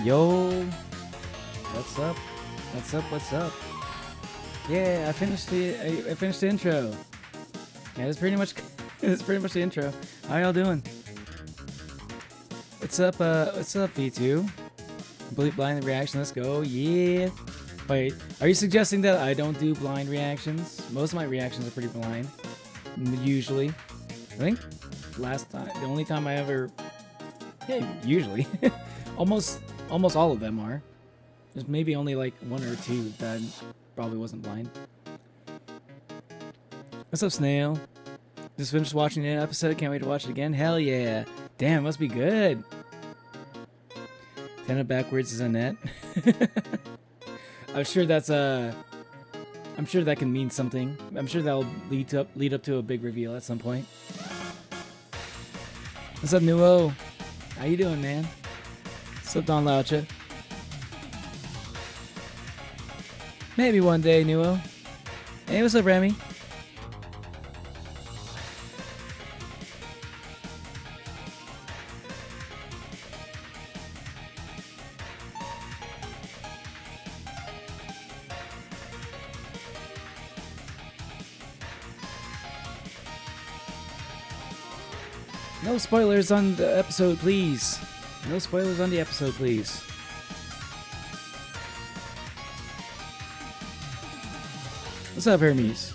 Yo, what's up? What's up? What's up? Yeah, I finished the intro. Yeah, that's pretty much the intro. How y'all doing? What's up? What's up, V2? Complete blind reaction. Let's go. Yeah. Wait, are you suggesting that I don't do blind reactions? Most of my reactions are pretty blind. Usually, I think the only time I ever, yeah, usually, almost all of them are. There's maybe only like one or two that probably wasn't blind. What's up, Snail? Just finished watching the episode. Can't wait to watch it again. Hell yeah! Damn, must be good. 10 up backwards is a net. I'm sure that's I'm sure that can mean something. I'm sure that'll lead up to a big reveal at some point. What's up, Nuo? How you doing, man? What's up, Don Laucha? Maybe one day, Nuo. Hey, what's up, Remy? No spoilers on the episode, please. No spoilers on the episode, please. What's up, Hermes?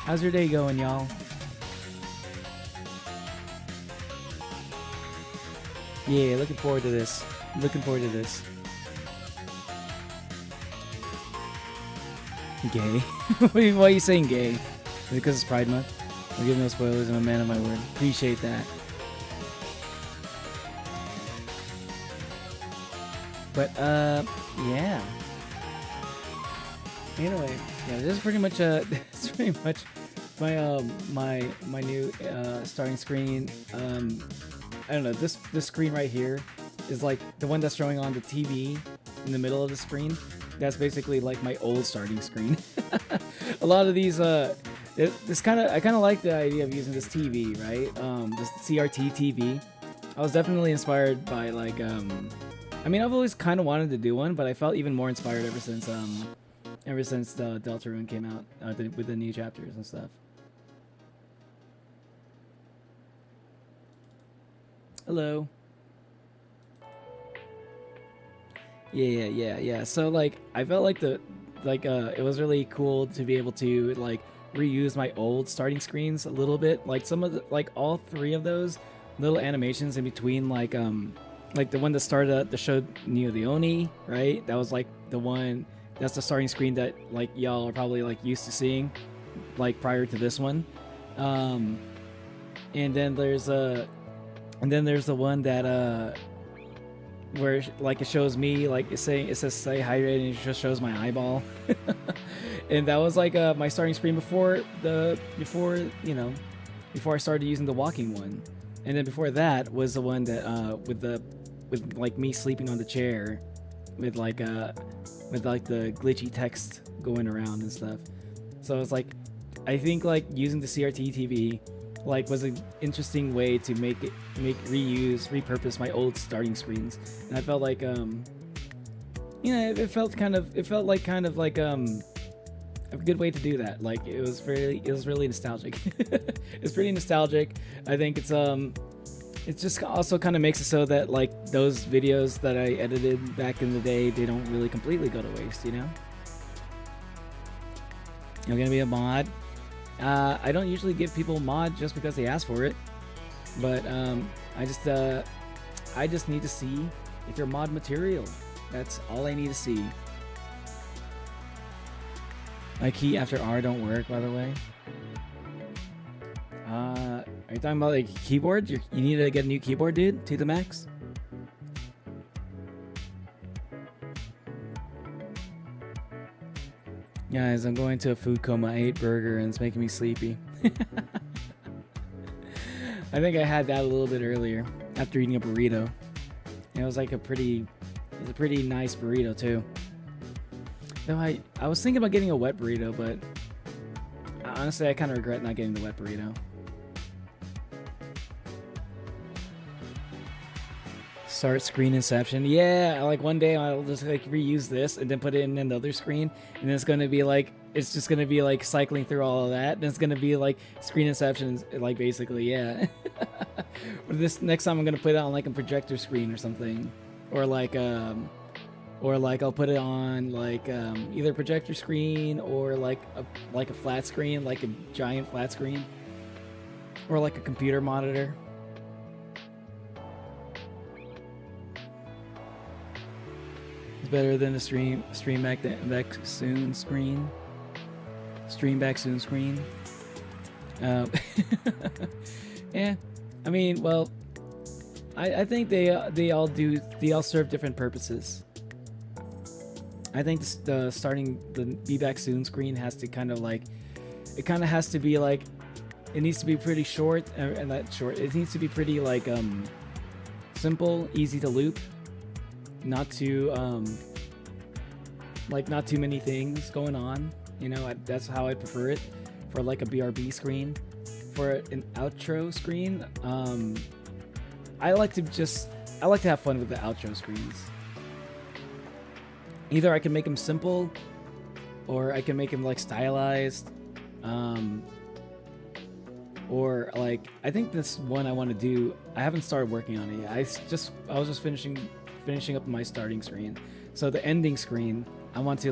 How's your day going, y'all? Yeah, looking forward to this. Looking forward to this. Gay? Why are you saying gay? Is it because it's Pride Month? I'll give no spoilers. I'm a man of my word. Appreciate that. But yeah. Anyway, yeah, this is pretty much this is pretty much my my new starting screen. I don't know. This screen right here is like the one that's showing on the TV in the middle of the screen. That's basically like my old starting screen. A lot of these, I kind of like the idea of using this TV, right? This CRT TV. I was definitely inspired by like, I mean, I've always kind of wanted to do one, but I felt even more inspired ever since the Deltarune came out with the new chapters and stuff. Hello. Yeah. So like, I felt like it was really cool to be able to like reuse my old starting screens a little bit. Like some of the, like all three of those little animations in between, like the one that started the show Neo the Oni, right? That was like the one. That's the starting screen that like y'all are probably like used to seeing, like prior to this one. And then there's the one that where like it shows me, like it says stay hydrated, and it just shows my eyeball. And that was like my starting screen before I started using the walking one. And then before that was the one that with like me sleeping on the chair with like the glitchy text going around and stuff. So it's like, I think like using the CRT TV like was an interesting way to repurpose my old starting screens. And I felt like it felt like a good way to do that. Like it was really nostalgic. It's pretty nostalgic. I think it just also kind of makes it so that like those videos that I edited back in the day, they don't really completely go to waste, you know? You're gonna be a mod. I don't usually give people mod just because they ask for it, but I just need to see if you're mod material. That's all I need to see. My key after R don't work, by the way. Are you talking about like keyboard? You need to get a new keyboard, dude, to the max. Guys, I'm going to a food coma. I ate burger and it's making me sleepy. I think I had that a little bit earlier after eating a burrito. It was like a pretty nice burrito too. No, I was thinking about getting a wet burrito, but honestly, I kind of regret not getting the wet burrito. Start screen inception. Yeah, like one day I'll just like reuse this and then put it in another screen, and then it's gonna be like it's just gonna be like cycling through all of that. And it's gonna be like screen inception, like basically, yeah. But this next time I'm gonna put it on like a projector screen or something, or like I'll put it on like either projector screen or like a flat screen, like a giant flat screen, or like a computer monitor. It's better than a stream back soon screen. Stream back soon screen. Yeah, I mean, well, I think they all serve different purposes. I think starting the be back soon screen has to kind of like, it kind of has to be like, it needs to be pretty short, and that short, it needs to be pretty like simple, easy to loop, not too like not too many things going on. You know, that's how I prefer it for like a BRB screen. For an outro screen, I like to have fun with the outro screens. Either I can make them simple, or I can make them like stylized, or like I think this one I want to do. I haven't started working on it yet. I was just finishing up my starting screen. So the ending screen, I want to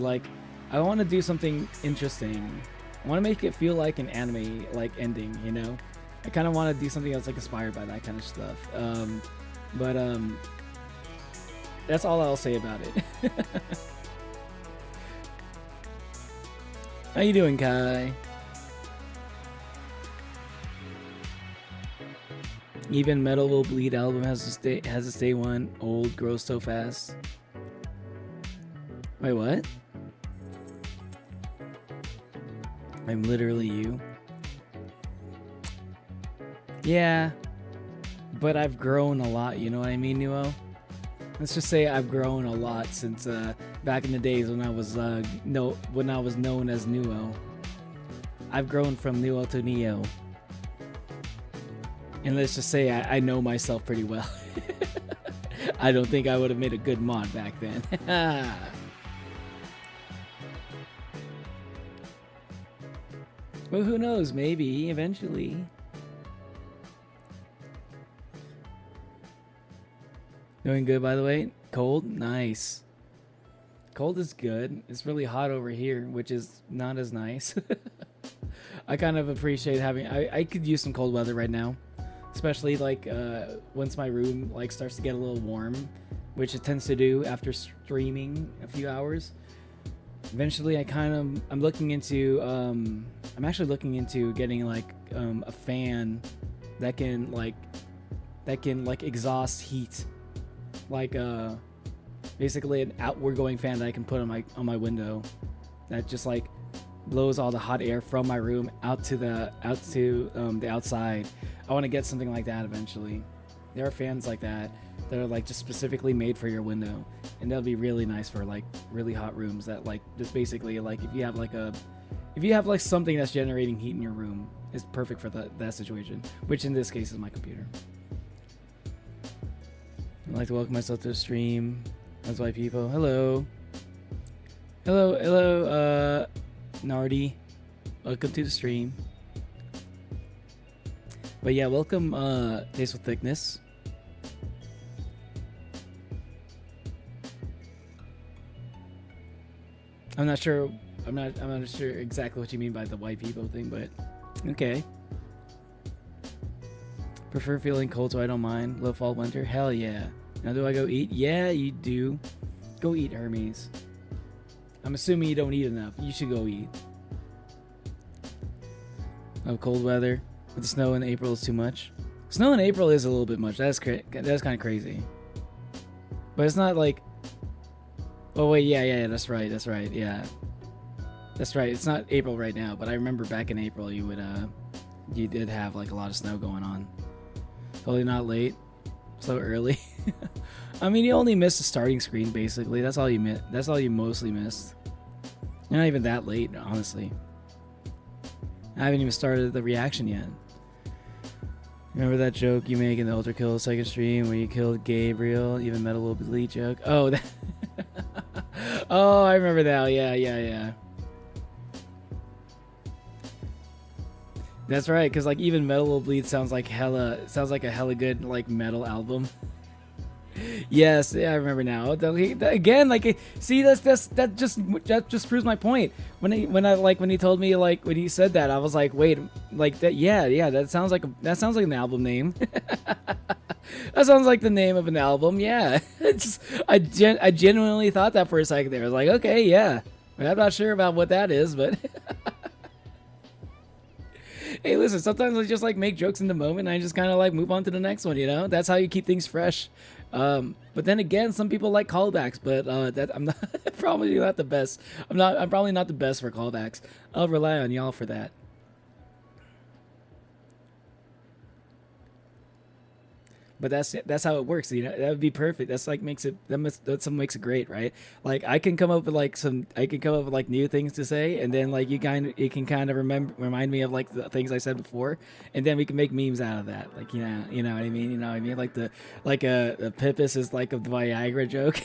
do something interesting. I want to make it feel like an anime like ending. You know, I kind of want to do something that's like inspired by that kind of stuff. But that's all I'll say about it. How you doing, Kai? Even Metal Will Bleed album has to stay one. Old grows so fast. Wait, what? I'm literally you. Yeah, but I've grown a lot. You know what I mean, Nuo? Let's just say I've grown a lot since back in the days when I was known as Nuo. I've grown from Nuo to Neo. And let's just say I know myself pretty well. I don't think I would have made a good mod back then. Well, who knows? Maybe eventually. Doing good, by the way. Cold? Nice. Cold is good. It's really hot over here, which is not as nice. I kind of appreciate having... I could use some cold weather right now. Especially like once my room like starts to get a little warm, which it tends to do after streaming a few hours. Eventually, I'm looking into... I'm actually looking into getting like a fan that can exhaust heat. Like basically an outward going fan that I can put on my window that just like blows all the hot air from my room out to the outside. I want to get something like that eventually. There are fans like that are like just specifically made for your window, and that'll be really nice for like really hot rooms. That like just basically like if you have like something that's generating heat in your room, it's perfect for that situation, which in this case is my computer. I'd like to welcome myself to the stream. That's why people. Hello, Nardi. Welcome to the stream. But yeah, welcome, Taste with Thickness. I'm not sure exactly what you mean by the white people thing, but okay. Prefer feeling cold, so I don't mind. Love fall, winter. Hell yeah. Now do I go eat? Yeah, you do. Go eat, Hermes. I'm assuming you don't eat enough. You should go eat. Oh, cold weather. But the snow in April is too much. Snow in April is a little bit much. That's kind of crazy. But it's not like... Oh, wait, yeah, that's right, yeah. That's right, it's not April right now, but I remember back in April you did have like a lot of snow going on. Totally not late. So early. I mean, you only missed the starting screen, basically. That's all you missed. That's all you mostly missed. You're not even that late, honestly. I haven't even started the reaction yet. Remember that joke you make in the Ultra Kill second stream where you killed Gabriel? Even Metal will delete joke. Oh, that oh, I remember that. Yeah. That's right, because like even Metal Will Bleed sounds like a hella good like metal album. Yes, yeah, I remember now. Again, like, see, that just proves my point. When he told me, like, when he said that, I was like, wait, like that, yeah, that sounds like an album name. That sounds like the name of an album. Yeah, I genuinely thought that for a second there. I was like, okay, yeah, I'm not sure about what that is, but. Hey, listen, sometimes I just like make jokes in the moment and I just kind of like move on to the next one, you know? That's how you keep things fresh. But then again, some people like callbacks, but that I'm not probably not the best. I'm probably not the best for callbacks. I'll rely on y'all for that. But that's how it works, you know. That would be perfect. That's like that's what makes it great, right? Like I can come up with like new things to say, and then like you can kind of remind me of like the things I said before, and then we can make memes out of that. Like you know what I mean. You know what I mean? Like the Pippus is like a Viagra joke.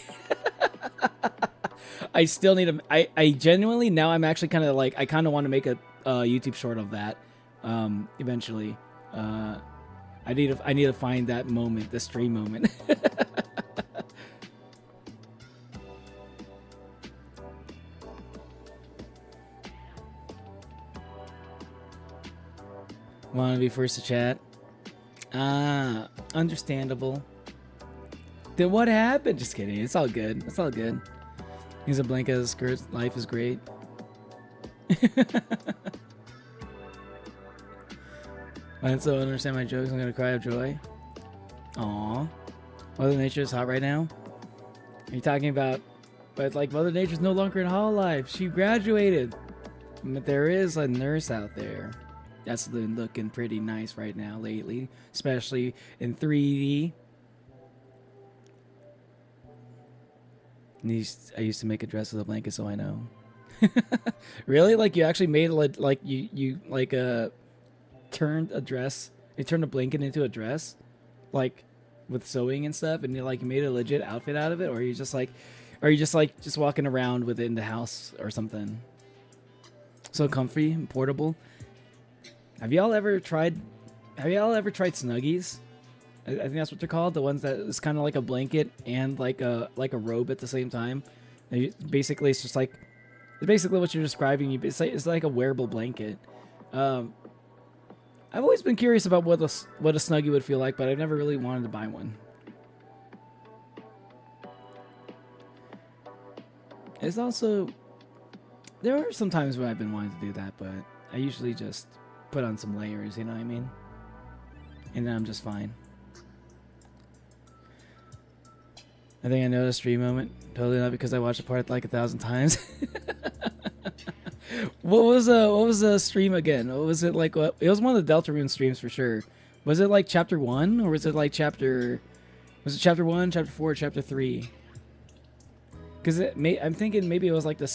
I still need a. I genuinely now I'm actually kind of like I kind of want to make a YouTube short of that, eventually. I need to find that moment, the stream moment. Want to be first to chat? Understandable. Then what happened? Just kidding. It's all good. It's all good. He's a blank as a skirt. Life is great. I so understand my jokes. I'm gonna cry of joy. Aww. Mother Nature is hot right now. Are you talking about? But like Mother Nature's no longer in Hololive. She graduated. But there is a nurse out there that's been looking pretty nice right now lately, especially in 3D. I used to make a dress with a blanket, so I know. Really? Like you actually made like you like turned a dress, it turned a blanket into a dress, like with sewing and stuff, and you like made a legit outfit out of it, or are you just walking around with it in the house or something? So comfy and portable. Have y'all ever tried Snuggies? I think that's what they're called, the ones that is kind of like a blanket and like a robe at the same time. Basically, it's basically what you're describing. It's like a wearable blanket. I've always been curious about what a Snuggie would feel like, but I've never really wanted to buy one. It's also... There are some times when I've been wanting to do that, but I usually just put on some layers, you know what I mean? And then I'm just fine. I think I know the stream moment. Totally not because I watched the part like 1,000 times. What was the stream again? What was it like? What it was one of the Deltarune streams for sure. Was it like chapter 1 or was it like chapter 1, chapter 4, chapter 3? Because I'm thinking maybe it was like my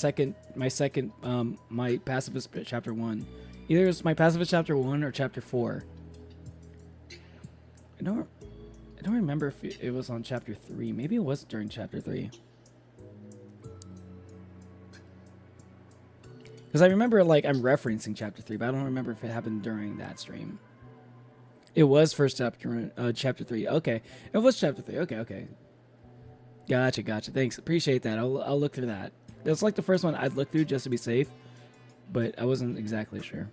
pacifist chapter 1. Either it was my pacifist chapter 1 or chapter 4. I don't remember if it was on chapter 3. Maybe it was during chapter 3. Because I remember, like, I'm referencing chapter 3, but I don't remember if it happened during that stream. It was first chapter 3. Okay. It was chapter 3. Okay. Gotcha. Thanks. Appreciate that. I'll look through that. It's like the first one I'd look through just to be safe, but I wasn't exactly sure.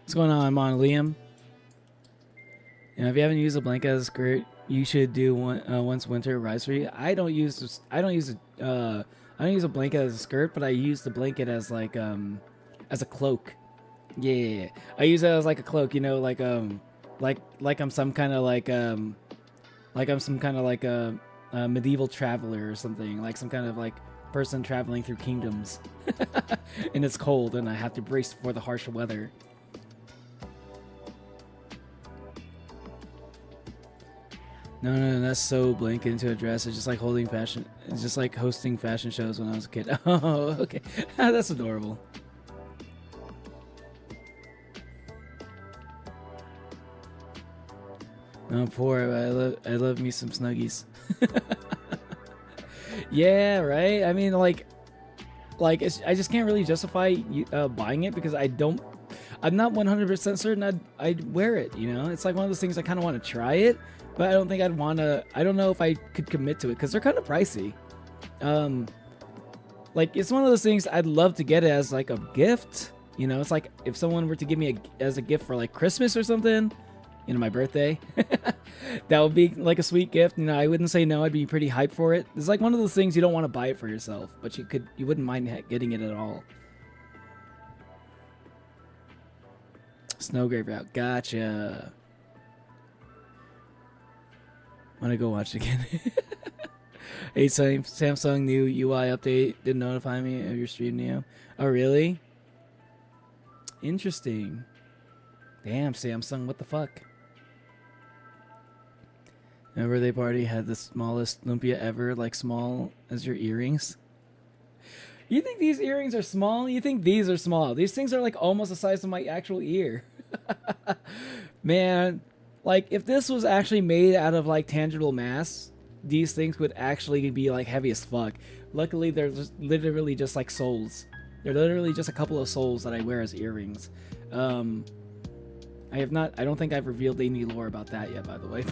What's going on, Liam? If you haven't used a blanket as a skirt, you should do once winter rise for you. I don't use a blanket as a skirt, but I use the blanket as like as a cloak. Yeah. I use it as like a cloak, you know, like I'm some kind of like a medieval traveler or something, like some kind of like person traveling through kingdoms. And it's cold and I have to brace for the harsh weather. No, no, that's so blanket into a dress. It's just like holding fashion. It's just like hosting fashion shows when I was a kid. Oh, okay. That's adorable. I'm poor. I love me some Snuggies. Yeah, right. I mean, I just can't really justify buying it because I'm not 100% certain I'd wear it. You know, it's like one of those things I kind of want to try it, but I don't think I'd want to. I don't know if I could commit to it because they're kind of pricey. Like it's one of those things I'd love to get it as like a gift. You know, it's like if someone were to give me as a gift for like Christmas or something. You know, my birthday. That would be like a sweet gift. You know, I wouldn't say no. I'd be pretty hyped for it. It's like one of those things you don't want to buy it for yourself, but you wouldn't mind getting it at all. Snow Grave Route. Gotcha. Want to go watch it again. Hey, Samsung new UI update didn't notify me of your stream, Neo. Oh, really? Interesting. Damn, Samsung, what the fuck? My birthday party had the smallest lumpia ever, like small as your earrings. You think these earrings are small? You think these are small? These things are like almost the size of my actual ear. Man, like if this was actually made out of like tangible mass, these things would actually be like heavy as fuck. Luckily, they're just literally just like soles. They're literally just a couple of soles that I wear as earrings. I don't think I've revealed any lore about that yet, by the way.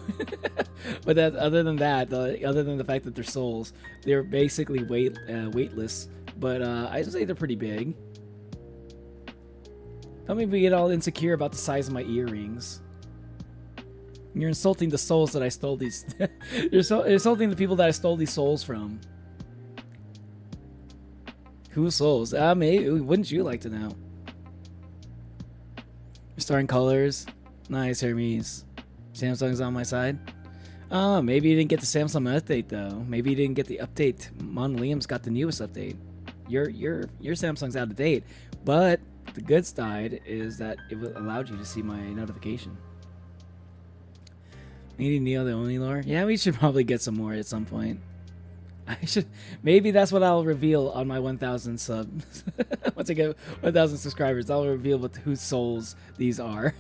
But other than the fact that they're soles, they're basically weightless. But I'd say they're pretty big. Don't make me get all insecure about the size of my earrings. You're insulting the souls that I stole these. You're insulting the people that I stole these souls from. Whose souls? Maybe. Wouldn't you like to know? Restoring colors. Nice, Hermes. Samsung's on my side. Oh, maybe you didn't get the Samsung update though. Maybe you didn't get the update. Mon Liam's got the newest update. Your Samsung's out of date. But the good side is that it allowed you to see my notification. Meeting Neo the only lore? Yeah, we should probably get some more at some point. Maybe that's what I'll reveal on my 1,000 subs. Once I get 1,000 subscribers, I'll reveal whose souls these are.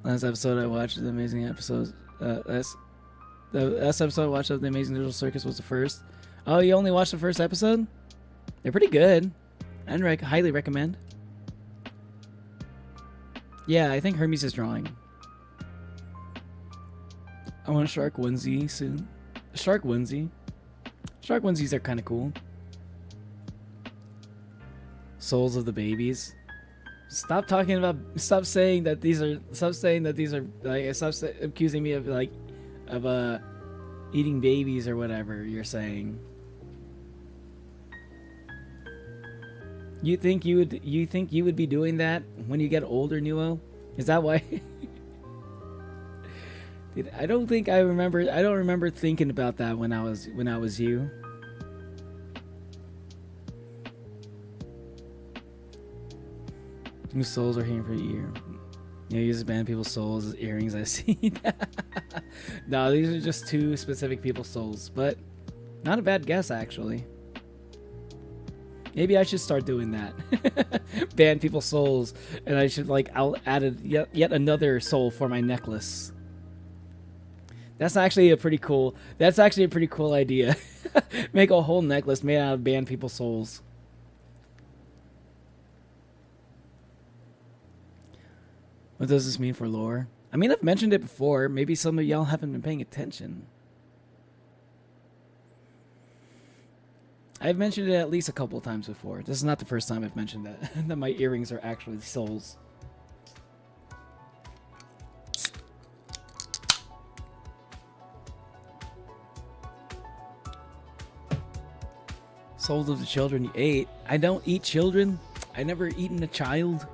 Last episode I watched the amazing episodes. The last episode I watched of the Amazing Digital Circus was the first. Oh, you only watched the first episode? They're pretty good. I'd highly recommend. Yeah, I think Hermes is drawing. I want a shark onesie soon. A shark onesie. Shark onesies are kind of cool. Souls of the babies. Stop saying that these are. Like, stop accusing me of eating babies or whatever you're saying. You think you would be doing that when you get older, Nuo? Is that why? Dude, I don't remember thinking about that when I was you. New souls are here for a year. Yeah, you just ban people's souls as earrings. I see. No, these are just two specific people's souls, but not a bad guess actually. Maybe I should start doing that. Ban people's souls, and I should I'll add yet another soul for my necklace. That's actually a pretty cool idea. Make a whole necklace made out of ban people's souls. What does this mean for lore? I mean, I've mentioned it before. Maybe some of y'all haven't been paying attention. I've mentioned it at least a couple of times before. This is not the first time I've mentioned that. That my earrings are actually souls. Souls of the children you ate. I don't eat children. I never eaten a child.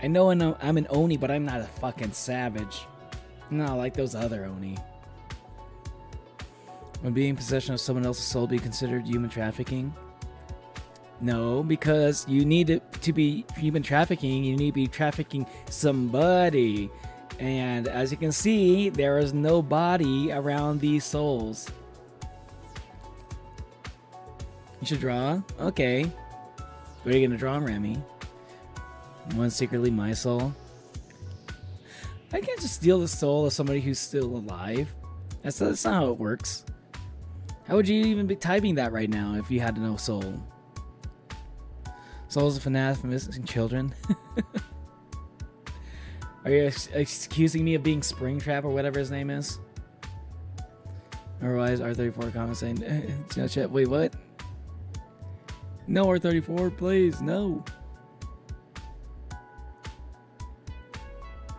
I know I'm an Oni, but I'm not a fucking savage. Not like those other Oni. Would being in possession of someone else's soul be considered human trafficking? No, because you need it to be human trafficking, you need to be trafficking somebody. And as you can see, there is no body around these souls. You should draw? Okay. What are you gonna draw, Remy? One secretly my soul. I can't just steal the soul of somebody who's still alive. That's not how it works. How would you even be typing that right now if you had no soul? Souls of FNAF missing children. Are you accusing me of being Springtrap or whatever his name is? Otherwise, R34 comment saying, wait, what? No, R34, please, no.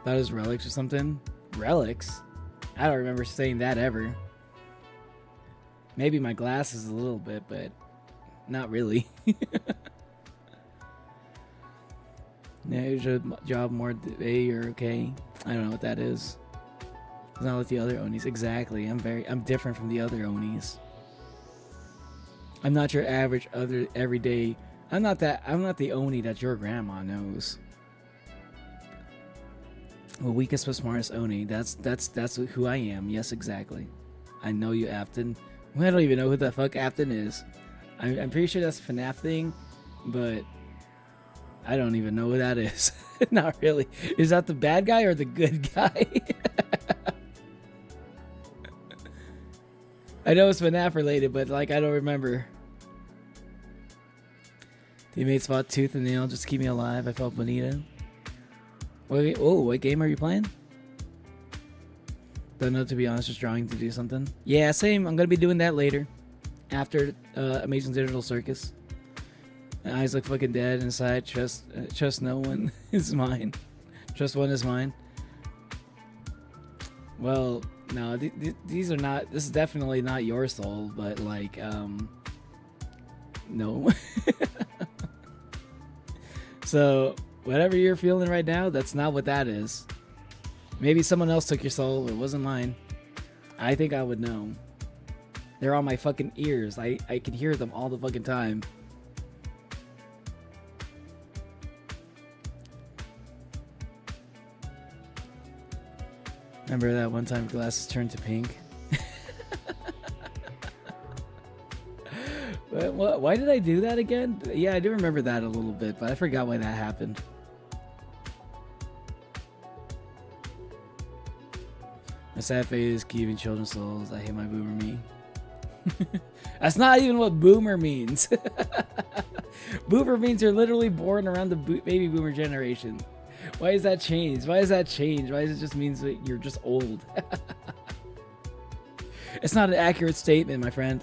That is relics or something? Relics? I don't remember saying that ever. Maybe my glasses a little bit, but not really. Yeah, your job more A or okay. I don't know what that is. It's not like the other Onis. Exactly. I'm different from the other Onis. I'm not your average other everyday. I'm not the Oni that your grandma knows. Well, weakest but smartest Oni. That's who I am. Yes, exactly. I know you, Afton. Well, I don't even know who the fuck Afton is. I'm pretty sure that's a FNAF thing, but I don't even know who that is. Not really. Is that the bad guy or the good guy? I know it's FNAF related, but like I don't remember. Teammates fought tooth and nail just to keep me alive. I felt bonita. Wait, oh, what game are you playing? Don't know, to be honest, just drawing to do something. Yeah, same. I'm gonna be doing that later. After Amazing Digital Circus. My eyes look fucking dead inside. Trust no one is mine. Trust one is mine. Well, no, these are not. This is definitely not your soul, but like, no. So whatever you're feeling right now, that's not what that is. Maybe someone else took your soul. It wasn't mine. I think I would know. They're on my fucking ears. I can hear them all the fucking time. Remember that one time glasses turned to pink? What? Why did I do that again? Yeah, I do remember that a little bit, but I forgot why that happened. My sad fate is keeping children's souls. I hate my boomer me. That's not even what boomer means. Boomer means you're literally born around the baby boomer generation. Why does that change? Why does that change? Why does it just mean that you're just old? It's not an accurate statement, my friend.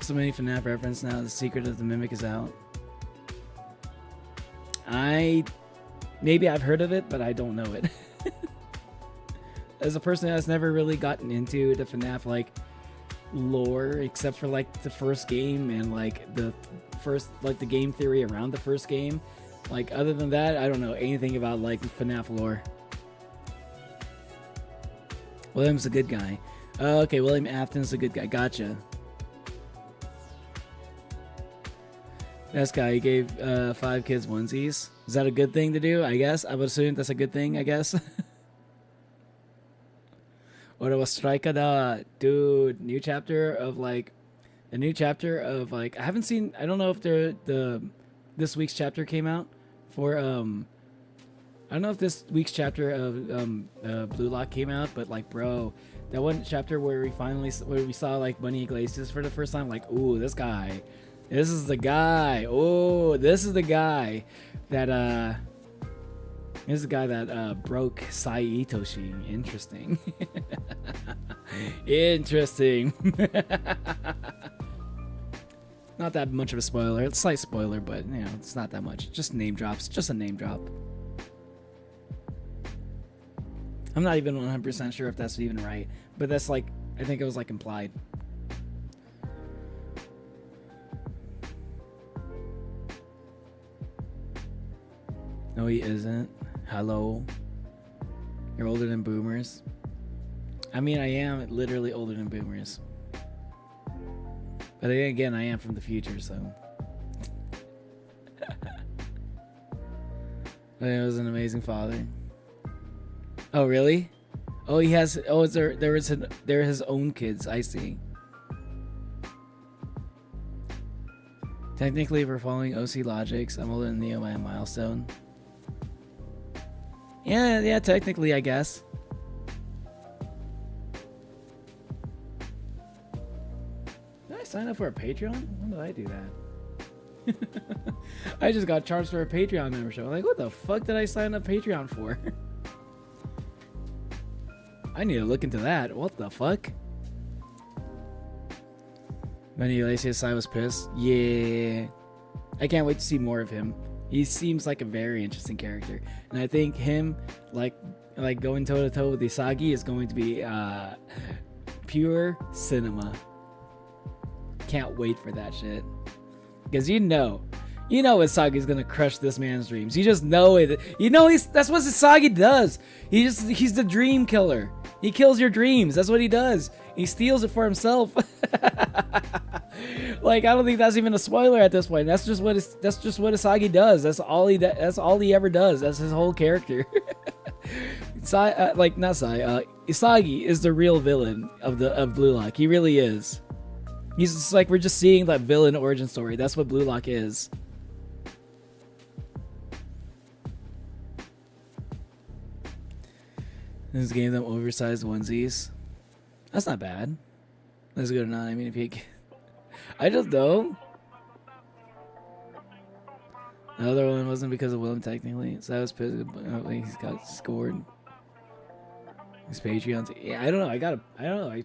So many FNAF reference now. The secret of the mimic is out. Maybe I've heard of it, but I don't know it. As a person that's never really gotten into the FNAF like lore, except for like the first game and like the game theory around the first game. Like other than that, I don't know anything about like FNAF lore. William's a good guy. Okay, William Afton's a good guy. Gotcha. This guy, he gave 5 kids onesies. Is that a good thing to do? I guess. I would assume that's a good thing, I guess. What was Strika da? Dude, new chapter of like I haven't seen, I don't know if this week's chapter came out for I don't know if this week's chapter of Blue Lock came out, but like bro, that one chapter where we saw like Bunny Iglesias for the first time, like, ooh, this is the guy. Oh, this is the guy that broke Sai Itoshi. Interesting. Interesting. Not that much of a spoiler. It's a slight spoiler, but you know, it's not that much. Just name drops. Just a name drop. I'm not even 100% sure if that's even right, but that's like, I think it was like implied. No, he isn't. Hello. You're older than boomers. I mean, I am literally older than boomers. But then again, I am from the future, so. He was an amazing father. Oh, really? Oh, he has. Oh, they're his own kids. I see. Technically, we're following OC logics. I'm older than Neo by a milestone. Yeah, technically, I guess. Did I sign up for a Patreon? When did I do that? I just got charged for a Patreon membership. I'm like, what the fuck did I sign up Patreon for? I need to look into that. What the fuck? Benny Iglesias, I was pissed. Yeah. I can't wait to see more of him. He seems like a very interesting character. And I think him, like going toe to toe with Isagi is going to be pure cinema. Can't wait for that shit. Because you know Isagi's gonna crush this man's dreams. You just know it. You know that's what Isagi does. He's the dream killer. He kills your dreams. That's what he does. He steals it for himself. Like, I don't think that's even a spoiler at this point. That's just what Isagi does. That's all he ever does. That's his whole character. Isagi is the real villain of Blue Lock. He really is. He's just like, we're just seeing that villain origin story. That's what Blue Lock is. This gave them oversized onesies. That's not bad. That's good or not. I mean, if you, I just know. The other one wasn't because of Willem technically, so I was pissed. He's got scored. His Patreon. Yeah, I don't know. I don't know. I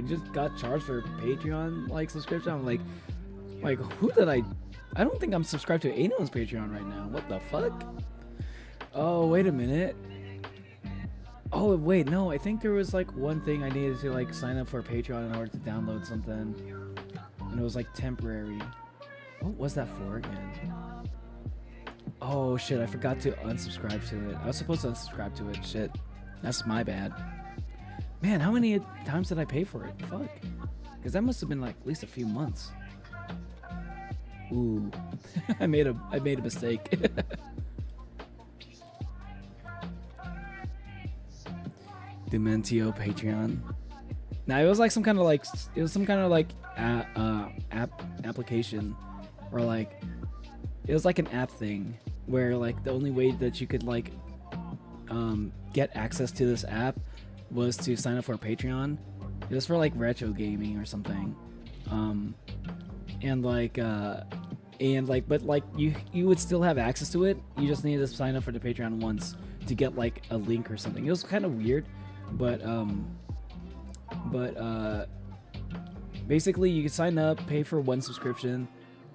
just got charged for a Patreon subscription. I'm like who did I don't think I'm subscribed to anyone's Patreon right now. What the fuck? Oh, wait a minute. Oh, wait, no, I think there was one thing I needed to sign up for Patreon in order to download something. And it was temporary. What was that for again? Oh shit, I forgot to unsubscribe to it. I was supposed to unsubscribe to it. Shit. That's my bad. Man, how many times did I pay for it? Fuck. Because that must have been at least a few months. Ooh. I made a mistake. Dementio Patreon. Now it was some kind of application, or it was an app thing where the only way that you could get access to this app was to sign up for a Patreon. It was for retro gaming or something, but you would still have access to it. You just needed to sign up for the Patreon once to get a link or something. It was kind of weird, but basically you could sign up, pay for one subscription,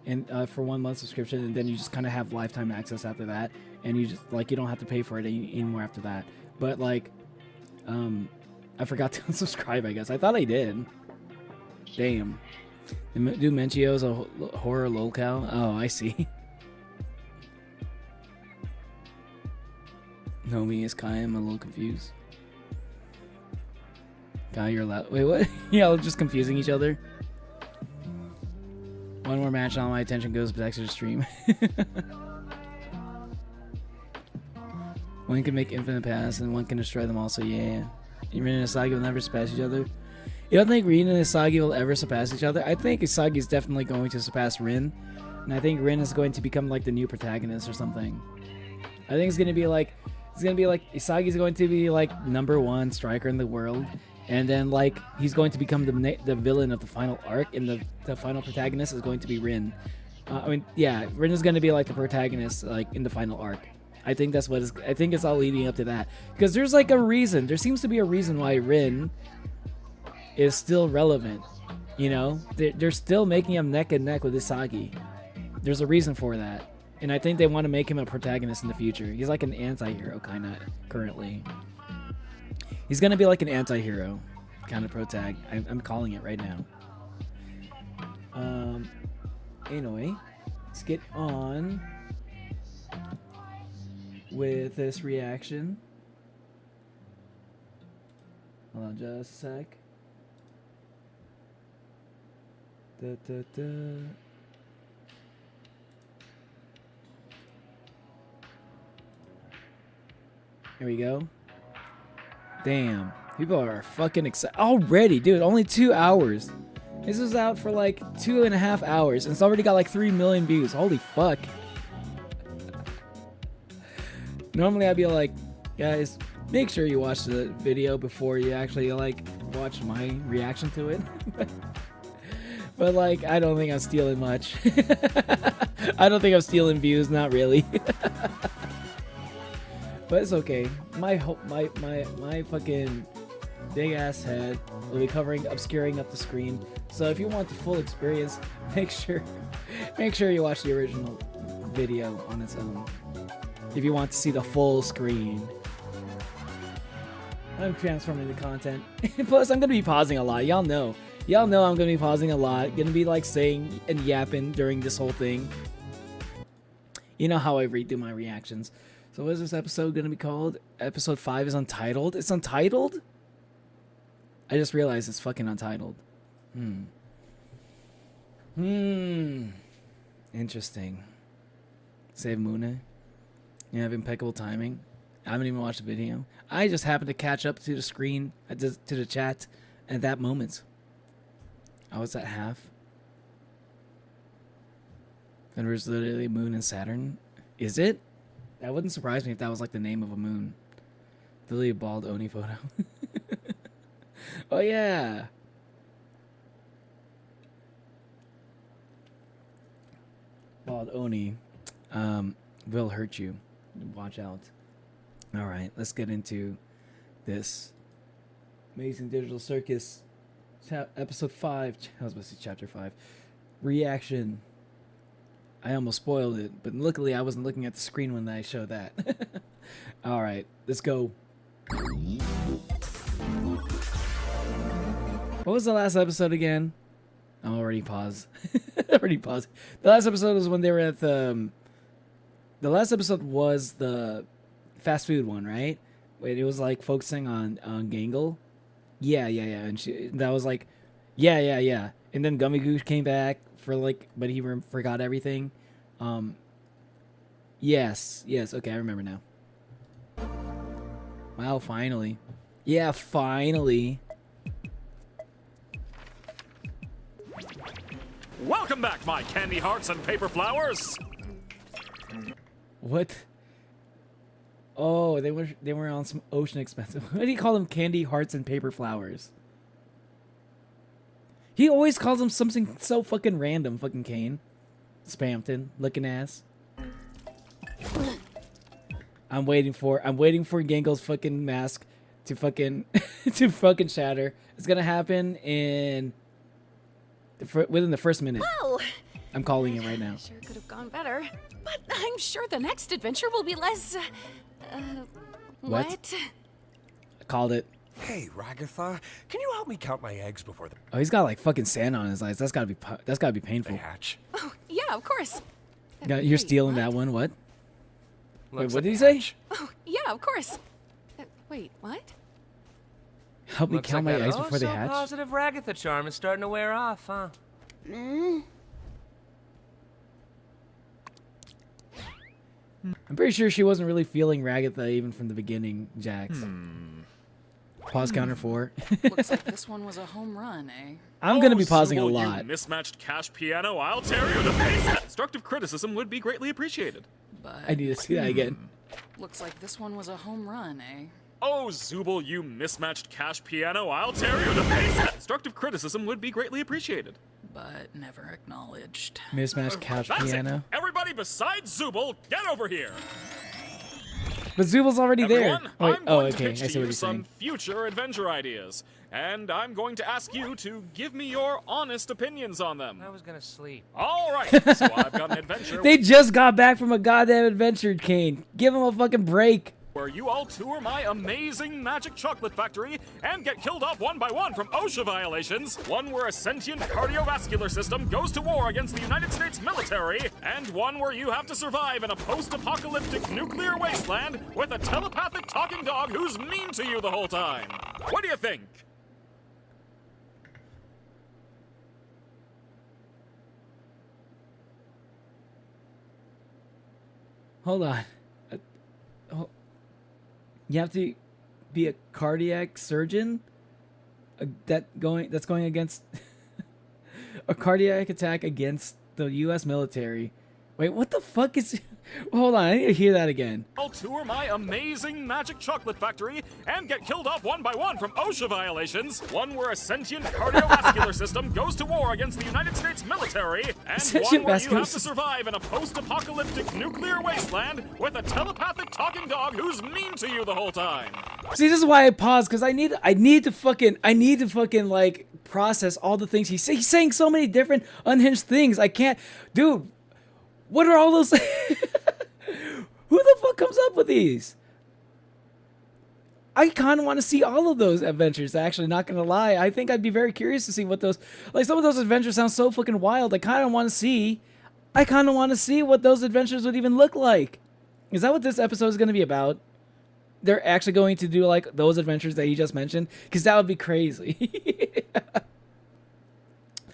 and for 1 month subscription, and then you just kind of have lifetime access after that, and you just you don't have to pay for it anymore after that. But I forgot to unsubscribe, I guess. I thought I did. Damn. Do Menchio's a horror lolcow? Oh, I see. No, me is Kai. I'm a little confused. Kai, you're allowed. Wait, what? Y'all just confusing each other? One more match, all my attention goes back to the stream. One can make infinite pass, and one can destroy them also, yeah. Rin and Isagi will never surpass each other. You don't think Rin and Isagi will ever surpass each other? I think Isagi is definitely going to surpass Rin. And I think Rin is going to become the new protagonist or something. I think it's gonna be Isagi's going to be #1 striker in the world. And then he's going to become the villain of the final arc, and the final protagonist is going to be Rin. Rin is going to be the protagonist in the final arc. I think that's I think it's all leading up to that, because there's a reason. There seems to be a reason why Rin is still relevant. You know, they're still making him neck and neck with Isagi. There's a reason for that, and I think they want to make him a protagonist in the future. He's an anti-hero kind of currently. He's gonna be an anti-hero kind of protag. I'm calling it right now. Anyway, let's get on with this reaction. Hold on just a sec. Here we go. Damn. People are fucking excited. Already, dude. Only 2 hours. This was out for like 2.5 hours. And it's already got like 3 million views. Holy fuck. Normally I'd be like, guys, make sure you watch the video before you actually like watch my reaction to it. But like, I don't think I'm stealing much. I don't think I'm stealing views, not really. But it's okay. My fucking big ass head will be obscuring up the screen. So if you want the full experience, make sure you watch the original video on its own. If you want to see the full screen. I'm transforming the content. Plus, I'm gonna be pausing a lot. Y'all know I'm gonna be pausing a lot. Gonna be like saying and yapping during this whole thing. You know how I redo my reactions. So what is this episode gonna be called? Episode 5 is untitled. It's untitled? I just realized it's fucking untitled. Interesting. Save Muna. You have impeccable timing. I haven't even watched the video. I just happened to catch up to the screen, to the chat at that moment. I was at half. And there's literally Moon and Saturn. Is it? That wouldn't surprise me if that was like the name of a moon. Literally a bald Oni photo. Oh yeah. Bald Oni will hurt you. Watch out. All right, let's get into this Amazing Digital Circus episode 5. I was about to say chapter 5. Reaction. I almost spoiled it, but luckily I wasn't looking at the screen when I showed that. All right, let's go. What was the last episode again? I'm already paused. Already paused. The last episode was when they were at the last episode was the fast food one, right? Wait, it was like focusing on Gangle. Yeah. And that was like, yeah. And then Gummy Goose came back for like, but he forgot everything. Yes. Okay, I remember now. Wow, finally. Yeah, finally. Welcome back, my candy hearts and paper flowers. What? Oh, they were on some Ocean Expensive. What do you call them? Candy hearts and paper flowers. He always calls them something so fucking random, fucking Kane. Spampton, looking ass. I'm waiting for Gangle's fucking mask to fucking shatter. It's gonna happen within the first minute. Well, I'm calling it right now. Sure could have gone better, but I'm sure the next adventure will be less. What? I called it. Hey, Ragatha, can you help me count my eggs before Oh, he's got like fucking sand on his eyes. That's gotta be painful. they hatch? Oh, yeah, of course. You're Wait, stealing what? that one. What? Wait, Looks what like did he they say? hatch. Oh, yeah, of course. Wait, what? Help me Looks count like my that eggs before they hatch. Positive Ragatha charm is starting to wear off, huh? I'm pretty sure she wasn't really feeling Ragatha even from the beginning, Jax. Pause counter 4. Looks like this one was a home run, eh? I'm gonna be pausing a Subal, lot. You mismatched cash piano, I'll tear you to pieces. Constructive criticism would be greatly appreciated. But I need to see that again. looks like this one was a home run, eh? Oh, Zubal, you mismatched cash piano, I'll tear you to pieces. Constructive criticism would be greatly appreciated. But never acknowledged. Mismatched couch That's piano. it. Everybody besides Zubal, get over here. But Zubal's already there. Everyone, Wait, I'm oh, going to okay. I pitch see to what you he's some saying. future adventure ideas, and I'm going to ask you to give me your honest opinions on them. I was gonna sleep. All right, so I've got an adventure They just got back from a goddamn adventure, Kane. Give him a fucking break. where you all tour my amazing magic chocolate factory and get killed off one by one from OSHA violations. One where a sentient cardiovascular system goes to war against the United States military, and one where you have to survive in a post-apocalyptic nuclear wasteland with a telepathic talking dog who's mean to you the whole time. What do you think? Hold on. You have to be a cardiac surgeon that's going against a cardiac attack against the U.S. military. Wait, what the fuck is... Hold on, I need to hear that again. I'll tour my amazing magic chocolate factory and get killed off one by one from OSHA violations. One where a sentient cardiovascular system goes to war against the United States military. And Sentient one where you vascular have to survive in a post-apocalyptic nuclear wasteland with a telepathic talking dog who's mean to you the whole time. See, this is why I paused, because I need to fucking like process all the things he's saying so many different unhinged things. I can't, dude. What are all those? Who the fuck comes up with these? I kind of want to see all of those adventures. Actually, not gonna lie, I think I'd be very curious to see what those, like, some of those adventures sound so fucking wild. I kind of want to see what those adventures would even look like. Is that what this episode is going to be about? They're actually going to do like those adventures that you just mentioned, because that would be crazy.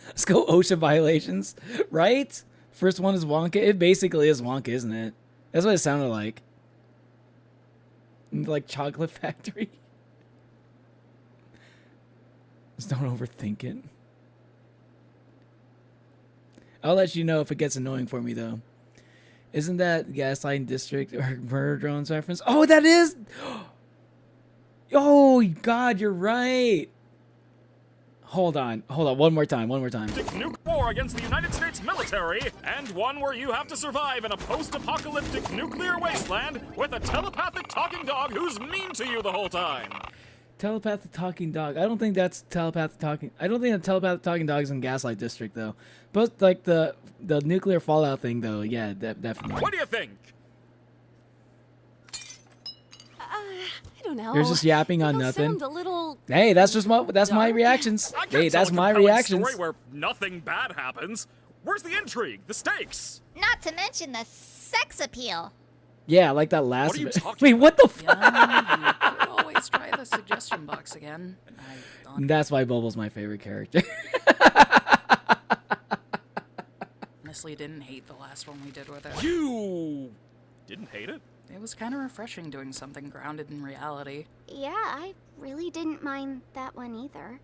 Let's go OSHA violations, right? First one is Wonka. It basically is Wonka, isn't it? That's what it sounded like. Like Chocolate Factory. Just don't overthink it. I'll let you know if it gets annoying for me, though. Isn't that Gaslighting District or Murder Drones reference? Oh, that is... Oh, God, you're right. Hold on. One more time. Nuke war against the United States military, and one where you have to survive in a post-apocalyptic nuclear wasteland with a telepathic talking dog who's mean to you the whole time. Telepathic talking dog. I don't think that's telepathic talking. I don't think the telepathic talking dog is in Gaslight District, though. But like the nuclear fallout thing, though. Yeah, definitely. What do you think? I don't know. You're just yapping on Those nothing. sound a little Hey, that's my reactions. I can't Hey, tell that's a my compelling reactions. story where nothing bad happens. Where's the intrigue? The stakes? Not to mention the sex appeal. Yeah, like that last. What are you bit. talking Wait, what the fuck? Yeah, you could always try the suggestion box again. That's why Bubble's my favorite character. Honestly didn't hate the last one we did with it. You didn't hate it? It was kind of refreshing doing something grounded in reality. Yeah, I really didn't mind that one either.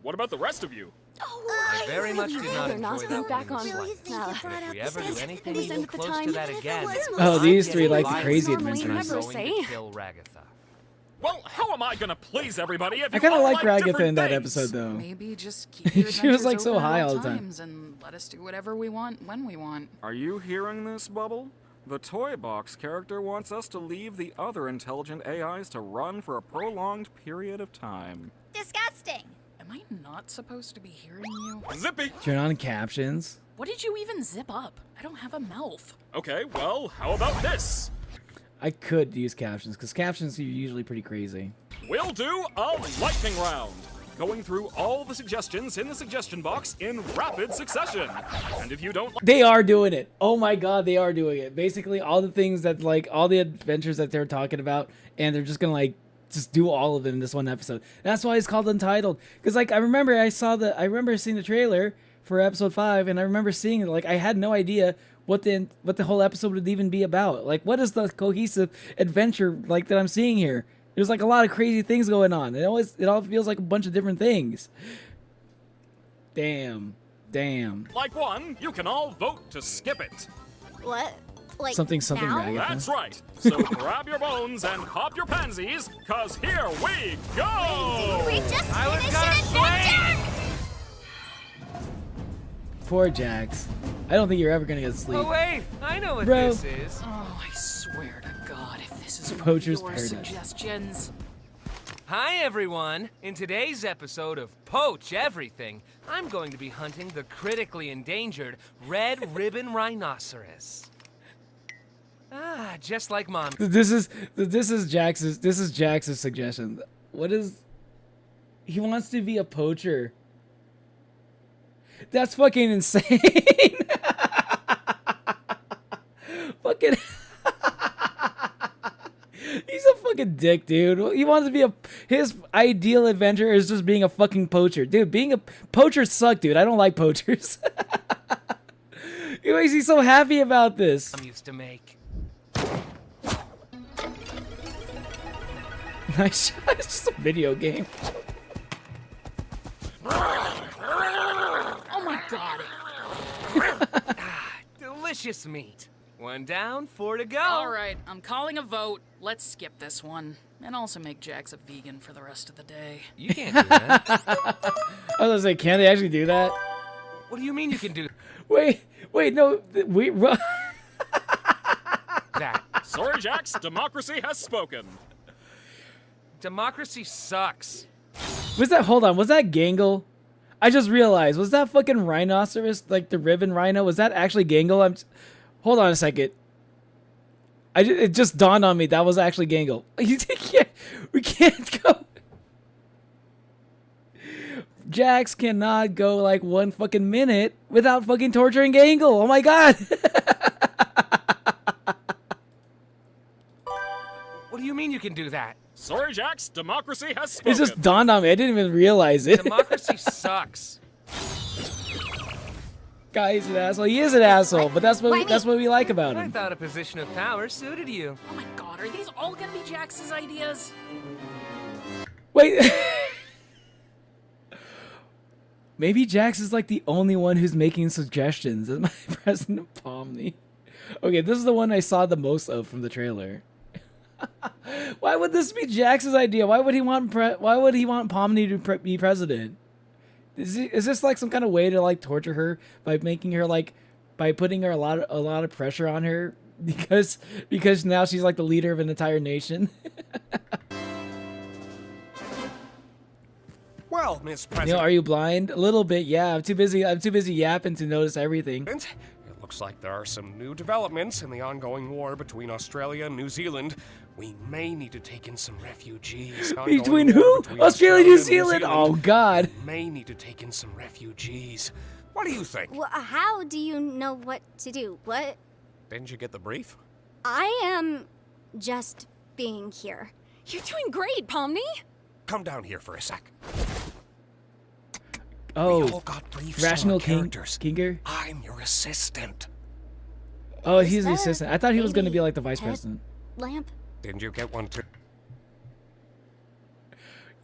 What about the rest of you? Oh, I very much did not They're not enjoy coming that back one on. in the slightest. No. If we ever do anything These even end of the close time. to that again, Oh, these three I'm like getting crazy violent adventures. Never and say. going to kill Ragatha. Well, how am I gonna please everybody if you I kind of all like Ragatha different in that things? episode, though. Maybe just keep your She was, like, adventures so open at high all the time. times and let us do whatever we want when we want. Are you hearing this, Bubble? The Toy Box character wants us to leave the other intelligent AIs to run for a prolonged period of time. disgusting. Am I not supposed to be hearing you? Zippy! Turn on captions. What did you even zip up? I don't have a mouth. Okay, well, how about this? I could use captions, because captions are usually pretty crazy. We'll do a lightning round, going through all the suggestions in the suggestion box in rapid succession. And if you don't like They are doing it. Oh my god, they are doing it. Basically, all the things that, like, all the adventures that they're talking about, and they're just gonna, like, just do all of it in this one episode. That's why it's called Untitled. Because, like, I remember seeing the trailer for episode 5, and I remember seeing it, like, I had no idea what the whole episode would even be about. Like, what is the cohesive adventure, like, that I'm seeing here? There's, like, a lot of crazy things going on. It all feels like a bunch of different things. Damn. like one, you can all vote to skip it. What? Like Something now? ragged. That's right. So grab your bones and pop your pansies, cause here we go! We just I was finished gonna an sleep! adventure! Poor Jax. I don't think you're ever gonna get sleep. Oh wait, I know what Bro. this is. Oh, I swear to God, if this is one of Poacher's your Paradise. suggestions. Hi everyone! In today's episode of Poach Everything, I'm going to be hunting the critically endangered red ribbon rhinoceros. Ah, just like Mom. This is Jax's suggestion. What is? He wants to be a poacher. That's fucking insane. Fucking. He's a fucking dick, dude. He wants to be his ideal adventure is just being a fucking poacher. Dude, being a poacher sucks, dude. I don't like poachers. He makes me so happy about this. Mom used to make. Nice. It's just a video game. Oh my god. Delicious meat. 1 down, 4 to go. All right, I'm calling a vote. Let's skip this one. And also make Jax a vegan for the rest of the day. You can't do that. I was gonna say, can they actually do that? What do you mean you can do Wait, no, that? Sorry, Jax, democracy has spoken. Democracy sucks. was that? Hold on, was that Gangle? I just realized, was that fucking rhinoceros, like the ribbon rhino? Was that actually Gangle? Hold on a second. It just dawned on me that was actually Gangle. We can't go. Jax cannot go like 1 fucking minute without fucking torturing Gangle. Oh my god. What do you mean you can do that? Sorry, Jax, democracy has spoken. It just dawned on me. I didn't even realize it. Democracy sucks. Guy, he's an asshole. He is an asshole, but that's what we like about I him. thought a position of power suited you. Oh my god, are these all gonna be Jax's ideas? Wait. Maybe Jax is like the only one who's making suggestions. Is my President Pomni? Okay, this is the one I saw the most of from the trailer. Why would this be Jax's idea? Why would he want Pomni to be president? Is this like some kind of way to like torture her by making her like by putting her a lot of pressure on her because now she's like the leader of an entire nation? Well, Miss You know, President, are you blind? A little bit, yeah. I'm too busy yapping to notice everything. it looks like there are some new developments in the ongoing war between Australia and New Zealand. We may need to take in some refugees. Between Ongoing war who? between Australia, New and Zealand? Oh god. We may need to take in some refugees. What do you think? Well, how do you know what to do? What? Didn't you get the brief? I am just being here. You're doing great, Pomni. Come down here for a sec. We Oh, all got briefs Rational on our King characters. Kinger. I'm your assistant. Oh, Is he's the that assistant. I thought he was going to be baby like the vice head president. Lamp? Didn't you get one too?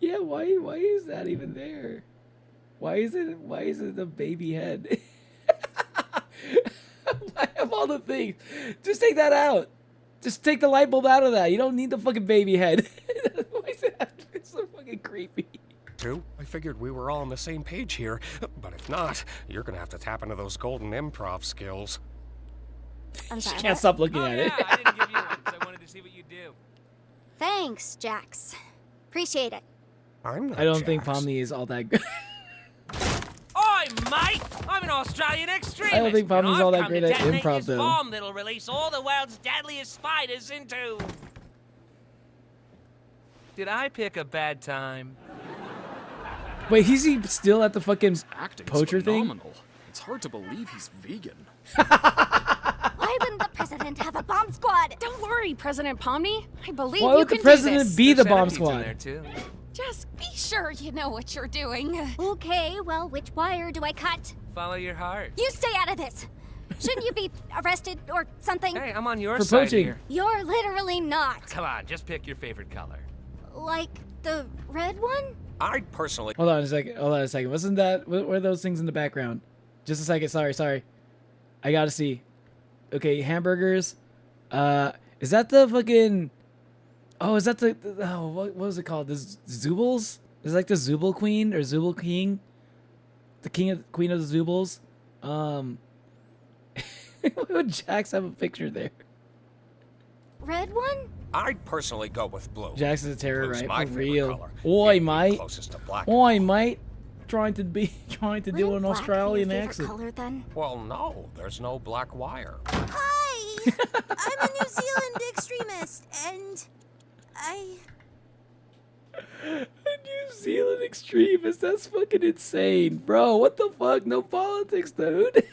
Yeah, why is that even there? Why is it the baby head? I have all the things. Just take that out. Just take the light bulb out of that. You don't need the fucking baby head. Why is that? It's so fucking creepy. Two? I figured we were all on the same page here, but if not, you're gonna have to tap into those golden improv skills. I'm sorry. Can't stop looking Oh at yeah, it. I didn't give you one because I wanted to see what you do. Thanks, Jax. Appreciate it. I'm not I don't think Jax. Pomni is all that good. Oi, mate! I'm an Australian extremist. I don't think and Pomni's I've all that come to great at detonate improv, this though. bomb that'll release all the world's deadliest spiders into. Did I pick a bad time? Wait, is he still at the fucking Acting's poacher thing? phenomenal. It's hard to believe he's vegan. Why wouldn't the president have a bomb squad? Don't worry, President Pomni. I believe Why you would the can president do this. be the There's bomb centipedes in squad? there too. Just be sure you know what you're doing. Okay, well, which wire do I cut? Follow your heart. You stay out of this. Shouldn't you be arrested or something? Hey, I'm on your For side poaching. here. You're literally not. Come on, just pick your favorite color. Like the red one? I'd personally. Hold on a second. Wasn't that? What were those things in the background? Just a second. Sorry. I gotta see. Okay, hamburgers. Is that the fucking? Oh, is that the? Oh, what was it called? The Zoobles? Is it like the Zooble Queen or Zooble King? The Queen of the Zoobles. Why would Jax have a picture there? Red one? I'd personally go with blue. Jax is a terror, Blue's right? my For favorite real. color. Oi, It'd be mate. Closest to black. Oi, mate. Trying to do Wouldn't an black be your Australian favorite accent. color then? Well, no, there's no black wire. Hi! I'm a New Zealand extremist, and I... A New Zealand extremist. That's fucking insane, bro. What the fuck? No politics, dude.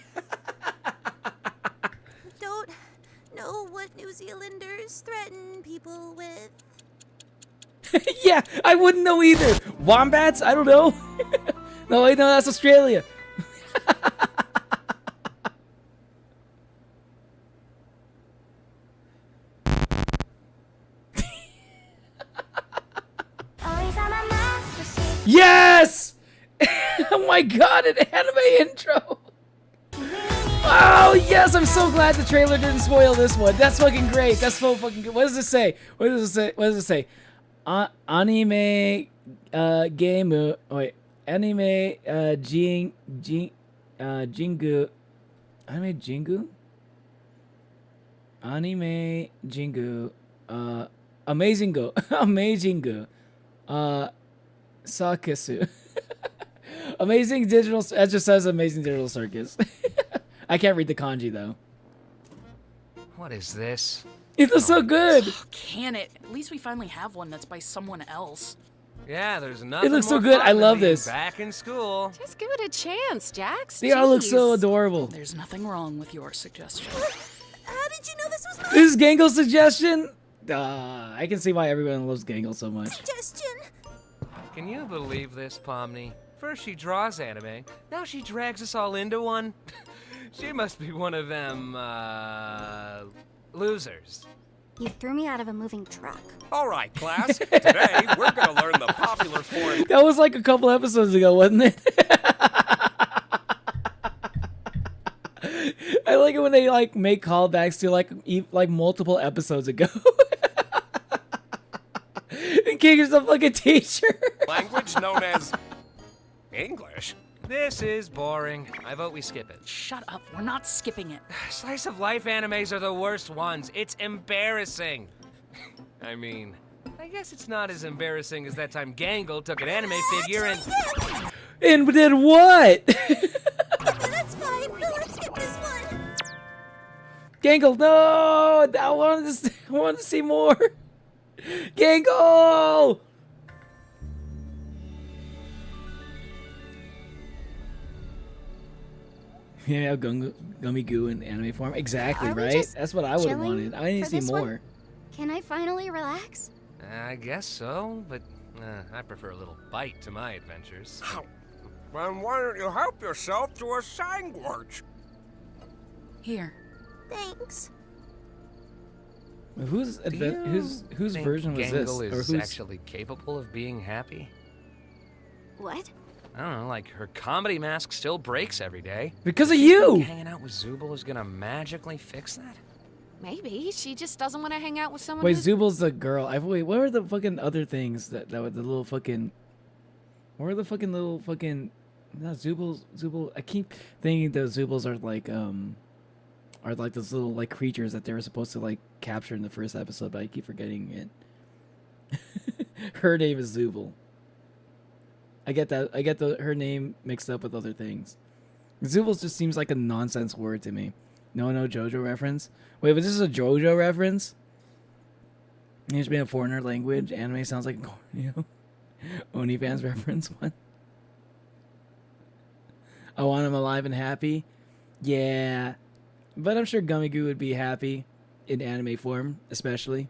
don't know what New Zealanders threaten people with. Yeah, I wouldn't know either. Wombats? I don't know. No, wait, no, that's Australia. Yes! Oh my god, an anime intro! Oh yes, I'm so glad the trailer didn't spoil this one. That's fucking great. That's so fucking good. What does it say? What does it say? What does it say? Anime game. Wait, anime jingu. Anime jingu. Anime jingu. Amazing go. Amazing go. Sakusu. Amazing digital. That just says amazing digital circus. I can't read the kanji though. What is this? It looks so good. Oh, can it? At least we finally have one that's by someone else. Yeah, there's nothing. It looks so more good. fun I than love being this. Back in school. Just give it a chance, Jax. They all look so Jeez. adorable. There's nothing wrong with your suggestion. How did you know this was my This is Gangel's suggestion. I can see why everyone loves Gangle so much. suggestion? Can you believe this, Pomni? First she draws anime, now she drags us all into one. She must be one of them, losers. You threw me out of a moving truck. All right, class. Today, we're going to learn the popular form. That was like a couple episodes ago, wasn't it? I like it when they like make callbacks to like multiple episodes ago. And kick yourself like a teacher. Language known as English. This is boring. I vote we skip it. Shut up. We're not skipping it. Slice of life animes are the worst ones. It's embarrassing. I mean, I guess it's not as embarrassing as that time Gangle took an anime figure and... And did what? That's fine. Let's skip this one. Gangle, no! I wanted to see more. Gangle! Yeah, Gummy Goo in anime form. Exactly, Are we right? just That's what I would have chilling wanted. I need to for see this one? more. Can I finally relax? I guess so, but I prefer a little bite to my adventures. Then why don't you help yourself to a sandwich? Here. Thanks. Whose Do you whose think version was this? Gangle Or is whose? actually capable of being happy? What? I don't know, like her comedy mask still breaks every day. Because of Do you you. think hanging out with Zubul is gonna magically fix that? Maybe she just doesn't want to hang out with someone. Wait, who's... Zubal's the girl. Wait, what were the fucking other things that were the little fucking? What were the fucking little fucking? Not Zubul. I keep thinking the Zubals are like those little like creatures that they were supposed to like capture in the first episode, but I keep forgetting it. Her name is Zubul. I get that. I get her name mixed up with other things. Zubul just seems like a nonsense word to me. No JoJo reference. Wait, but this is a JoJo reference? It's been a foreigner language. Anime sounds like, OnlyFans reference. What? I want him alive and happy. Yeah, but I'm sure Gummy Goo would be happy in anime form, especially.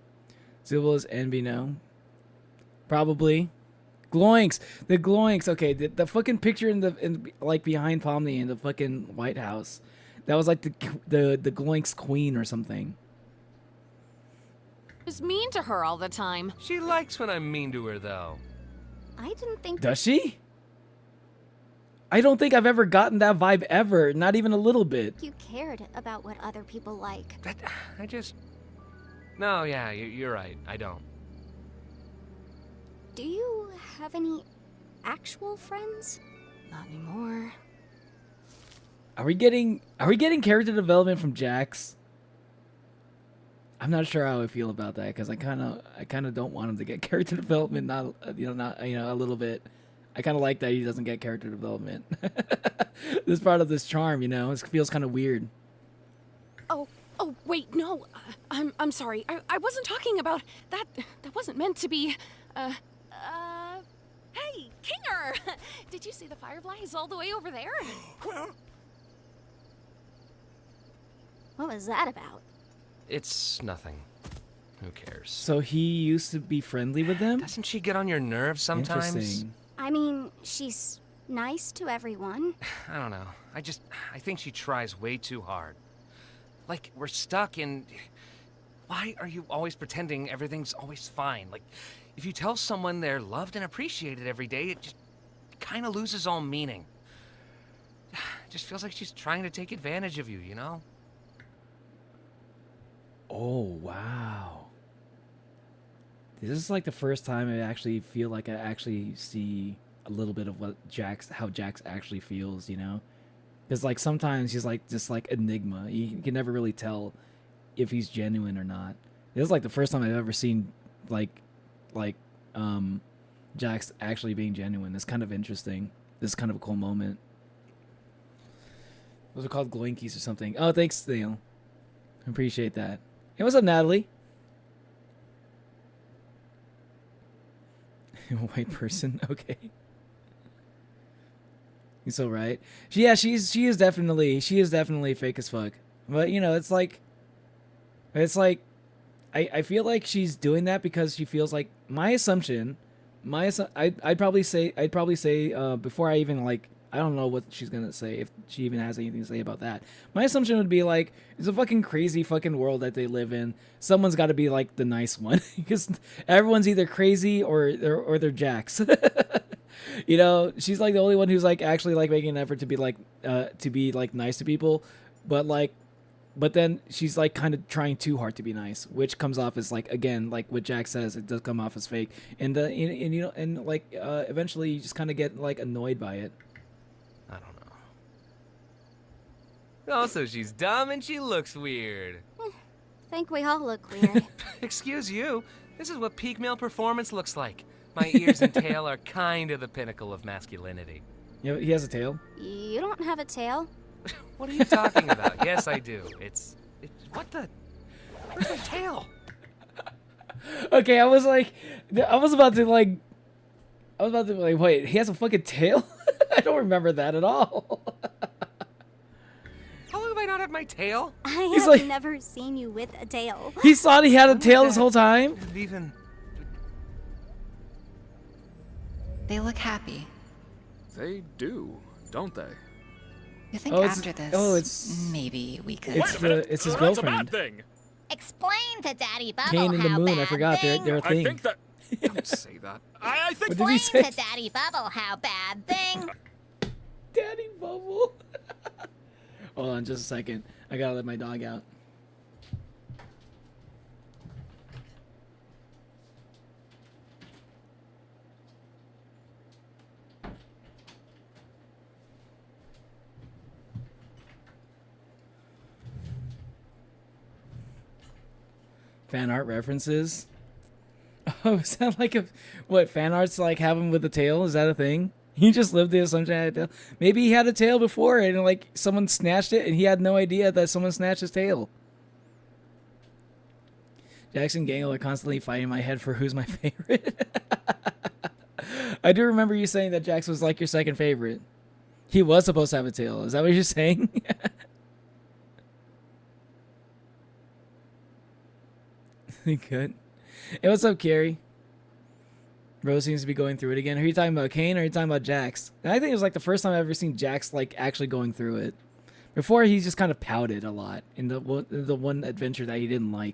Zubul is Enbino. Probably. Gloinks. The Gloinks. Okay, the fucking picture in like behind Pomni in the fucking White House. That was like the Gloinks queen or something. Is mean to her all the time. She likes when I'm mean to her, though. I didn't think. Does she? I don't think I've ever gotten that vibe ever. Not even a little bit. You cared about what other people like. I just... No, yeah, you're right. I don't. Do you have any actual friends? Not anymore. Are we getting character development from Jax? I'm not sure how I feel about that because I kind of don't want him to get character development. Not a little bit. I kind of like that he doesn't get character development. This part of this charm, it feels kind of weird. Oh, wait, no. I'm sorry. I wasn't talking about that. That wasn't meant to be. Hey, Kinger! Did you see the fireflies all the way over there? Well, What was that about? It's nothing. Who cares? So he used to be friendly with them? Doesn't she get on your nerves sometimes? Interesting. I mean, she's nice to everyone. I don't know. I think she tries way too hard. Like, we're stuck in... Why are you always pretending everything's always fine? Like, if you tell someone they're loved and appreciated every day, kind of loses all meaning. It just feels like she's trying to take advantage of you, you know? Oh, wow. This is like the first time I actually feel like I actually see a little bit of how Jax actually feels, you know? Because like sometimes he's like just like enigma. You can never really tell if he's genuine or not. This is like the first time I've ever seen like Jax actually being genuine. It's kind of interesting. This is kind of a cool moment. Those are called gloinkies or something. Oh, thanks, Neil. I appreciate that. Hey, what's up, Natalie? White person, okay. You're so right. She is definitely fake as fuck. But you know, it's like I feel like she's doing that because she feels like I'd probably say before I even like, I don't know what she's gonna say, if she even has anything to say about that. My assumption would be like, it's a fucking crazy fucking world that they live in. Someone's got to be like the nice one because everyone's either crazy or they're jacks. You know, she's like the only one who's like actually like making an effort to be like nice to people, but then she's like kind of trying too hard to be nice, which comes off as like, again, like what Jack says, it does come off as fake, and you know, and like eventually you just kind of get like annoyed by it. I don't know. Also, she's dumb and she looks weird. Think we all look weird. Excuse you. This is what peak male performance looks like. My ears and tail are kind of the pinnacle of masculinity. Yeah, he has a tail. You don't have a tail. What are you talking about? Yes, I do. It's what the? Where's my tail? Okay, I was about to like, wait, he has a fucking tail? I don't remember that at all. How long have I not had my tail? I He's have like- never seen you with a tail. He thought he had a tail this whole time? Even. They look happy. They do, don't they? You think Oh, after this, maybe we could... It's it's his That's a girlfriend. bad thing. Explain to Daddy Bubble Kane and the how Moon, I bad forgot, thing. they're a I thing. think that. Don't say that. I think. What did he Explain say? to Daddy Bubble how bad thing. Daddy Bubble. Hold on just a second. I gotta let my dog out. Fan art references? Oh, is that like what, fan arts like have him with a tail? Is that a thing? He just lived the assumption he had a tail. Maybe he had a tail before and like someone snatched it and he had no idea that someone snatched his tail. Jackson Gangle are constantly fighting in my head for who's my favorite. I do remember you saying that Jax was like your second favorite. He was supposed to have a tail. Is that what you're saying? Good. Hey, what's up, Carrie? Rose seems to be going through it again. Are you talking about Kane or are you talking about Jax? And I think it was like the first time I've ever seen Jax like actually going through it. Before, he just kind of pouted a lot in the one adventure that he didn't like.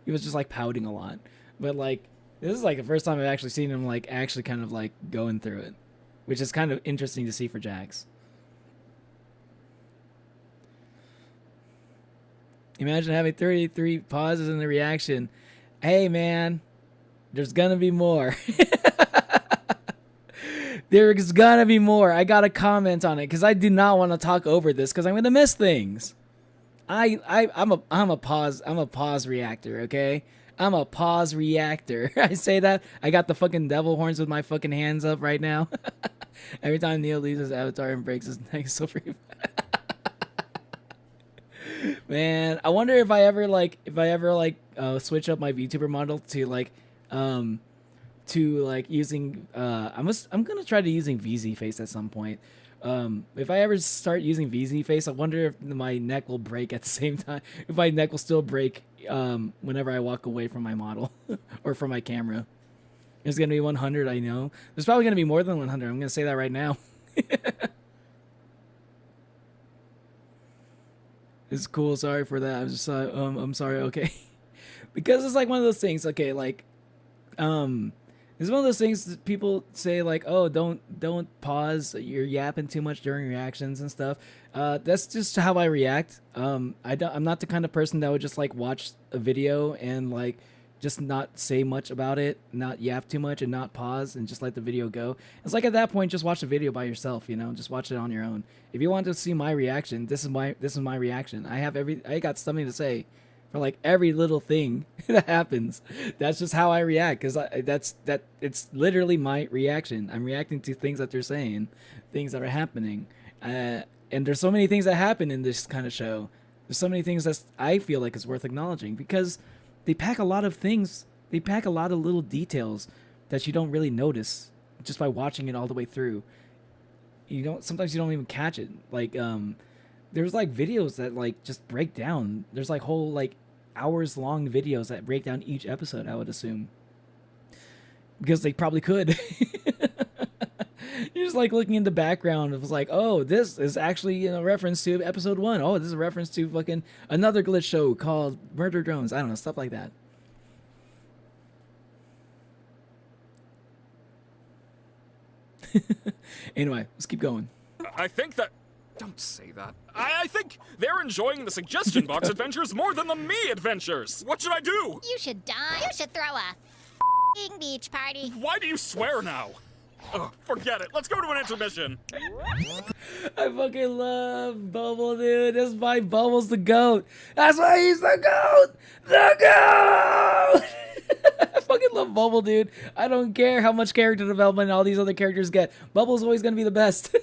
He was just like pouting a lot. But like this is like the first time I've actually seen him like actually kind of like going through it, which is kind of interesting to see for Jax. Imagine having 33 pauses in the reaction. Hey man, there's gonna be more. There's gonna be more. I gotta comment on it because I do not want to talk over this because I'm gonna miss things. I'm a pause reactor, okay? I'm a pause reactor. I say that. I got the fucking devil horns with my fucking hands up right now. Every time Neil leaves his avatar and breaks his neck, so free. Man, I wonder if I ever switch up my VTuber model to using I'm gonna try to using VZ face at some point. If I ever start using VZ face, I wonder if my neck will break at the same time. If my neck will still break whenever I walk away from my model or from my camera. There's gonna be 100, I know. There's probably gonna be more than 100. I'm gonna say that right now. It's cool. Sorry for that. I'm sorry. Okay, because it's like one of those things. Okay, like, It's one of those things that people say like, oh, don't pause. You're yapping too much during reactions and stuff. That's just how I react. I'm not the kind of person that would just like watch a video and like just not say much about it, not yap too much, and not pause and just let the video go. It's like at that point, just watch the video by yourself. You know, just watch it on your own. If you want to see my reaction, this is my reaction. I got something to say for like every little thing that happens. That's just how I react, because it's literally my reaction. I'm reacting to things that they're saying, things that are happening, and there's so many things that happen in this kind of show. There's so many things that I feel like is worth acknowledging, because they pack a lot of things. They pack a lot of little details that you don't really notice just by watching it all the way through. Sometimes you don't even catch it. Like there's like videos that like just break down. There's like whole like hours long videos that break down each episode, I would assume, because they probably could. You're just like looking in the background. It was like, oh, this is actually a reference to episode 1. Oh, this is a reference to fucking another glitch show called Murder Drones. I don't know, stuff like that. Anyway, let's keep going. I think that... Don't say that. I think they're enjoying the suggestion box adventures more than the me adventures. What should I do? You should die. You should throw a beach party. Why do you swear now? Ugh, forget it. Let's go to an intermission. I fucking love Bubble, dude. That's why Bubble's the GOAT. That's why he's the GOAT. The GOAT! I fucking love Bubble, dude. I don't care how much character development all these other characters get. Bubble's always gonna be the best.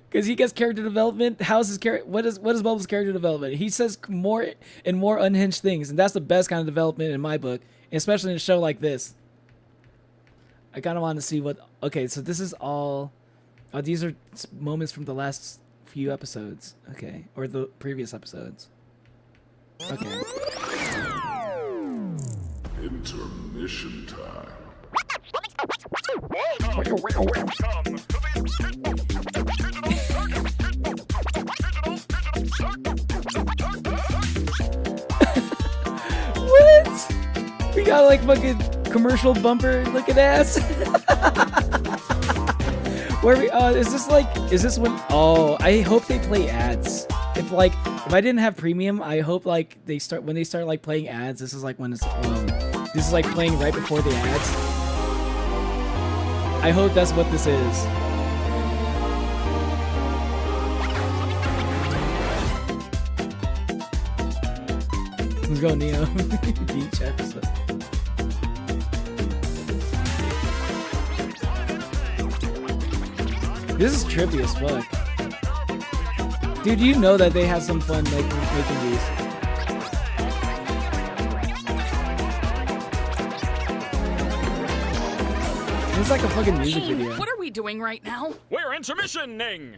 Because he gets character development. How's his character? What is Bubbles' character development? He says more and more unhinged things, and that's the best kind of development in my book, especially in a show like this. I kind of want to see what... Okay, so this is all... Oh, these are moments from the last few episodes. Okay, or the previous episodes. Okay. Intermission time. What? We got like fucking commercial bumper looking ass. Where we? Is this when? Oh, I hope they play ads. If I didn't have premium, I hope like when they start like playing ads. This is like when it's this is like playing right before the ads. I hope that's what this is. Let's go, Neo. Beach episode. This is trippy as fuck. Dude, you know that they had some fun like making these. It's like a fucking music video. What are we doing right now? We're intermissioning.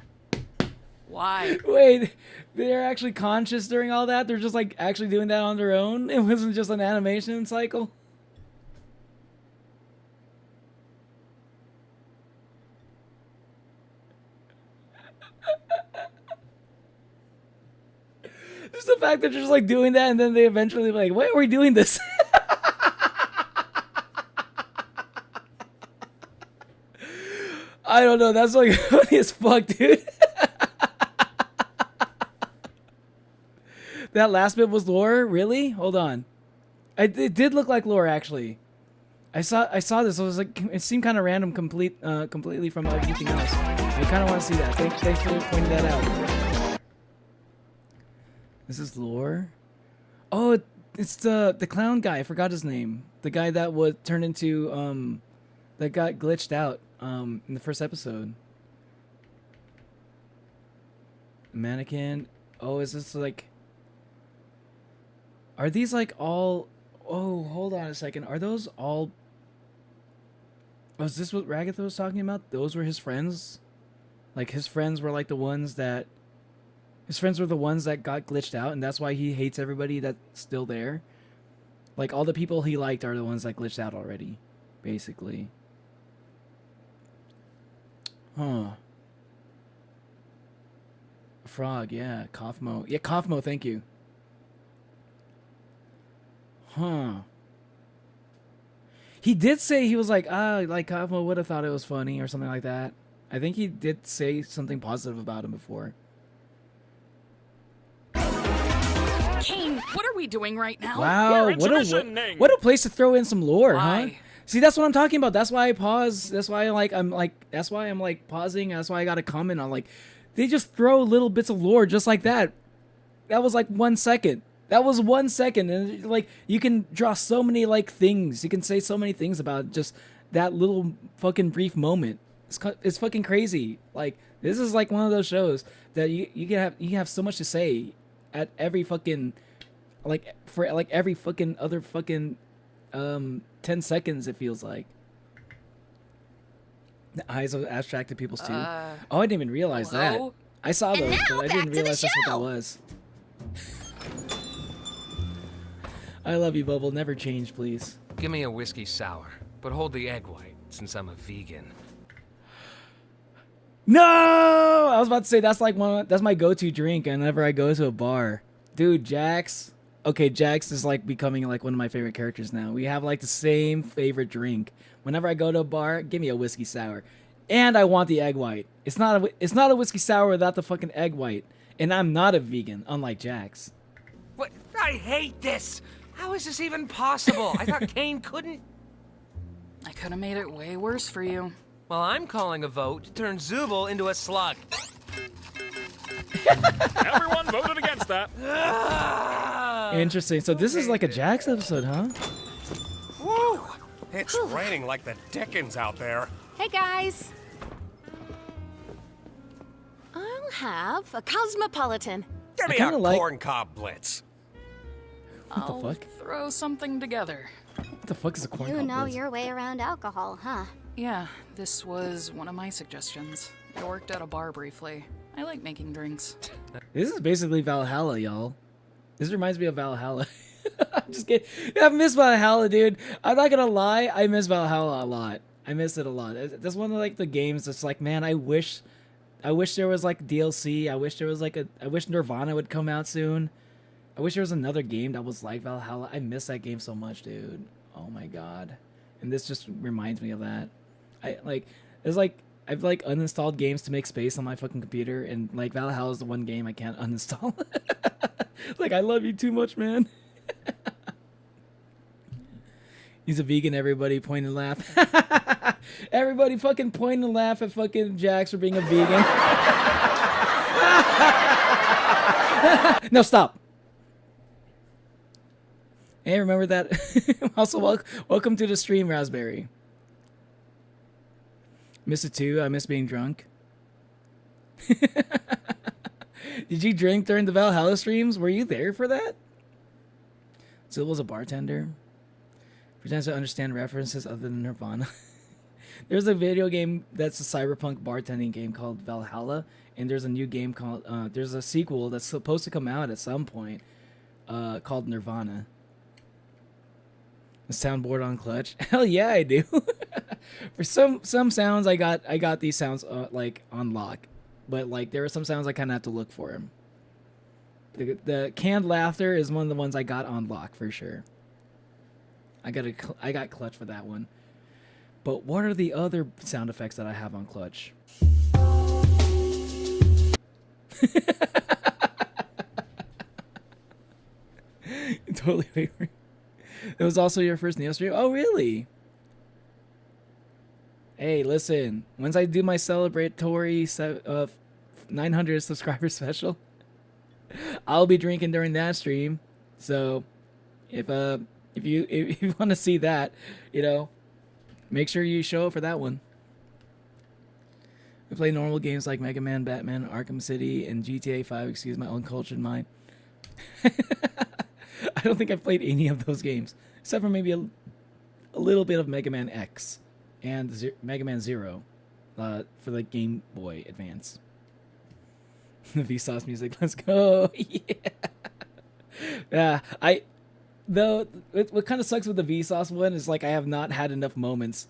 Why? Wait, they're actually conscious during all that? They're just like actually doing that on their own? It wasn't just an animation cycle? Just the fact that they're just like doing that and then they eventually like, why are we doing this? I don't know, that's like funny as fuck, dude. That last bit was lore? Really? Hold on. It did look like lore, actually. I saw this. I was like, it seemed kind of random, completely from everything else. I kind of want to see that. Thanks for pointing that out. This is lore. Oh, it's the clown guy. I forgot his name. The guy that would turn into that got glitched out in the first episode. Mannequin. Oh, is this like? Are these like all... Oh, hold on a second. Are those all... Was this what Ragatha was talking about? Those were his friends? Like, his friends were like the ones that... His friends were the ones that got glitched out, and that's why he hates everybody that's still there? Like, all the people he liked are the ones that glitched out already, basically. Huh. Frog, yeah. Kaufmo. Yeah, Kaufmo, thank you. Huh. He did say he was like, like Kamo would have thought it was funny or something like that. I think he did say something positive about him before. Kane, what are we doing right now? Wow, We're intermissioning. what a place to throw in some lore, huh? Why? See, that's what I'm talking about. That's why I pause. That's why I'm pausing. That's why I got to comment on like, they just throw little bits of lore just like that. That was like 1 second. That was 1 second, and like you can draw so many like things. You can say so many things about just that little fucking brief moment. It's fucking crazy. Like this is like one of those shows that you have so much to say at every fucking like for like every fucking other fucking 10 seconds it feels like. The eyes of abstracted peoples too. Oh, I didn't even realize that. I saw those, but I didn't realize that's what that was. I love you, Bubble. Never change, please. Give me a whiskey sour, but hold the egg white since I'm a vegan. No, I was about to say that's like that's my go-to drink whenever I go to a bar. Dude, Jax. Okay, Jax is like becoming like one of my favorite characters now. We have like the same favorite drink. Whenever I go to a bar, give me a whiskey sour, and I want the egg white. It's not a whiskey sour without the fucking egg white. And I'm not a vegan, unlike Jax. What? I hate this. How is this even possible? I thought Kane couldn't. I could have made it way worse for you. Well, I'm calling a vote to turn Zubul into a slug. Everyone voted against that. Interesting. So this is like a Jax episode, huh? Woo! It's raining like the Dickens out there. Hey guys. I'll have a cosmopolitan. Give me a kinda like- corncob blitz. I'll fuck? throw something together. What the fuck is a corn You cob know blitz? your way around alcohol, huh? Yeah, this was one of my suggestions. I worked at a bar briefly. I like making drinks. This is basically Valhalla, y'all. This reminds me of Valhalla. I'm just kidding. I miss Valhalla, dude. I'm not gonna lie. I miss Valhalla a lot. I miss it a lot. That's one of like the games that's like, man, I wish there was like DLC. I wish there was like I wish Nirvana would come out soon. I wish there was another game that was like Valhalla. I miss that game so much, dude. Oh my god. And this just reminds me of that. I've like uninstalled games to make space on my fucking computer, and like Valhalla is the one game I can't uninstall. Like, I love you too much, man. He's a vegan, everybody point and laugh. Everybody fucking point and laugh at fucking Jax for being a vegan. No, stop. Hey, remember that? Also, welcome to the stream, Raspberry. Miss it too. I miss being drunk. Did you drink during the Valhalla streams? Were you there for that? Zill's a bartender. Pretends to understand references other than Nirvana. There's a video game that's a cyberpunk bartending game called Valhalla, and there's a new game called there's a sequel that's supposed to come out at some point called Nirvana. The soundboard on Clutch. Hell yeah, I do. For some sounds, I got these sounds like on lock, but like there are some sounds I kind of have to look for them. The canned laughter is one of the ones I got on lock for sure. I got Clutch for that one. But what are the other sound effects that I have on Clutch? Totally. It was also your first Neo stream? Oh, really? Hey, listen. Once I do my celebratory 900 subscriber special, I'll be drinking during that stream. So, if you want to see that, you know, make sure you show up for that one. We play normal games like Mega Man, Batman, Arkham City, and GTA 5. Excuse my uncultured mind. I don't think I've played any of those games, except for maybe a little bit of Mega Man X and Mega Man Zero for the Game Boy Advance. The Vsauce music, let's go! Yeah. What kind of sucks with the Vsauce one is like I have not had enough moments.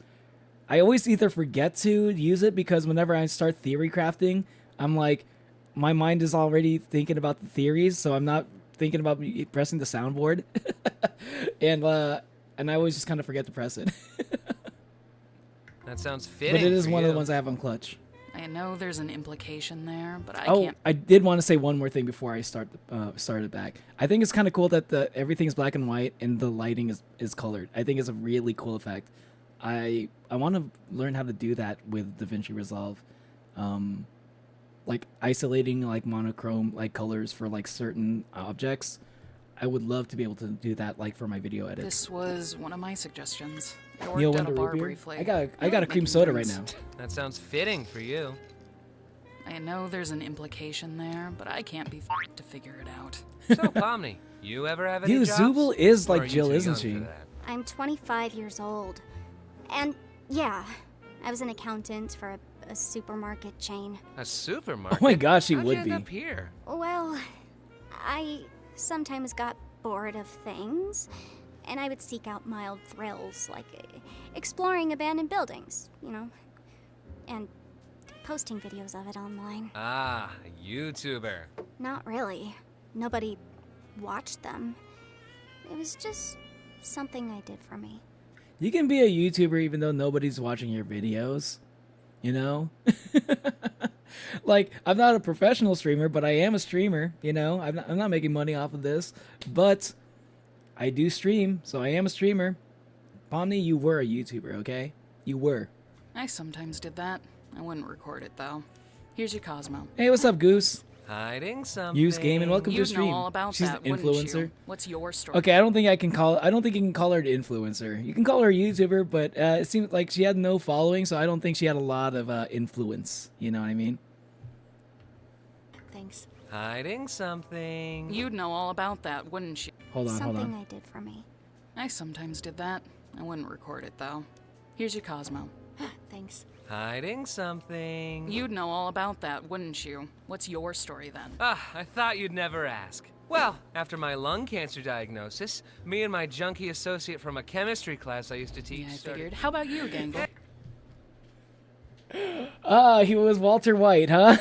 I always either forget to use it because whenever I start theory crafting, I'm like, my mind is already thinking about the theories, so I'm not thinking about pressing the soundboard. And and I always just kind of forget to press it. That sounds fitting. But it is for one of the you. ones I have on clutch. I know there's an implication there, but I Oh, can't. I did want to say one more thing before I started back. I think it's kind of cool that everything's black and white and the lighting is colored. I think it's a really cool effect. I want to learn how to do that with DaVinci Resolve, like isolating like monochrome like colors for like certain objects. I would love to be able to do that like for my video edits. This was one of my suggestions. I Neil worked at a Wonder bar Root Beer? briefly. I got a like cream making soda right now. drinks. That sounds fitting for you. I know there's an implication there, but I can't be to figure it out. So, Pomni, you ever have any Dude, jobs? Zubul is Or like are you Jill, too isn't young she? for that? I'm 25 years old. And yeah, I was an accountant for a supermarket chain. A supermarket? Oh my gosh, she How'd would you be. end up here? Well, I sometimes got bored of things, and I would seek out mild thrills, like exploring abandoned buildings, you know, and posting videos of it online. Ah, a YouTuber. Not really. Nobody watched them. It was just something I did for me. You can be a YouTuber even though nobody's watching your videos, you know? Like, I'm not a professional streamer, but I am a streamer, you know? I'm not making money off of this, but I do stream, so I am a streamer. Pomni, you were a YouTuber, okay? You were. I sometimes did that. I wouldn't record it, though. Here's your Cosmo. Hey, what's up, Goose? Hiding something. Use game and welcome to the You'd stream. know all about She's that, an wouldn't influencer. you? What's your story? Okay, I don't think you can call her an influencer. You can call her a YouTuber, but it seemed like she had no following, so I don't think she had a lot of influence. You know what I mean? Thanks. Hiding something. You'd know all about that, wouldn't you? Hold on. Something I did for me. I sometimes did that. I wouldn't record it, though. Here's your Cosmo. Thanks. Hiding something. You'd know all about that, wouldn't you? What's your story, then? Ah, I thought you'd never ask. Well, after my lung cancer diagnosis, me and my junkie associate from a chemistry class I used to teach Yeah, I started- figured. How about you, Gangle? Ah, he was Walter White, huh?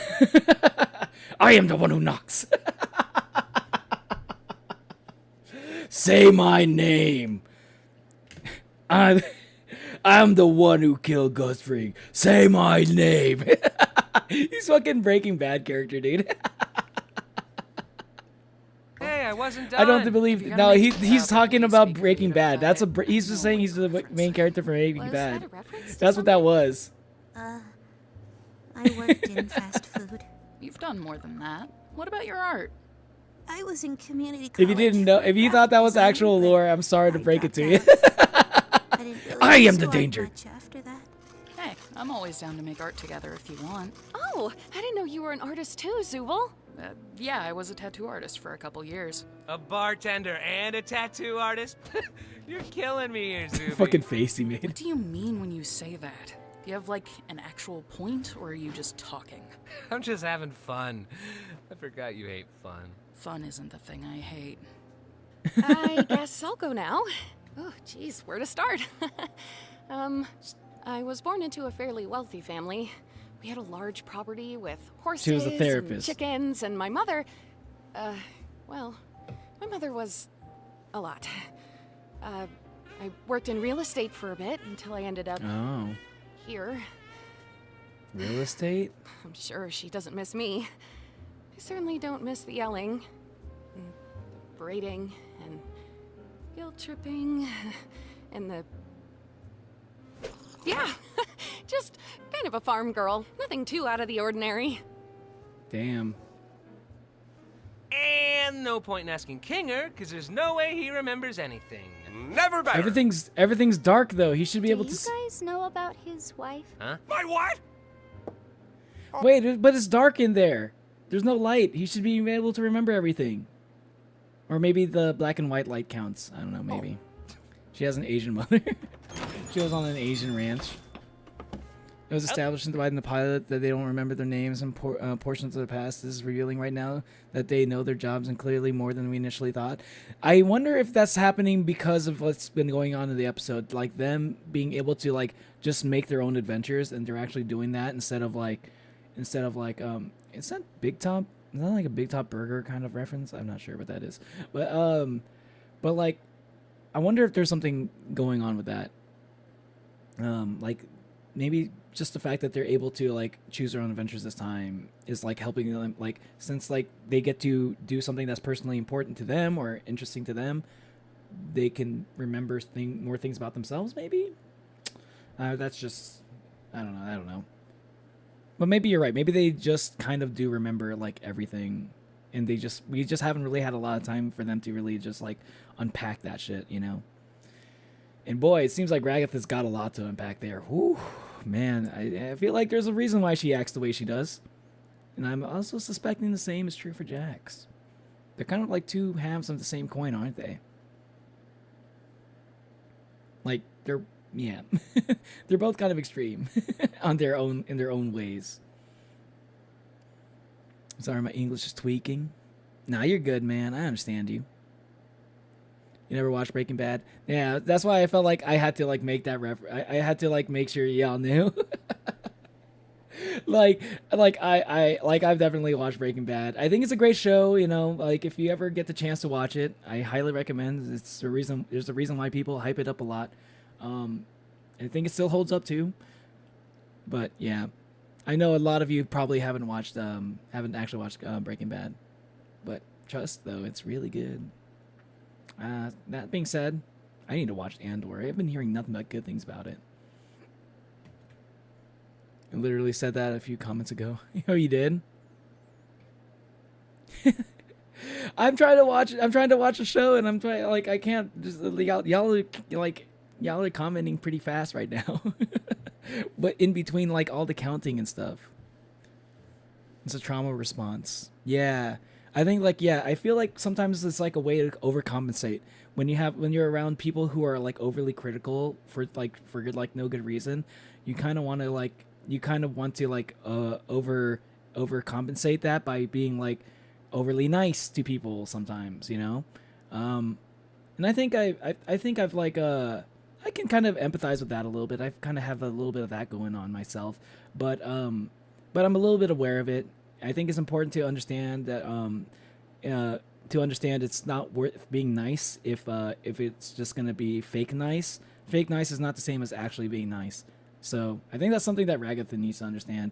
I am the one who knocks. Say my name. I'm the one who killed Gus Fring. Say my name. He's fucking Breaking Bad character, dude. Hey, I wasn't done. I don't If believe. you No, gotta make he's it talking up, about speak Breaking later Bad. about That's it. he's just saying he's the main character for Breaking Was Bad. that a reference to That's what that something? was. I worked in fast food. You've done more than that. What about your art? I was in community college. If you didn't know, for if you thought that was graphic actual design, lore, I'm sorry to I break it dropped to you. out. I didn't really I am pursue the art danger. much after that. Hey, I'm always down to make art together if you want. Oh, I didn't know you were an artist too, Zubul. Yeah, I was a tattoo artist for a couple years. A bartender and a tattoo artist? You're killing me here, Zuby. Fucking face he made. What do you mean when you say that? Do you have, like, an actual point, or are you just talking? I'm just having fun. I forgot you hate fun. Fun isn't the thing I hate. I guess I'll go now. Oh, geez, where to start? I was born into a fairly wealthy family. We had a large property with horses She was a and therapist. chickens, and my mother, well, my mother was a lot. I worked in real estate for a bit until I ended up Oh, here. real estate? I'm sure she doesn't miss me. I certainly don't miss the yelling, and the braiding, and guilt tripping, and the... Yeah, just kind of a farm girl. Nothing too out of the ordinary. Damn. And no point in asking Kinger, because there's no way he remembers anything. Never better. Everything's dark though. He should be Do able you to. guys know about his wife? Huh? My what? Wait, but it's dark in there. There's no light. He should be able to remember everything. Or maybe the black and white light counts. I don't know. Maybe. She has an Asian mother. She was on an Asian ranch. It was established in the pilot that they don't remember their names and portions of the past. This is revealing right now that they know their jobs and clearly more than we initially thought. I wonder if that's happening because of what's been going on in the episode, like them being able to like just make their own adventures, and they're actually doing that instead of like, it's that Big Top? Is that like a Big Top Burger kind of reference? I'm not sure what that is, but like. I wonder if there's something going on with that. Like maybe just the fact that they're able to like choose their own adventures this time is like helping them, like since like they get to do something that's personally important to them or interesting to them, they can remember more things about themselves. Maybe that's just I don't know. But maybe you're right. Maybe they just kind of do remember like everything, and we just haven't really had a lot of time for them to really just like unpack that shit, you know. And boy, it seems like Ragatha's got a lot to unpack there. Whew, man, I feel like there's a reason why she acts the way she does. And I'm also suspecting the same is true for Jax. They're kind of like two halves of the same coin, aren't they? Like, they're both kind of extreme in their own ways. Sorry, my English is tweaking. Nah, you're good, man. I understand you. You never watched Breaking Bad? Yeah, that's why I felt like I had to like make that I had to like make sure y'all knew. I've definitely watched Breaking Bad. I think it's a great show, you know, like if you ever get the chance to watch it, I highly recommend. There's a reason why people hype it up a lot. I think it still holds up too. But yeah. I know a lot of you probably haven't actually watched Breaking Bad. But trust though, it's really good. That being said, I need to watch Andor. I've been hearing nothing but good things about it. I literally said that a few comments ago. Oh, you did? I'm trying to watch a show, and I'm trying I can't just y'all are commenting pretty fast right now. But in between like all the counting and stuff. It's a trauma response. Yeah. I think I feel like sometimes it's like a way to overcompensate when you're around people who are like overly critical for no good reason. You kind of want to overcompensate that by being like overly nice to people sometimes, you know. And I think I've like I can kind of empathize with that a little bit. I kind of have a little bit of that going on myself, but I'm a little bit aware of it. I think it's important to understand that it's not worth being nice if it's just gonna be fake nice. Fake nice is not the same as actually being nice. So I think that's something that Ragatha needs to understand.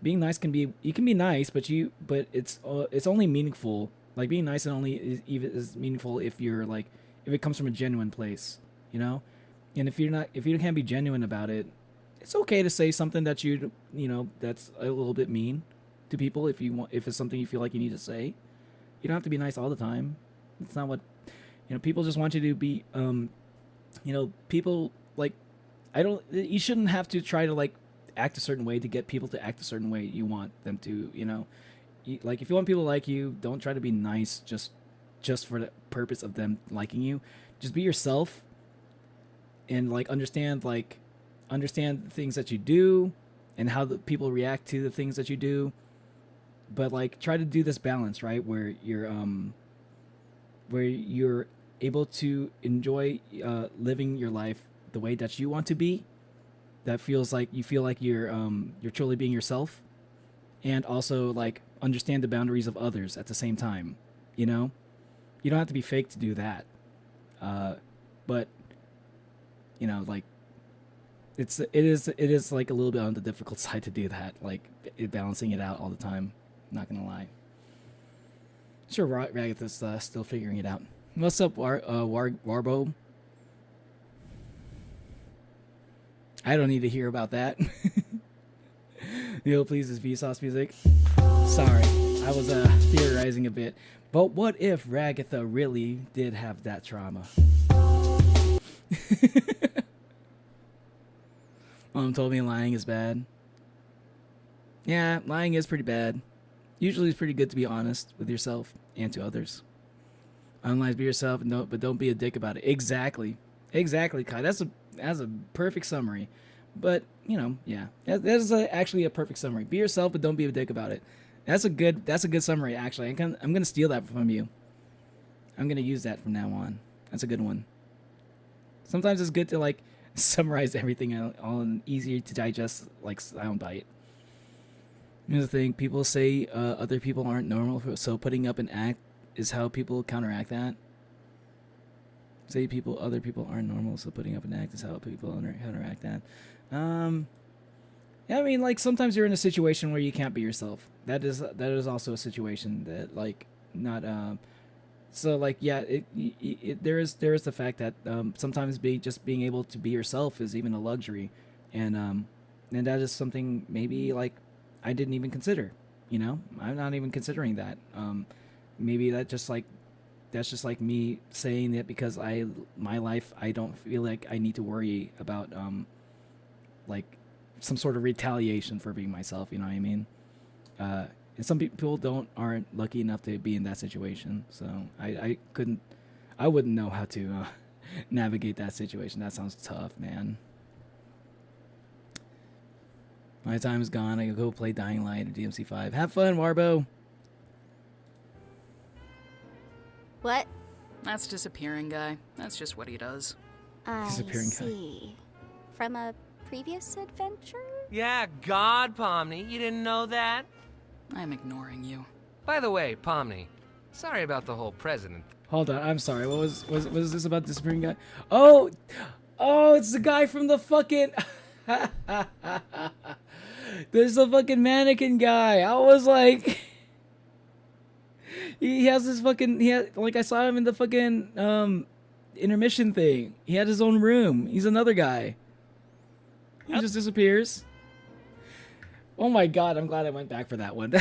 Being nice can be nice, but it's only meaningful. Like being nice is meaningful if it comes from a genuine place, you know. And if you can't be genuine about it, it's okay to say something that that's a little bit mean to people if it's something you feel like you need to say. You don't have to be nice all the time. It's not what people just want you to be. People like you shouldn't have to try to like act a certain way to get people to act a certain way you want them to. Like if you want people to like you, don't try to be nice just for the purpose of them liking you. Just be yourself and like understand the things that you do and how the people react to the things that you do. But like try to do this balance, right, where you're able to enjoy living your life the way that you want to be. That feels like you feel like you're truly being yourself, and also like understand the boundaries of others at the same time. You know, you don't have to be fake to do that. But like it is like a little bit on the difficult side to do that, like balancing it out all the time. Not gonna lie. Sure, Ragatha's still figuring it out. What's up, Warbo? I don't need to hear about that. Please, is Vsauce music. Sorry, I was theorizing a bit. But what if Ragatha really did have that trauma? Mom told me lying is bad. Yeah, lying is pretty bad. Usually it's pretty good to be honest with yourself and to others. Unlike be yourself, but don't be a dick about it. Exactly, Kai. That's a perfect summary. But yeah, that is actually a perfect summary. Be yourself, but don't be a dick about it. That's a good summary. Actually, I'm gonna steal that from you. I'm gonna use that from now on. That's a good one. Sometimes it's good to like summarize everything all in easier to digest like soundbite. Here's the thing, people say other people aren't normal, so putting up an act is how people counteract that. Say other people aren't normal, so putting up an act is how people interact that. Yeah, I mean, like sometimes you're in a situation where you can't be yourself. That is also a situation that like not so like yeah, there is the fact that sometimes being able to be yourself is even a luxury, and that is something maybe like I didn't even consider. You know, I'm not even considering that. Maybe that's just like me saying that because my life I don't feel like I need to worry about like some sort of retaliation for being myself. You know what I mean? And some people aren't lucky enough to be in that situation. So I wouldn't know how to navigate that situation. That sounds tough, man. My time is gone. I can go play Dying Light or DMC5. Have fun, Warbo. What? That's disappearing guy. That's just what he does. I Disappearing guy. see. From a previous adventure? Yeah, God, Pomni, you didn't know that? I'm ignoring you. By the way, Pomni, sorry about the whole president. Hold on, I'm sorry. What was this about disappearing guy? Oh, it's the guy from the fucking. There's the fucking mannequin guy. I was like, he has this fucking. Like I saw him in the fucking intermission thing. He had his own room. He's another guy. He just disappears. Oh my god, I'm glad I went back for that one.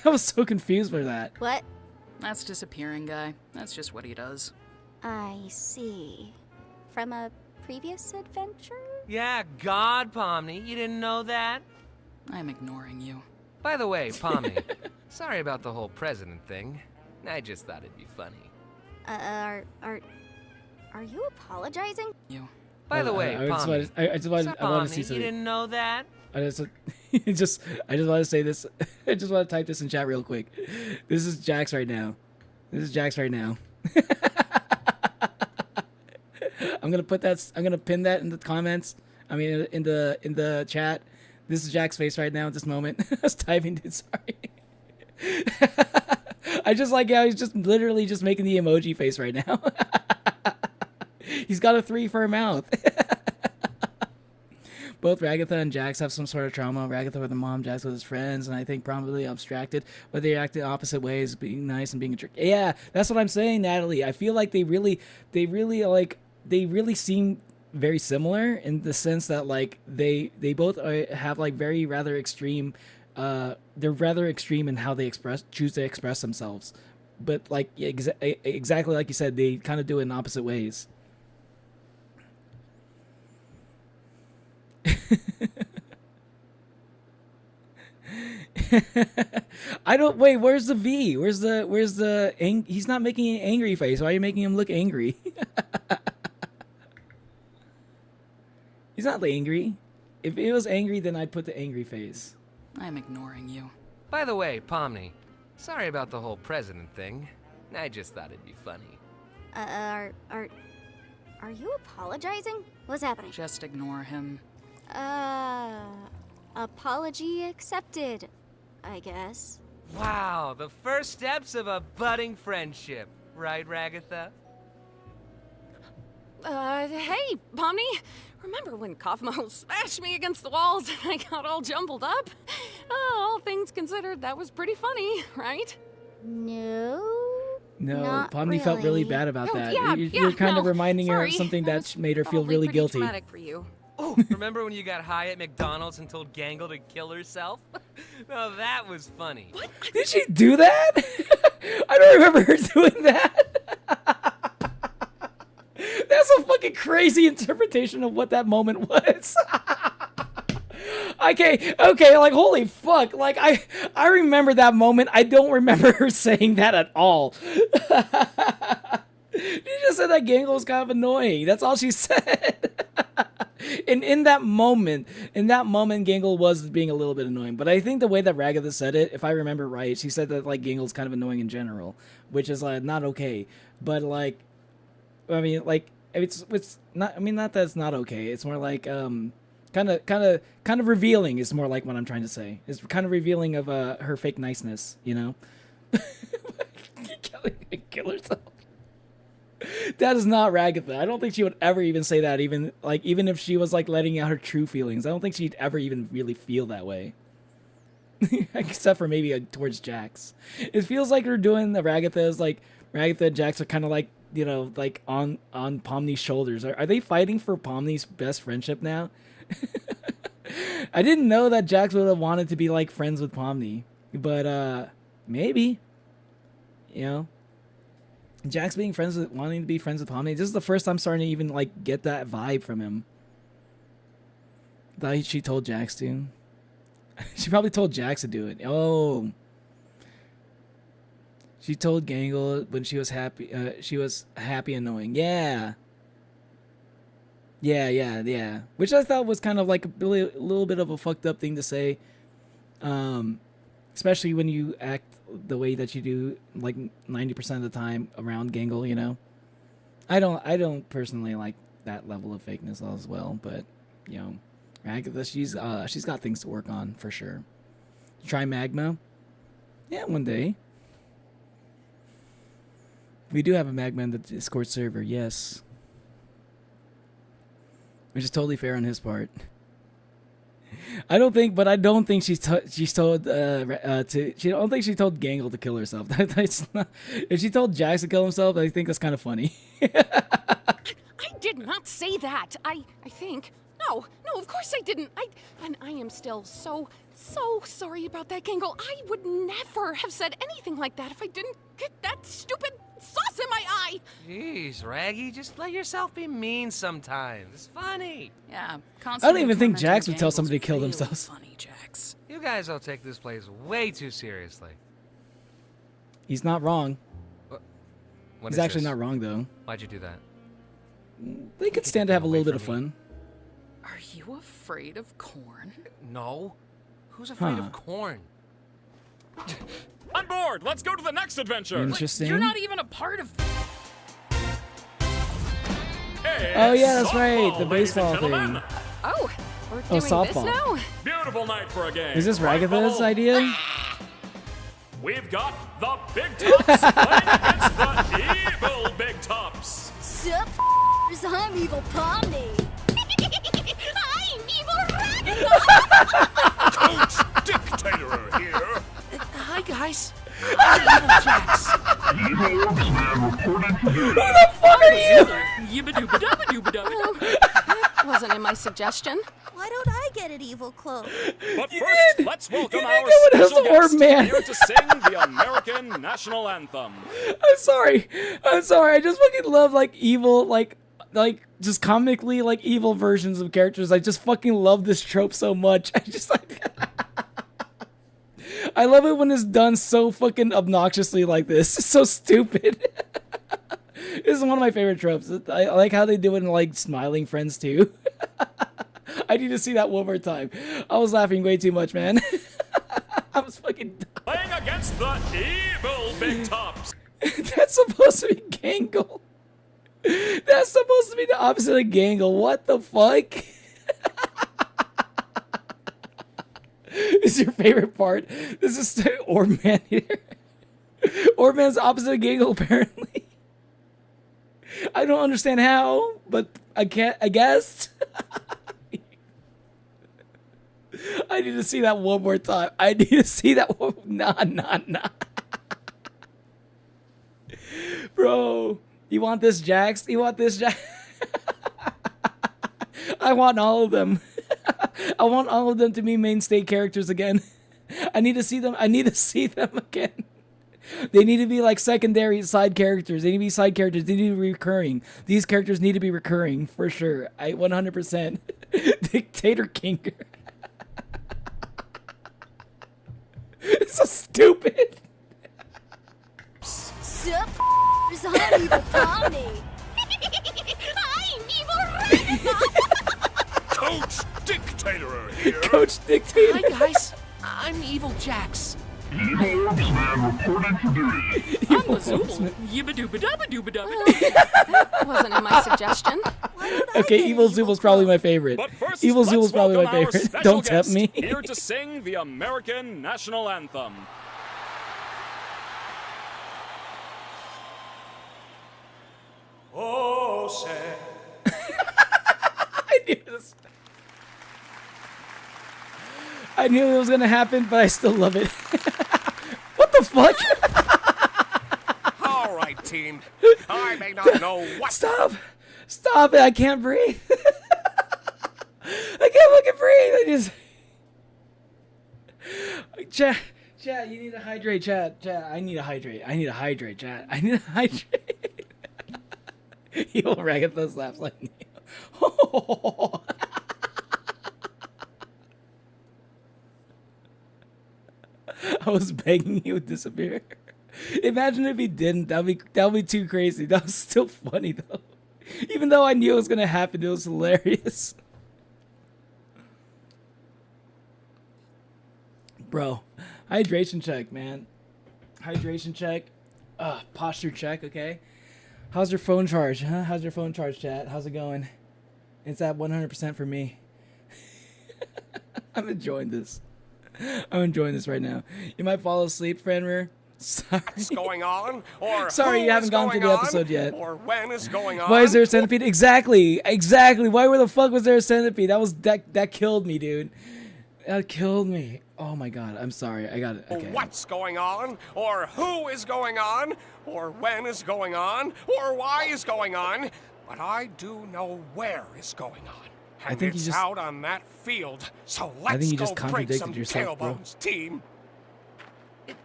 I was so confused for that. What? That's disappearing guy. That's just what he does. I see. From a previous adventure? Yeah, God, Pomni, you didn't know that? I'm ignoring you. By the way, Pomni, sorry about the whole president thing. I just thought it'd be funny. Are you apologizing? You. By the way, Pomni, I just want to Pomni, see you something. didn't know that? I just want to say this. I just want to type this in chat real quick. This is Jax right now. I'm gonna pin that in the comments. I mean, in the chat. This is Jack's face right now at this moment. I was typing it. Sorry. I just like how he's just literally just making the emoji face right now. He's got a 3 for a mouth. Both Ragatha and Jax have some sort of trauma. Ragatha with her mom, Jax with his friends, and I think probably abstracted, but they act in opposite ways, being nice and being a jerk. Yeah, that's what I'm saying, Natalie. I feel like they really seem very similar in the sense that like they both have like very rather extreme. They're rather extreme in how they choose to express themselves, but like exactly like you said, they kind of do it in opposite ways. I don't wait. Where's the V? Where's the? He's not making an angry face. Why are you making him look angry? He's not angry. If it was angry, then I'd put the angry face. I'm ignoring you. By the way, Pomni, sorry about the whole president thing. I just thought it'd be funny. Are you apologizing? What's happening? Just ignore him. Apology accepted, I guess. Wow, the first steps of a budding friendship, right, Ragatha? Hey, Pomni. Remember when Kaufmo smashed me against the walls and I got all jumbled up? All things considered, that was pretty funny, right? No, not Pomni felt really bad about Oh, that. yeah, You're kind of no, reminding her of sorry. something that made her feel Probably really pretty guilty. traumatic for you. Oh, remember when you got high at McDonald's and told Gangle to kill herself? No, that was funny. What? Did she do that? I don't remember her doing that. That's a fucking crazy interpretation of what that moment was. Okay, like holy fuck. Like I remember that moment. I don't remember her saying that at all. She just said that Gangle was kind of annoying. That's all she said. And in that moment, Gangle was being a little bit annoying. But I think the way that Ragatha said it, if I remember right, she said that like Gangle's kind of annoying in general, which is like not okay. But like, I mean, like it's not. I mean, not that it's not okay. It's more like kind of revealing is more like what I'm trying to say. It's kind of revealing of her fake niceness, you know. Kill herself. That is not Ragatha. I don't think she would ever even say that, even if she was like letting out her true feelings. I don't think she'd ever even really feel that way. Except for maybe towards Jax. It feels like they're doing the Ragathas, like Ragatha and Jax are kind of like, you know, like on Pomni's shoulders. Are they fighting for Pomni's best friendship now? I didn't know that Jax would have wanted to be like friends with Pomni, but maybe, you know, Jax wanting to be friends with Pomni. This is the first time I'm starting to even like get that vibe from him. That she told Jax to. She probably told Jax to do it. Oh, she told Gangle when she was happy. She was happy and knowing. Yeah. Yeah. Which I thought was kind of like a little bit of a fucked up thing to say. Especially when you act the way that you do, like 90% of the time around Gangle, you know. I don't personally like that level of fakeness as well, but you know, Agatha, she's got things to work on for sure. Try Magma? Yeah, one day. We do have a Magma in the Discord server, yes. Which is totally fair on his part. I don't think she told Gangle to kill herself. That's not, if she told Jax to kill himself, I think that's kind of funny. I did not say that. I think. No, of course I didn't. And I am still so sorry about that, Gangle. I would never have said anything like that if I didn't get that stupid sauce in my eye. Jeez, Raggy, just let yourself be mean sometimes. It's funny. Yeah, I don't even think Jax would tell somebody to kill themselves. Funny, Jax. You guys all take this place way too seriously. He's not wrong. What He's actually not wrong, though. Why'd you do that? They could stand to have a little bit of fun. Are you afraid of corn? No. Who's afraid of corn? On board! Let's go to the next adventure! Interesting. You're not even a part of... Oh yeah, that's right. The ladies and baseball gentlemen. thing. Oh, we're doing softball. this now? Beautiful night for a game. Is this Right, Ragatha's Bubble? idea? We've got the Big Tops playing against the evil Big Tops. Sup, I'm Evil Pomni. I'm evil Ragatha! Coach Dictator here. Hi, guys. I'm Evil Jax. Evil Orbs Man reporting to you. Who the fuck are you? Well, that wasn't in my suggestion. Why don't I get an evil cloak? But first, let's welcome our get one as special an orb guest man. here to sing the American National Anthem. I'm sorry. I just fucking love like evil, like just comically like evil versions of characters. I just fucking love this trope so much. I just like. I love it when it's done so fucking obnoxiously like this. It's so stupid. This is one of my favorite tropes. I like how they do it in like Smiling Friends too. I need to see that one more time. I was laughing way too much, man. I was fucking Playing against the evil Big Tops. That's supposed to be Gangle. That's supposed to be the opposite of Gangle. What the fuck? Is your favorite part? This is Orman here. Orman's opposite of Gangle, apparently. I don't understand how, but I guess. I need to see that one more time. I need to see that one. Nah. Bro, you want this, Jax? You want this, Jax? I want all of them. I want all of them to be mainstay characters again. I need to see them. I need to see them again. They need to be like secondary side characters. They need to be side characters. They need to be recurring. These characters need to be recurring for sure. 100%. Dictator King. It's so stupid. Sup, I'm Evil Pomni. I'm evil Ragatha! Coach Dictator here. Coach Dictator. Hi, guys. I'm Evil Jax. Evil Orbs Man reporting to duty. I'm Lazul. Yibba-dooba-dabba-dooba-dabba. That wasn't in my suggestion. Why don't I Okay, get Evil an Zubal's probably my favorite. But first, Evil let's Zubal's probably my welcome our favorite. special Don't tempt guest me. here to sing the American National Anthem. Oh, say. I knew it was gonna happen, but I still love it. What the fuck? All right, team. I may not know what. Stop! Stop it! I can't breathe. I can't fucking breathe. I just. Chat, you need to hydrate. Chat, I need to hydrate. I need to hydrate. Chat, I need to hydrate. Evil Ragathos laughs like me. I was begging he would disappear. Imagine if he didn't. That'd be too crazy. That was still funny though. Even though I knew it was gonna happen, it was hilarious. Bro, hydration check, man. Hydration check. Posture check, okay? How's your phone charge, huh? How's your phone charge, chat? How's it going? It's at 100% for me. I'm enjoying this. I'm enjoying this right now. You might fall asleep, Fenrir. Sorry. What's going on? Or sorry, who you haven't is gone through going the episode on, yet. Or when is going on? Why is there a centipede? Exactly. Why the fuck was there a centipede? That killed me, dude. That killed me. Oh my god. I'm sorry. I got it. Okay. What's going on? Or who is going on? Or when is going on? Or why is going on? But I do know where is going on. And I think it's you just out on that field. So I let's think you go just break contradicted some yourself, bro. tailbones, team.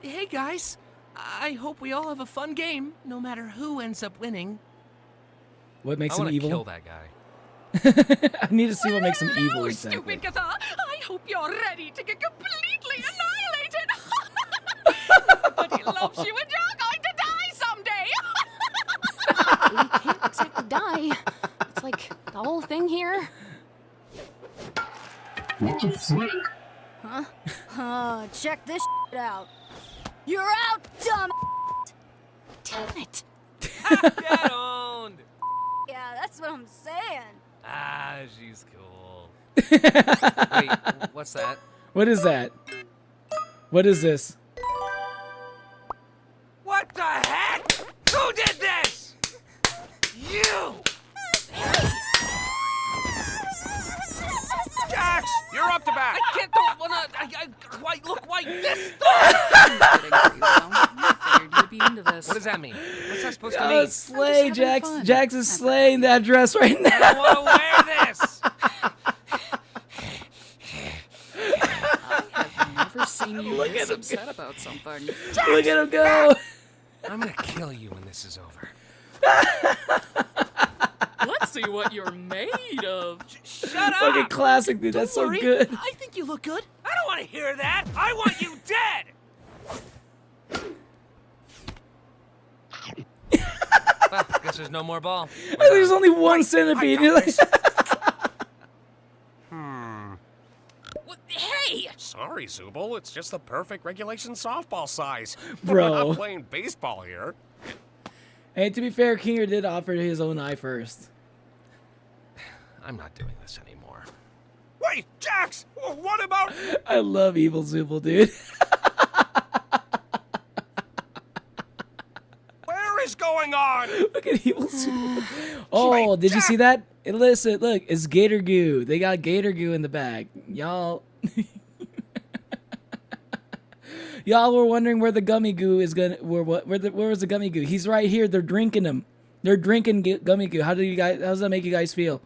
Hey guys, I hope we all have a fun game, no matter who ends up winning. What makes I him want to evil? kill that guy. I need to see what makes him evil Hello, exactly. stupid Katha. I hope you're ready to get completely annihilated. Nobody loves you, and you're going to die someday. We can't exactly die. It's like the whole thing here. What the frick? Huh? Check this shit out. You're out, dumb. Damn it. Get owned! Yeah, that's what I'm saying. Ah, she's cool. Wait, what's that? What is that? What is this? What the heck? Who did this? You! Jax, you're up to bat. I can't, don't wanna, why, look, why this? I figured you'd be into this. What does that mean? What's that supposed to mean? Slay, just having Jax. fun. Jax is slaying that dress right I now. don't wanna wear this! I've never seen you Look this at him upset about something. Look at him go. I'm gonna kill you when this is over. Let's see what you're made of. Shut up! Fucking classic, dude. That's so Don't worry. good. I think you look good. I don't want to hear that. I want you dead. Well, guess there's no more ball. There's only one centipede. You're like- What? Hey! Sorry, Zubul. It's just the perfect regulation softball size. Bro. We're not playing baseball here. Hey, to be fair, Kinger did offer his own eye first. I'm not doing this anymore. Wait, Jax! What about... I love Evil Zubul, dude. Where is going on? Look at Evil Zubul. Oh, did you see that? Listen, look, it's Gator Goo. They got Gator Goo in the bag. Y'all... Y'all were wondering where the gummy goo is gonna... Where was the gummy goo? He's right here. They're drinking him. They're drinking gummy goo. How does that make you guys feel?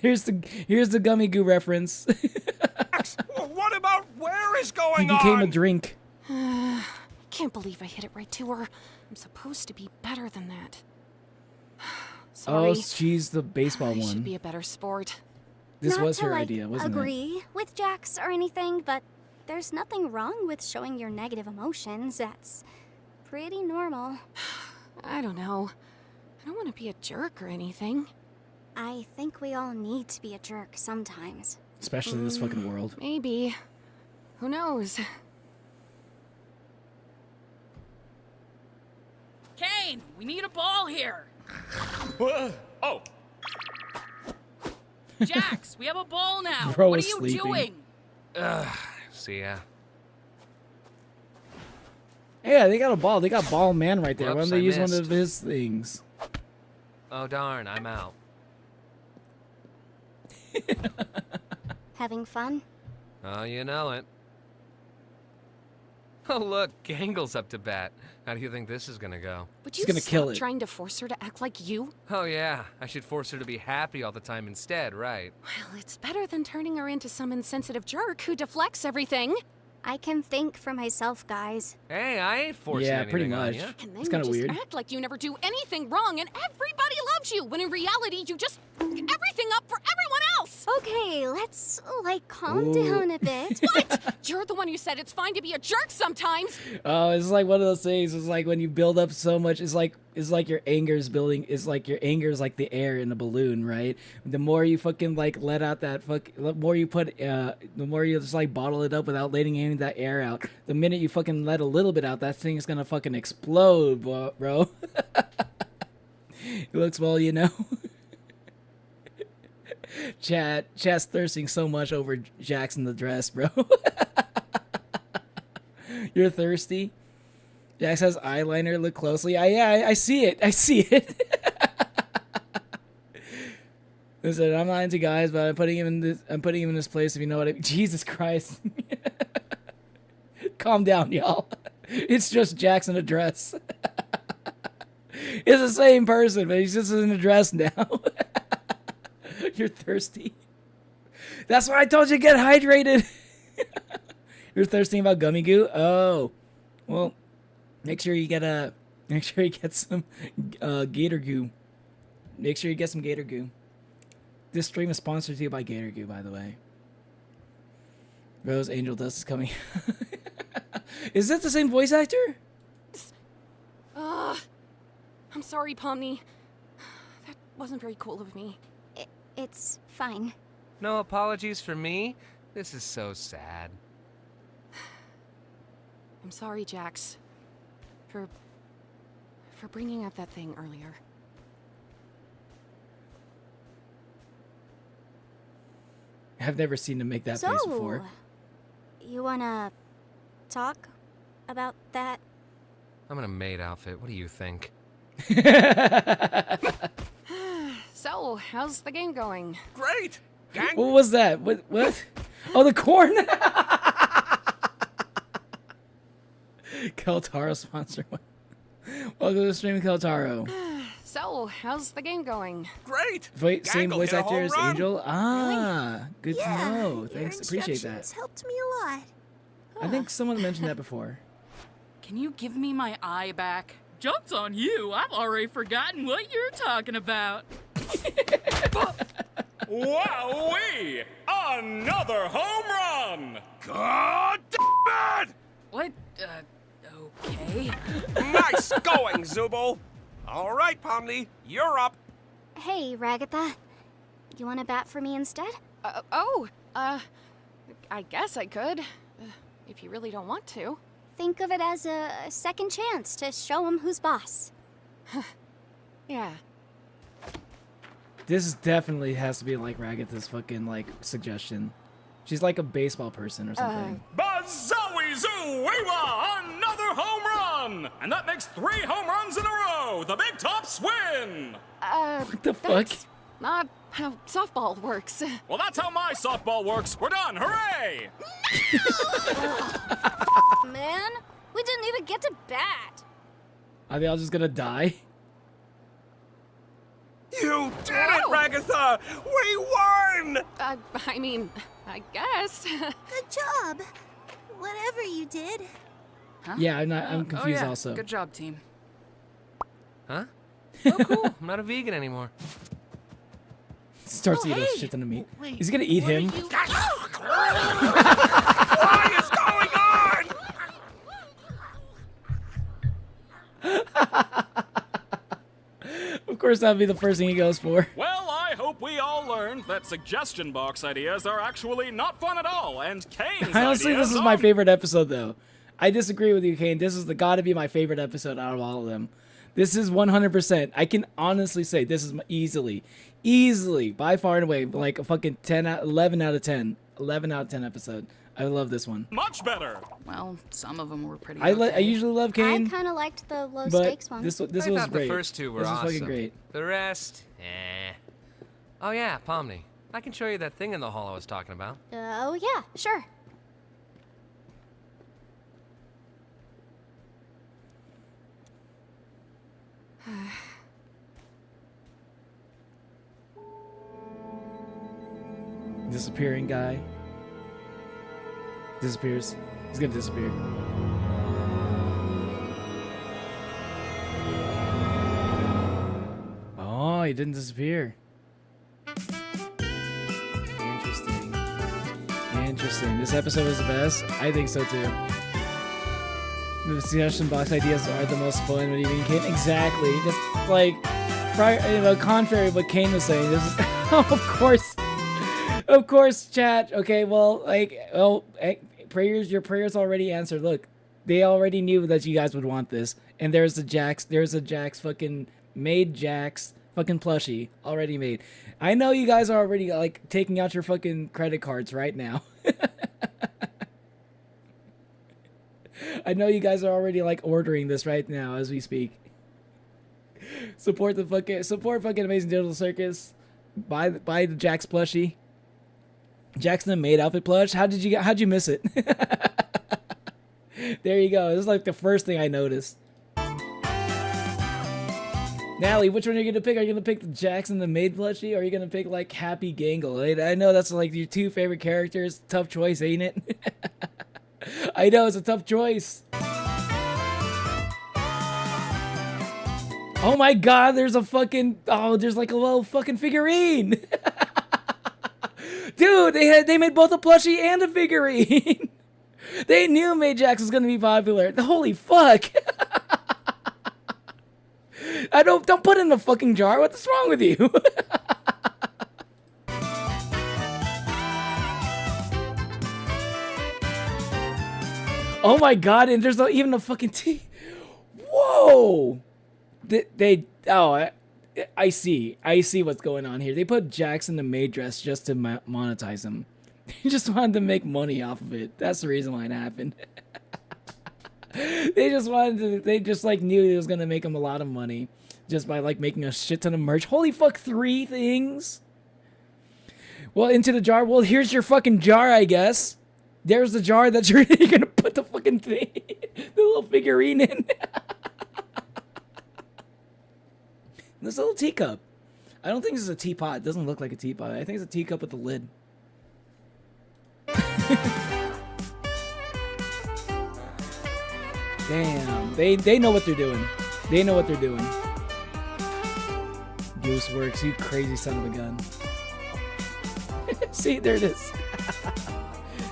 Here's the gummy goo reference. Jax, what about where is going He on? became a drink. Can't believe I hit it right to her. I'm supposed to be better than that. Sorry. Oh, she's the baseball I one. should be a better sport. This Not was to, her like, idea, wasn't it? agree with Jax or anything, but there's nothing wrong with showing your negative emotions. That's pretty normal. I don't know. I don't want to be a jerk or anything. I think we all need to be a jerk sometimes. Especially in this fucking world. Maybe. Who knows? Kane, we need a ball here. Oh, Jax, we have a ball now. Bro what are is you sleeping. doing? See ya. Yeah, they got a ball. They got Ball Man right there. Why Whoops, don't they I use one missed. of his things? Oh darn, I'm out. Having fun? Oh, you know it. Oh look, Gangle's up to bat. How do you think this is gonna go? Would He's you gonna kill stop it. trying to force her to act like you? Oh yeah, I should force her to be happy all the time instead, right? Well, it's better than turning her into some insensitive jerk who deflects everything. I can think for myself, guys. Hey, I ain't forcing Yeah, anything pretty on much. ya. And then It's you kinda just weird. act like you never do anything wrong and everybody loves you, when in reality you just everything up for everyone else. Okay, let's, calm Ooh. down a bit. What? You're the one who said it's fine to be a jerk sometimes. Oh, it's like one of those things. It's like when you build up so much. It's like your anger's building. It's like your anger is like the air in a balloon, right? The more you fucking like let out that the more you put, the more you just like bottle it up without letting any of that air out. The minute you fucking let a little bit out, that thing is gonna fucking explode, bro. It looks well, you know. Chat's thirsting so much over Jackson the dress, bro. You're thirsty? Jax has eyeliner. Look closely. I see it. I see it. Listen, I'm not into guys, but I'm putting him in this place. If you know what I mean. Jesus Christ. Calm down, y'all. It's just Jax in a dress. It's the same person, but he's just in a dress now. You're thirsty. That's why I told you to get hydrated. You're thirsty about gummy goo? Oh. Well, make sure you get some gator goo. Make sure you get some gator goo. This stream is sponsored to you by Gator Goo, by the way. Rose Angel Dust is coming. Is that the same voice actor? I'm sorry, Pomni. That wasn't very cool of me. It's fine. No apologies for me? This is so sad. I'm sorry, Jax, for bringing up that thing earlier. I've never seen him make that face before. You wanna talk about that? I'm in a maid outfit. What do you think? So, how's the game going? Great! Gang What was that? What? Oh, the corn! Keltaro sponsor one. Welcome to the stream, Keltaro. So, how's the game going? Great! Wait, same Gangle voice hit a actor home as run. Angel? Ah, good to know. Your Thanks, appreciate that. instructions helped me a lot. I think someone mentioned that before. Can you give me my eye back? Joke's on you. I've already forgotten what you're talking about. Wowee! Another home run! God damn it! What? Okay. Nice going, Zubul! All right, Pomni, you're up. Hey, Ragatha. You wanna bat for me instead? I guess I could. If you really don't want to. Think of it as a second chance to show him who's boss. Yeah. This definitely has to be like Ragatha's fucking like suggestion. She's like a baseball person or something. Bazowie Zoo-wee-wah! Another home run! And that makes 3 home runs in a row! The Big Tops win! What the fuck? That's not how softball works. Well, that's how my softball works. We're done. Hooray! Man, we didn't even get to bat. Are they all just gonna die? You did it, Ragatha! We won! I mean, I guess. Good job. Whatever you did. Huh? Yeah, I'm confused yeah. also. Good job, team. Huh? Oh, cool. I'm not a vegan anymore. Starts eating a shit ton of meat. Is he gonna eat him? What is going on? Of course, that'd be the first thing he goes for. Well, I hope we all learned that suggestion box ideas are actually not fun at all, and Kane's Honestly, this ideas is my are- favorite episode, though. I disagree with you, Kane. This is gotta be my favorite episode out of all of them. This is 100%. I can honestly say this is easily, by far and away, like a fucking 11 out of 10. 11 out of 10 episode. I love this one. Much better. Well, some of them were pretty. I okay. usually love Kane, I kind of liked the low but stakes one. this I was thought great. the first two were this was awesome. fucking great. The rest, eh. Oh yeah, Pomni. I can show you that thing in the hall I was talking about. Oh yeah, sure. Disappearing guy. Disappears. He's gonna disappear. Oh, he didn't disappear. Interesting. Interesting. This episode was the best? I think so too. The suggestion box ideas are the most fun when you mean Kane. Exactly. Just like, contrary to what Kane was saying, this is, of course. Of course, chat. Okay, well, like, prayers. Your prayers already answered. Look, they already knew that you guys would want this, and there's a Jax fucking made Jax fucking plushie already made. I know you guys are already like taking out your fucking credit cards right now. I know you guys are already like ordering this right now as we speak. Support fucking Amazing Digital Circus. Buy the Jax plushie. Jackson the maid outfit plush. How'd you miss it? There you go. This is like the first thing I noticed. Natalie, which one are you gonna pick? Are you gonna pick the Jackson the maid plushie, or are you gonna pick like Happy Gangle? I know that's like your two favorite characters. Tough choice, ain't it? I know it's a tough choice. Oh my God! There's like a little fucking figurine. Dude, they made both a plushie and a figurine. They knew May Jax was gonna be popular. Holy fuck! I don't put it in the fucking jar. What's wrong with you? Oh my God! And there's even a fucking tea. Whoa! I see what's going on here. They put Jax in the maid dress just to monetize him. They just wanted to make money off of it. That's the reason why it happened. They just like knew it was gonna make him a lot of money just by like making a shit ton of merch. Holy fuck, 3 things. Well, into the jar. Well, here's your fucking jar, I guess. There's the jar that you're gonna put the fucking thing, the little figurine in. This little teacup. I don't think this is a teapot. It doesn't look like a teapot. I think it's a teacup with a lid. Damn. They know what they're doing. They know what they're doing. Goose works, you crazy son of a gun. See, there it is.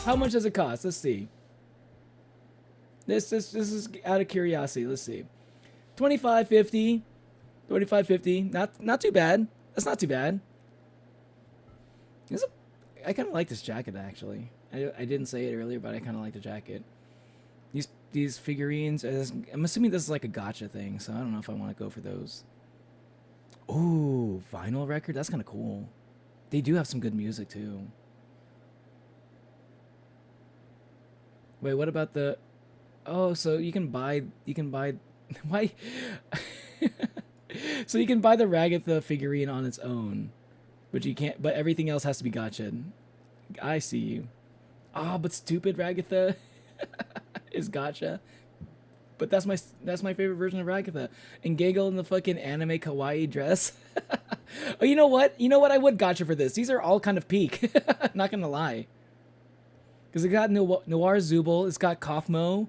How much does it cost? Let's see. This is out of curiosity. Let's see. $25.50. $25.50. Not too bad. That's not too bad. I kind of like this jacket actually. I didn't say it earlier, but I kind of like the jacket. These figurines. I'm assuming this is like a gacha thing, so I don't know if I want to go for those. Ooh, vinyl record. That's kind of cool. They do have some good music too. Wait, what about the? Oh, so you can buy. Why? So you can buy the Ragatha figurine on its own, but you can't. But everything else has to be gacha. I see you. Ah, but stupid Ragatha is gacha. But that's my favorite version of Ragatha. And Gaggle in the fucking anime kawaii dress. Oh, you know what? I would gacha for this. These are all kind of peak. Not gonna lie. Because it got Noir Zubul, it's got Kaufmo,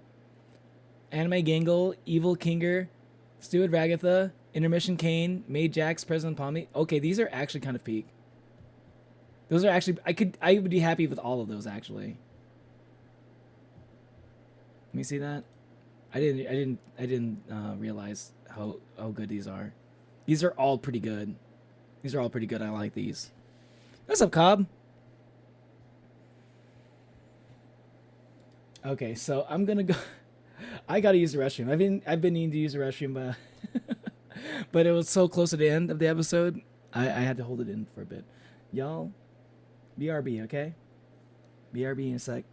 Anime Gangle, Evil Kinger, Steward Ragatha, Intermission Kane, Maid Jax, President Pomni. Okay, these are actually kind of peak. Those are actually I would be happy with all of those actually. Let me see that. I didn't realize how good these are. These are all pretty good. These are all pretty good. I like these. What's up, Cobb? Okay, so I'm gonna go. I gotta use the restroom. I've been needing to use the restroom, but it was so close to the end of the episode. I had to hold it in for a bit. Y'all, BRB, okay? BRB in a sec.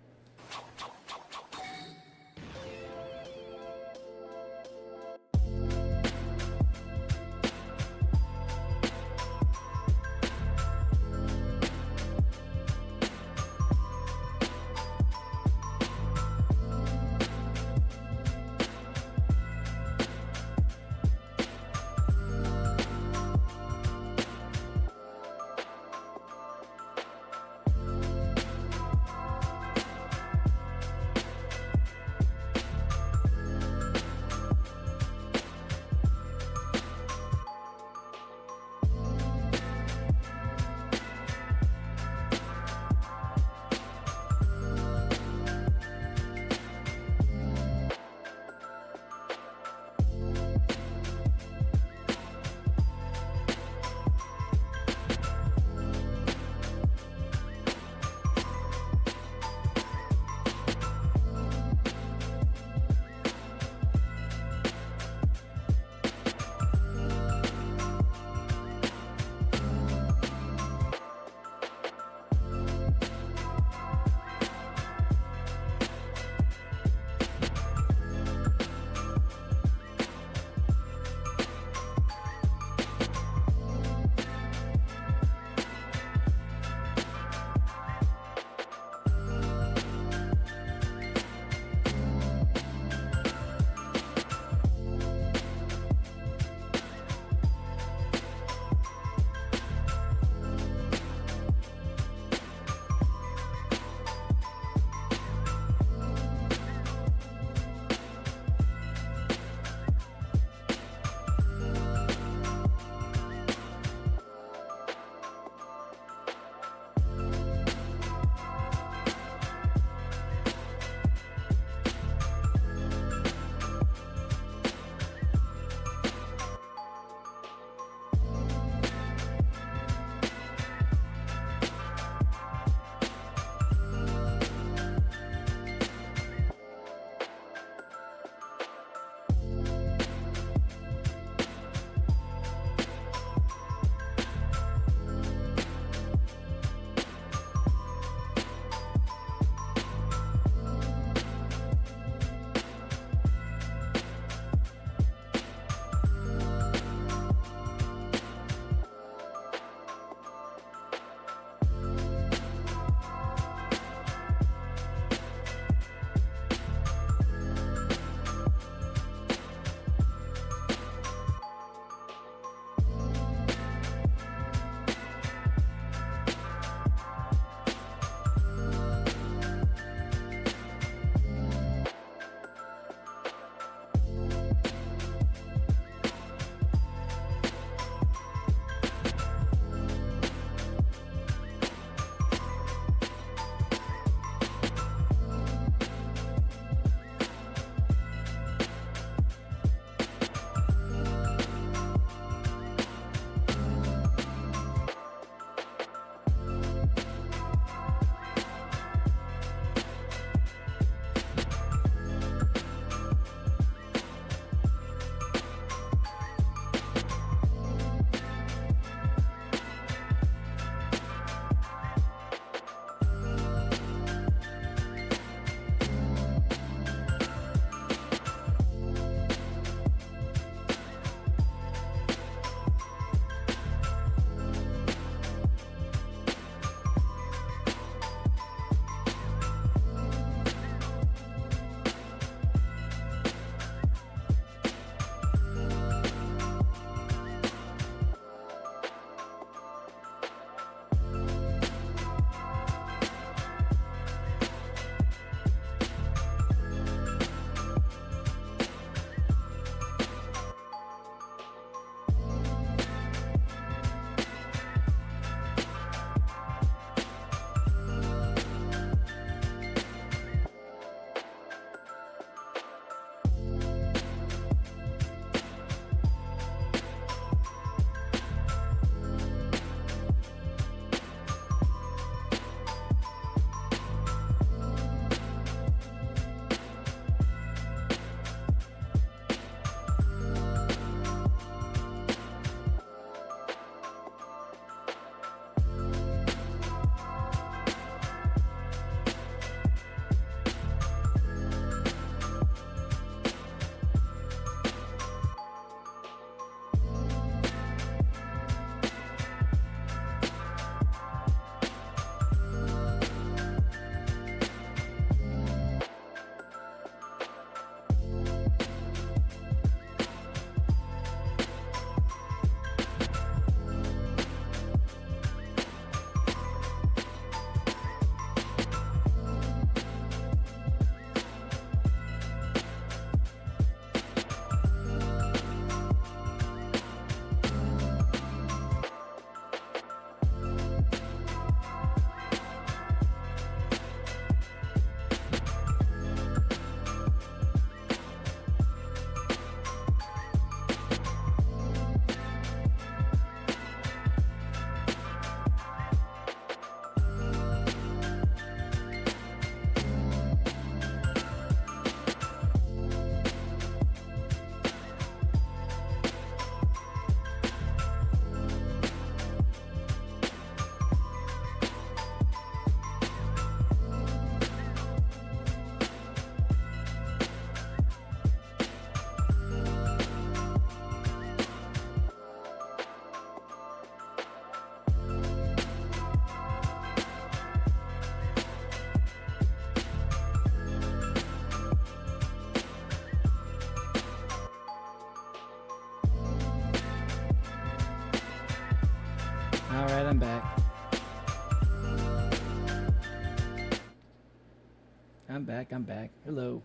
I'm back. I'm back. Hello.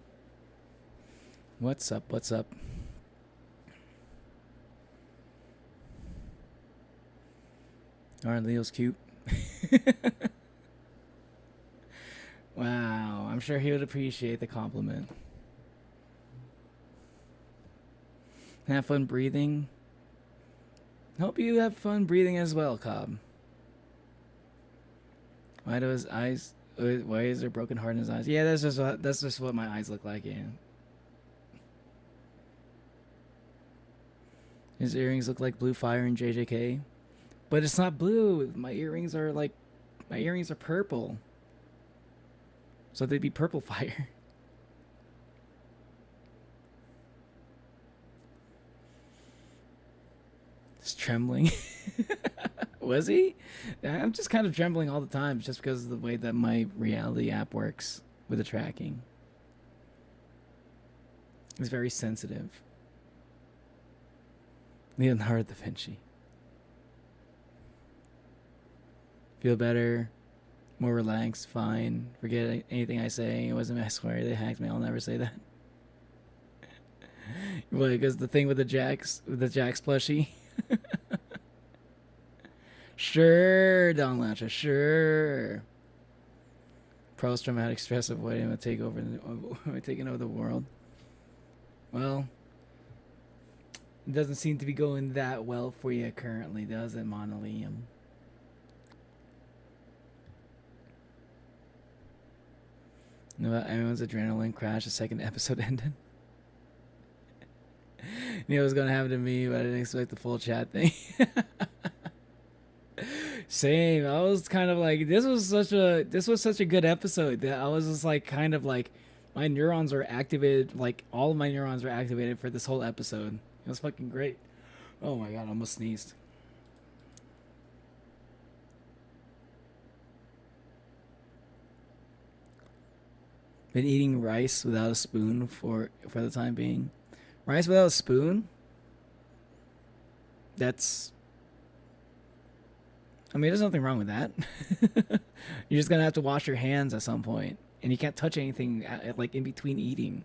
What's up? What's up? Aren't Leo's cute? Wow. I'm sure he would appreciate the compliment. Have fun breathing. Hope you have fun breathing as well, Cobb. Why do his eyes? Why is there broken heart in his eyes? Yeah, that's just what my eyes look like. Yeah. His earrings look like blue fire in JJK, but it's not blue. My earrings are purple, so they'd be purple fire. Just trembling. Was he? I'm just kind of trembling all the time just because of the way that my reality app works with the tracking. It's very sensitive. Leonardo da Vinci. Feel better. More relaxed. Fine. Forget anything I say. It wasn't me. I swear they hacked me. I'll never say that. What? Because the thing with the Jax plushie. Sure, Don Latcher, sure. Post-traumatic stress avoiding taking over the world. Well, it doesn't seem to be going that well for you currently, does it, Monolium? No, everyone's adrenaline crash. The second episode ended. Knew it was gonna happen to me, but I didn't expect the full chat thing. Same. I was kind of like, this was such a good episode that I was just like kind of like my neurons were activated, like all of my neurons were activated for this whole episode. It was fucking great. Oh my god, I almost sneezed. Been eating rice without a spoon for the time being. Rice without a spoon? That's... I mean, there's nothing wrong with that. You're just gonna have to wash your hands at some point. And you can't touch anything like in between eating.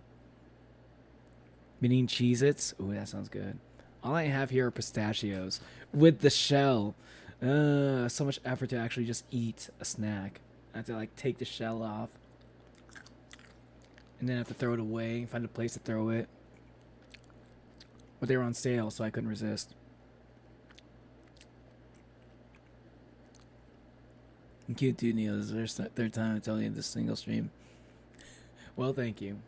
Been eating Cheez-Its? Ooh, that sounds good. All I have here are pistachios. With the shell. So much effort to actually just eat a snack. I have to like take the shell off. And then I have to throw it away. Find a place to throw it. But they were on sale, so I couldn't resist. Cute dude, Neil. This is their third time I tell you this single stream. Well, thank you.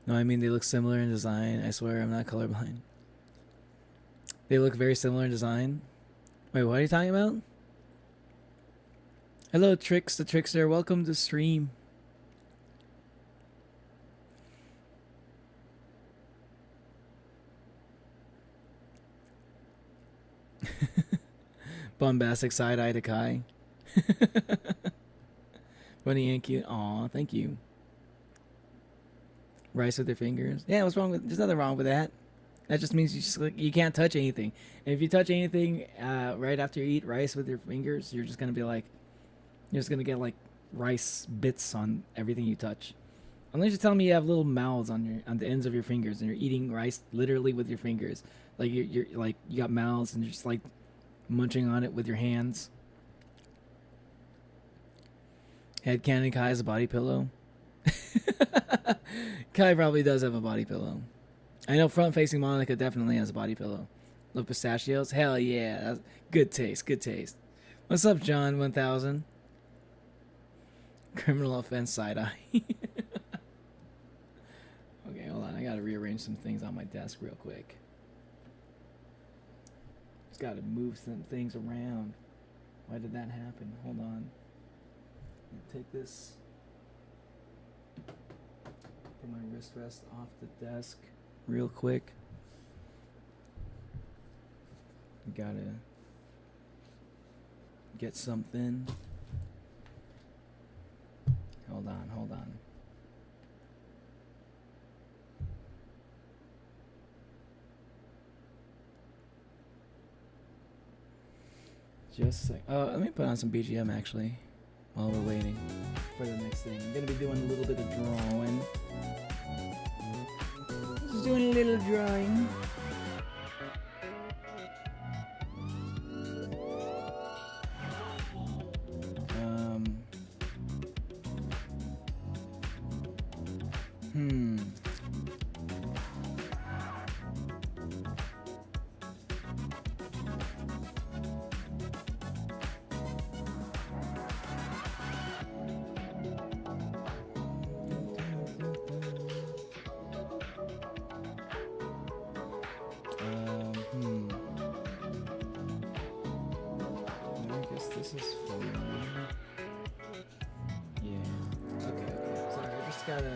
No, I mean they look similar in design. I swear I'm not colorblind. They look very similar in design. Wait, what are you talking about? Hello, Trix the Trickster. Welcome to stream. Bombastic side eye to Kai. Funny and cute. Aw, thank you. Rice with your fingers. Yeah, what's wrong with? There's nothing wrong with that. That just means you can't touch anything. And if you touch anything right after you eat rice with your fingers, you're just gonna be like, you're just gonna get like rice bits on everything you touch. Unless you're telling me you have little mouths on the ends of your fingers and you're eating rice literally with your fingers. Like you're like you got mouths and you're just like munching on it with your hands. Head cannon Kai has a body pillow. Kai probably does have a body pillow. I know front facing Monica definitely has a body pillow. Love pistachios? Hell yeah. That's good taste, good taste. What's up, John 1000? Criminal offense side eye. Okay, hold on. I gotta rearrange some things on my desk real quick. Just gotta move some things around. Why did that happen? Hold on. Take this. Put my wrist rest off the desk real quick. Gotta get something. Hold on, hold on. Just a sec. Let me put on some BGM actually while we're waiting for the next thing. I'm gonna be doing a little bit of drawing. Just doing a little drawing. I guess this is fun. Yeah. Okay. Sorry, I just gotta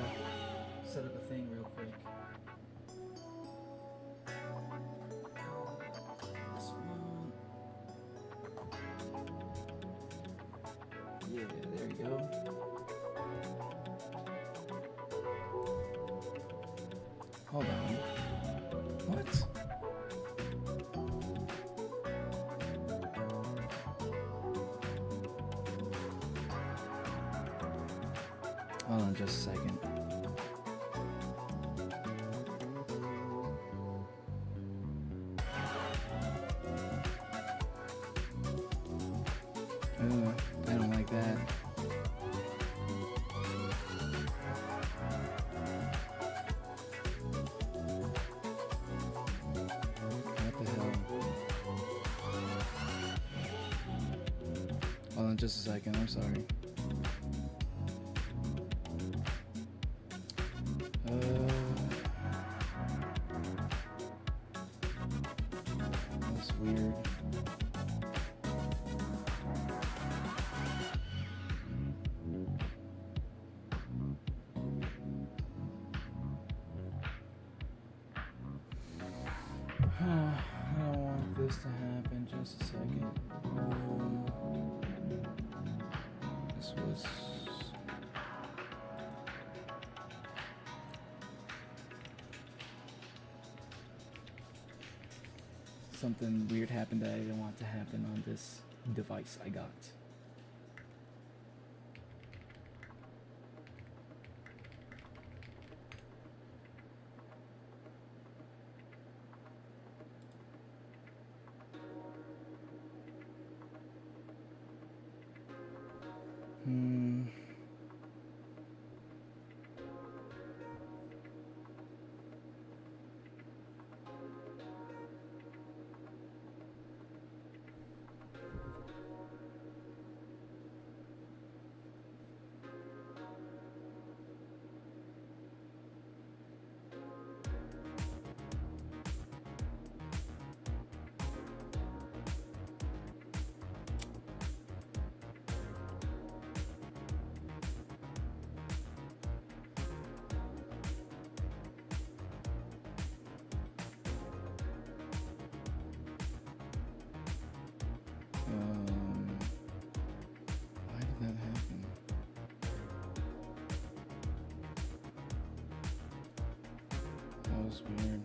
set up a thing real quick. This one. Yeah, there you go. Hold on. What? Hold on just a second. I don't like that. What the hell? Hold on just a second, I'm sorry. That's weird. I don't want this to happen. Just a second. This was... something weird happened that I didn't want to happen on this device I got. Why did that happen? That was weird.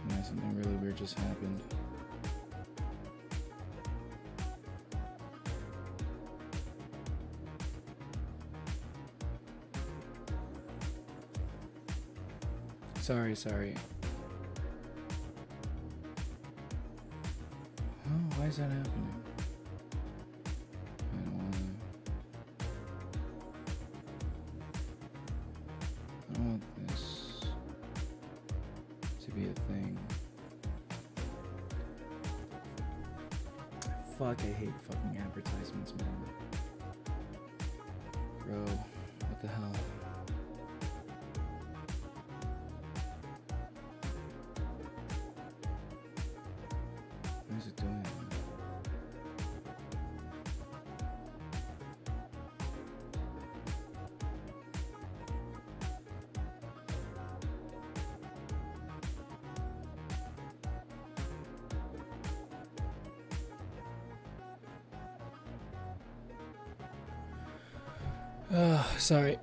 Yeah, something really weird just happened. Sorry. Oh, why is that happening? I don't wanna... fuck, I hate fucking advertisements, man. Bro, what the hell? What is it doing? Oh, sorry.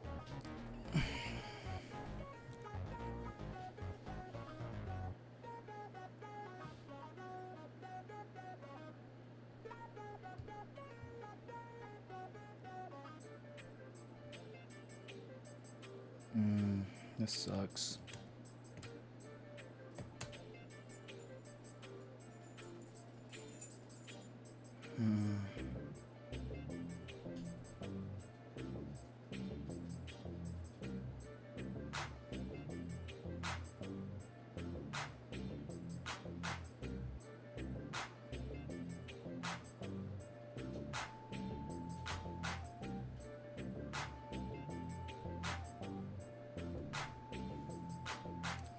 This sucks.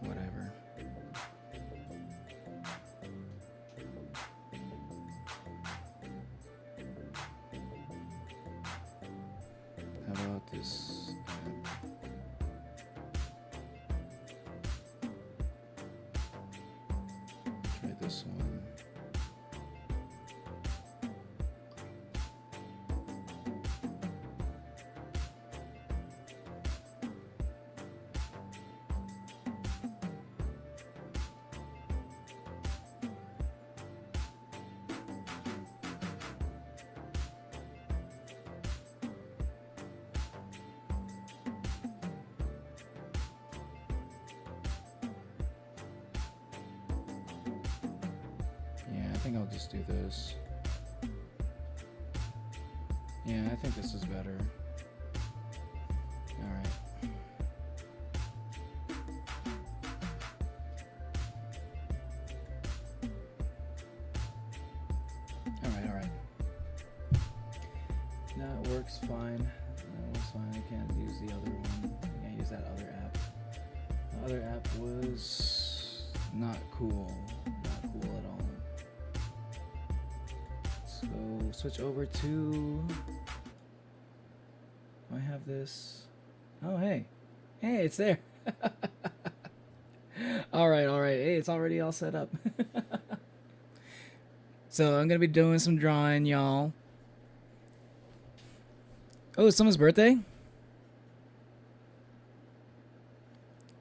Whatever. How about this? Try this one. Yeah, I think I'll just do this. Yeah, I think this is better. Alright. Alright. No, it works fine. That was fine. I can't use the other one. I can't use that other app. The other app was not cool. Not cool at all. So switch over to. Do I have this? Oh, hey. Hey, it's there. Alright. Hey, it's already all set up. So I'm going to be doing some drawing, y'all. Oh, it's someone's birthday?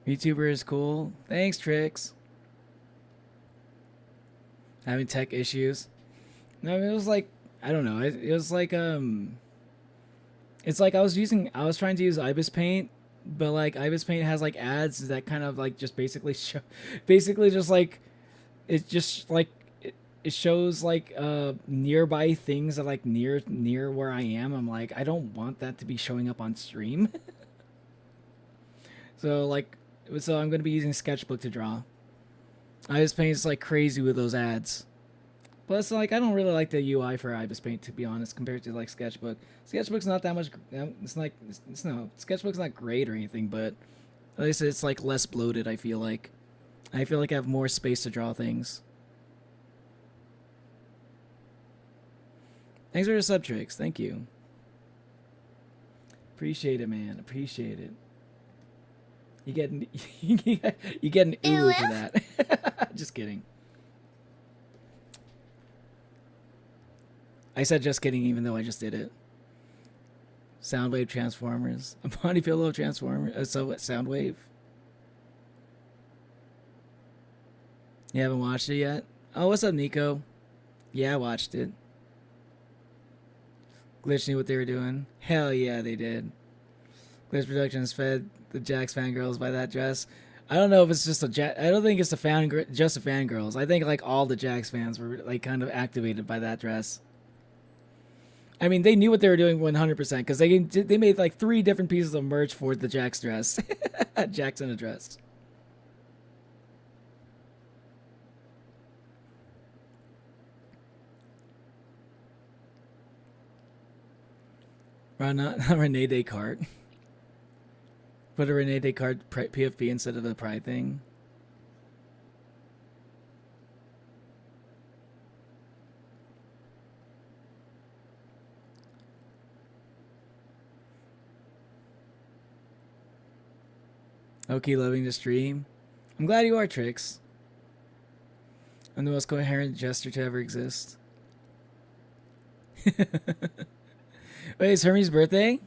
YouTuber is cool. Thanks, Trix. Having tech issues. No, it was like, I don't know. It was like, it's like I was trying to use Ibis Paint, but like Ibis Paint has like ads that kind of like just basically just like, it shows like nearby things that like near where I am. I'm like, I don't want that to be showing up on stream. So I'm gonna be using Sketchbook to draw. Ibis Paint is like crazy with those ads. Plus, like, I don't really like the UI for Ibis Paint, to be honest, compared to like Sketchbook. Sketchbook's not that much. Sketchbook's not great or anything, but at least it's like less bloated. I feel like I have more space to draw things. Thanks for the sub, Tricks. Thank you. Appreciate it, man. Appreciate it. You get an ooh for that. Just kidding. I said just kidding, even though I just did it. Soundwave Transformers. A body pillow Transformer. So Soundwave. You haven't watched it yet? Oh, what's up, Nico? Yeah, I watched it. Glitch knew what they were doing. Hell yeah, they did. Glitch Productions fed the Jax fangirls by that dress. I don't know if it's just I don't think it's just the fangirls. I think like all the Jax fans were like kind of activated by that dress. I mean, they knew what they were doing 100% because they made like 3 different pieces of merch for the Jax dress. Jax in a dress. Rene Descartes. Put a Rene Descartes PFP instead of a pride thing. Okay, loving the stream. I'm glad you are, Trix. I'm the most coherent jester to ever exist. Wait, it's Hermes' birthday?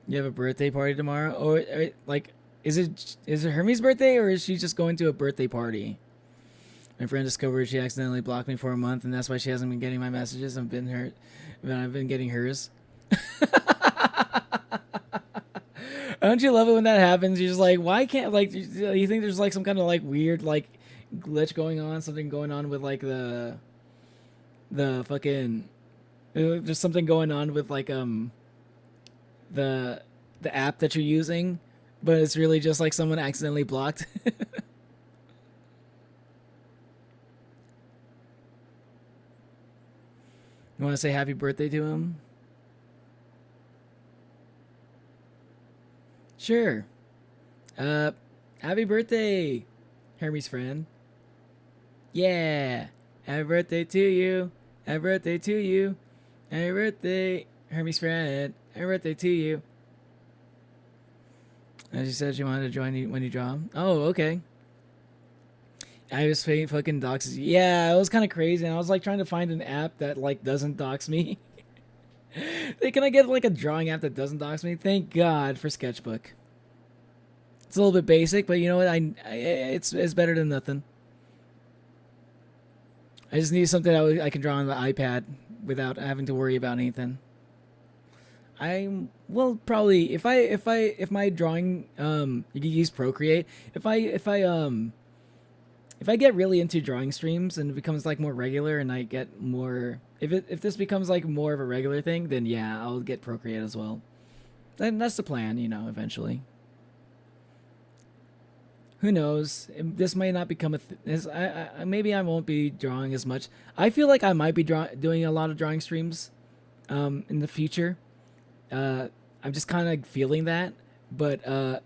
You have a birthday party tomorrow? Or like, is it Hermes' birthday, or is she just going to a birthday party? My friend discovered she accidentally blocked me for a month, and that's why she hasn't been getting my messages. I've been getting hers. Don't you love it when that happens? You're just like, why can't, like, you think there's like some kind of like weird like glitch going on, something going on with like the fucking, there's something going on with like the app that you're using, but it's really just like someone accidentally blocked. You want to say happy birthday to him? Sure. Happy birthday, Hermes' friend. Yeah. Happy birthday to you. Happy birthday to you. Happy birthday, Hermes' friend. Happy birthday to you. As you said, she wanted to join you when you draw. Oh, okay. I was fucking doxes. Yeah, it was kind of crazy. And I was like trying to find an app that like doesn't dox me. Can I get like a drawing app that doesn't dox me? Thank God for Sketchbook. It's a little bit basic, but you know what? It's better than nothing. I just need something that I can draw on the iPad without having to worry about anything. Well, probably if my drawing you can use Procreate. If I get really into drawing streams and it becomes like more regular and I get more, if this becomes like more of a regular thing, then yeah, I'll get Procreate as well. And that's the plan, you know, eventually. Who knows? This might not become a maybe I won't be drawing as much. I feel like I might be doing a lot of drawing streams in the future. I'm just kind of feeling that, but I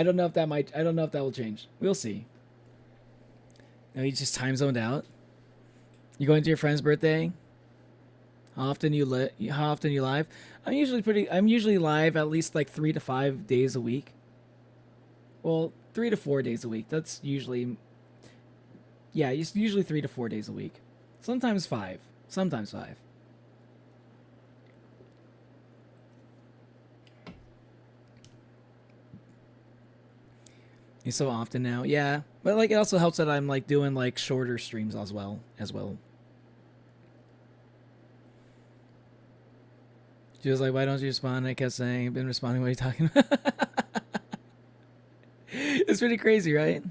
don't know if that will change. We'll see. No, you just time zoned out. You going to your friend's birthday? How often you live? I'm usually live at least like 3 to 5 days a week. Well, 3 to 4 days a week. That's usually, yeah, it's usually 3 to 4 days a week. Sometimes 5. Sometimes 5. It's so often now, yeah. But like, it also helps that I'm like doing like shorter streams as well. She was like, "Why don't you respond?" I kept saying, "I've been responding. What are you talking about?" It's pretty crazy, right?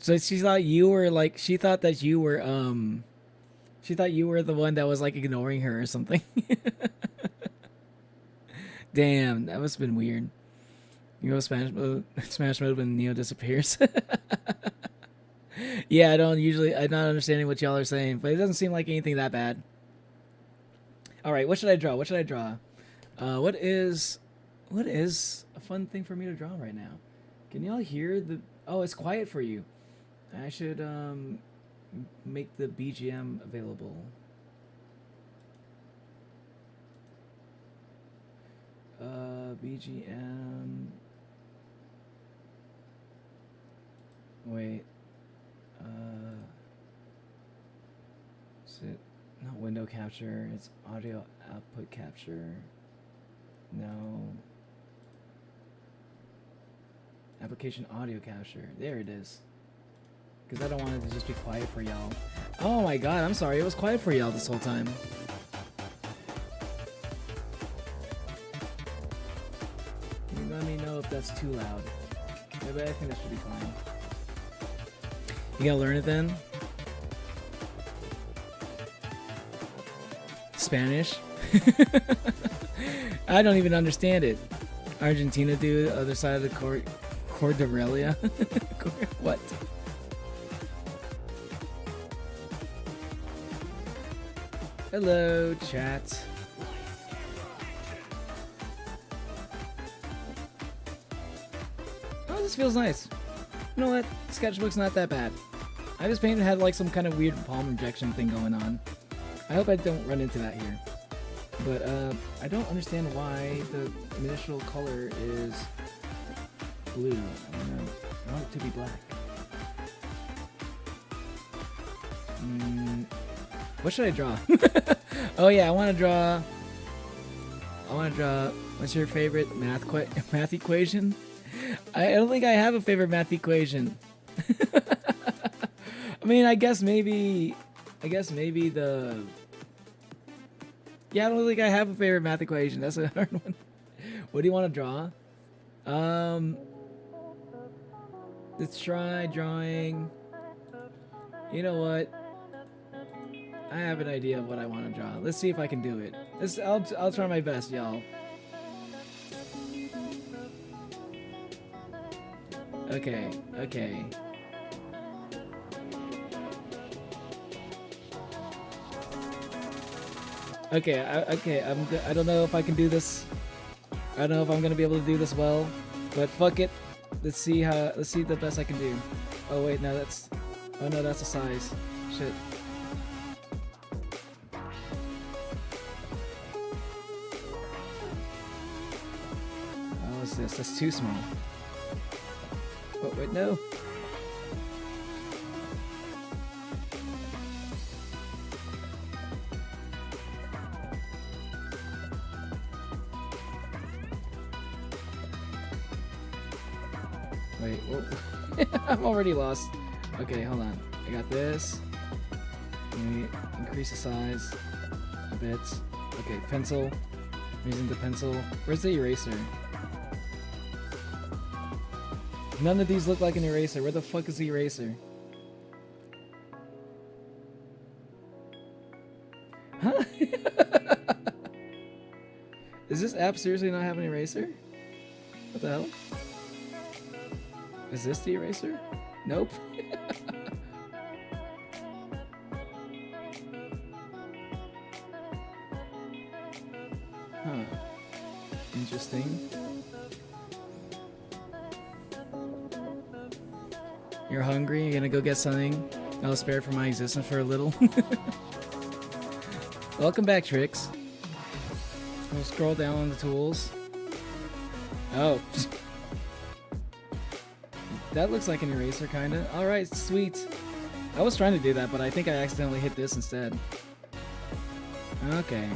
So she thought you were like, she thought you were the one that was like ignoring her or something. Damn, that must have been weird. You go Smash mode when Neo disappears. Yeah, I'm not understanding what y'all are saying, but it doesn't seem like anything that bad. All right, what should I draw? What is a fun thing for me to draw right now? Can y'all hear the? Oh, it's quiet for you. I should make the BGM available. BGM. Wait. Is it not window capture? It's audio output capture. No. Application audio capture. There it is. Because I don't want it to just be quiet for y'all. Oh my god, I'm sorry. It was quiet for y'all this whole time. Let me know if that's too loud. Maybe I think that should be fine. You gotta learn it then? Spanish? I don't even understand it. Argentina, dude, other side of the Cordillera. What? Hello, chat. Oh, this feels nice. You know what? Sketchbook's not that bad. I just painted had like some kind of weird palm injection thing going on. I hope I don't run into that here. But I don't understand why the initial color is blue. I want it to be black. What should I draw? Oh yeah, I want to draw. What's your favorite math equation? I don't think I have a favorite math equation. I mean, I guess maybe the. Yeah, I don't think I have a favorite math equation. That's a hard one. What do you want to draw? Let's try drawing. You know what? I have an idea of what I want to draw. Let's see if I can do it. I'll try my best, y'all. Okay. I don't know if I can do this. I don't know if I'm gonna be able to do this well, but fuck it. Let's see the best I can do. Oh wait, no, that's a size. Shit. Oh, what's this? That's too small. Oh wait, no. Wait, whoa. I'm already lost. Okay, hold on. I got this. Let me increase the size a bit. Okay, pencil. I'm using the pencil. Where's the eraser? None of these look like an eraser. Where the fuck is the eraser? Huh? Is this app seriously not have an eraser? What the hell? Is this the eraser? Nope. Huh. Interesting. You're hungry? You're gonna go get something? I'll spare for my existence for a little. Welcome back, Trix. We'll scroll down on the tools. Oh. That looks like an eraser, kinda. Alright, sweet. I was trying to do that, but I think I accidentally hit this instead. Okay.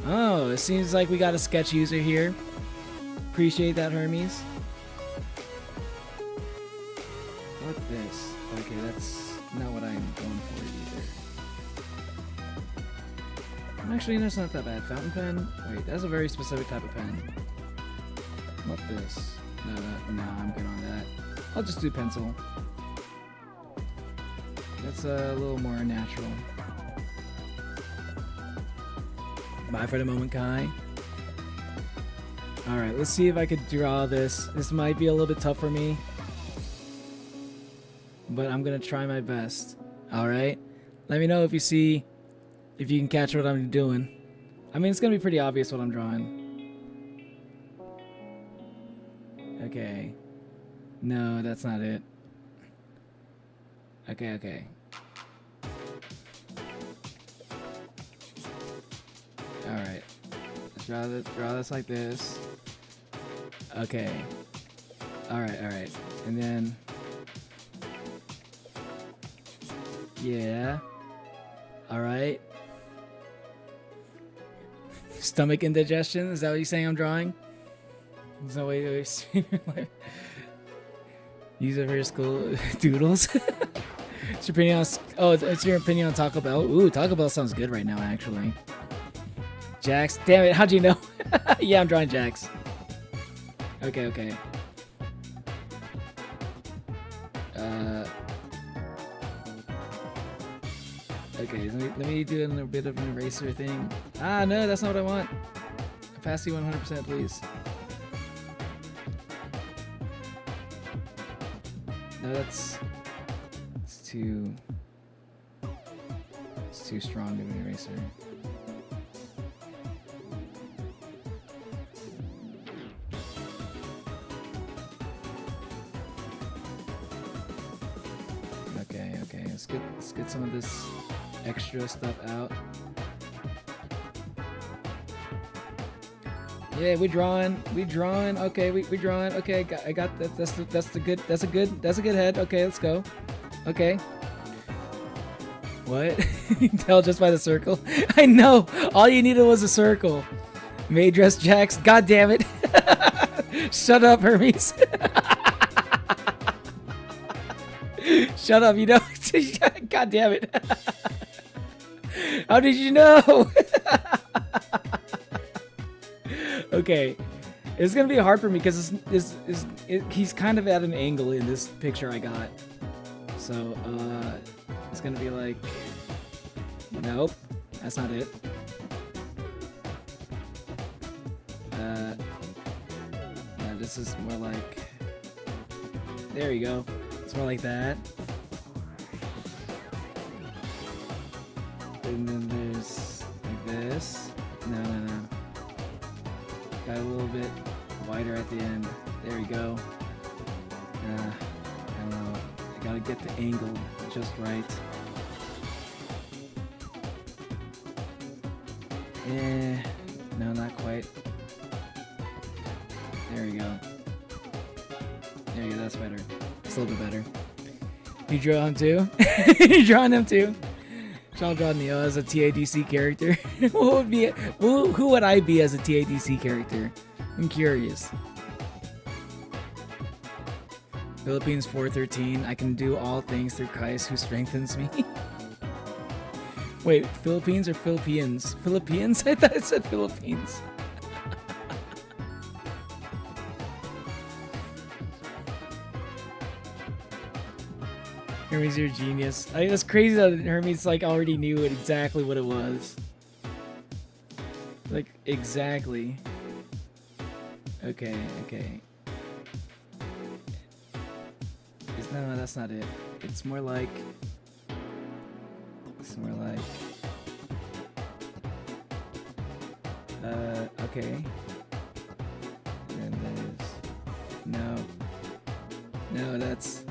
Oh, it seems like we got a sketch user here. Appreciate that, Hermes. What this? Okay, that's not what I'm going for either. Actually, that's not that bad. Fountain pen? Wait, that's a very specific type of pen. What this? No, I'm good on that. I'll just do pencil. That's a little more natural. Bye for the moment, Kai. Alright, let's see if I could draw this. This might be a little bit tough for me, but I'm gonna try my best. Alright? Let me know if you can catch what I'm doing. I mean, it's gonna be pretty obvious what I'm drawing. Okay. No, that's not it. Okay. Alright. Let's draw this like this. Okay. Alright. And then... Yeah. Alright. Stomach indigestion? Is that what you're saying I'm drawing? Is that what you're saying? Use it for your school doodles. It's your opinion on, it's your opinion on Taco Bell. Ooh, Taco Bell sounds good right now, actually. Jax, damn it! How'd you know? Yeah, I'm drawing Jax. Okay. Okay, let me do a little bit of an eraser thing. Ah, no, that's not what I want. Pass you 100%, please. No, it's too strong of an eraser. Okay, let's get some of this extra stuff out. Yeah, we drawing. Okay, we drawing. Okay, I got that. That's a good head. Okay, let's go. Okay. What? You can tell just by the circle. I know. All you needed was a circle. May dress Jax. God damn it. Shut up, Hermes. Shut up, you know. God damn it. How did you know? Okay. It's gonna be hard for me because he's kind of at an angle in this picture I got. So, it's gonna be like, nope, that's not it. No, this is more like, there you go. It's more like that. And then there's like this. No. Got a little bit wider at the end. There you go. I don't know. I gotta get the angle just right. No, not quite. There you go. There you go, that's better. It's a little bit better. You draw him too? You drawing him too? I'll draw Neo as a TADC character. Who would I be as a TADC character? I'm curious. Philippines 413. I can do all things through Christ who strengthens me. Wait, Philippines or Philippines? Philippines? I thought it said Philippines. Hermes, you're a genius. I mean, it's crazy that Hermes like already knew exactly what it was. Like, exactly. Okay. No, that's not it. It's more like... okay. And there's... No, that's...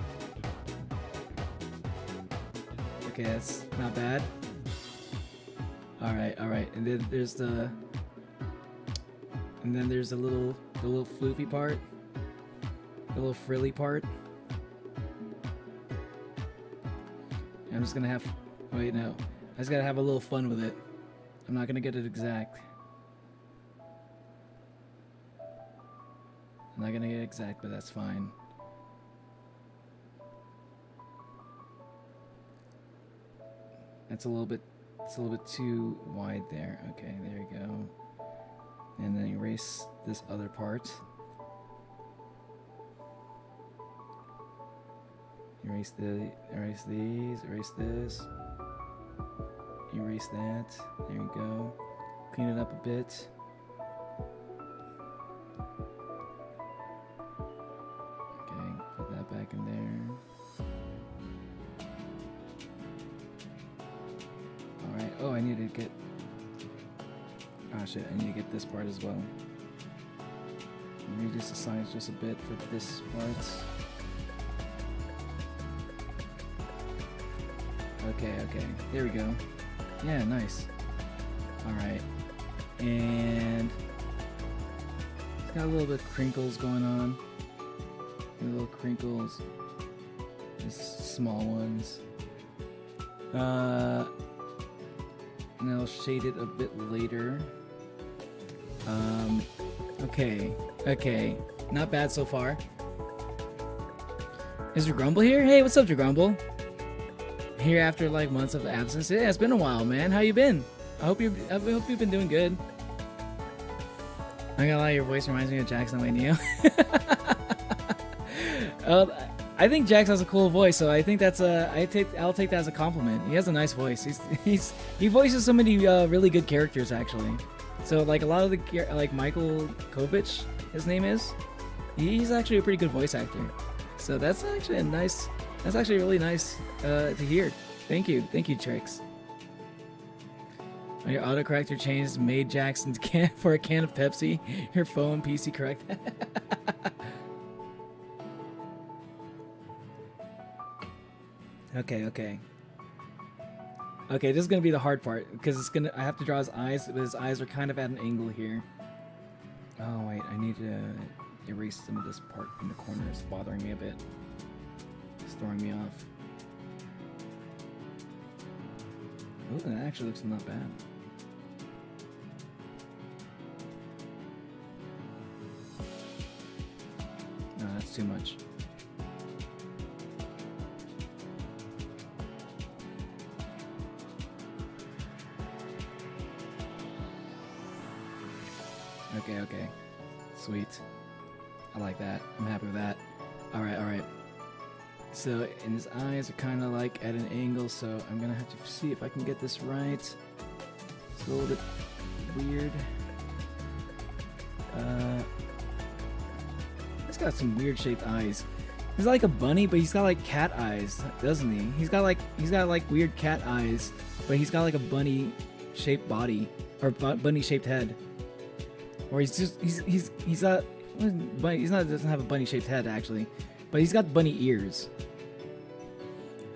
Okay, that's not bad. Alright. And then there's the... And then there's the little floofy part. The little frilly part. I'm just gonna have... Wait, no. I just gotta have a little fun with it. I'm not gonna get it exact. I'm not gonna get it exact, but that's fine. It's a little bit too wide there. Okay, there you go. And then erase this other part. Erase these, erase this. Erase that. There you go. Clean it up a bit. Okay, put that back in there. Alright, oh, I need to get... Ah, shit, I need to get this part as well. Reduce the size just a bit for this part. Okay, there we go. Yeah, nice. Alright. And... it's got a little bit of crinkles going on. Little crinkles. Just small ones. And I'll shade it a bit later. Okay. Not bad so far. Is Grumble here? Hey, what's up, Grumble? Here after like months of absence. Yeah, it's been a while, man. How you been? I hope you've been doing good. I'm gonna lie, your voice reminds me of Jackson Way Neo. I think Jax has a cool voice, so I think that's I'll take that as a compliment. He has a nice voice. He voices so many really good characters actually. So like a lot of the like Michael Kovich, his name is. He's actually a pretty good voice actor. So that's actually that's actually really nice to hear. Thank you, Trix. Your autocorrector changed made Jackson for a can of Pepsi. Your phone PC correct. Okay, okay. Okay, this is gonna be the hard part because I have to draw his eyes, but his eyes are kind of at an angle here. Oh wait, I need to erase some of this part in the corner. It's bothering me a bit. It's throwing me off. Oh, that actually looks not bad. No, that's too much. Okay, okay. Sweet. I like that. I'm happy with that. Alright, alright. So, and his eyes are kind of like at an angle, so I'm gonna have to see if I can get this right. It's a little bit weird. He's got some weird shaped eyes. He's like a bunny, but he's got like cat eyes, doesn't he? He's got like weird cat eyes, but he's got like a bunny shaped body or bunny shaped head. Or he's not doesn't have a bunny shaped head actually, but he's got bunny ears.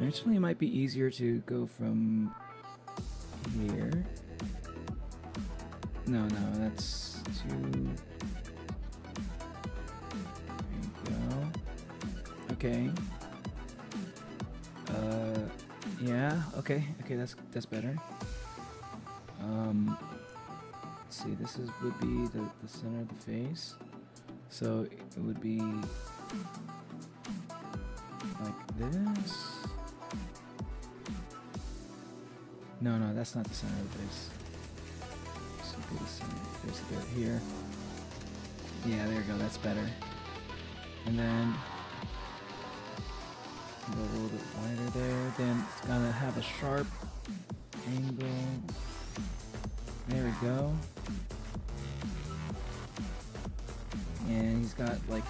Actually, it might be easier to go from here. No, that's too. There you go. Okay. Yeah. Okay. That's better. Let's see. This would be the center of the face. So it would be like this. No, that's not the center of the face. This would be the center of the face a bit here. Yeah, there you go. That's better. And then go a little bit wider there. Then it's gonna have a sharp angle. There we go. And he's got like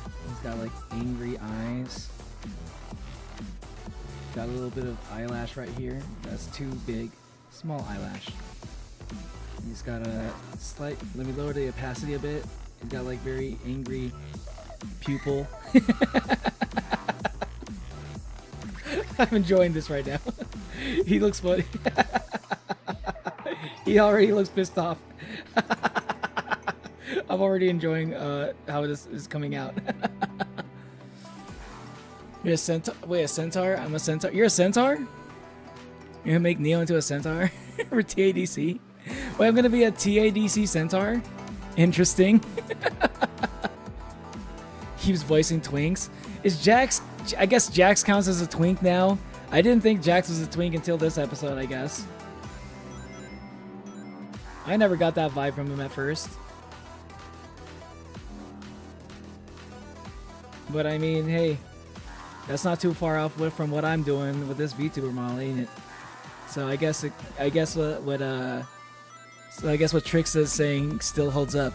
angry eyes. Got a little bit of eyelash right here. That's too big. Small eyelash. He's got a slight. Let me lower the opacity a bit. He's got like very angry pupil. I'm enjoying this right now. He looks funny. He already looks pissed off. I'm already enjoying how this is coming out. You're a centaur? Wait, a centaur? I'm a centaur. You're a centaur? You're gonna make Neo into a centaur for TADC? Wait, I'm gonna be a TADC centaur? Interesting. Keeps voicing twinks. Is Jax? I guess Jax counts as a twink now. I didn't think Jax was a twink until this episode, I guess. I never got that vibe from him at first. But I mean, hey, that's not too far off from what I'm doing with this VTuber model, ain't it? So I guess what Trix is saying still holds up.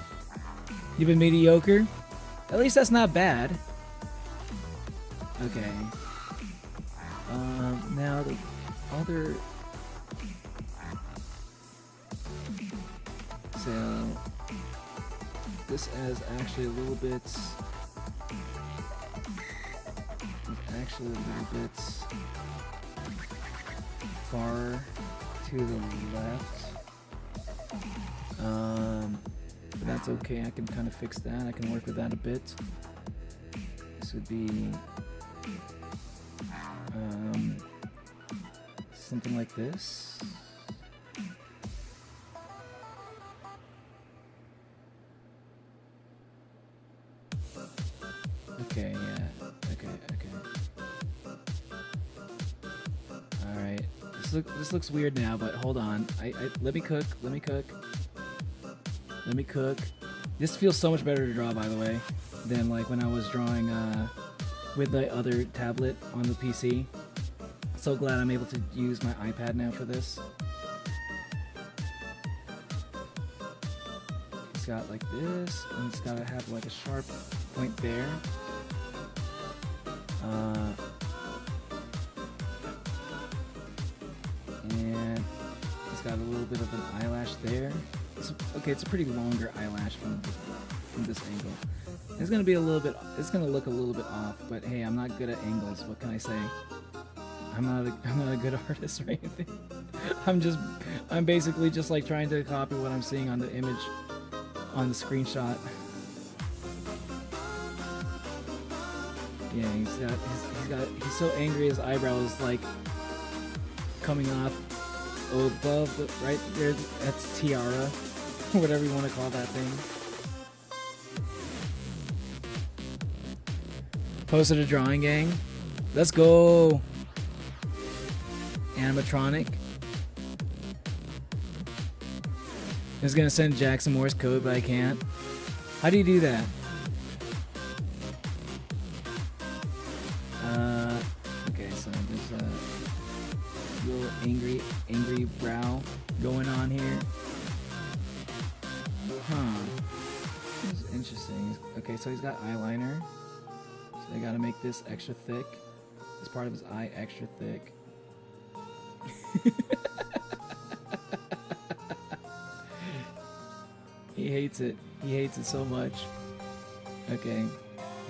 You've been mediocre? At least that's not bad. Okay. Now the other. So this is actually a little bit. Far to the left. But that's okay. I can kind of fix that. I can work with that a bit. This would be something like this. Okay, yeah. Okay. Alright. This looks weird now, but hold on. Let me cook. This feels so much better to draw, by the way, than like when I was drawing with the other tablet on the PC. So glad I'm able to use my iPad now for this. It's got like this, and it's gotta have like a sharp point there. And it's got a little bit of an eyelash there. It's a pretty longer eyelash from this angle. It's gonna be a little bit. It's gonna look a little bit off, but hey, I'm not good at angles. What can I say? I'm not a good artist or anything. I'm basically just like trying to copy what I'm seeing on the image, on the screenshot. Yeah, he's so angry his eyebrow is like coming off above the, right there. That's tiara, whatever you want to call that thing. Posted a drawing, gang. Let's go. Animatronic. I was gonna send Jackson Morse code, but I can't. How do you do that? Okay, so there's a little angry brow going on here. Huh. This is interesting. Okay, so he's got eyeliner. So they gotta make this extra thick. This part of his eye extra thick. He hates it. He hates it so much. Okay.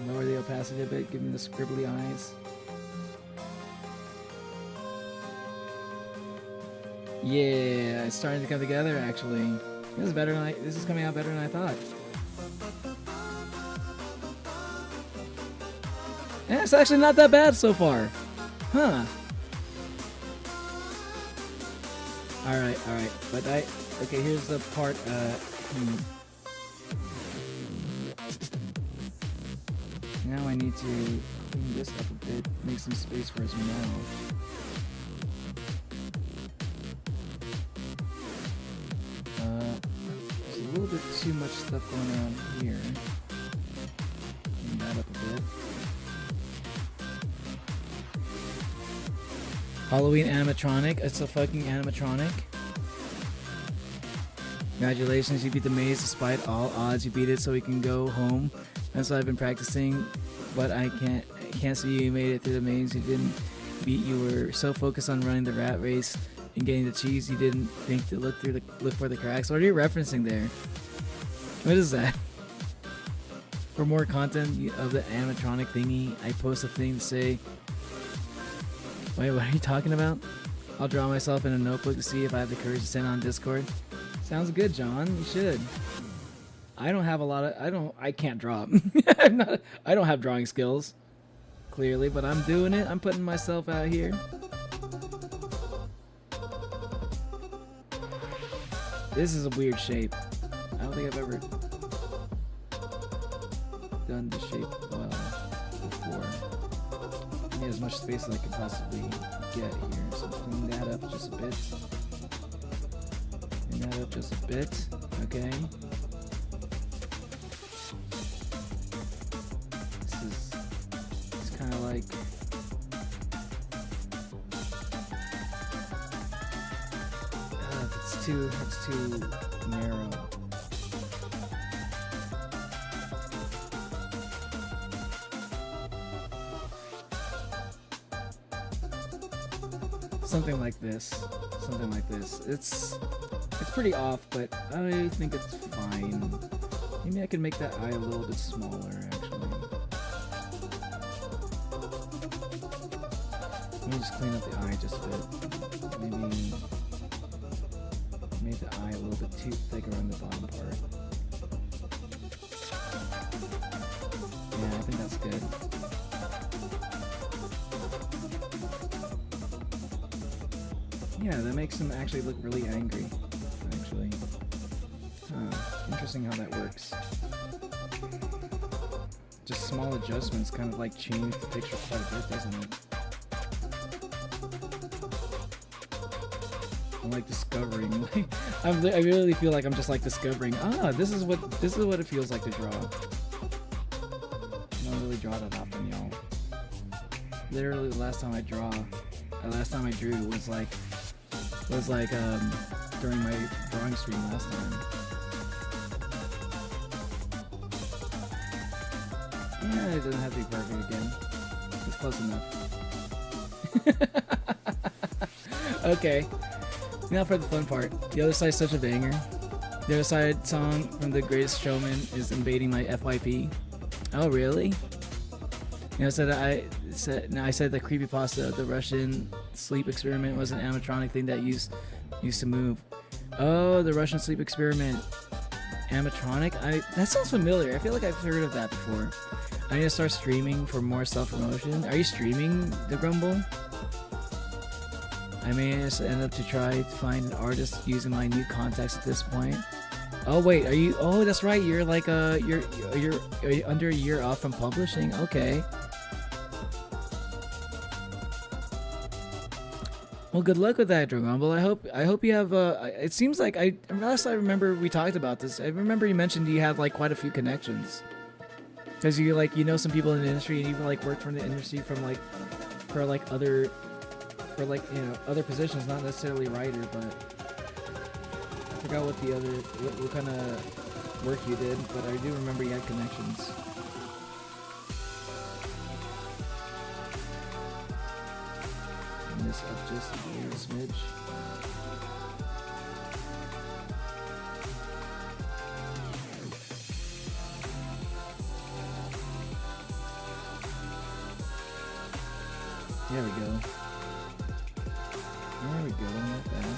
Lower the opacity a bit, give him the scribbly eyes. Yeah, it's starting to come together actually. This is better than this is coming out better than I thought. Yeah, it's actually not that bad so far. Huh. Alright. But okay, here's the part, Now I need to clean this up a bit, make some space for his mouth. There's a little bit too much stuff going on here. Clean that up a bit. Halloween animatronic. It's a fucking animatronic. Congratulations, you beat the maze despite all odds. You beat it so we can go home. That's what I've been practicing, but I can't see you made it through the maze. You didn't beat. You were so focused on running the rat race and getting the cheese, you didn't think to look for the cracks. What are you referencing there? What is that? For more content of the animatronic thingy, I post a thing to say. Wait, what are you talking about? I'll draw myself in a notebook to see if I have the courage to send on Discord. Sounds good, John. You should. I don't have a lot of. I can't draw. I don't have drawing skills, clearly, but I'm doing it. I'm putting myself out here. This is a weird shape. I don't think I've ever done this shape well before. I need as much space as I could possibly get here. So clean that up just a bit. Clean that up just a bit. Okay. It's kind of like it's too narrow. Something like this. Something like this. It's pretty off, but I think it's fine. Maybe I can make that eye a little bit smaller, actually. Let me just clean up the eye just a bit. Maybe made the eye a little bit too thicker on the bottom part. Yeah, I think that's good. Yeah, that makes him actually look really angry. Actually. Interesting how that works. Just small adjustments kind of like change the picture quite a bit, doesn't it? I'm like discovering. I really feel like I'm just like discovering. This is what it feels like to draw. I don't really draw that often, y'all. Literally, the last time I drew was like during my drawing stream last time. Yeah, it doesn't have to be perfect again. It's close enough. Okay. Now for the fun part. The Other Side's such a banger. The Other Side song from The Greatest Showman is invading my FYP. Oh, really? You know, I said the creepypasta, the Russian sleep experiment was an animatronic thing that used to move. Oh, the Russian sleep experiment. Animatronic? That sounds familiar. I feel like I've heard of that before. I need to start streaming for more self-promotion. Are you streaming the Grumble? I may just end up to try to find an artist using my new contacts at this point. Oh wait, are you? Oh, that's right. You're like you're under a year off from publishing. Okay. Well, good luck with that, Grumble. I hope you have. It seems like last I remember we talked about this. I remember you mentioned you had like quite a few connections. Because you know some people in the industry and you've like worked from the industry from like for other positions, not necessarily writer, but I forgot what kind of work you did, but I do remember you had connections. And this up just a smidge. There we go. There we go, not bad.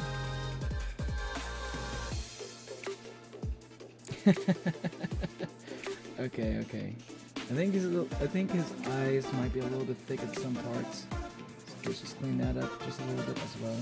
Okay. I think his eyes might be a little bit thick at some parts. So let's just clean that up just a little bit as well.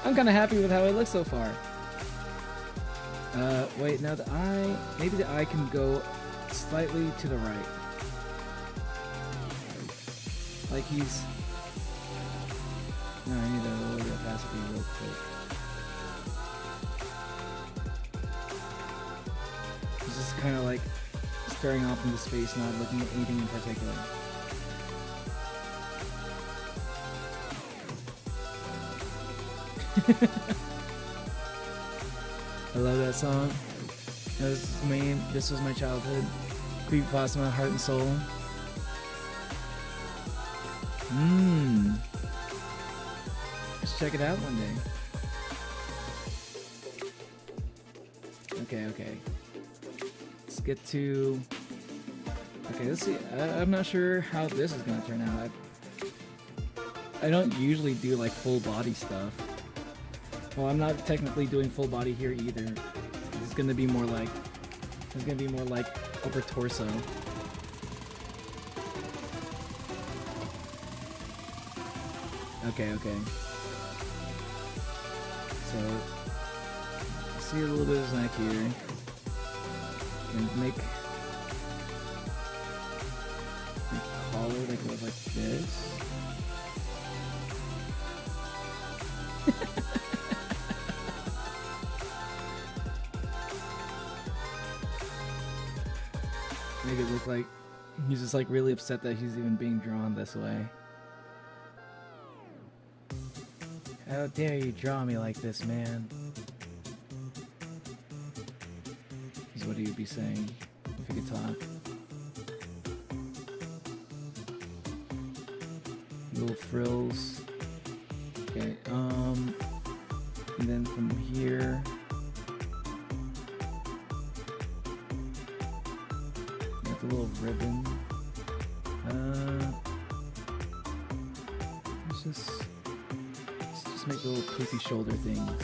I'm kind of happy with how it looks so far. Wait, now the eye, maybe the eye can go slightly to the right. Like he's... No, I need to lower the opacity real quick. He's just kind of like staring off into space, not looking at anything in particular. I love that song. This was my childhood. Creepypasta, my heart and soul. Let's check it out one day. Okay. Let's get to... Okay, let's see. I'm not sure how this is gonna turn out. I don't usually do like full body stuff. Well, I'm not technically doing full body here either. It's gonna be more like upper torso. Okay. So see a little bit of his neck here, and make a collar that goes like this. Make it look like he's just like really upset that he's even being drawn this way. How dare you draw me like this, man? Is what he would be saying if he could talk. Little frills. Okay, and then from here, got the little ribbon. Let's just make little poofy shoulder things.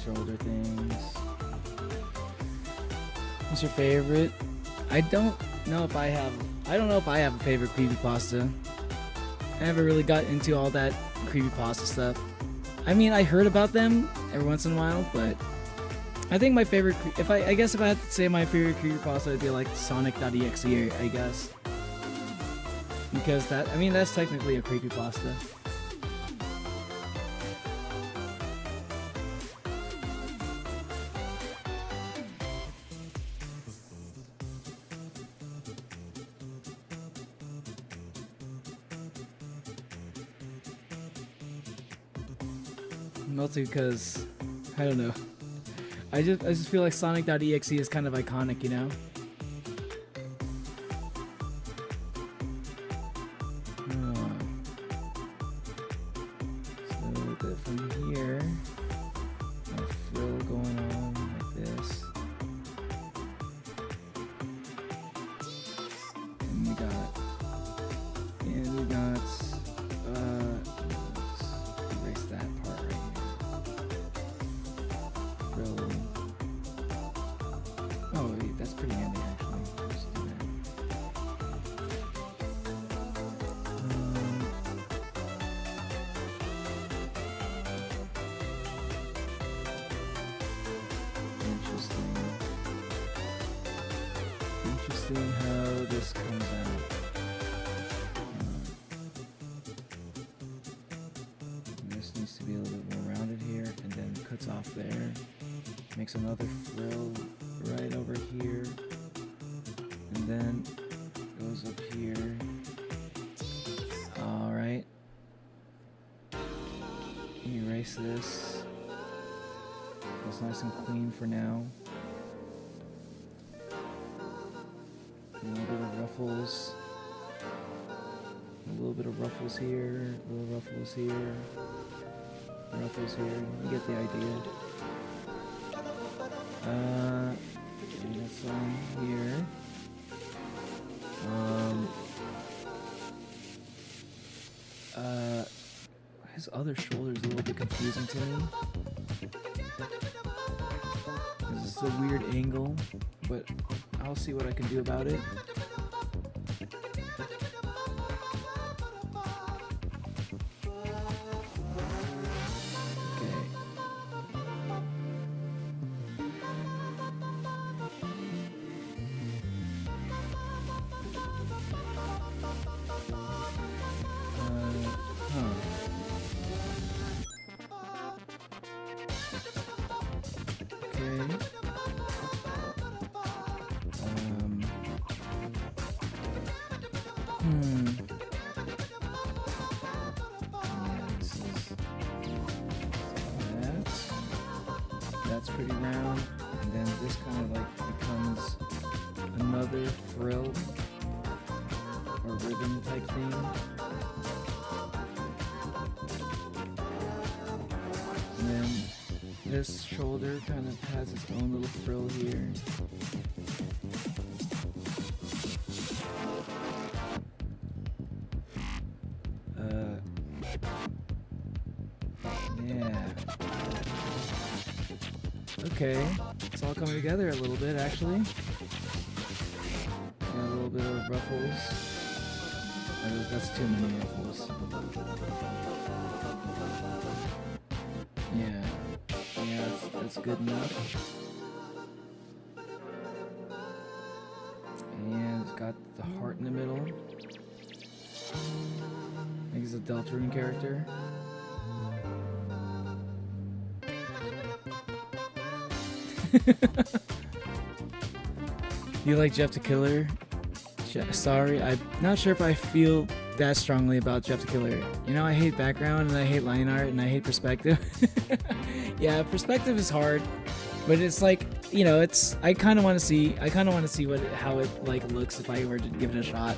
Shoulder things. What's your favorite? I don't know if I have a favorite creepypasta. I never really got into all that creepypasta stuff. I mean, I heard about them every once in a while, but I think my favorite, I guess if I had to say my favorite creepypasta, it'd be like Sonic.exe, I guess. Because that's technically a creepypasta. Mostly because I don't know. I just feel like Sonic.exe is kind of iconic, you know? So that from here, a frill going on like this. And we got, let's erase that part right here. Frill. Oh, wait, that's pretty handy actually. Just do that. Interesting how this comes out. This needs to be a little bit more rounded here, and then cuts off there. Makes another frill right over here, and then goes up here. All right. Erase this. It's nice and clean for now. A little bit of ruffles. A little bit of ruffles here. A little ruffles here. Ruffles here. You get the idea. And that's on here. His other shoulder is a little bit confusing to me. This is a weird angle, but I'll see what I can do about it. That's pretty round, and then this kind of like becomes another frill or ribbon type thing. And then this shoulder kind of has its own little frill here. Yeah. Okay, it's all coming together a little bit actually. Got a little bit of ruffles. That's too many ruffles. Yeah, that's good enough. And it's got the heart in the middle. I think it's a Deltarune character. You like Jeff the Killer? Sorry, I'm not sure if I feel that strongly about Jeff the Killer. You know, I hate background and I hate line art and I hate perspective. Yeah, perspective is hard, but it's like, you know, it's I kind of want to see how it like looks if I were to give it a shot.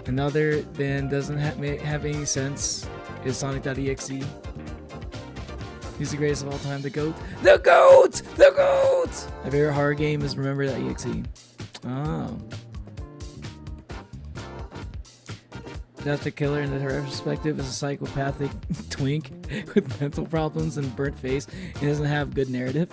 Another then doesn't have any sense is Sonic.exe. He's the greatest of all time. The GOAT. The GOAT! The GOAT! My favorite horror game is Remember.exe. Oh. Death the Killer in the retrospective is a psychopathic twink with mental problems and burnt face. He doesn't have good narrative.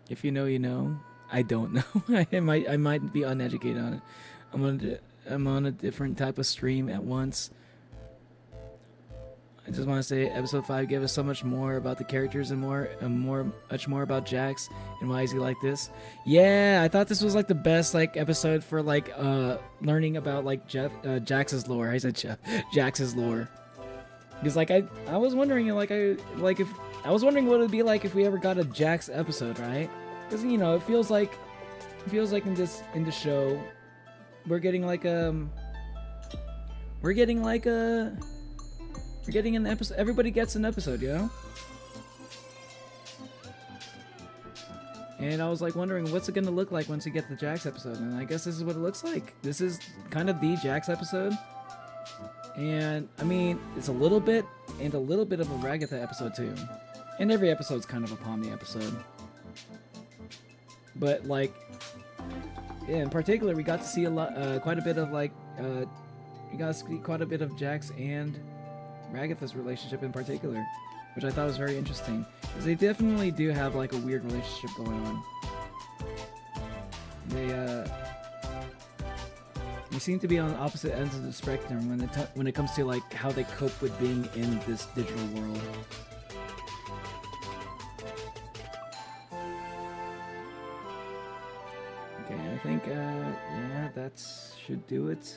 If you know, you know. I don't know. I might be uneducated on it. I'm on a different type of stream at once. I just want to say episode 5 gave us so much more about the characters and much more about Jax and why is he like this. Yeah, I thought this was like the best like episode for like learning about like Jax's lore. I said Jax's lore. Because like I was wondering I was wondering what it would be like if we ever got a Jax episode, right? Because you know, it feels like in the show we're getting like an episode. Everybody gets an episode, you know. And I was like wondering what's it gonna look like once you get the Jax episode, and I guess this is what it looks like. This is kind of the Jax episode, and I mean it's a little bit of a Ragatha episode too, and every episode's kind of a Pomni episode. But like, yeah, in particular, we got to see quite a bit of like, we got to see quite a bit of Jax and Ragatha's relationship in particular, which I thought was very interesting. Because they definitely do have like a weird relationship going on. They seem to be on opposite ends of the spectrum when it comes to like how they cope with being in this digital world. Okay, I think yeah, that should do it.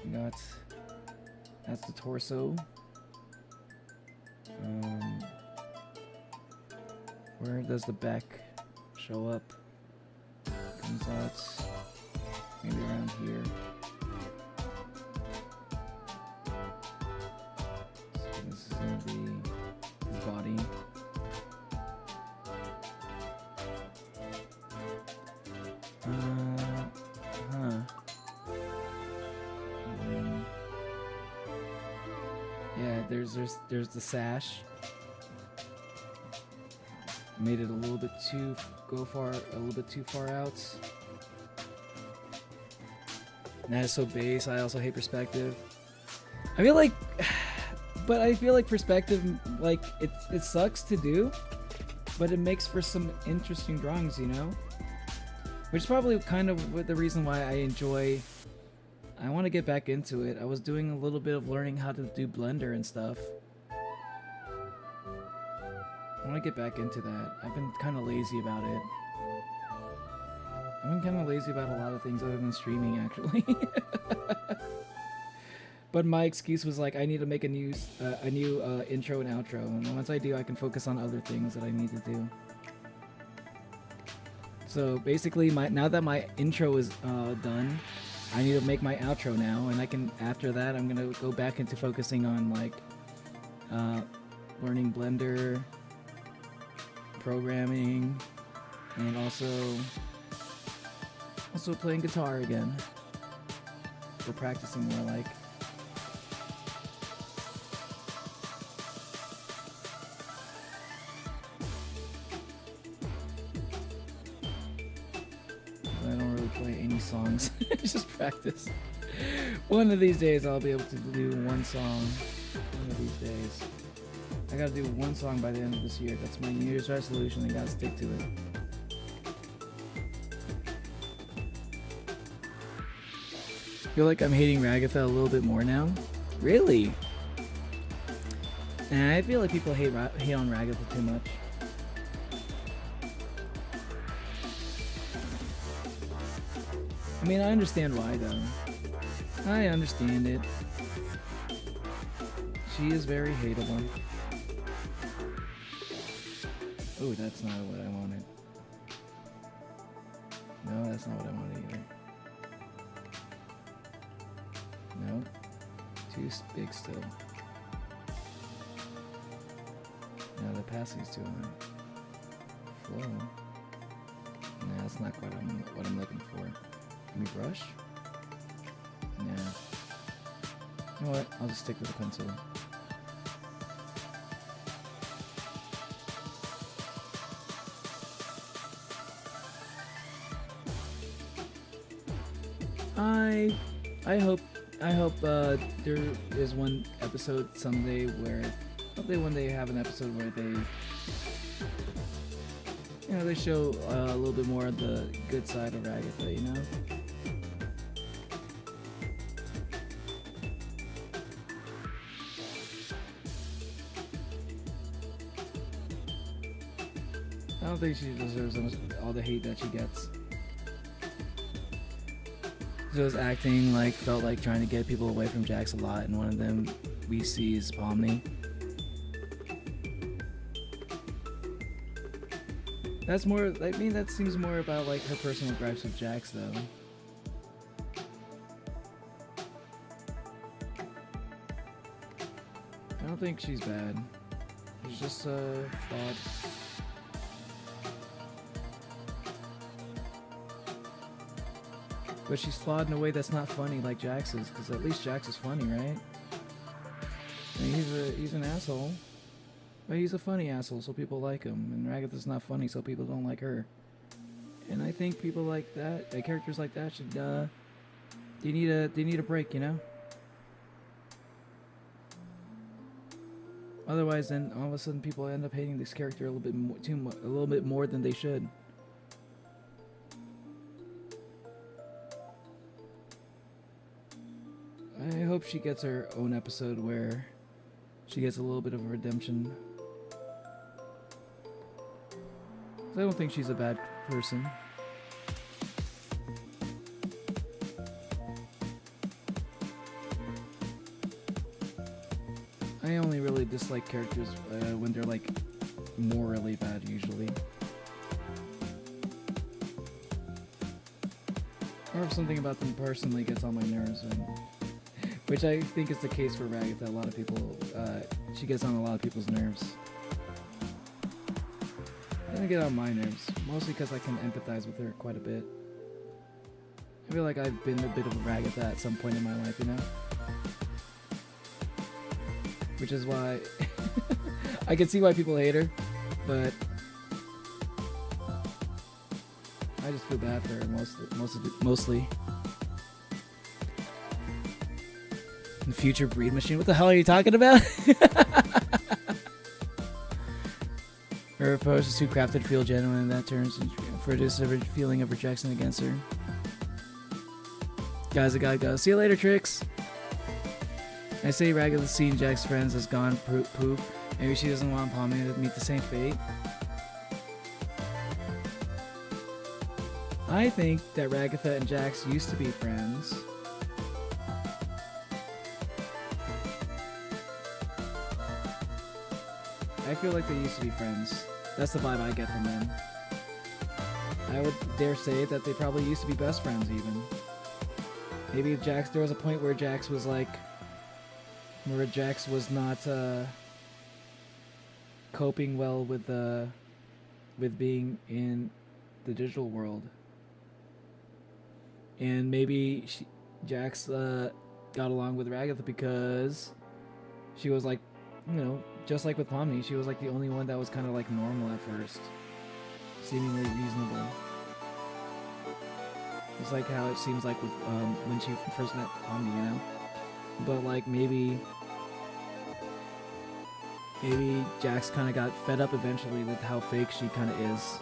That's the torso. Where does the back show up? Comes out maybe around here. So this is gonna be his body. Yeah, there's the sash. Made it a little bit too far out. And that is so base. I also hate perspective. I feel like perspective, like it sucks to do, but it makes for some interesting drawings, you know. Which is probably kind of the reason why I want to get back into it. I was doing a little bit of learning how to do Blender and stuff. I want to get back into that. I've been kind of lazy about it. I've been kind of lazy about a lot of things other than streaming, actually. But my excuse was like, I need to make a new intro and outro, and once I do, I can focus on other things that I need to do. So basically, now that my intro is done, I need to make my outro now, and after that, I'm gonna go back into focusing on like learning Blender, programming, and also playing guitar again. For practicing more like. I don't really play any songs. Just practice. One of these days I'll be able to do one song. One of these days. I gotta do one song by the end of this year. That's my New Year's resolution. I gotta stick to it. Feel like I'm hating Ragatha a little bit more now. Really? Nah, I feel like people hate on Ragatha too much. I mean, I understand why though. I understand it. She is very hateable. Oh, that's not what I wanted. No, that's not what I wanted either. No, too big still. No, the passing's too high. Flow. Nah, that's not quite what I'm looking for. Can we brush? Yeah. You know what? I'll just stick with the pencil. I hope there is one episode someday where hopefully one day have an episode where they show a little bit more of the good side of Ragatha, you know? I don't think she deserves all the hate that she gets. Those acting felt like trying to get people away from Jax a lot, and one of them we see is Pomni. That's more, that seems more about her personal gripes with Jax though. don't think she's bad. She's just flawed. But she's flawed in a way that's not funny like Jax is, because at least Jax is funny, right? I mean, he's an asshole. But he's a funny asshole, so people like him. And Ragatha's not funny, so people don't like her. And I think people like that, characters like that should, they need a break, you know? Otherwise, then all of a sudden people end up hating this character a little bit more than they should. I hope she gets her own episode where she gets a little bit of a redemption. I don't think she's a bad person. I only really dislike characters when they're like morally bad usually. Or if something about them personally gets on my nerves, which I think is the case for Ragatha. A lot of people, she gets on a lot of people's nerves. Doesn't get on my nerves, mostly because I can empathize with her quite a bit. I feel like I've been a bit of a Ragatha at some point in my life, you know? Which is why I can see why people hate her, but I just feel bad for her mostly. The future breed machine? What the hell are you talking about? Her approach is too crafted to feel genuine in that terms and produce a feeling of rejection against her. Guys, I gotta go. See you later, Trix. I say Ragatha seeing Jack's friends has gone poop. Maybe she doesn't want Pomni to meet the same fate. I think that Ragatha and Jax used to be friends. I feel like they used to be friends. That's the vibe I get from them. I would dare say that they probably used to be best friends even. Maybe Jax, there was a point where Jax was like, where Jax was not coping well with being in the digital world. And maybe Jax got along with Ragatha because she was like, you know, just like with Pomni, she was like the only one that was kind of like normal at first. Seemingly reasonable. It's like how it seems like with when she first met Pomni, you know? But like maybe Jax kind of got fed up eventually with how fake she kind of is.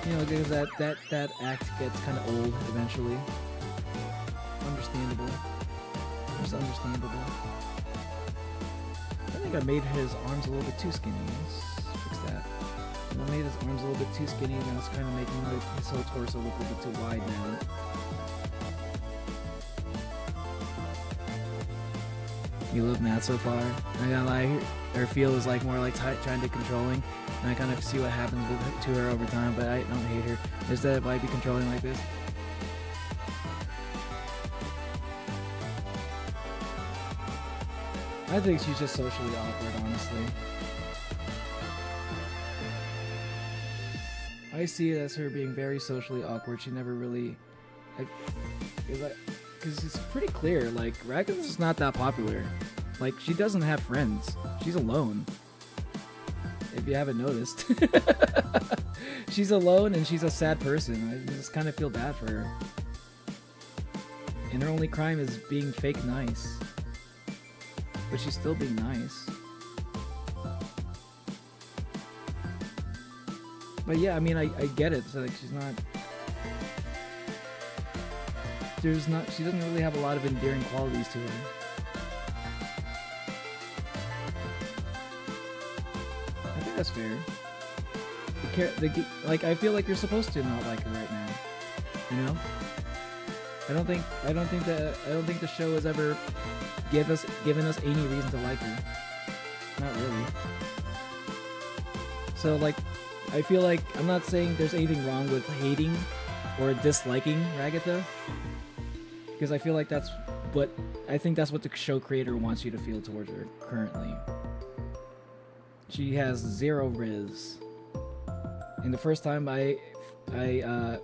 You know, because that act gets kind of old eventually. Understandable. Just understandable. I think I made his arms a little bit too skinny. Let's fix that. I made his arms a little bit too skinny, and I was kind of making like his whole torso look a little bit too wide now. You love Matt so far. I gotta lie, her feel is like more like trying to controlling, and I kind of see what happens to her over time. But I don't hate her. Is that why be controlling like this? I think she's just socially awkward, honestly. I see it as her being very socially awkward. She never really, because it's pretty clear, like, Ragatha's not that popular. Like, she doesn't have friends. She's alone. If you haven't noticed. She's alone and she's a sad person. I just kind of feel bad for her. And her only crime is being fake nice. But she's still being nice. But yeah, I mean, I get it. So like, she's not. She doesn't really have a lot of endearing qualities to her. I think that's fair. Like, I feel like you're supposed to not like her right now. You know? I don't think the show has ever given us any reason to like her. Not really. So like, I feel like I'm not saying there's anything wrong with hating or disliking Ragatha. Because I feel like that's what the show creator wants you to feel towards her currently. She has 0 riz. And the first time the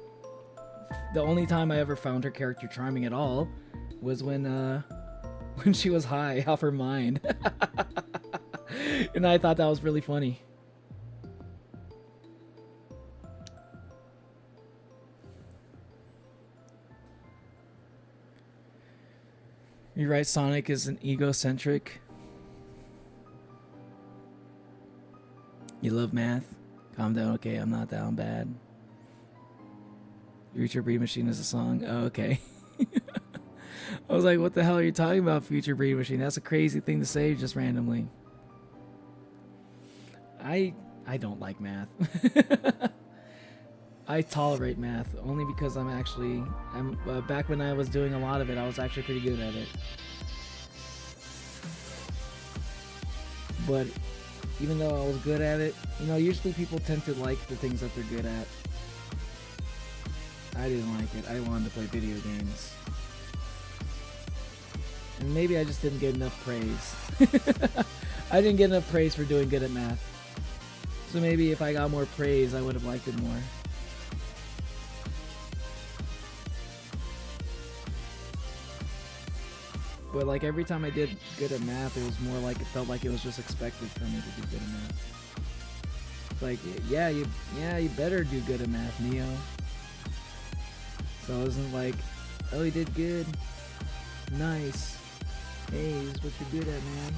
only time I ever found her character charming at all was when she was high off her mind. And I thought that was really funny. You're right, Sonic is an egocentric. You love math? Calm down, okay, I'm not down bad. Future Breed Machine is a song? Oh, okay. I was like, what the hell are you talking about, Future Breed Machine? That's a crazy thing to say just randomly. I don't like math. I tolerate math only because I'm back when I was doing a lot of it, I was actually pretty good at it. But even though I was good at it, you know, usually people tend to like the things that they're good at. I didn't like it. I wanted to play video games. And maybe I just didn't get enough praise. I didn't get enough praise for doing good at math. So maybe if I got more praise, I would have liked it more. But like every time I did good at math, it was more like it felt like it was just expected for me to do good at math. It's like, yeah, you better do good at math, Neo. So it wasn't like, oh, you did good, nice, hey, this is what you're good at, man.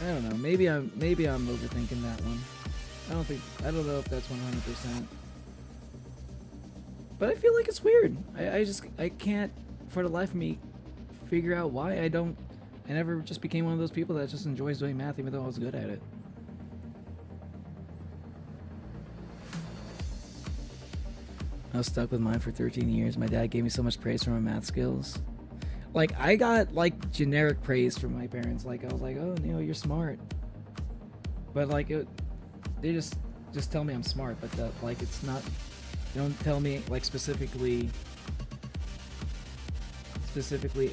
I don't know. Maybe I'm overthinking that one. I don't know if that's 100%. But I feel like it's weird. I can't for the life of me figure out why I never just became one of those people that just enjoys doing math even though I was good at it. I was stuck with mine for 13 years. My dad gave me so much praise for my math skills. Like, I got, like, generic praise from my parents. Like, I was like, oh, Neil, you're smart. But, like, they just tell me I'm smart. But, like, it's not... They don't tell me, like, specifically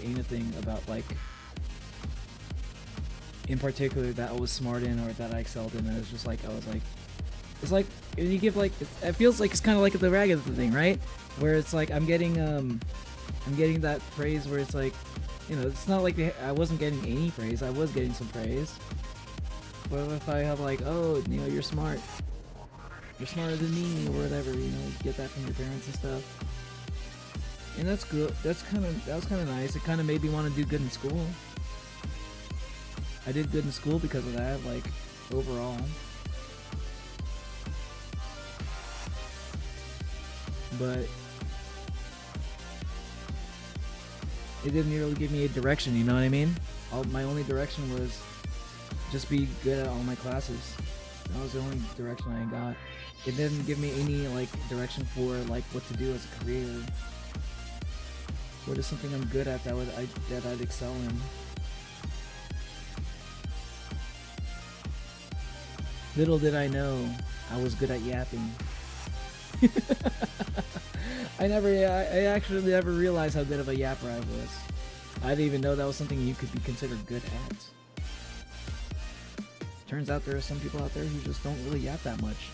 anything about, like... in particular that I was smart in or that I excelled in. It was just like, I was like... It's like, you give, like... It feels like it's kind of like the Ragged thing, right? Where it's like, I'm getting that praise where it's like, you know, it's not like I wasn't getting any praise. I was getting some praise. But if I have like, oh, you know, you're smart. You're smarter than me or whatever, you know, you get that from your parents and stuff. And that's good. That was kind of nice. It kind of made me want to do good in school. I did good in school because of that, like, overall. But it didn't really give me a direction, you know what I mean? My only direction was just be good at all my classes. That was the only direction I got. It didn't give me any, like, direction for, like, what to do as a career. What is something I'm good at that I'd excel in? Little did I know, I was good at yapping. I actually never realized how good of a yapper I was. I didn't even know that was something you could be considered good at. Turns out there are some people out there who just don't really yap that much.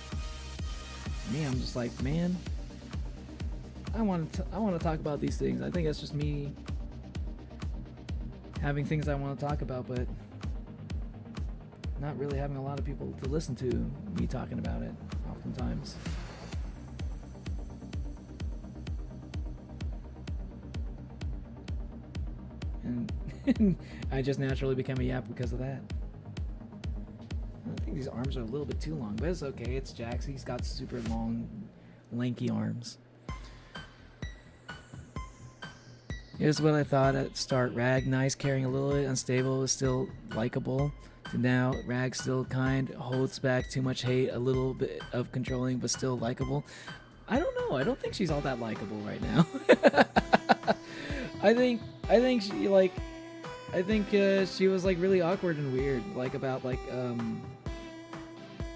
Me, I'm just like, man, I want to talk about these things. I think that's just me having things I want to talk about, but not really having a lot of people to listen to me talking about it oftentimes. And I just naturally became a yap because of that. I think these arms are a little bit too long, but it's okay. It's Jax. He's got super long, lanky arms. Here's what I thought at start. Rag, nice, caring, a little bit unstable, is still likable. To now, Rag still kind, holds back too much hate, a little bit of controlling, but still likable. I don't know. I don't think she's all that likable right now. I think she like, she was like really awkward and weird, like about like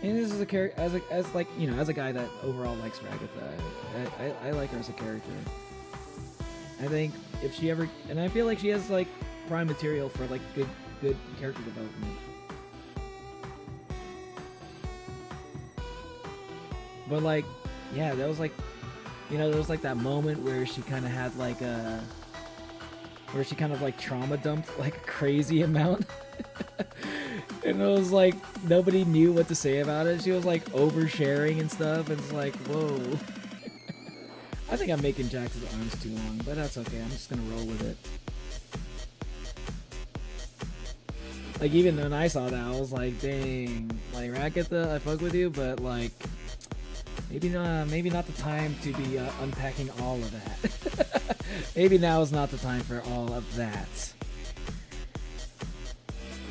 And this is a character as like you know, as a guy that overall likes Ragatha, I like her as a character. I think if she ever, and I feel like she has like prime material for like good character development. But like, yeah, that was like, you know, there was like that moment where she kind of had like a, where she kind of like trauma dumped like a crazy amount. And it was like, nobody knew what to say about it. She was like oversharing and stuff. And it's like, whoa. I think I'm making Jax's arms too long, but that's okay. I'm just gonna roll with it. Like, even when I saw that, I was like, dang. Like, Ragatha, I fuck with you, but like, maybe not the time to be unpacking all of that. Maybe now is not the time for all of that.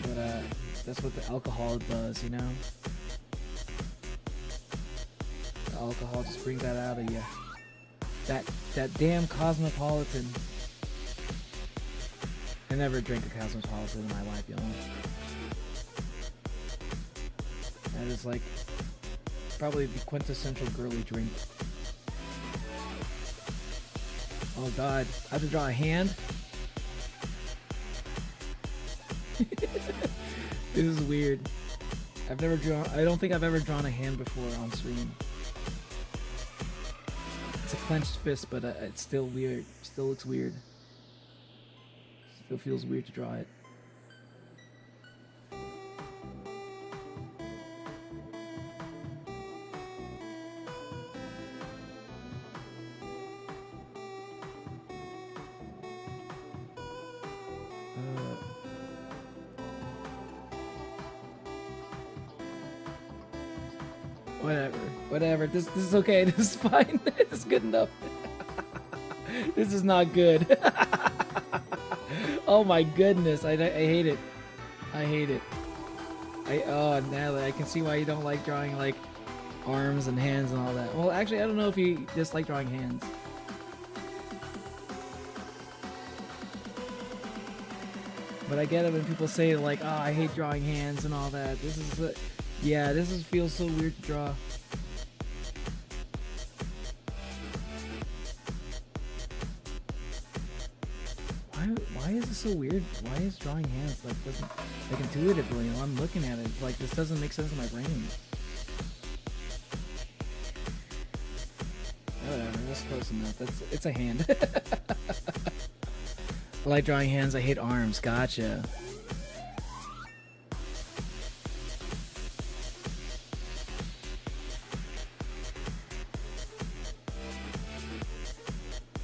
But that's what the alcohol does, you know? The alcohol just brings that out of you. That damn Cosmopolitan. I never drank a Cosmopolitan in my life, y'all. That is like probably the quintessential girly drink. Oh god, I have to draw a hand? This is weird. I don't think I've ever drawn a hand before on stream. It's a clenched fist, but it's still weird. Still looks weird. Still feels weird to draw it. Whatever. This is okay. This is fine. This is good enough. This is not good. Oh my goodness. I hate it. I hate it. Oh, Natalie, I can see why you don't like drawing like arms and hands and all that. Well, actually, I don't know if you just like drawing hands. But I get it when people say like, oh, I hate drawing hands and all that. This is yeah, feels so weird to draw. Why is this so weird? Why is drawing hands like doesn't like intuitively? You know, I'm looking at it like this doesn't make sense in my brain. Whatever, that's close enough. It's a hand. I like drawing hands. I hate arms. Gotcha.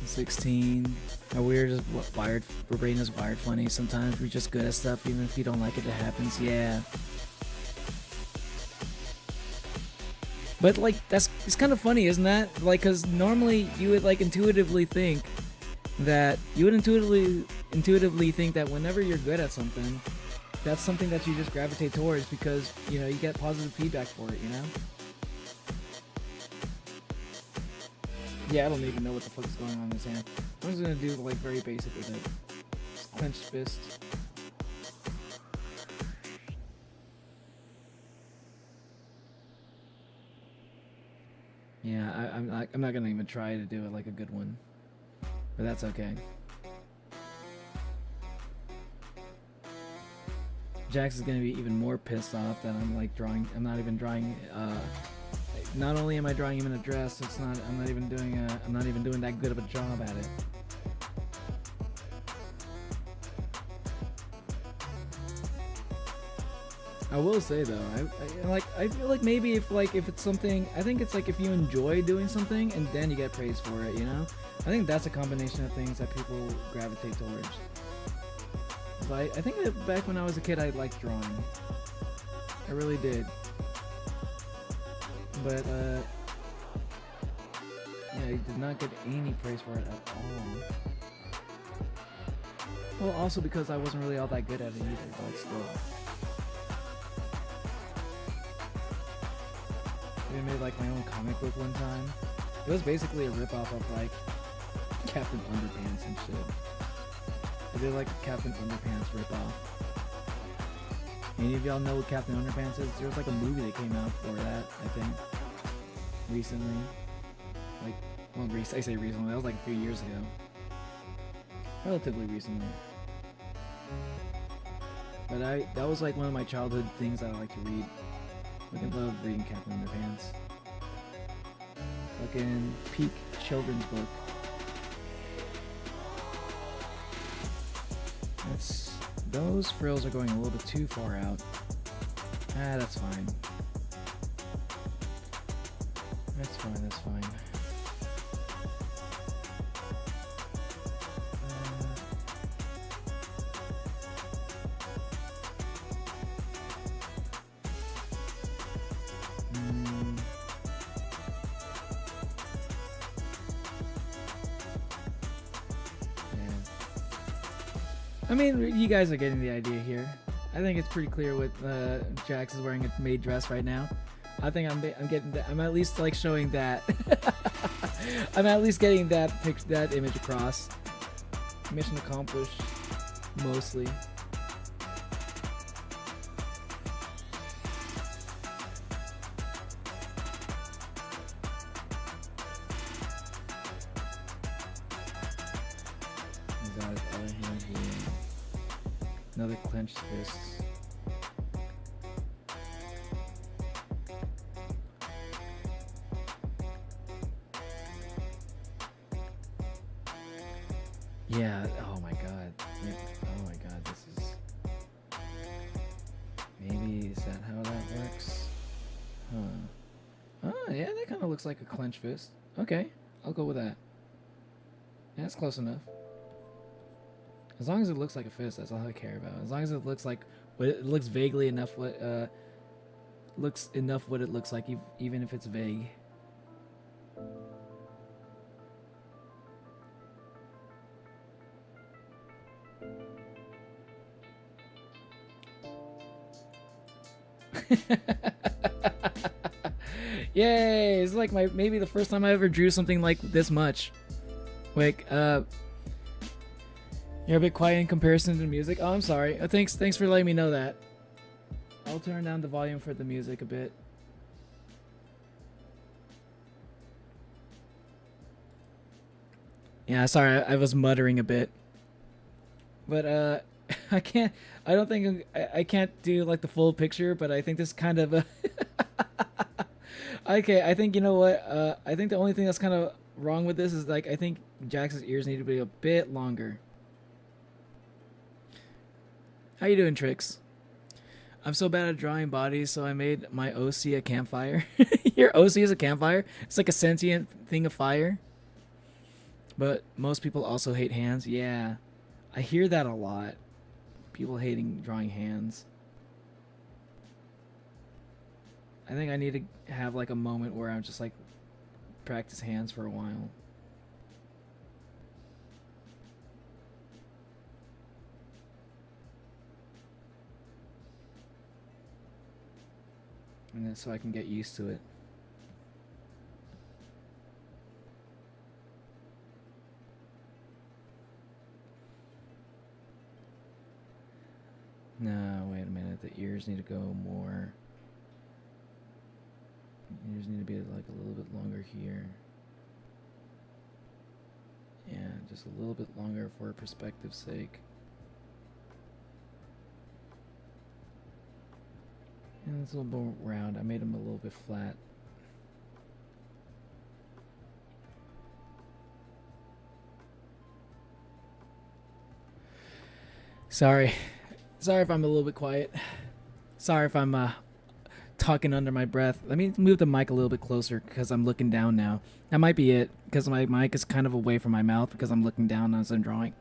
$16. We're just wired. Our brain is wired funny. Sometimes we're just good at stuff, even if you don't like it. It happens. Yeah. But like it's kind of funny, isn't that? Like, cause normally you would like intuitively think that think that whenever you're good at something, that's something that you just gravitate towards because you know you get positive feedback for it. You know. Yeah, I don't even know what the fuck is going on in this hand. I'm just gonna do like very basic with it. Just clenched fist. Yeah, I'm not gonna even try to do it like a good one, but that's okay. Jax is gonna be even more pissed off that I'm like drawing. I'm not even drawing. Not only am I drawing him in a dress, I'm not even doing that good of a job at it. I will say though, I feel like maybe if it's something, I think it's like if you enjoy doing something and then you get praised for it, you know? I think that's a combination of things that people gravitate towards. But I think that back when I was a kid, I liked drawing. I really did. But, yeah, I did not get any praise for it at all. Well, also because I wasn't really all that good at it either, but still. I made like my own comic book one time. It was basically a ripoff of like Captain Underpants and shit. I did like a Captain Underpants ripoff. Any of y'all know what Captain Underpants is? There was like a movie that came out for that, I think, recently. Like, well, I say recently, that was like a few years ago. Relatively recently. But that was like one of my childhood things that I like to read. Like, I love reading Captain Underpants. Fucking peak children's book. Those frills are going a little bit too far out. Ah, that's fine. That's fine, that's fine. I mean, you guys are getting the idea here. I think it's pretty clear what Jax is wearing a maid dress right now. I think I'm getting that. I'm at least like showing that. I'm at least getting that image across. Mission accomplished, mostly. Another clenched fist. Yeah, oh my god. Oh my god, this is... Maybe, is that how that works? Huh. Oh, yeah, that kind of looks like a clenched fist. Okay, I'll go with that. Yeah, that's close enough. As long as it looks like a fist, that's all I care about. As long as it looks like, what it looks vaguely enough, what looks enough what it looks like, even if it's vague. Yay! It's like maybe the first time I ever drew something like this much. Like, you're a bit quiet in comparison to the music. Oh, I'm sorry. Thanks for letting me know that. I'll turn down the volume for the music a bit. Yeah, sorry, I was muttering a bit. But I don't think I can't do like the full picture, but I think this kind of okay, I think, you know what? I think the only thing that's kind of wrong with this is, like, I think Jax's ears need to be a bit longer. How you doing, Trix? I'm so bad at drawing bodies, so I made my OC a campfire. Your OC is a campfire? It's like a sentient thing of fire. But most people also hate hands. Yeah, I hear that a lot. People hating drawing hands. I think I need to have like a moment where I'm just like practice hands for a while. And then so I can get used to it. No, wait a minute. The ears need to go more. The ears need to be like a little bit longer here. Yeah, just a little bit longer for perspective's sake. And it's a little more round. I made them a little bit flat. Sorry if I'm a little bit quiet. Sorry if I'm talking under my breath. Let me move the mic a little bit closer because I'm looking down now. That might be it, because my mic is kind of away from my mouth because I'm looking down as I'm drawing.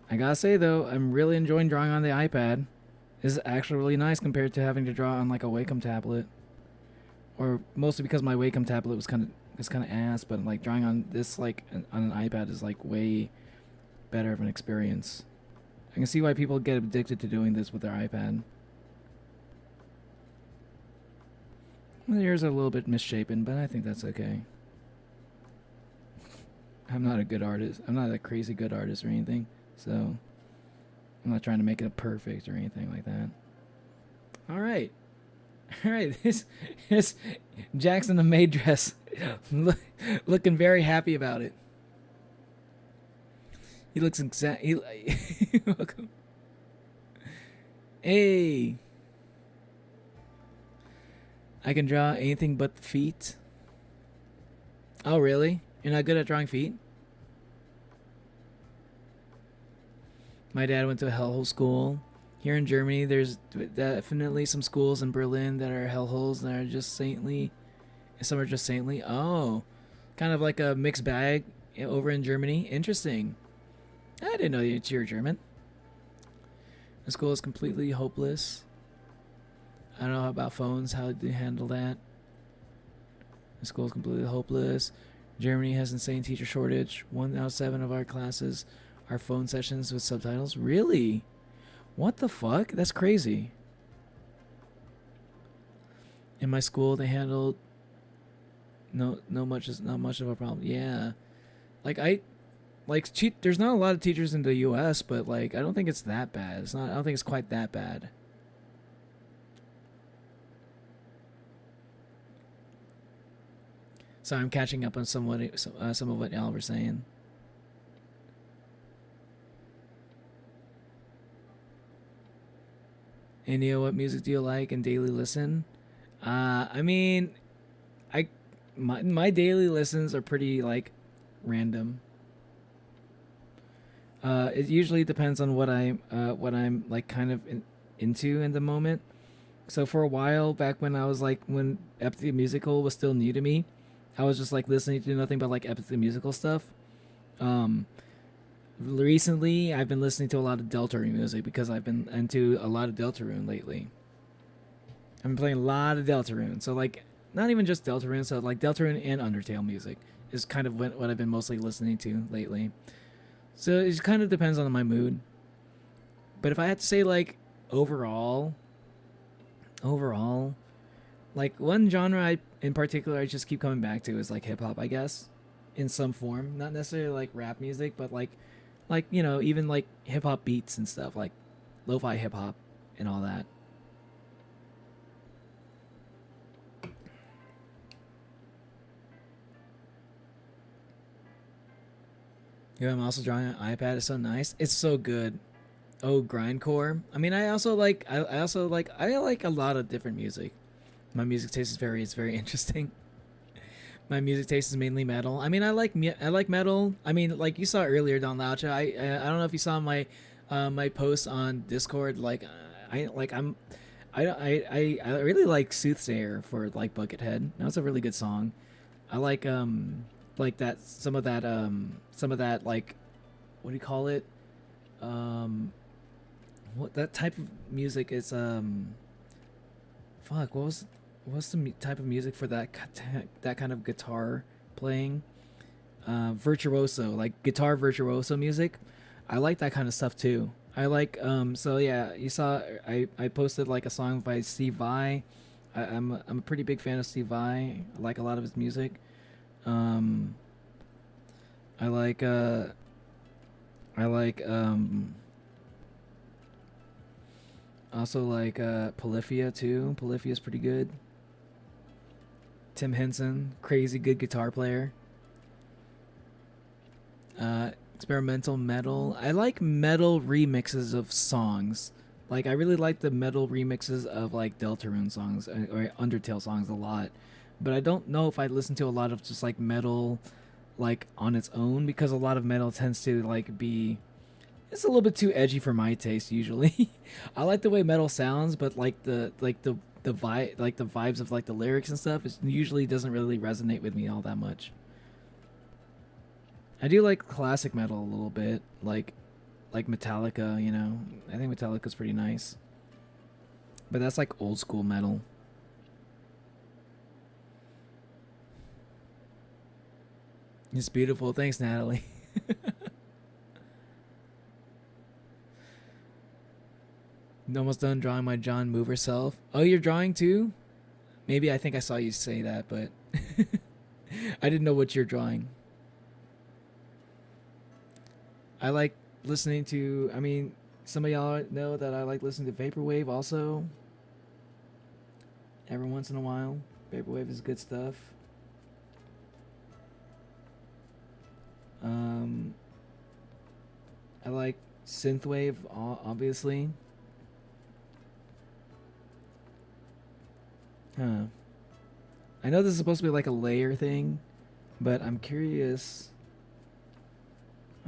I gotta say though, I'm really enjoying drawing on the iPad. This is actually really nice compared to having to draw on like a Wacom tablet. Or mostly because my Wacom tablet was kind of ass, but like drawing on this like on an iPad is like way better of an experience. I can see why people get addicted to doing this with their iPad. Well, yours are a little bit misshapen, but I think that's okay. I'm not a good artist. I'm not a crazy good artist or anything, so I'm not trying to make it perfect or anything like that. All right. All right, this Jackson the maid dress, looking very happy about it. He looks welcome. Hey, I can draw anything but the feet. Oh, really? You're not good at drawing feet? My dad went to a hellhole school. Here in Germany, there's definitely some schools in Berlin that are hellholes that are just saintly. Some are just saintly. Oh, kind of like a mixed bag over in Germany. Interesting. I didn't know you're German. The school is completely hopeless. I don't know about phones, how do you handle that? The school is completely hopeless. Germany has insane teacher shortage. 1 out of 7 of our classes are phone sessions with subtitles. Really? What the fuck? That's crazy. In my school, they handled not much of a problem. Yeah, there's not a lot of teachers in the U.S., but like I don't think it's that bad. I don't think it's quite that bad. So I'm catching up on some of what y'all were saying. And you know, what music do you like and daily listen? I mean, my daily listens are pretty like random. It usually depends on what I'm like kind of into in the moment. So for a while back when when Epic the Musical was still new to me, I was just like listening to nothing but like Epic the Musical stuff. Recently, I've been listening to a lot of Deltarune music because I've been into a lot of Deltarune lately. I've been playing a lot of Deltarune, so like not even just Deltarune, so like Deltarune and Undertale music is kind of what I've been mostly listening to lately. So it kind of depends on my mood. But if I had to say like overall, like one genre in particular I just keep coming back to is like hip hop, I guess, in some form. Not necessarily like rap music, but like you know, even like hip hop beats and stuff, like lo-fi hip hop and all that. Yeah, I'm also drawing on iPad. It's so nice. It's so good. Oh, grindcore. I mean, I like a lot of different music. My music taste is very interesting. My music taste is mainly metal. I mean, I like metal. I mean, like you saw earlier, Don Laucha. I don't know if you saw my my post on Discord. Like, I really like Soothsayer for like Buckethead. That was a really good song. I like that some of that like, what do you call it? What that type of music is fuck, what's the type of music for that kind of guitar playing? Virtuoso, like guitar virtuoso music. I like that kind of stuff too. I like so yeah, you saw I posted like a song by Steve Vai. I'm a pretty big fan of Steve Vai. I like a lot of his music. I like also like Polyphia too. Polyphia is pretty good. Tim Henson, crazy good guitar player. Experimental metal. I like metal remixes of songs. Like I really like the metal remixes of like Deltarune songs or Undertale songs a lot. But I don't know if I listen to a lot of just like metal like on its own, because a lot of metal tends to like be, it's a little bit too edgy for my taste usually. I like the way metal sounds, but like the vibe, like the vibes of like the lyrics and stuff, it usually doesn't really resonate with me all that much. I do like classic metal a little bit, like Metallica, you know. I think Metallica's pretty nice. But that's like old school metal. It's beautiful. Thanks, Natalie. Almost done drawing my John Mover self. Oh, you're drawing too? Maybe I think I saw you say that, but I didn't know what you're drawing. I like listening to, I mean, some of y'all know that I like listening to Vaporwave also. Every once in a while. Vaporwave is good stuff. I like synthwave, obviously. Huh. I know this is supposed to be like a layer thing, but I'm curious.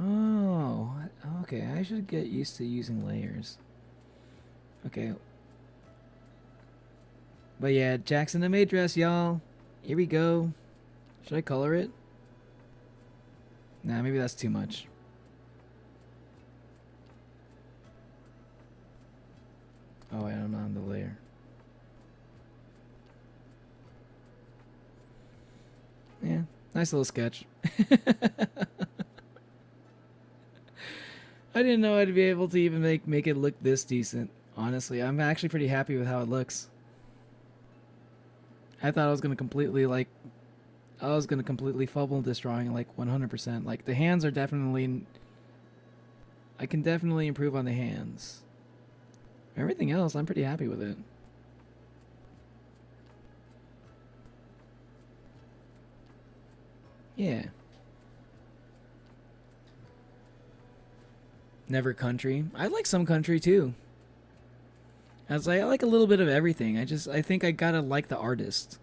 Oh, okay. I should get used to using layers. Okay. But yeah, Jackson the maid dress, y'all. Here we go. Should I color it? Nah, maybe that's too much. Oh, wait, I'm not on the layer. Yeah, nice little sketch. I didn't know I'd be able to even make it look this decent. Honestly, I'm actually pretty happy with how it looks. I thought I was gonna completely fumble this drawing like 100%. Like the hands are definitely, I can definitely improve on the hands. Everything else, I'm pretty happy with it. Yeah. Never country. I like some country too. I like a little bit of everything. I think I gotta like the artist.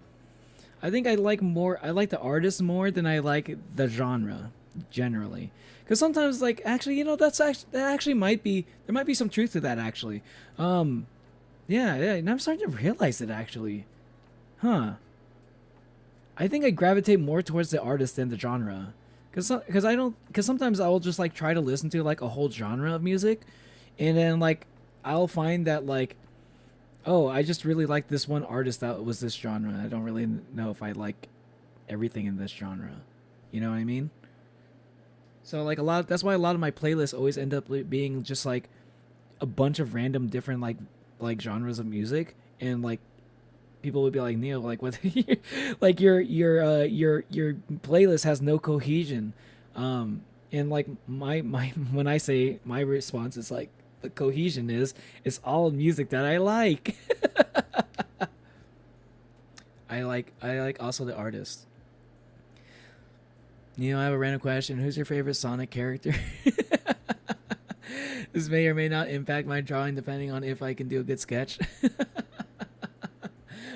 I think I like the artist more than I like the genre, generally. Because sometimes, like, actually, you know, that actually might be, there might be some truth to that, actually. Yeah, and I'm starting to realize it, actually. Huh. I think I gravitate more towards the artist than the genre. Because sometimes I'll just, like, try to listen to, like, a whole genre of music. And then, like, I'll find that, like, oh, I just really like this one artist that was this genre. I don't really know if I like everything in this genre. You know what I mean? So like that's why a lot of my playlists always end up being just like a bunch of random different like genres of music, and like people would be like, Neil, like what like your playlist has no cohesion. And like my when I say my response is like, the cohesion is it's all music that I like. I like also the artist. You know, I have a random question. Who's your favorite Sonic character? This may or may not impact my drawing depending on if I can do a good sketch.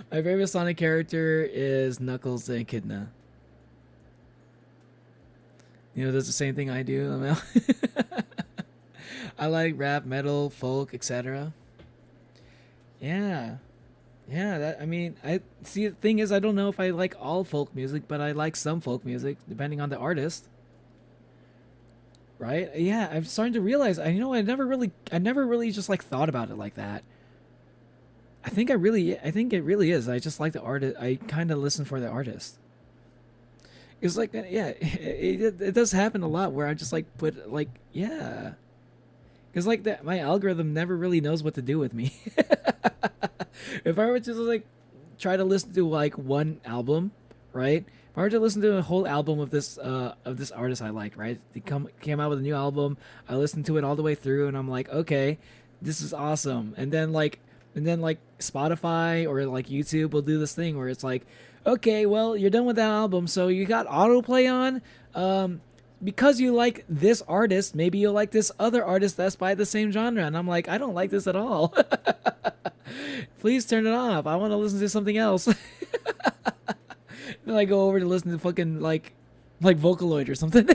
My favorite Sonic character is Knuckles the Echidna. You know, that's the same thing I do, Lamel. I like rap, metal, folk, etc. Yeah. Yeah, I mean, I see, the thing is, I don't know if I like all folk music, but I like some folk music, depending on the artist. Right? Yeah, I'm starting to realize, I never really just, like, thought about it like that. I think it really is. I just like the artist. I kind of listen for the artist. It's like, yeah, it does happen a lot where I just, like, put, like, yeah. Because, like, my algorithm never really knows what to do with me. If I were to just, like, try to listen to, like, one album, right? If I were to listen to a whole album of this artist I liked, right? They came out with a new album. I listened to it all the way through, and I'm like, okay, this is awesome. And then Spotify or, like, YouTube will do this thing where it's like, okay, well, you're done with that album, so you got autoplay on? Because you like this artist, maybe you'll like this other artist that's by the same genre. And I'm like, I don't like this at all. Please turn it off. I want to listen to something else. Then I go over to listen to fucking like Vocaloid or something.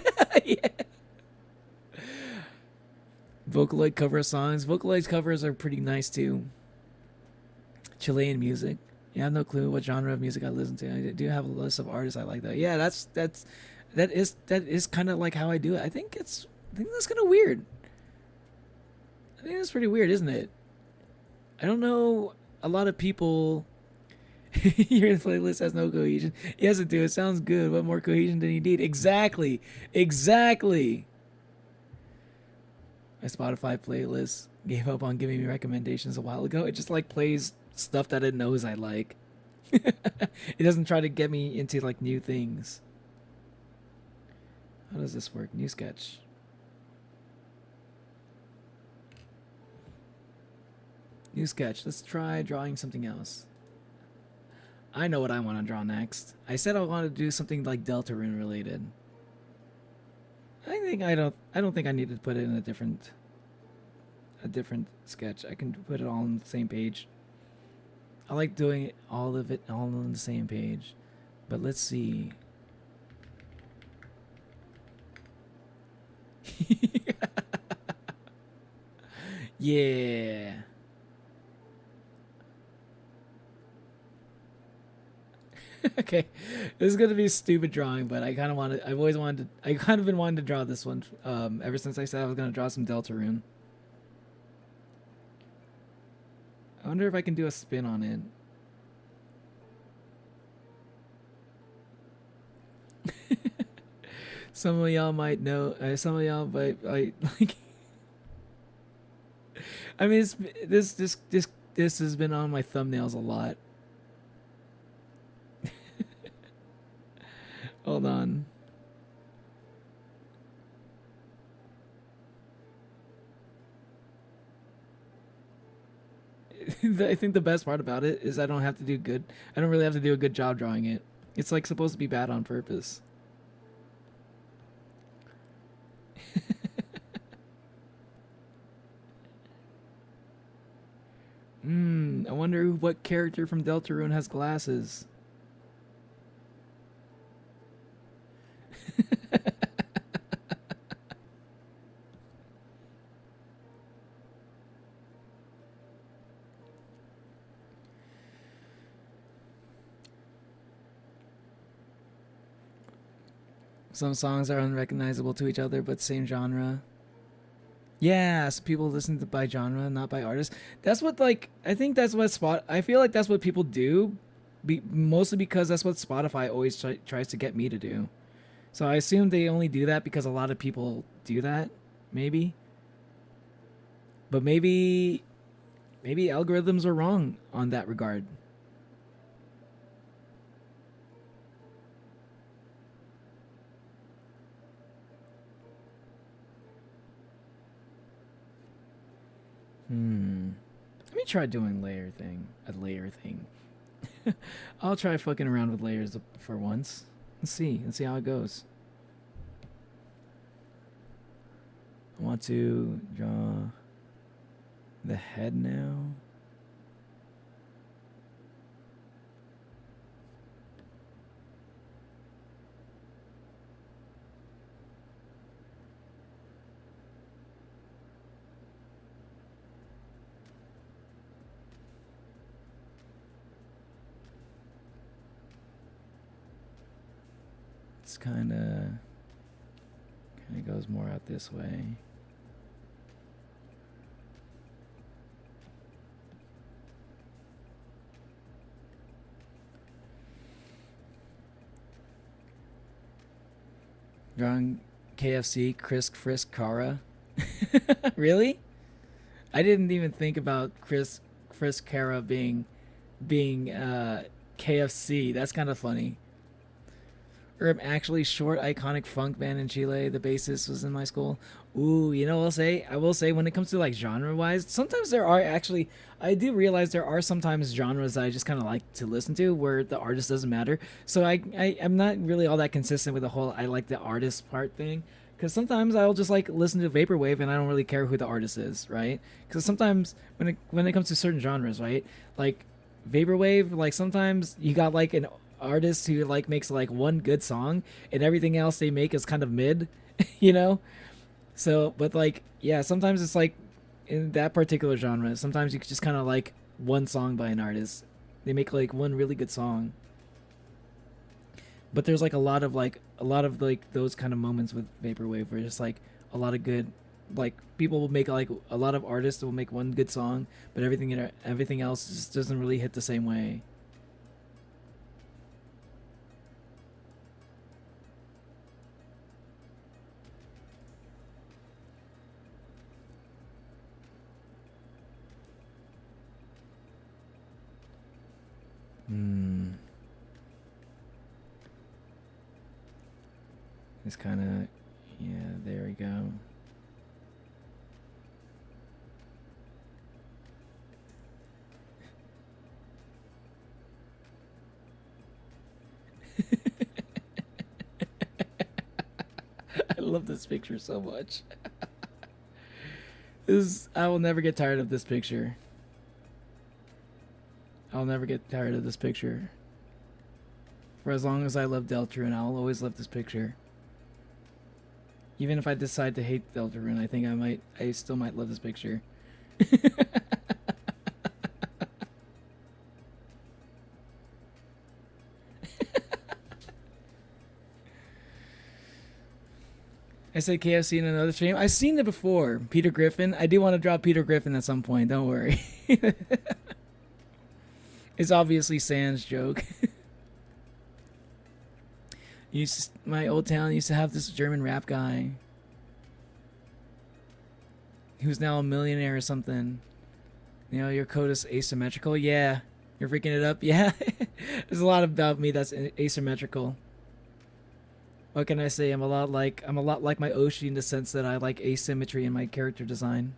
Yeah. Vocaloid cover songs. Vocaloid's covers are pretty nice too. Chilean music. Yeah, I have no clue what genre of music I listen to. I do have a list of artists I like though. Yeah, that is kind of like how I do it. I think that's kind of weird. I think that's pretty weird, isn't it? I don't know a lot of people. Your playlist has no cohesion. Yes, it do. It sounds good. What more cohesion do you need? Exactly. My Spotify playlist gave up on giving me recommendations a while ago. It just like plays stuff that it knows I like. It doesn't try to get me into like new things. How does this work? New sketch. New sketch. Let's try drawing something else. I know what I want to draw next. I said I want to do something like Deltarune related. I don't think I need to put it in a different sketch. I can put it all on the same page. I like doing all of it all on the same page. But let's see. Yeah. Okay, this is gonna be a stupid drawing, but I kind of wanted. I kind of been wanting to draw this one ever since I said I was gonna draw some Deltarune. I wonder if I can do a spin on it. Some of y'all might know. Some of y'all might like. I mean, this has been on my thumbnails a lot. Hold on. I think the best part about it is I don't have to do good. I don't really have to do a good job drawing it. It's like supposed to be bad on purpose. I wonder what character from Deltarune has glasses. Some songs are unrecognizable to each other, but same genre. Yeah, so people listen to by genre, not by artist. That's what, like, I think that's what I feel like that's what people do, mostly because that's what Spotify always tries to get me to do. So I assume they only do that because a lot of people do that, maybe. But maybe algorithms are wrong on that regard. Let me try doing a layer thing. I'll try fucking around with layers for once. Let's see how it goes. I want to draw the head now. It's kind of goes more out this way. Drawing KFC, Chris Frisk Kara. Really? I didn't even think about Chris Frisk Kara being KFC. That's kind of funny. Actually short iconic funk band in Chile. The bassist was in my school. Ooh, you know, I will say when it comes to like genre wise, sometimes there are actually, I do realize there are sometimes genres that I just kind of like to listen to where the artist doesn't matter. So I'm not really all that consistent with the whole I like the artist part thing. Because sometimes I'll just like listen to vaporwave and I don't really care who the artist is, right? Because sometimes when it comes to certain genres, right, like vaporwave, like sometimes you got like an artist who like makes like one good song and everything else they make is kind of mid, you know. So but like yeah, sometimes it's like in that particular genre, sometimes you just kind of like one song by an artist, they make like one really good song, but there's like a lot of like those kind of moments with vaporwave where it's like a lot of good, like people will make like a lot of artists will make one good song but everything else just doesn't really hit the same way. It's kind of, yeah, there we go. I love this picture so much. I will never get tired of this picture. I'll never get tired of this picture. For as long as I love Deltarune, I'll always love this picture. Even if I decide to hate Deltarune, I think I still might love this picture. I said KFC in another stream. I've seen it before. Peter Griffin. I do want to drop Peter Griffin at some point. Don't worry. It's obviously Sans joke. My old town used to have this German rap guy who's now a millionaire or something. You know, your code is asymmetrical. Yeah. You're freaking it up. Yeah. There's a lot about me that's asymmetrical. What can I say? I'm a lot like my Oshi in the sense that I like asymmetry in my character design.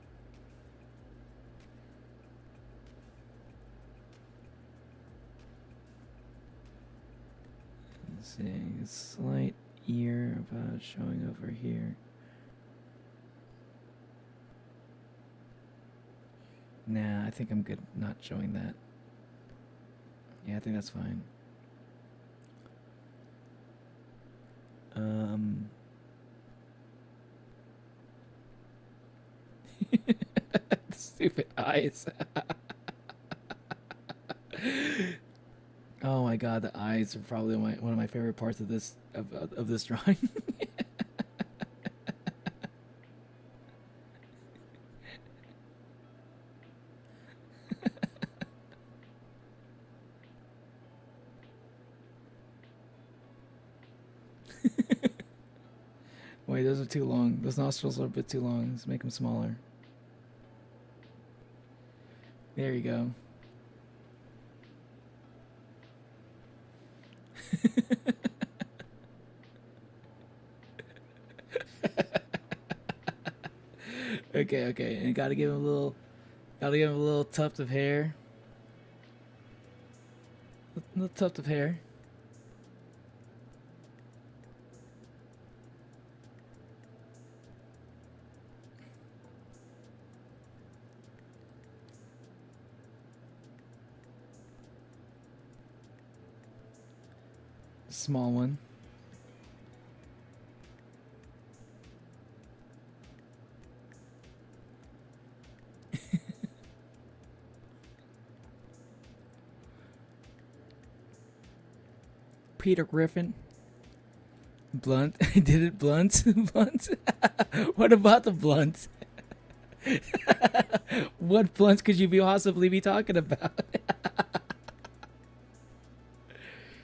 Let's see, a slight ear about showing over here. Nah, I think I'm good not showing that. Yeah, I think that's fine. Stupid eyes. Oh my god, the eyes are probably one of my favorite parts of this of this drawing. Wait, those are too long. Those nostrils are a bit too long. Let's make them smaller. There you go. Okay. And gotta give him a little tuft of hair. A little tuft of hair. Small one. Peter Griffin. Blunt. I did it blunt. Blunt. What about the blunt? What blunts could you possibly be talking about?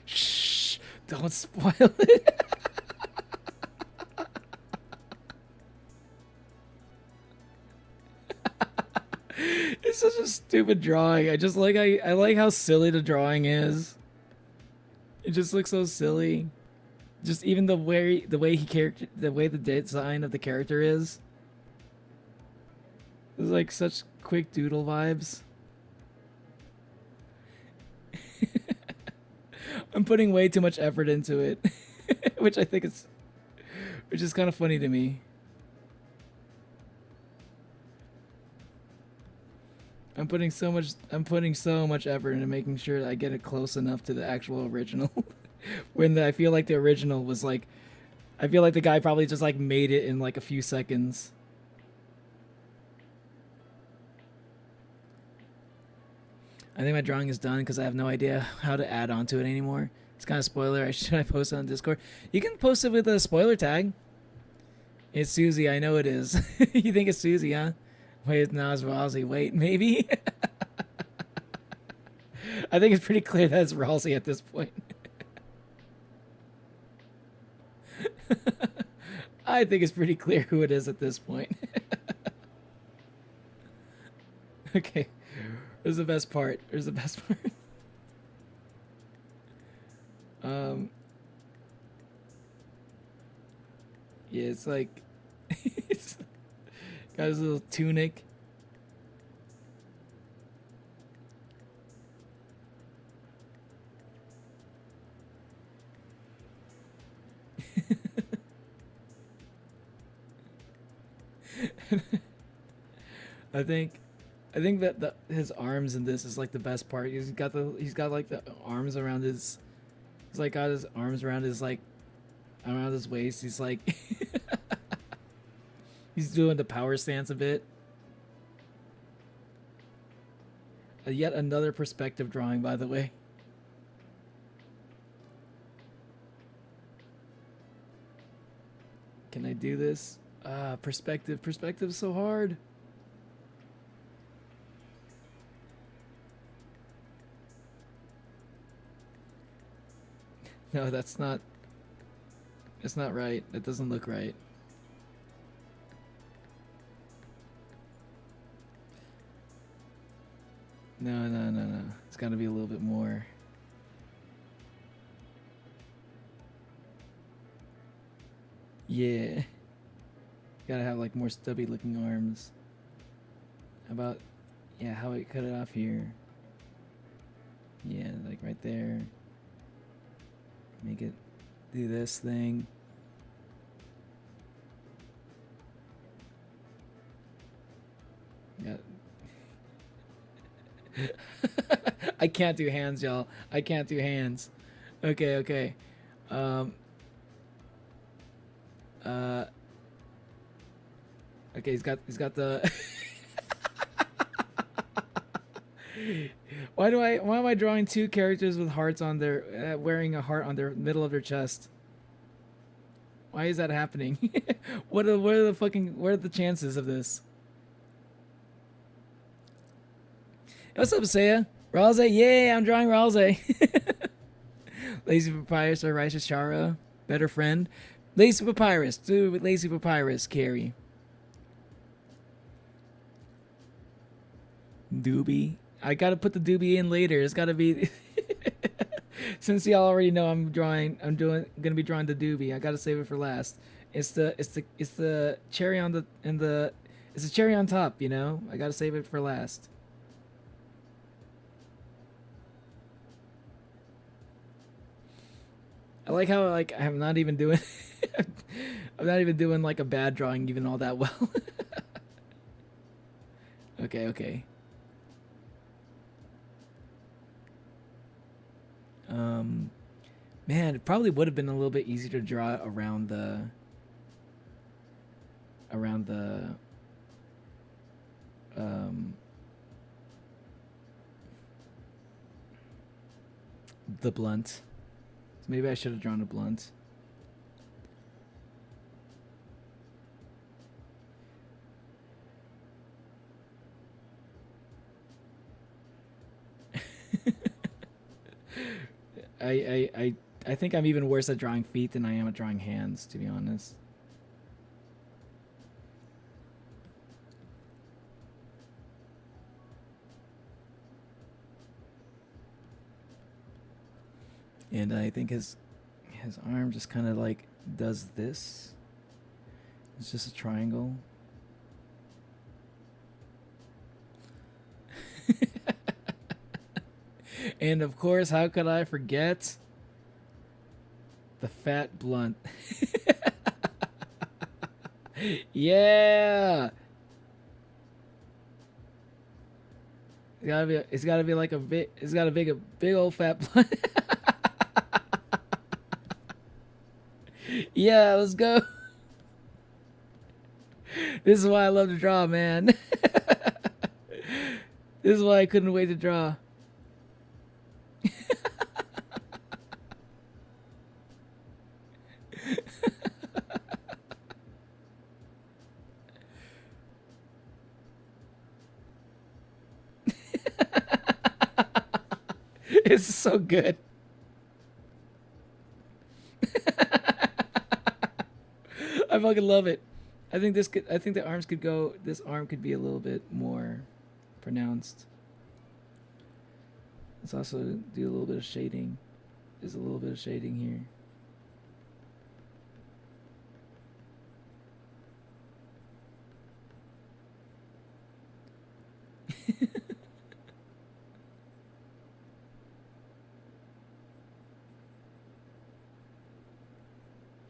Shh. Don't spoil it. It's such a stupid drawing. I like how silly the drawing is. It just looks so silly. Just even the way the design of the character is. It's like such quick doodle vibes. I'm putting way too much effort into it, which is kind of funny to me. I'm putting so much effort into making sure that I get it close enough to the actual original. When I feel like the original was like, I feel like the guy probably just like made it in like a few seconds. I think my drawing is done because I have no idea how to add on to it anymore. It's kind of spoiler. Should I post it on Discord? You can post it with a spoiler tag. It's Susie. I know it is. You think it's Susie, huh? Wait, no, it's Ralsei. Wait, maybe? I think it's pretty clear that it's Ralsei at this point. I think it's pretty clear who it is at this point. Okay. Here's the best part. Yeah, it's like it's got his little tunic. I think that his arms in this is like the best part. He's got like the arms around his. He's like got his arms around his like around his waist. He's like he's doing the power stance a bit. Yet another perspective drawing, by the way. Can I do this? Perspective's so hard. No, that's not right. That doesn't look right. No. It's got to be a little bit more. Yeah. Gotta have like more stubby looking arms. How about, yeah, how I cut it off here. Yeah, like right there. Make it do this thing. Yeah. I can't do hands, y'all. I can't do hands. Okay. Okay, he's got the Why am I drawing two characters with hearts on their wearing a heart on their middle of their chest? Why is that happening? what are the chances of this? What's up, Saya? Ralze? Yeah, I'm drawing Ralze. Lazy Papyrus or Righteous Chara, better friend. Lazy Papyrus, do Lazy Papyrus, Carrie. Doobie. I gotta put the doobie in later. It's gotta be since y'all already know I'm gonna be drawing the doobie. I gotta save it for last. It's the cherry on it's the cherry on top, you know? I gotta save it for last. I like how like I'm not even doing I'm not even doing like a bad drawing even all that well. Okay. Man, it probably would have been a little bit easier to draw around the blunt. So maybe I should have drawn a blunt. I think I'm even worse at drawing feet than I am at drawing hands, to be honest. And I think his arm just kind of like does this. It's just a triangle. And of course, how could I forget the fat blunt? Yeah. It's gotta be like a big old fat blunt. Yeah, let's go. This is why I love to draw, man. This is why I couldn't wait to draw. It's so good. I fucking love it. I think the arms could go. This arm could be a little bit more pronounced. Let's also do a little bit of shading. There's a little bit of shading here.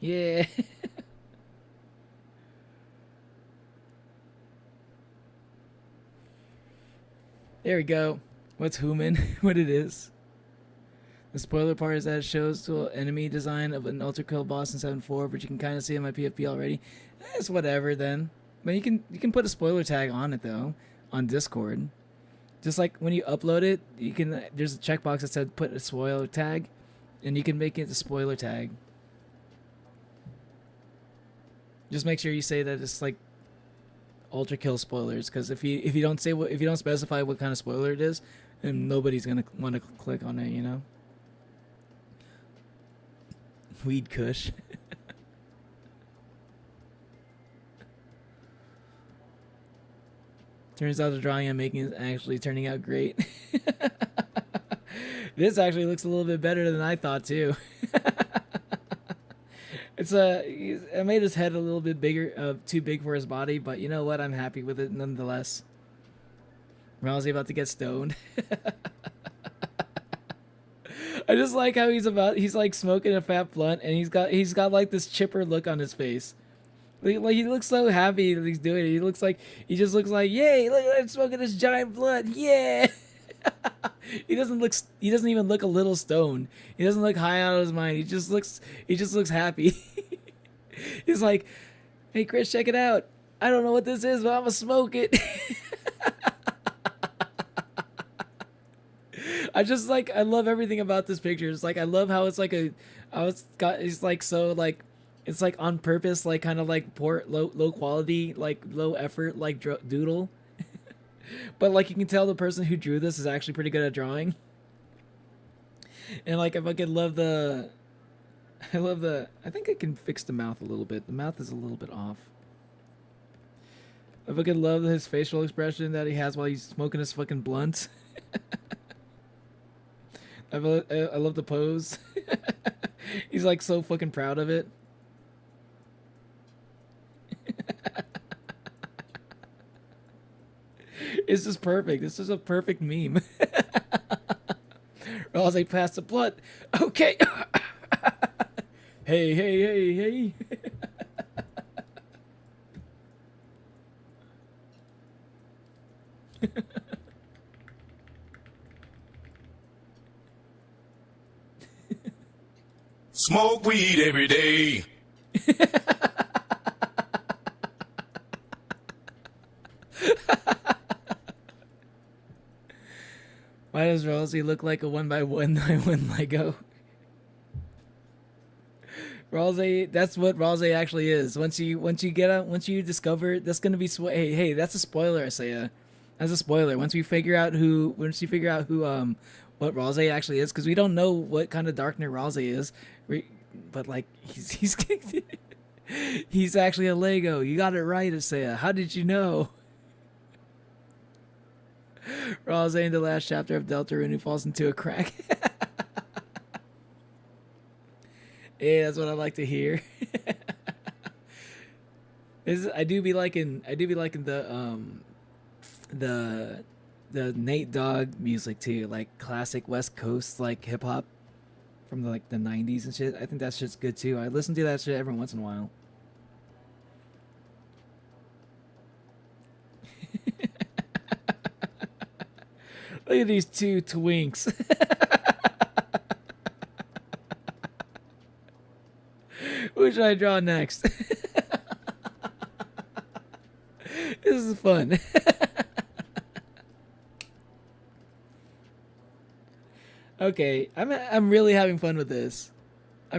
Yeah. There we go. What's human? What it is. The spoiler part is that it shows the enemy design of an ultra kill boss in 7.4, but you can kind of see in my PFP already. It's whatever then. But you can put a spoiler tag on it though, on Discord. Just like when you upload it, you can. There's a checkbox that said put a spoiler tag, and you can make it a spoiler tag. Just make sure you say that it's like ultra kill spoilers, because if you don't say if you don't specify what kind of spoiler it is, then nobody's gonna want to click on it, you know. Weed Kush. Turns out the drawing I'm making is actually turning out great. This actually looks a little bit better than I thought too. I made his head a little bit bigger, too big for his body, but you know what? I'm happy with it nonetheless. Rousey about to get stoned. I just like how he's like smoking a fat blunt, and he's got like this chipper look on his face. Like he looks so happy that he's doing it. He just looks like, yay! Look, I'm smoking this giant blunt, yeah. He doesn't even look a little stoned. He doesn't look high out of his mind. He just looks happy. He's like, hey Chris, check it out. I don't know what this is, but I'm gonna smoke it. I love everything about this picture. It's like, I love how it's like it's like so like, it's like on purpose, like kind of like poor, low quality, like low effort, like doodle. But like you can tell the person who drew this is actually pretty good at drawing. And like I fucking love I think I can fix the mouth a little bit. The mouth is a little bit off. I fucking love his facial expression that he has while he's smoking his fucking blunt. I love the pose. He's like so fucking proud of it. It's just perfect. This is a perfect meme. Rose passed the blunt. Okay. Hey. Smoke weed every day. Why does Rosie look like a 1x1 Lego? Rosie, that's what Rosie actually is. Once you discover, that's gonna be hey, that's a spoiler, Isaiah. That's a spoiler. Once you figure out who what Rosie actually is, because we don't know what kind of Darkner Rosie is, but like he's he's actually a Lego. You got it right, Isaiah. How did you know? Rose in the last chapter of Deltarune who falls into a crack. Yeah, that's what I like to hear. I do be liking the Nate Dogg music too, like classic West Coast like hip hop from the 90s and shit. I think that shit's good too. I listen to that shit every once in a while. Look at these two twinks. Who should I draw next? This is fun. Okay, I'm really having fun with this. I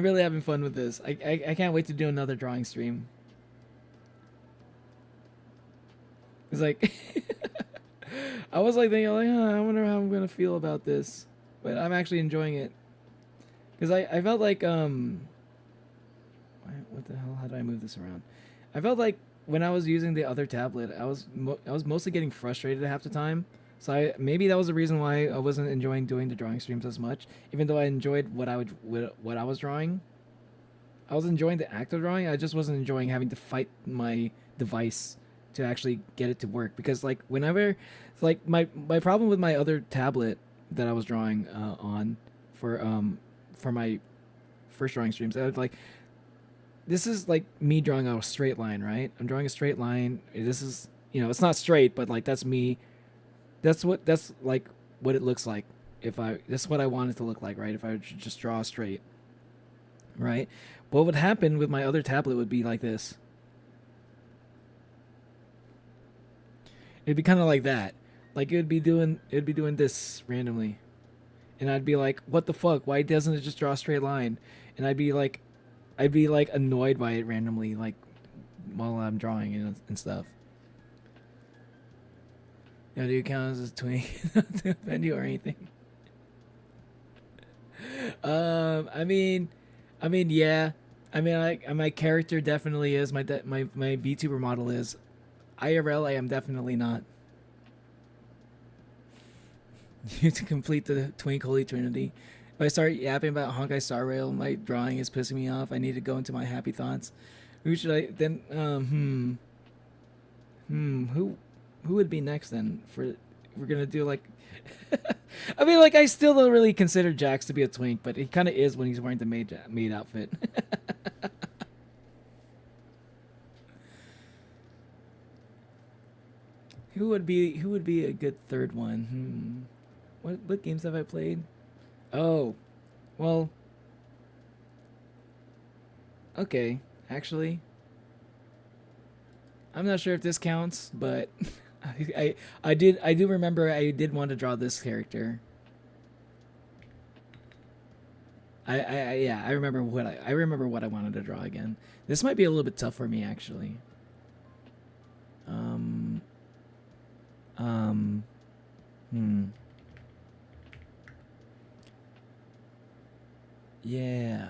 can't wait to do another drawing stream. It's like I was like thinking, like, I wonder how I'm gonna feel about this, but I'm actually enjoying it because I felt like what the hell? How do I move this around? I felt like when I was using the other tablet, I was mostly getting frustrated half the time. So maybe that was the reason why I wasn't enjoying doing the drawing streams as much, even though I enjoyed what I was drawing. I was enjoying the act of drawing. I just wasn't enjoying having to fight my device to actually get it to work, because like whenever, like my problem with my other tablet that I was drawing on for my first drawing streams, I was like this is like me drawing a straight line, right? I'm drawing a straight line. This is, it's not straight, but like that's me. That's like what it looks like. That's what I want it to look like, right? If I would just draw straight, right? What would happen with my other tablet would be like this. It'd be kind of like that. Like it'd be doing this randomly. And I'd be like, what the fuck? Why doesn't it just draw a straight line? And I'd be like annoyed by it randomly, like while I'm drawing and stuff. Do you count as a twink to offend you or anything? I mean, yeah. I mean, my character definitely is. My VTuber model is. IRL, I am definitely not. You to complete the Twink Holy Trinity. If I start yapping about Honkai Star Rail, my drawing is pissing me off. I need to go into my happy thoughts. Who should I then? Who would be next then? We're gonna do like. I mean, like I still don't really consider Jax to be a twink, but he kind of is when he's wearing the maid outfit. Who would be a good third one? What games have I played? Oh, well. Okay, actually, I'm not sure if this counts, but I do remember I did want to draw this character. I remember what I wanted to draw again. This might be a little bit tough for me actually. Yeah.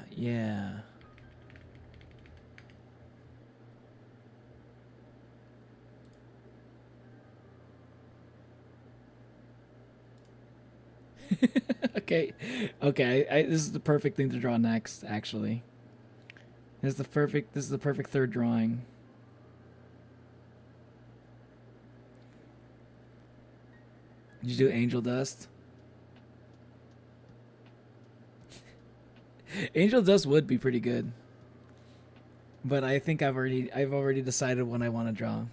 Okay. This is the perfect thing to draw next, actually. This is the perfect third drawing. Did you do Angel Dust? Angel Dust would be pretty good. But I think I've already decided what I want to draw.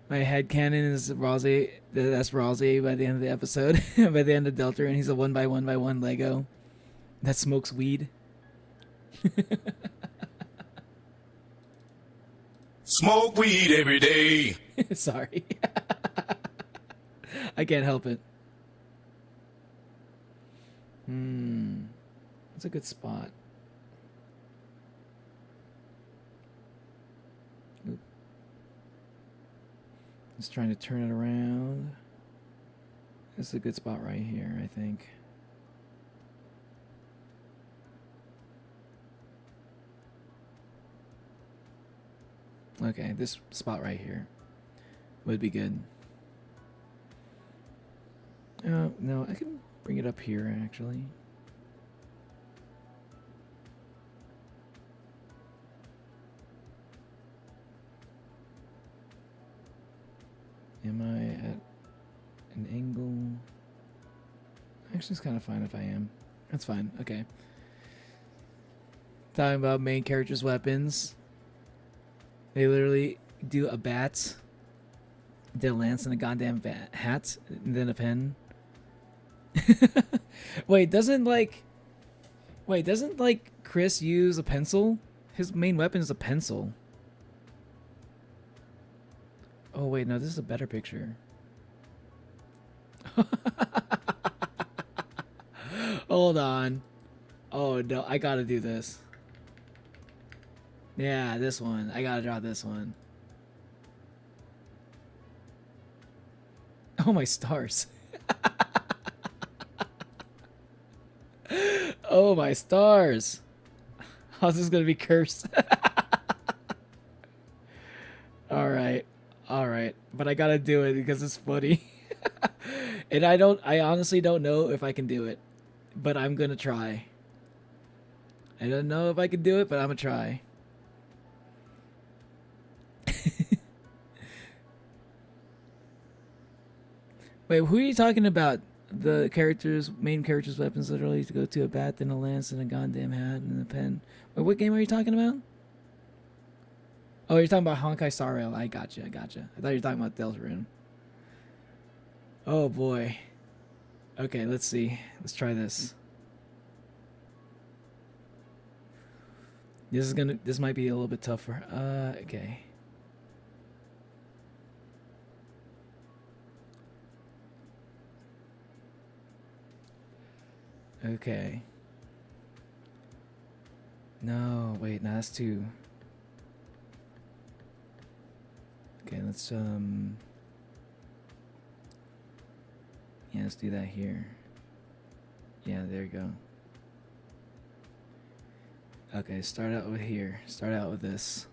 My headcanon is Rosé. That's Rosé by the end of the episode. By the end of Delta, and he's a 1x1x1 Lego that smokes weed. Smoke weed every day. Sorry. I can't help it. That's a good spot. Oop. Just trying to turn it around. This is a good spot right here, I think. Okay, this spot right here would be good. No, I can bring it up here, actually. Am I at an angle? Actually, it's kind of fine if I am. That's fine. Okay. Talking about main character's weapons. They literally do a bat, then a lance, and a goddamn hat, and then a pen. Wait, doesn't Chris use a pencil? His main weapon is a pencil. Oh wait, no, this is a better picture. Hold on. Oh no, I gotta do this. Yeah, this one. I gotta draw this one. Oh my stars. Oh my stars. How's this gonna be cursed? Alright. But I gotta do it because it's funny. And I honestly don't know if I can do it. But I'm gonna try. I don't know if I can do it, but I'm gonna try. Wait, who are you talking about? the main character's weapons literally to go to a bat, then a lance, and a goddamn hat, and a pen. Wait, what game are you talking about? Oh, you're talking about Honkai Star Rail. I gotcha. I thought you were talking about Deltarune. Oh boy. Okay, let's see. Let's try this. This might be a little bit tougher. Okay. Okay. No, wait, no, that's two. Okay, let's yeah, let's do that here. Yeah, there you go. Okay, start out with here. Start out with this.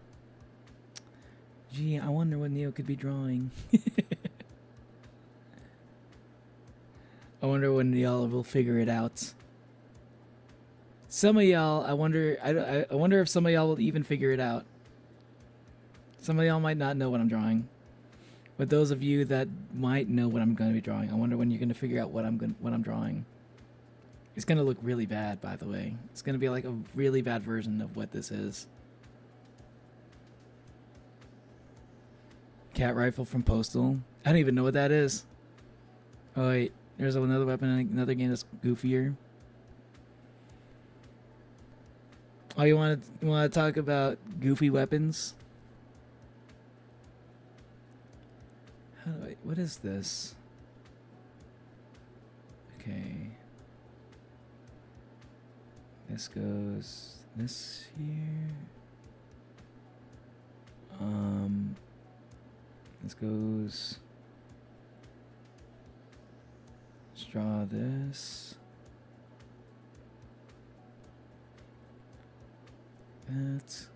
Gee, I wonder what Neo could be drawing. I wonder when y'all will figure it out. Some of y'all, I wonder if some of y'all will even figure it out. Some of y'all might not know what I'm drawing. But those of you that might know what I'm going to be drawing, I wonder when you're going to figure out what I'm drawing. It's going to look really bad, by the way. It's going to be like a really bad version of what this is. Cat rifle from Postal. I don't even know what that is. Oh wait, there's another weapon in another game that's goofier. Oh, you want to talk about goofy weapons? What is this? Okay. This goes this here. This goes. Let's draw this. That.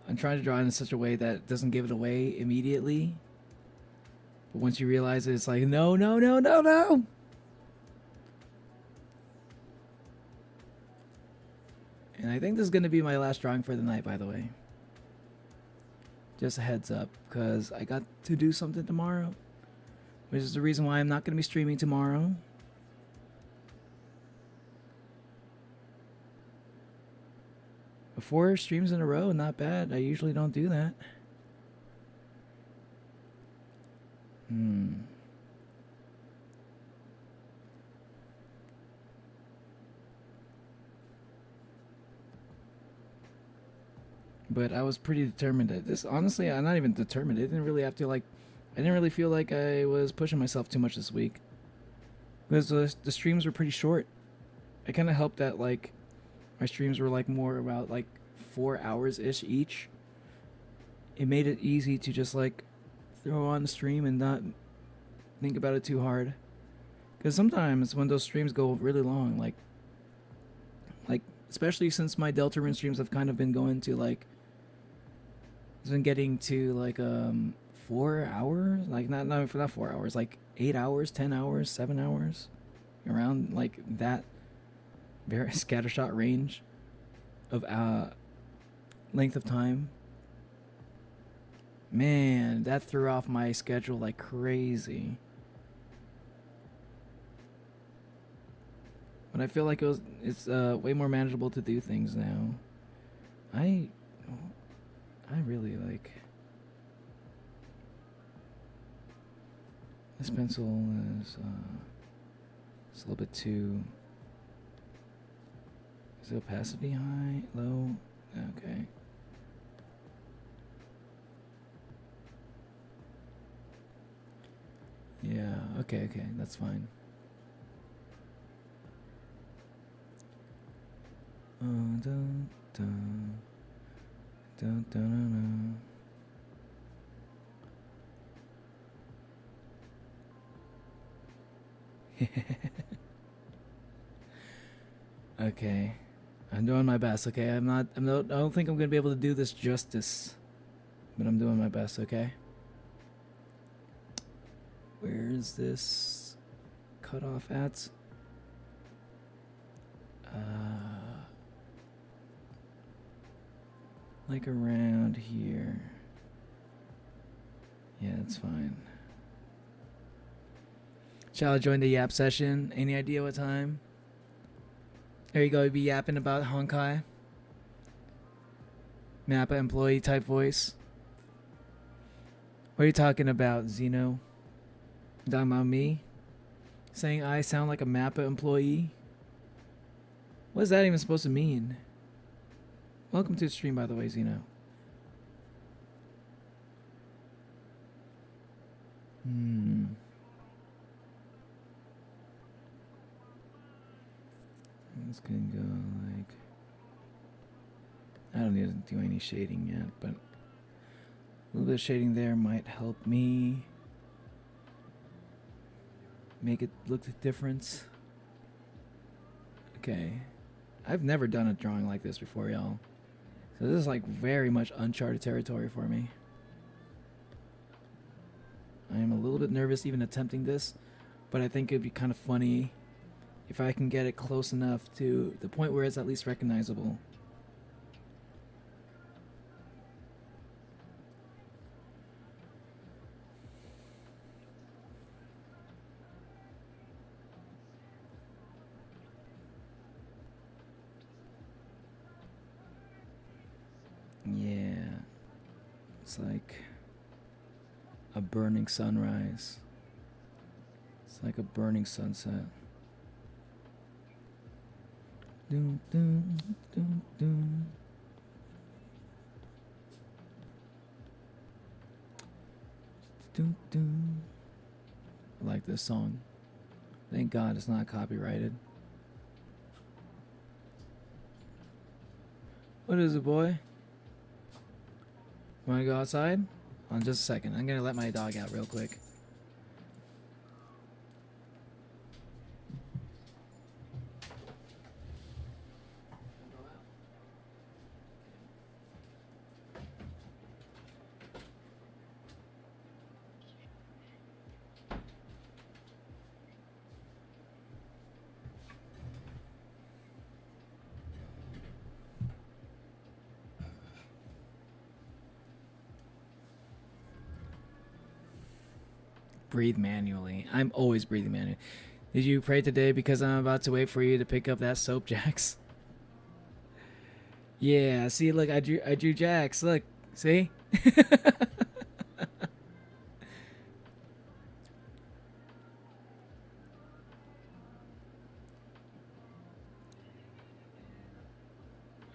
I'm trying to draw it in such a way that doesn't give it away immediately. But once you realize it, it's like, no, no, no, no, no! And I think this is going to be my last drawing for the night, by the way. Just a heads up, because I got to do something tomorrow. Which is the reason why I'm not going to be streaming tomorrow. Four streams in a row, not bad. I usually don't do that. But I was pretty determined at this. Honestly, I'm not even determined. I didn't really have to I didn't really feel like I was pushing myself too much this week. Because the streams were pretty short. It kind of helped that my streams were more about 4 hours-ish each. It made it easy to just throw on the stream and not think about it too hard. Because sometimes when those streams go really long, especially since my Deltarune streams have kind of been going to it's been getting to 4 hours, not 4 hours, 8 hours, 10 hours, 7 hours, around that very scattershot range of length of time. Man, that threw off my schedule like crazy. But I feel like it's way more manageable to do things now. I really like this pencil is it's a little bit too. Is the opacity high, low? Okay. Yeah, okay, that's fine. Dun, dun, dun, dun, dun. Okay, I'm doing my best. Okay, I don't think I'm gonna be able to do this justice, but I'm doing my best. Okay. Where is this cutoff at? Like around here. Yeah, it's fine. Shall I join the yap session? Any idea what time? There you go, you be yapping about Honkai. Mappa employee type voice. What are you talking about, Zeno? Talking about me? Saying I sound like a Mappa employee? What is that even supposed to mean? Welcome to the stream, by the way, Zeno. This can go like... I don't need to do any shading yet, but a little bit of shading there might help me make it look the difference. Okay. I've never done a drawing like this before, y'all. So this is like very much uncharted territory for me. I am a little bit nervous even attempting this, but I think it'd be kind of funny if I can get it close enough to the point where it's at least recognizable. Yeah, it's like a burning sunrise. It's like a burning sunset. Doom, doom, doom, doom. Doom, doom. I like this song. Thank God it's not copyrighted. What is it, boy? Want to go outside? On just a second. I'm gonna let my dog out real quick. Breathe manually. I'm always breathing manually. Did you pray today because I'm about to wait for you to pick up that soap, Jax? Yeah, see, look, I drew Jax. Look, see?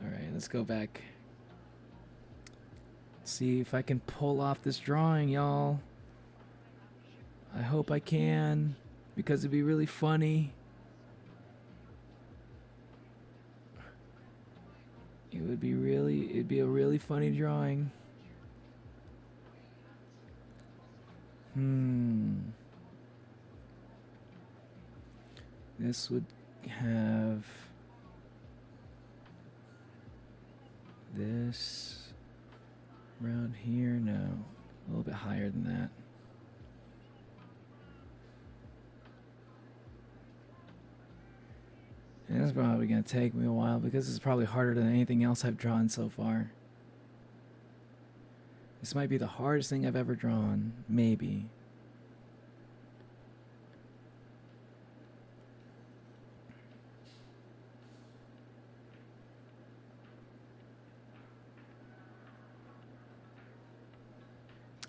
Alright, let's go back. See if I can pull off this drawing, y'all. I hope I can, because it'd be really funny. It'd be a really funny drawing. This would have this around here. No, a little bit higher than that. And that's probably going to take me a while because it's probably harder than anything else I've drawn so far. This might be the hardest thing I've ever drawn. Maybe.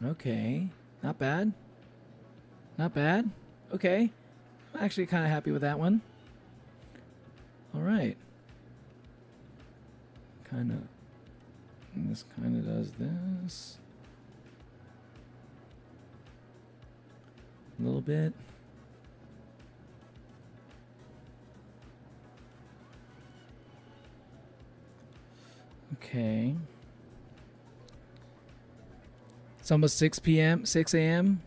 Okay. Not bad. Not bad. Okay. I'm actually kind of happy with that one. Alright. This kind of does this. A little bit. Okay. It's almost 6 p.m., 6 a.m.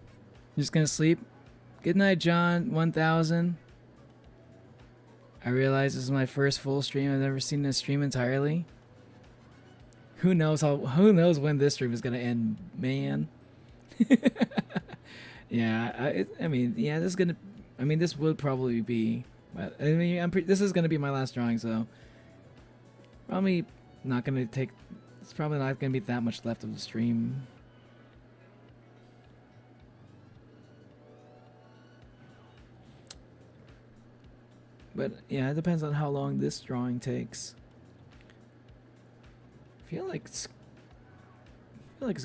Just gonna sleep. Good night, John 1000. I realize this is my first full stream. I've never seen this stream entirely. Who knows when this stream is gonna end, man. Yeah, I mean, yeah, this is gonna. I mean, this would probably be. I mean, this is gonna be my last drawing, so probably not gonna take. It's probably not gonna be that much left of the stream. But yeah, it depends on how long this drawing takes. I feel like it's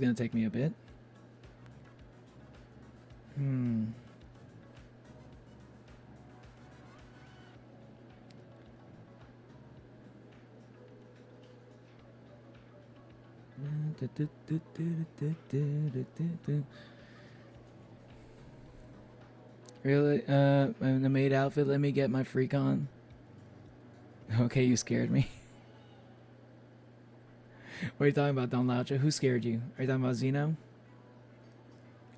gonna take me a bit. Really? I'm the maid outfit. Let me get my freak on. Okay, you scared me. What are you talking about, Don Laucha? Who scared you? Are you talking about Zeno?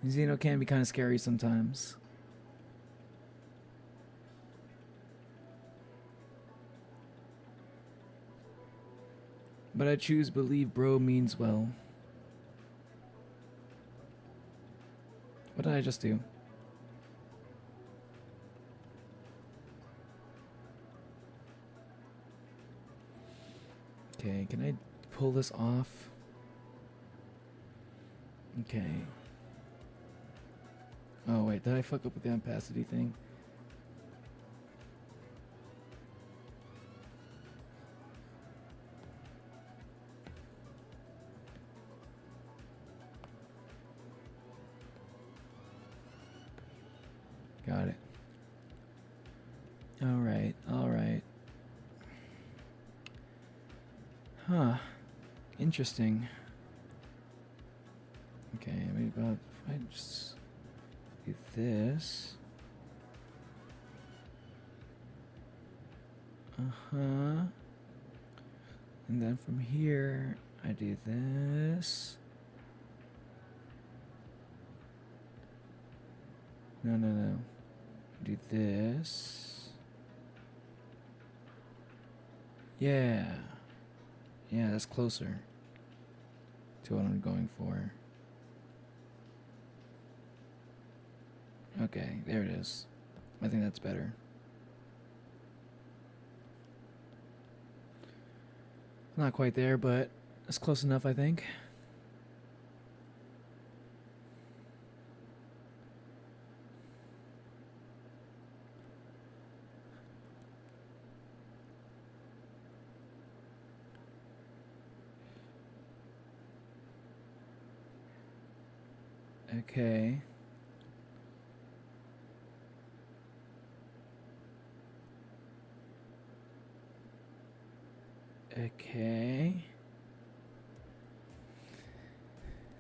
Zeno can be kind of scary sometimes. But I choose believe bro means well. What did I just do? Okay, can I pull this off? Okay. Oh wait, did I fuck up with the opacity thing? Got it. Alright, alright. Huh. Interesting. Okay, maybe about if I just do this. And then from here I do this. No. Do this. Yeah. Yeah, that's closer to what I'm going for. Okay, there it is. I think that's better. Not quite there, but it's close enough, I think. Okay. Okay.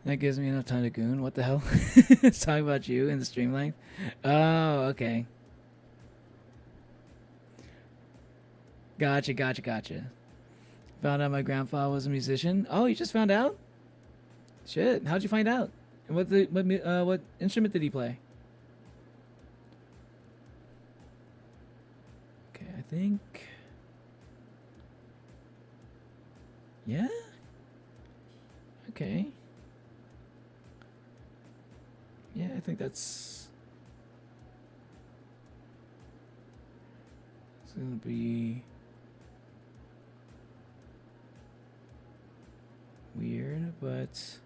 That gives me enough time to goon. What the hell? It's talking about you in the stream length. Oh, okay. Gotcha. Found out my grandfather was a musician. Oh, you just found out? Shit, how'd you find out? And what instrument did he play? Okay, I think. Yeah? Okay. Yeah, I think that's it's gonna be weird, but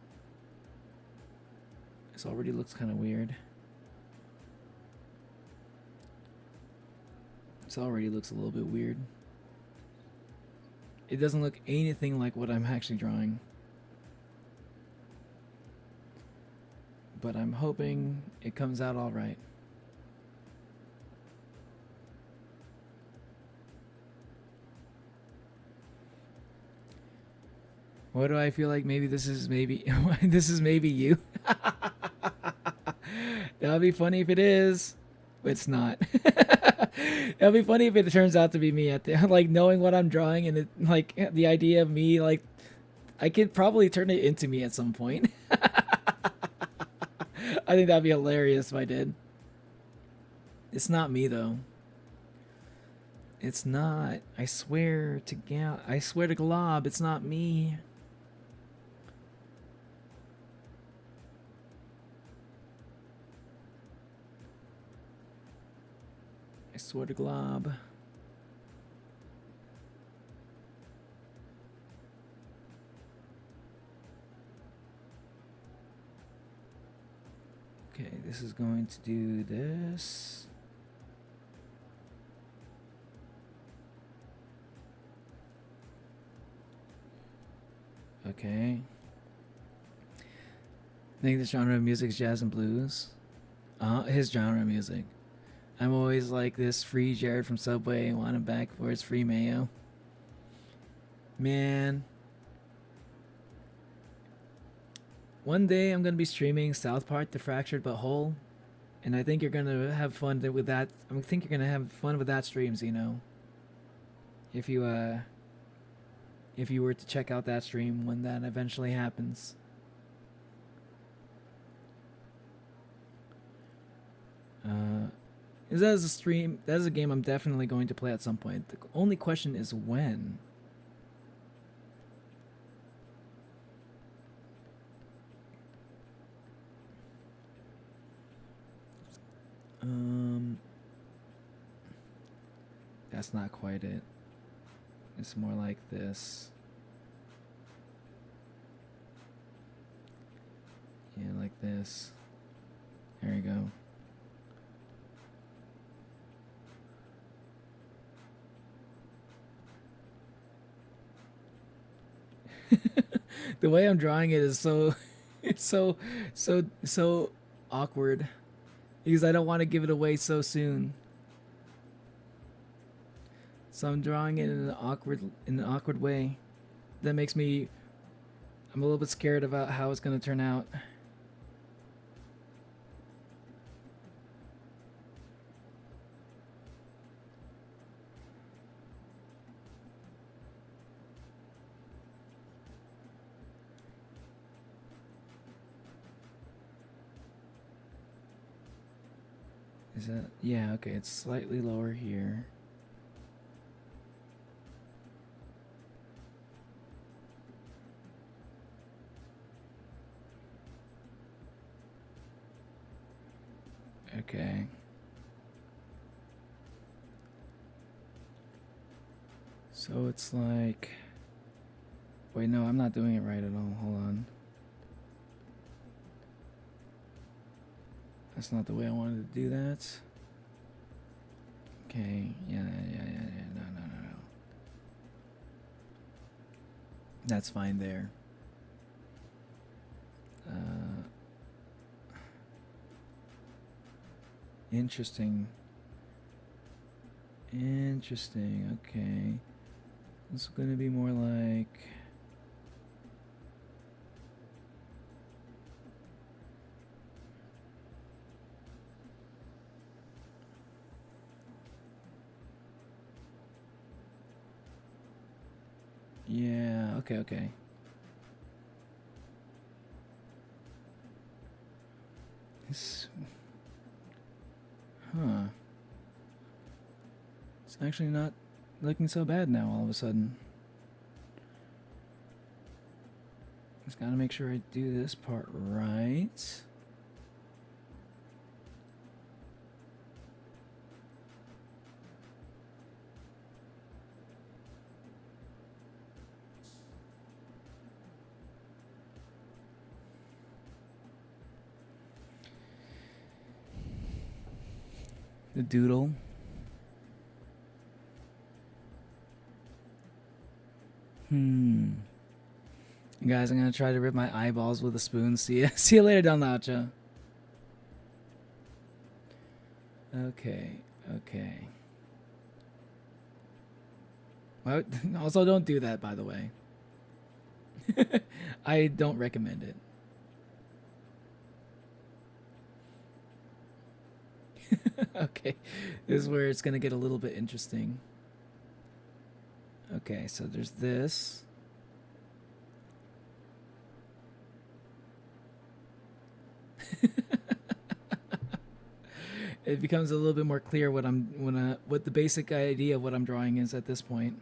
this already looks kind of weird. This already looks a little bit weird. It doesn't look anything like what I'm actually drawing. But I'm hoping it comes out all right. What do I feel like? Maybe this is maybe you. That would be funny if it is. But it's not. It'll be funny if it turns out to be me at the like knowing what I'm drawing and it like the idea of me like I could probably turn it into me at some point. I think that'd be hilarious if I did. It's not me though. It's not. I swear to Glob, it's not me. I swear to Glob. Okay, this is going to do this. Okay. I think the genre of music is jazz and blues. His genre of music. I'm always like this free Jared from Subway, want him back for his free mayo. Man. One day I'm gonna be streaming South Park: The Fractured But Whole, and I think you're gonna have fun with that. I think you're gonna have fun with that streams, you know. If you were to check out that stream when that eventually happens. Is that as a stream? That is a game I'm definitely going to play at some point. The only question is when. That's not quite it. It's more like this. Yeah, like this. There you go. The way I'm drawing it is so it's so awkward because I don't want to give it away so soon. So I'm drawing it in an awkward way. That makes me I'm a little bit scared about how it's going to turn out. Is that, yeah, okay, it's slightly lower here. Okay. So it's like, wait, no, I'm not doing it right at all. Hold on. That's not the way I wanted to do that. Okay, yeah, no. That's fine there. Interesting. Okay. This is gonna be more like. Yeah, okay. This, it's actually not looking so bad now all of a sudden. Just gotta make sure I do this part right. The doodle. Guys, I'm gonna try to rip my eyeballs with a spoon. See you later, Don Lacha. Okay. Well, also, don't do that, by the way. I don't recommend it. Okay, this is where it's gonna get a little bit interesting. Okay, so there's this. It becomes a little bit more clear what the basic idea of what I'm drawing is at this point.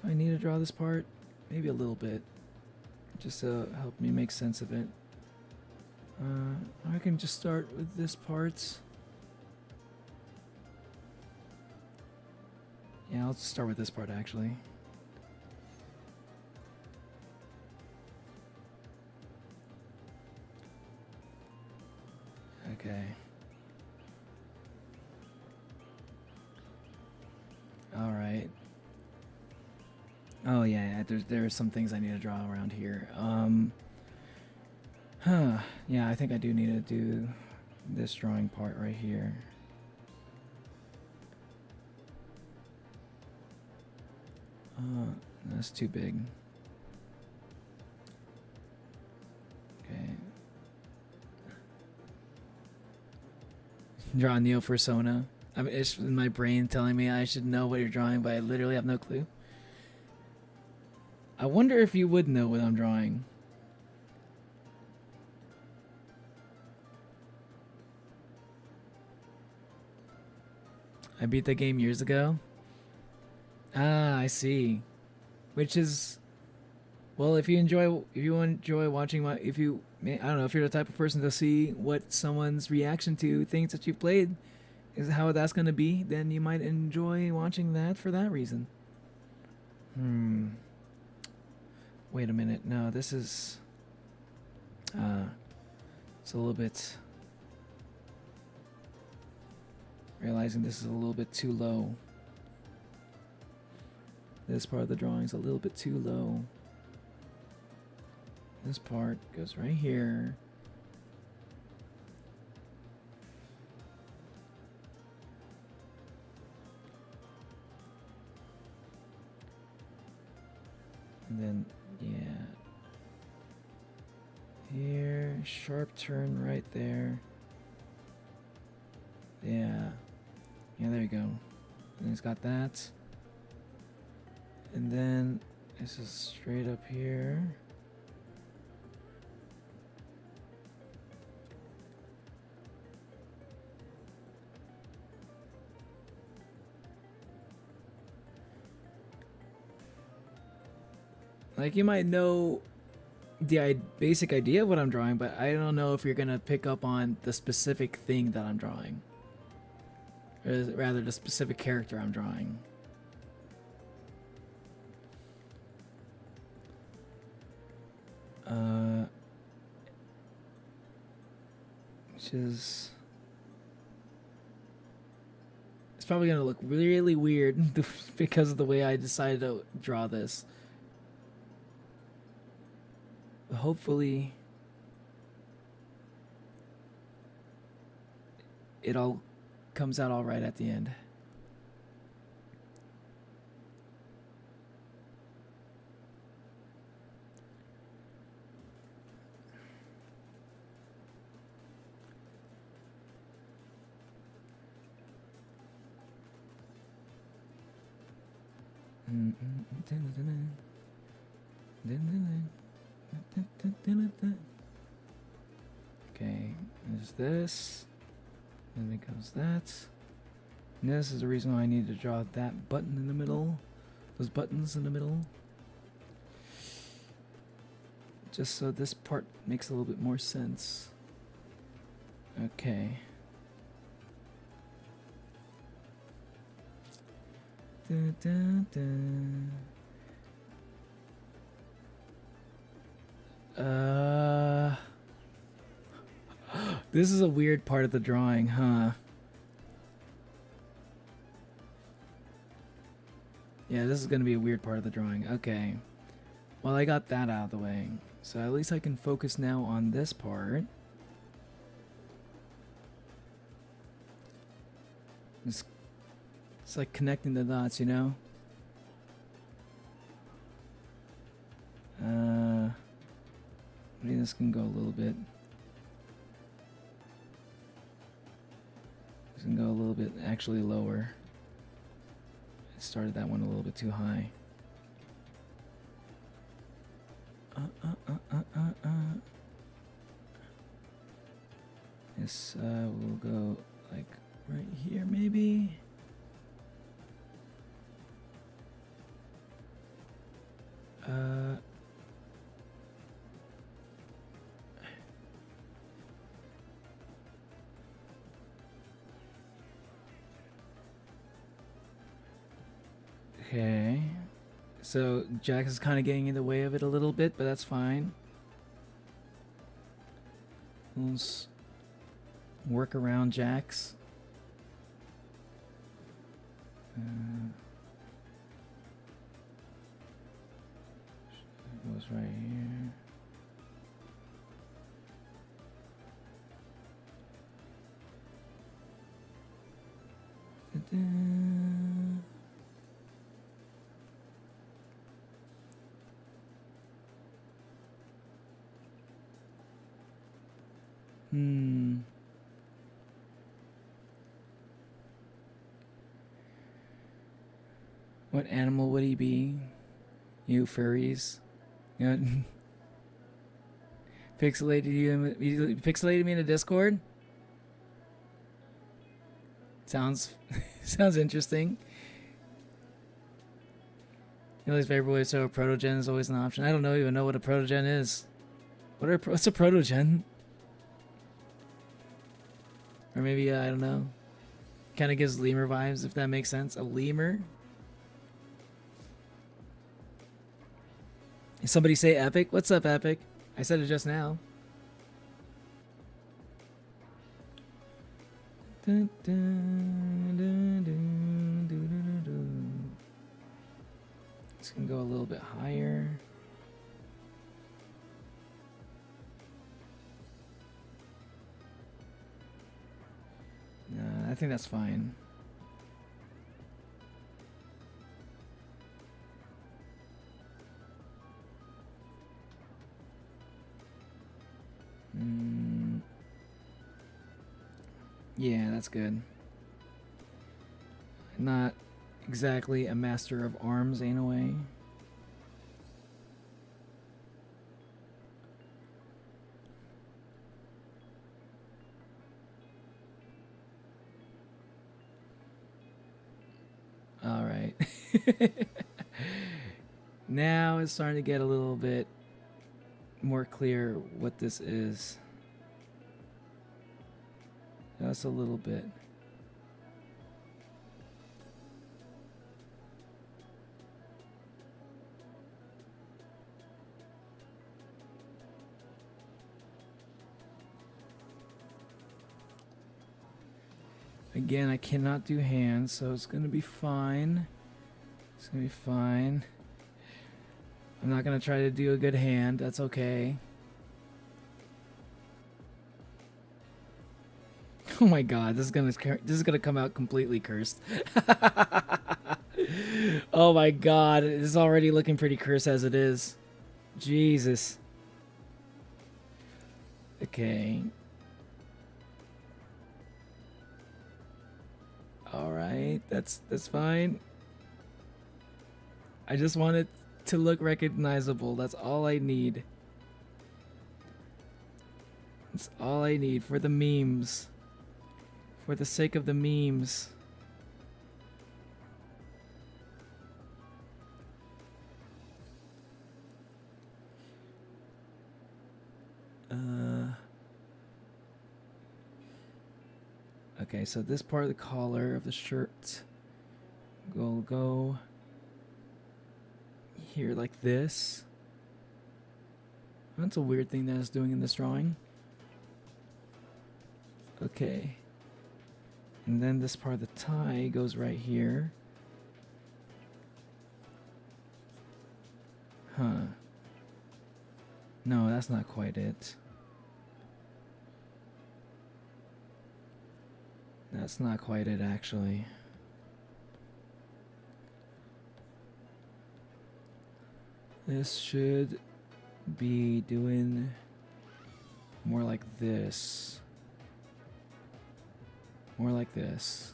I need to draw this part, maybe a little bit, just to help me make sense of it. I can just start with this part. Yeah, I'll start with this part actually. Okay. All right. Oh yeah, there are some things I need to draw around here. Yeah, I think I do need to do this drawing part right here. That's too big. Okay. Draw Neo Persona. I mean, it's in my brain telling me I should know what you're drawing, but I literally have no clue. I wonder if you would know what I'm drawing. I beat the game years ago. Ah, I see. Which is, well, if you enjoy watching I don't know, if you're the type of person to see what someone's reaction to things that you've played is how that's going to be, then you might enjoy watching that for that reason. Wait a minute. No, this is it's a little bit, realizing this is a little bit too low. This part of the drawing is a little bit too low. This part goes right here. And then, yeah. Here, sharp turn right there. Yeah. Yeah, there you go. And it's got that. And then this is straight up here. Like, you might know the basic idea of what I'm drawing, but I don't know if you're gonna pick up on the specific thing that I'm drawing. Or rather, the specific character I'm drawing. Which is... It's probably gonna look really weird because of the way I decided to draw this. But hopefully it all comes out all right at the end. Okay, there's this, then it goes that, and this is the reason why I need to draw that button in the middle, those buttons in the middle, just so this part makes a little bit more sense. Okay. This is a weird part of the drawing, huh? Yeah, this is gonna be a weird part of the drawing. Okay. Well, I got that out of the way. So at least I can focus now on this part. It's like connecting the dots, you know? Maybe this can go a little bit. This can go a little bit actually lower. I started that one a little bit too high. This will go like right here maybe. Okay. So Jax is kind of getting in the way of it a little bit, but that's fine. Let's work around Jax. Goes right here. Ta-da. What animal would he be? You furries. You know, pixelated you pixelated me in a Discord? Sounds sounds interesting. You know, his favorite way to show a protogen is always an option. I don't even know what a protogen is. What's a protogen? Or maybe I don't know. Kind of gives lemur vibes, if that makes sense. A lemur. Somebody say Epic? What's up, Epic? I said it just now. Dun, dun, dun, dun, dun, dun, dun. This can go a little bit higher. Nah, I think that's fine. Yeah, that's good. Not exactly a master of arms, ain't a way. All right. Now it's starting to get a little bit more clear what this is. Just a little bit. Again, I cannot do hands, so it's gonna be fine. It's gonna be fine. I'm not gonna try to do a good hand. That's okay. Oh my god, this is gonna come out completely cursed. Oh my god, this is already looking pretty cursed as it is. Jesus. Okay. All right, that's fine. I just want it to look recognizable. That's all I need. That's all I need for the memes. For the sake of the memes. Okay, so this part of the collar of the shirt will go here like this. That's a weird thing that it's doing in this drawing. Okay. And then this part of the tie goes right here. Huh. No, that's not quite it. That's not quite it, actually. This should be doing more like this. More like this.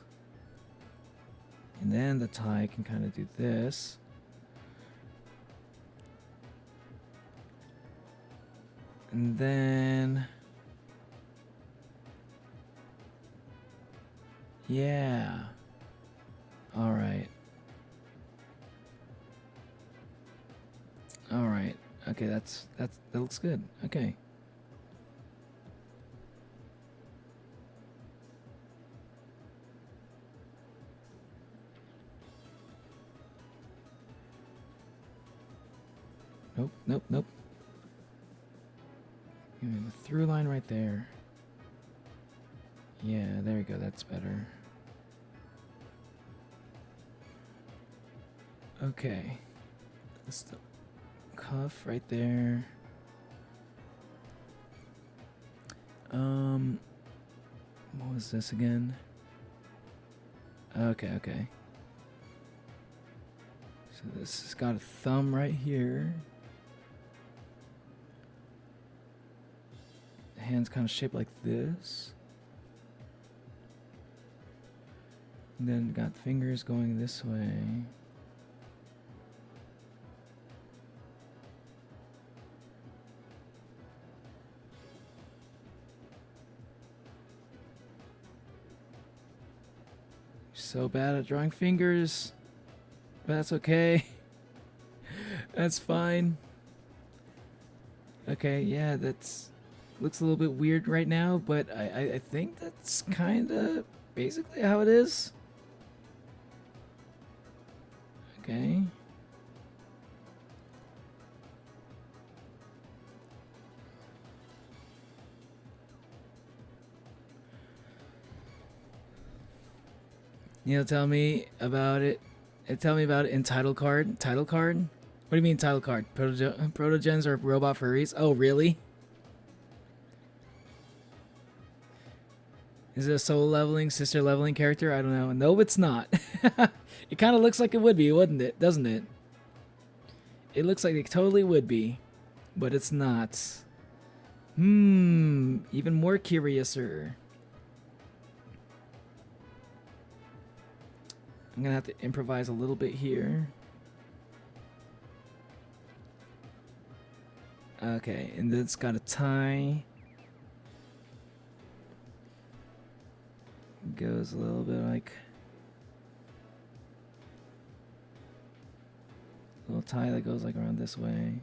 And then the tie can kind of do this. And then... yeah. Alright. Alright. Okay, that looks good. Okay. Nope, nope, nope. Give me the through line right there. Yeah, there we go. That's better. Okay. That's the cuff right there. What was this again? Okay, okay. So this has got a thumb right here. The hand's kind of shaped like this. And then got fingers going this way. So bad at drawing fingers, but that's okay. That's fine. Okay, yeah, that's looks a little bit weird right now, but I think that's kind of basically how it is. Okay. Tell me about it. Tell me about it in title card. Title card? What do you mean title card? Protogens or robot furries? Oh, really? Is it a soul leveling, sister leveling character? I don't know. No, it's not. It kind of looks like it would be, wouldn't it? Doesn't it? It looks like it totally would be, but it's not. Even more curiouser. I'm gonna have to improvise a little bit here. Okay, and then it's got a tie. Goes a little bit like a little tie that goes like around this way.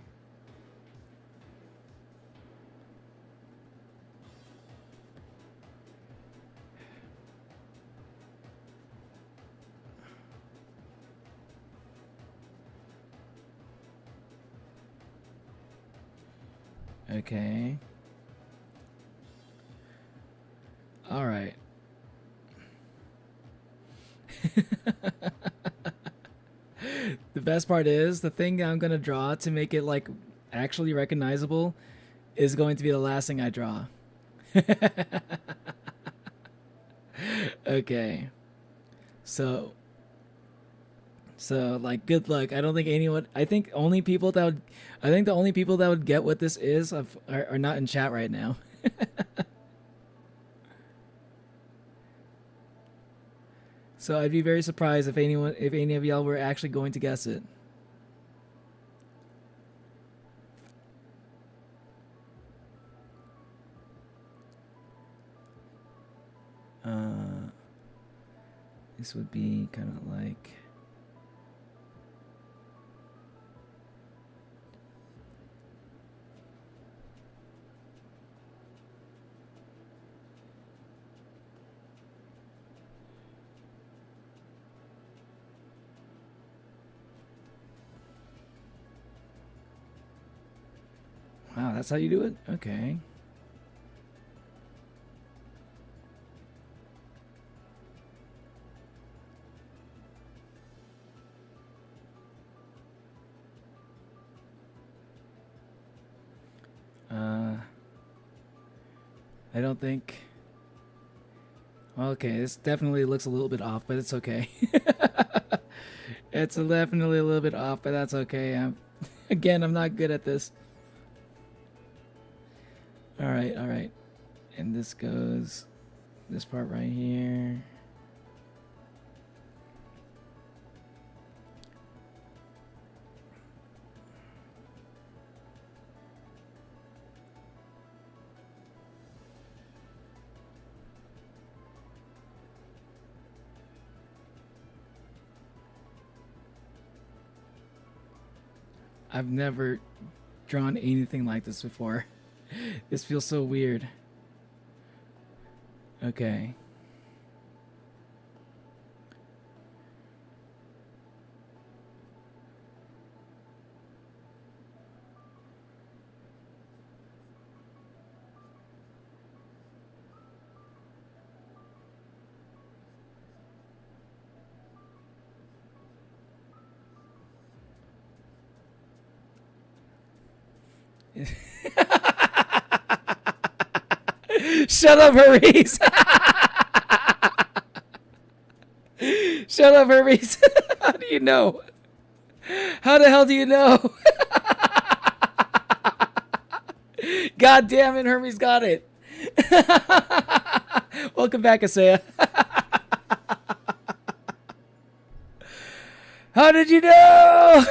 Okay. All right. The best part is the thing I'm going to draw to make it like actually recognizable is going to be the last thing I draw. Okay. So like good luck. I don't think anyone I think the only people that would get what this is are not in chat right now. So I'd be very surprised if any of y'all were actually going to guess it. This would be kind of like wow, that's how you do it? Okay. I don't think... Okay, this definitely looks a little bit off, but it's okay. It's definitely a little bit off, but that's okay. Again, I'm not good at this. Alright, alright. And this goes... This part right here. I've never drawn anything like this before. This feels so weird. Okay. Shut up, Hermes. Shut up, Hermes. How do you know? How the hell do you know? God damn it, Hermes got it. Welcome back, Asaya. How did you know?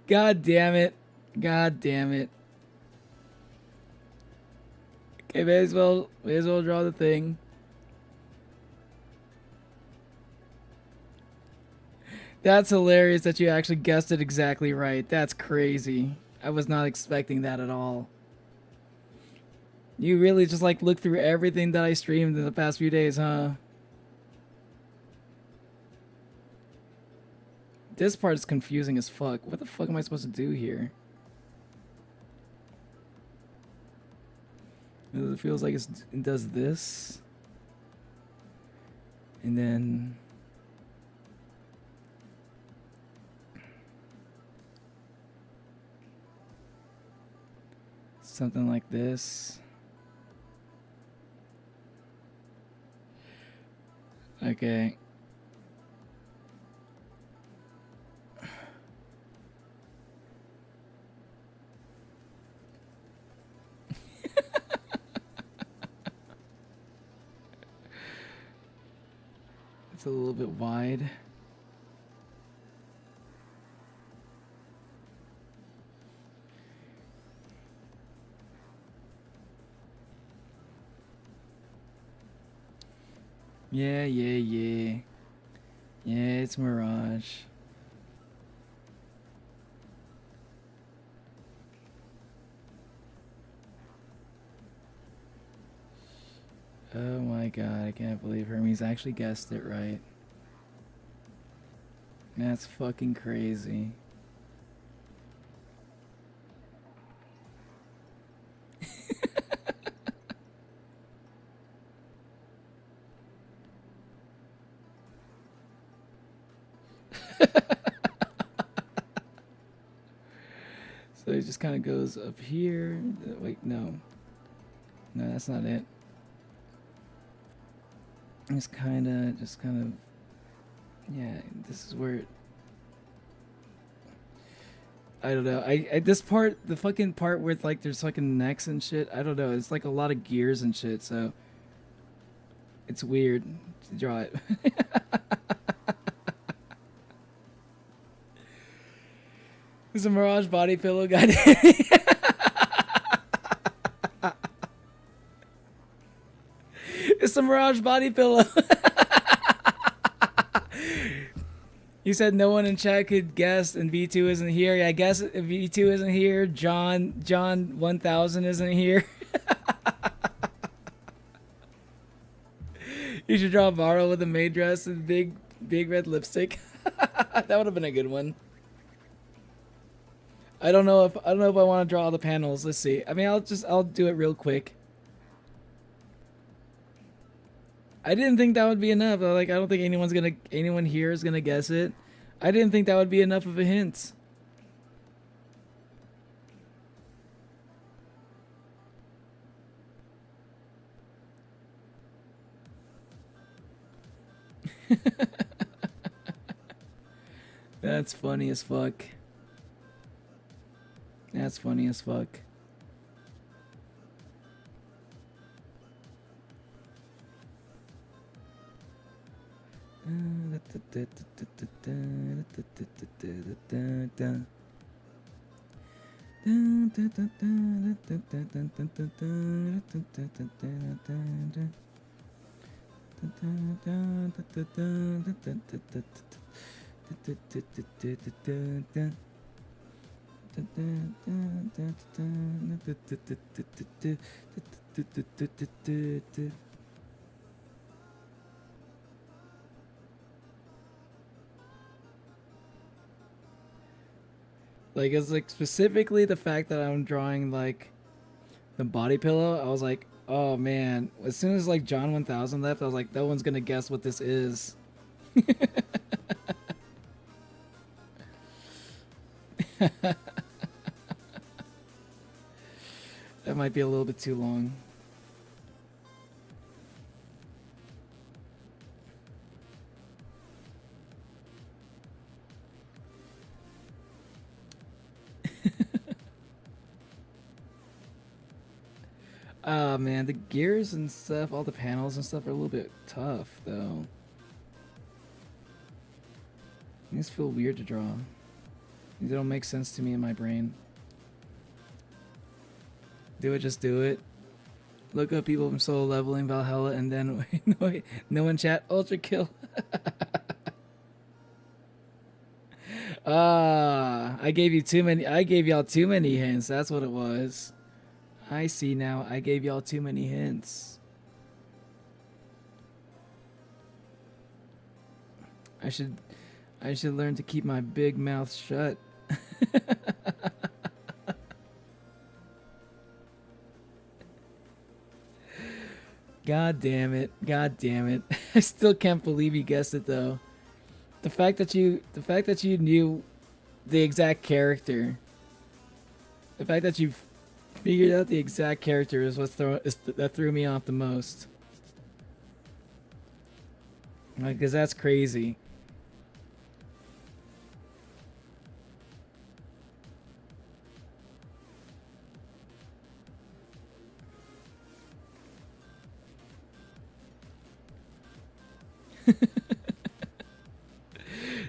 God damn it. God damn it. Okay, may as well draw the thing. That's hilarious that you actually guessed it exactly right. That's crazy. I was not expecting that at all. You really just like looked through everything that I streamed in the past few days, huh? This part is confusing as fuck. What the fuck am I supposed to do here? It feels like it does this. And then... something like this. Okay. It's a little bit wide. Yeah. Yeah, it's Mirage. Oh my god, I can't believe Hermes actually guessed it right. That's fucking crazy. So it just kind of goes up here. Wait, no. No, that's not it. It's kind of, yeah, this is where I don't know. I this part, the fucking part where like there's fucking necks and shit, I don't know. It's like a lot of gears and shit, so it's weird to draw it. There's a Mirage body pillow guy. It's a Mirage body pillow. You said no one in chat could guess, and V2 isn't here. Yeah, I guess if V2 isn't here, John 1000 isn't here. You should draw Varro with a maid dress and big red lipstick. That would have been a good one. I don't know if I want to draw all the panels. Let's see. I mean, I'll do it real quick. I didn't think that would be enough. Like, I don't think anyone here is gonna guess it. I didn't think that would be enough of a hint. That's funny as fuck. That's funny as fuck. Like, it's like specifically the fact that I'm drawing like the body pillow. I was like, oh man, as soon as like John 1000 left, I was like, no one's gonna guess what this is. That might be a little bit too long. Oh man, the gears and stuff, all the panels and stuff are a little bit tough though. These feel weird to draw. These don't make sense to me in my brain. Do it, just do it. Look up people from solo leveling Valhalla and then no one chat ultra kill. I gave y'all too many hints. That's what it was. I see now. I gave y'all too many hints. I should learn to keep my big mouth shut. God damn it. God damn it. I still can't believe you guessed it though. The fact that you knew the exact character. The fact that you figured out the exact character is that threw me off the most. Like, 'cause that's crazy.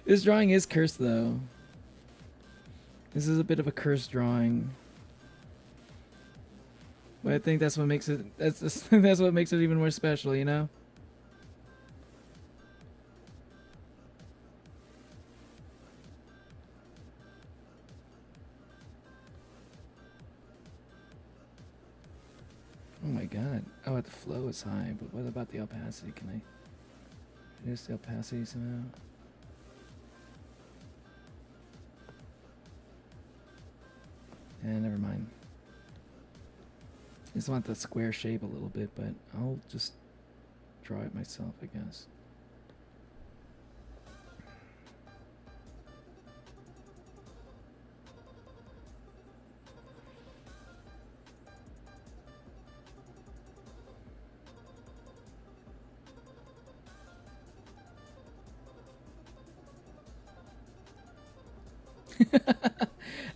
This drawing is cursed though. This is a bit of a cursed drawing. But I think that's what makes it that's what makes it even more special, you know? Oh my god. Oh, the flow is high, but what about the opacity? Can I reduce the opacity somehow? Never mind. I just want the square shape a little bit, but I'll just draw it myself, I guess.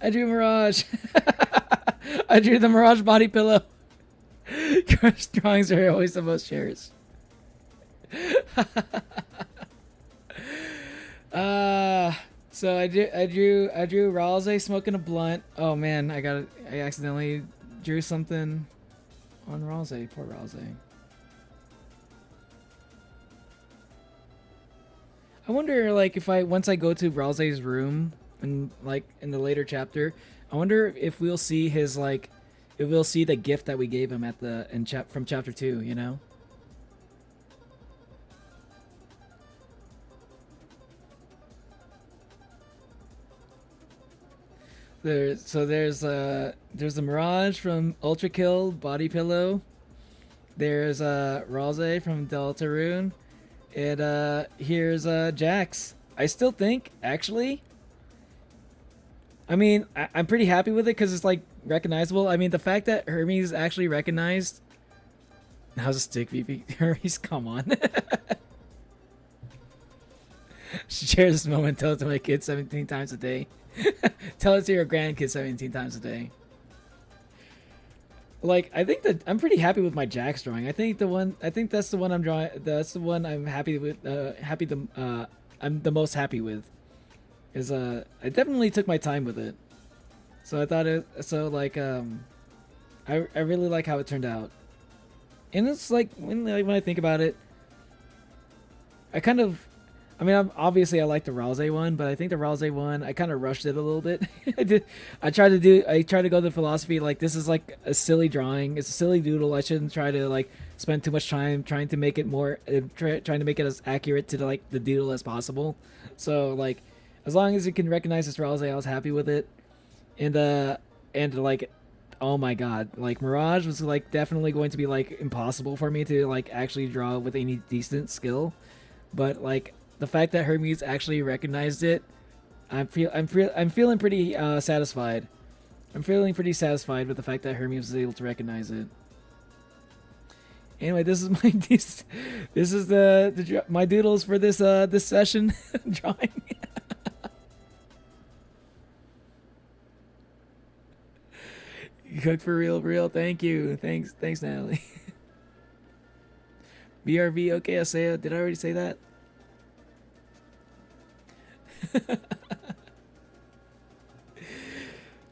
I drew Mirage. I drew the Mirage body pillow. Crush drawings are always the most cherished. So I drew Ralze smoking a blunt. Oh man, I accidentally drew something on Ralze. Poor Ralze. I wonder, like, if once I go to Ralze's room and like in the later chapter, I wonder if we'll see his if we'll see the gift that we gave him from chapter 2, you know? There's the Mirage from Ultra Kill Body Pillow. There's Ralze from Deltarune. And here's Jax. I still think, actually, I mean, I'm pretty happy with it because it's like recognizable. I mean, the fact that Hermes actually recognized. How's a stick, VP? Hermes, come on. Share this moment. Tell it to my kids 17 times a day. Tell it to your grandkids 17 times a day. Like, I think that I'm pretty happy with my Jax drawing. I think that's the one I'm drawing. That's the one I'm happy with. I'm the most happy with. Is I definitely took my time with it. So I thought I really like how it turned out. And it's like when I think about it, I mean, obviously I like the Ralze one, but I think the Ralze one, I kind of rushed it a little bit. I tried to go the philosophy, like, this is like a silly drawing. It's a silly doodle. I shouldn't try to like spend too much time trying to make it more, trying to make it as accurate to like the doodle as possible. So like, as long as you can recognize this Ralze, I was happy with it. And like, oh my god, like Mirage was like definitely going to be like impossible for me to like actually draw with any decent skill. But like, the fact that Hermes actually recognized it, I'm feeling pretty satisfied. I'm feeling pretty satisfied with the fact that Hermes was able to recognize it. Anyway, this is my this is my doodles for this this session drawing. You cooked for real. Thank you. Thanks, Natalie. BRV. Okay, Aseo. Did I already say that?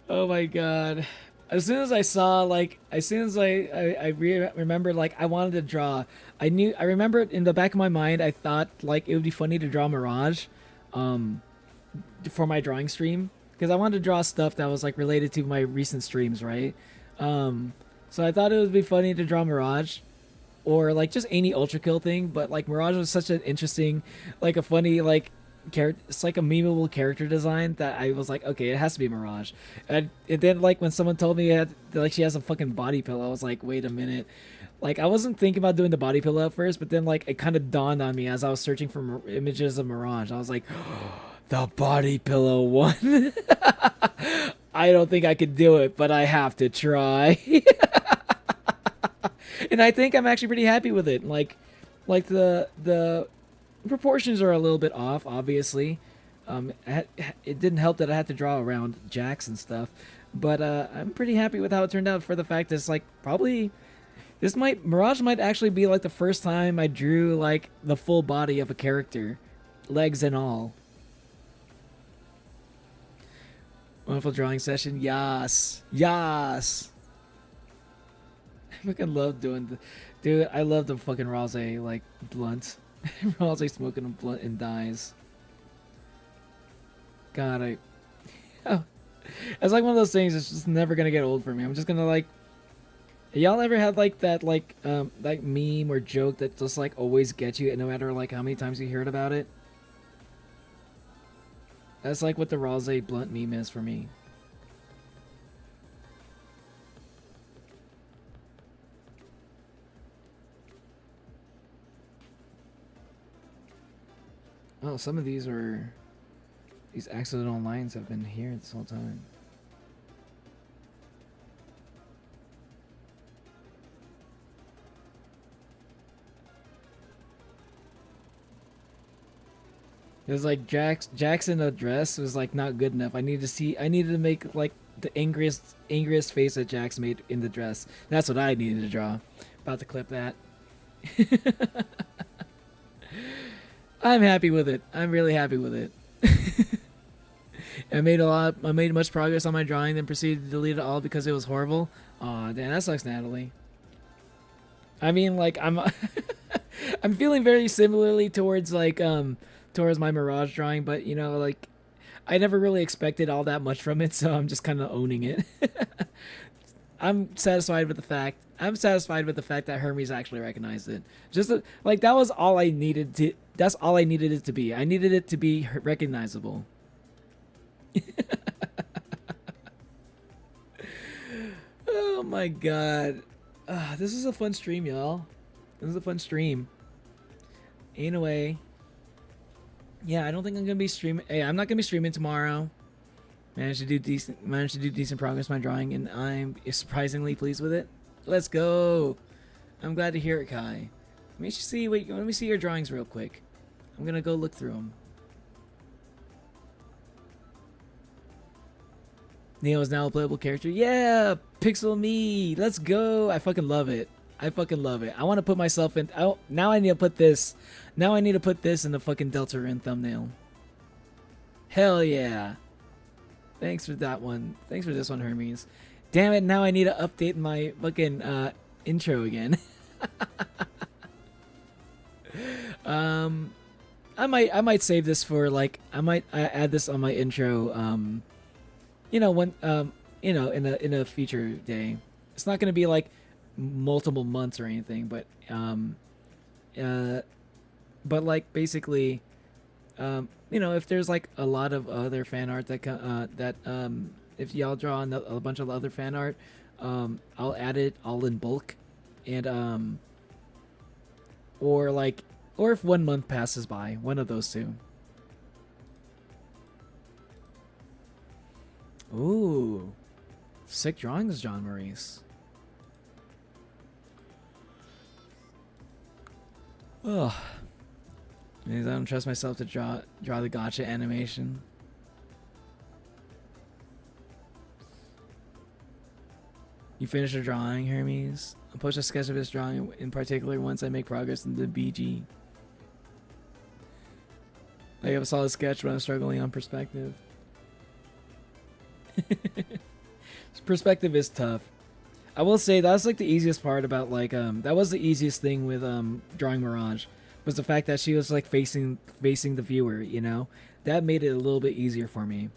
Oh my god. As soon as I saw, like, as soon as I remembered, like, I wanted to draw, I remembered in the back of my mind, I thought, like, it would be funny to draw Mirage, for my drawing stream, because I wanted to draw stuff that was, like, related to my recent streams, right? So I thought it would be funny to draw Mirage, or, like, just any Ultra Kill thing, but, like, Mirage was such an interesting, like, a funny, like, character. It's like a memeable character design that I was like, okay, it has to be Mirage. And then, like, when someone told me like she has a fucking body pillow, I was like, wait a minute. Like, I wasn't thinking about doing the body pillow at first, but then, like, it kind of dawned on me as I was searching for images of Mirage. I was like, the body pillow one. I don't think I could do it, but I have to try. And I think I'm actually pretty happy with it. Like the proportions are a little bit off, obviously. It didn't help that I had to draw around Jax and stuff, but I'm pretty happy with how it turned out, for the fact that it's like, probably Mirage might actually be like the first time I drew like the full body of a character, legs and all. Wonderful drawing session. Yas. I fucking love doing dude, I love the fucking Rose, like, blunt. Rose smoking a blunt and dies. God, oh, it's like one of those things that's just never gonna get old for me. I'm just gonna, like, y'all ever had like that, like meme or joke that just, like, always gets you, no matter, like, how many times you heard about it? That's like what the Rose blunt meme is for me. Oh, some of these accidental lines have been here this whole time. It was like Jackson a dress was like not good enough. I needed to make like the angriest face that Jax made in the dress. That's what I needed to draw. About to clip that. I'm happy with it. I'm really happy with it. I made much progress on my drawing, then proceeded to delete it all because it was horrible. Aw, damn, that sucks, Natalie. I mean, like, I'm I'm feeling very similarly towards, like, towards my Mirage drawing, but, you know, like, I never really expected all that much from it, so I'm just kind of owning it. I'm satisfied with the fact that Hermes actually recognized it. Just like, that was all I needed to. That's all I needed it to be. I needed it to be recognizable. Oh my god. This is a fun stream, y'all. This is a fun stream. Anyway. Yeah, I don't think I'm gonna be streaming. Hey, I'm not gonna be streaming tomorrow. Managed to do decent progress in my drawing, and I'm surprisingly pleased with it. Let's go. I'm glad to hear it, Kai. Let me see your drawings real quick. I'm gonna go look through them. Neo is now a playable character. Yeah, Pixel Me. Let's go. I fucking love it. I fucking love it. I want to put myself in. Oh, now I need to put this. Now I need to put this in the fucking Deltarune thumbnail. Hell yeah. Thanks for that one. Thanks for this one, Hermes. Damn it, now I need to update my fucking intro again. I might save this for, like, I might add this on my intro, you know, when you know, in a future day. It's not gonna be like multiple months or anything, but like, basically, you know, if there's like a lot of other fan art that if y'all draw a bunch of other fan art, I'll add it all in bulk, and or if 1 month passes by, one of those two. Ooh. Sick drawings, John Maurice. Oh. I don't trust myself to draw the gotcha animation. You finished a drawing, Hermes? I'll post a sketch of this drawing in particular once I make progress in the BG. I have a solid sketch, but I'm struggling on perspective. Perspective is tough. I will say that's like the easiest part about like that was the easiest thing with drawing Mirage, was the fact that she was like facing the viewer, you know? That made it a little bit easier for me.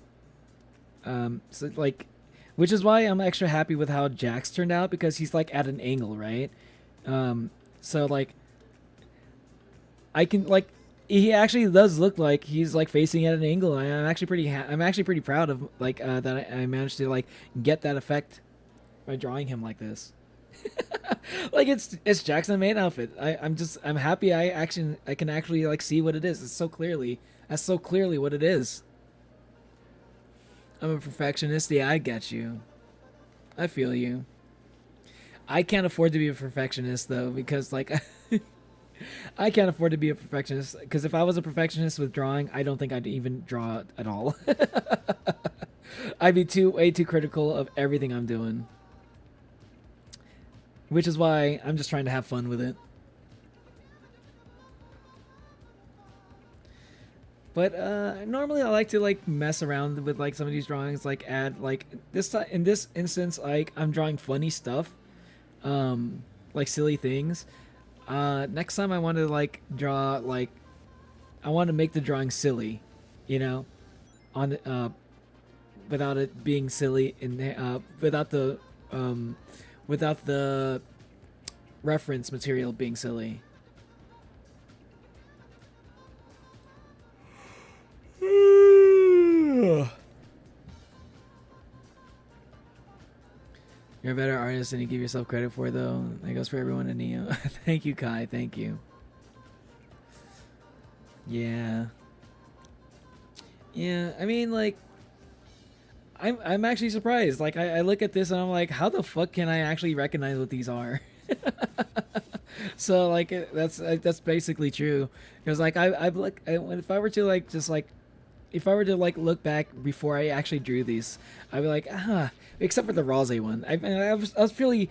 So like, which is why I'm extra happy with how Jax turned out, because he's like at an angle, right? So like I can like, he actually does look like he's like facing at an angle. I'm actually pretty proud of like that I managed to like get that effect by drawing him like this. Like it's Jackson main outfit. I'm happy I can actually like see what it is. That's so clearly what it is. I'm a perfectionist. Yeah, I get you. I feel you. I can't afford to be a perfectionist though, because like I can't afford to be a perfectionist, because if I was a perfectionist with drawing, I don't think I'd even draw at all. I'd be way too critical of everything I'm doing. Which is why I'm just trying to have fun with it. But normally I like to like mess around with like some of these drawings, like add like in this instance, like I'm drawing funny stuff, like silly things. Next time I want to like draw like, I want to make the drawing silly, you know, on without it being silly in without the reference material being silly. You're a better artist than you give yourself credit for, though. That goes for everyone in Neo. Thank you, Kai. Thank you. Yeah. Yeah, I mean, like, I'm actually surprised. Like, I look at this and I'm like, how the fuck can I actually recognize what these are? So, like, that's basically true. Because, like, if I were to, like, just, like, if I were to like look back before I actually drew these, I'd be like, except for the Rose one. I was pretty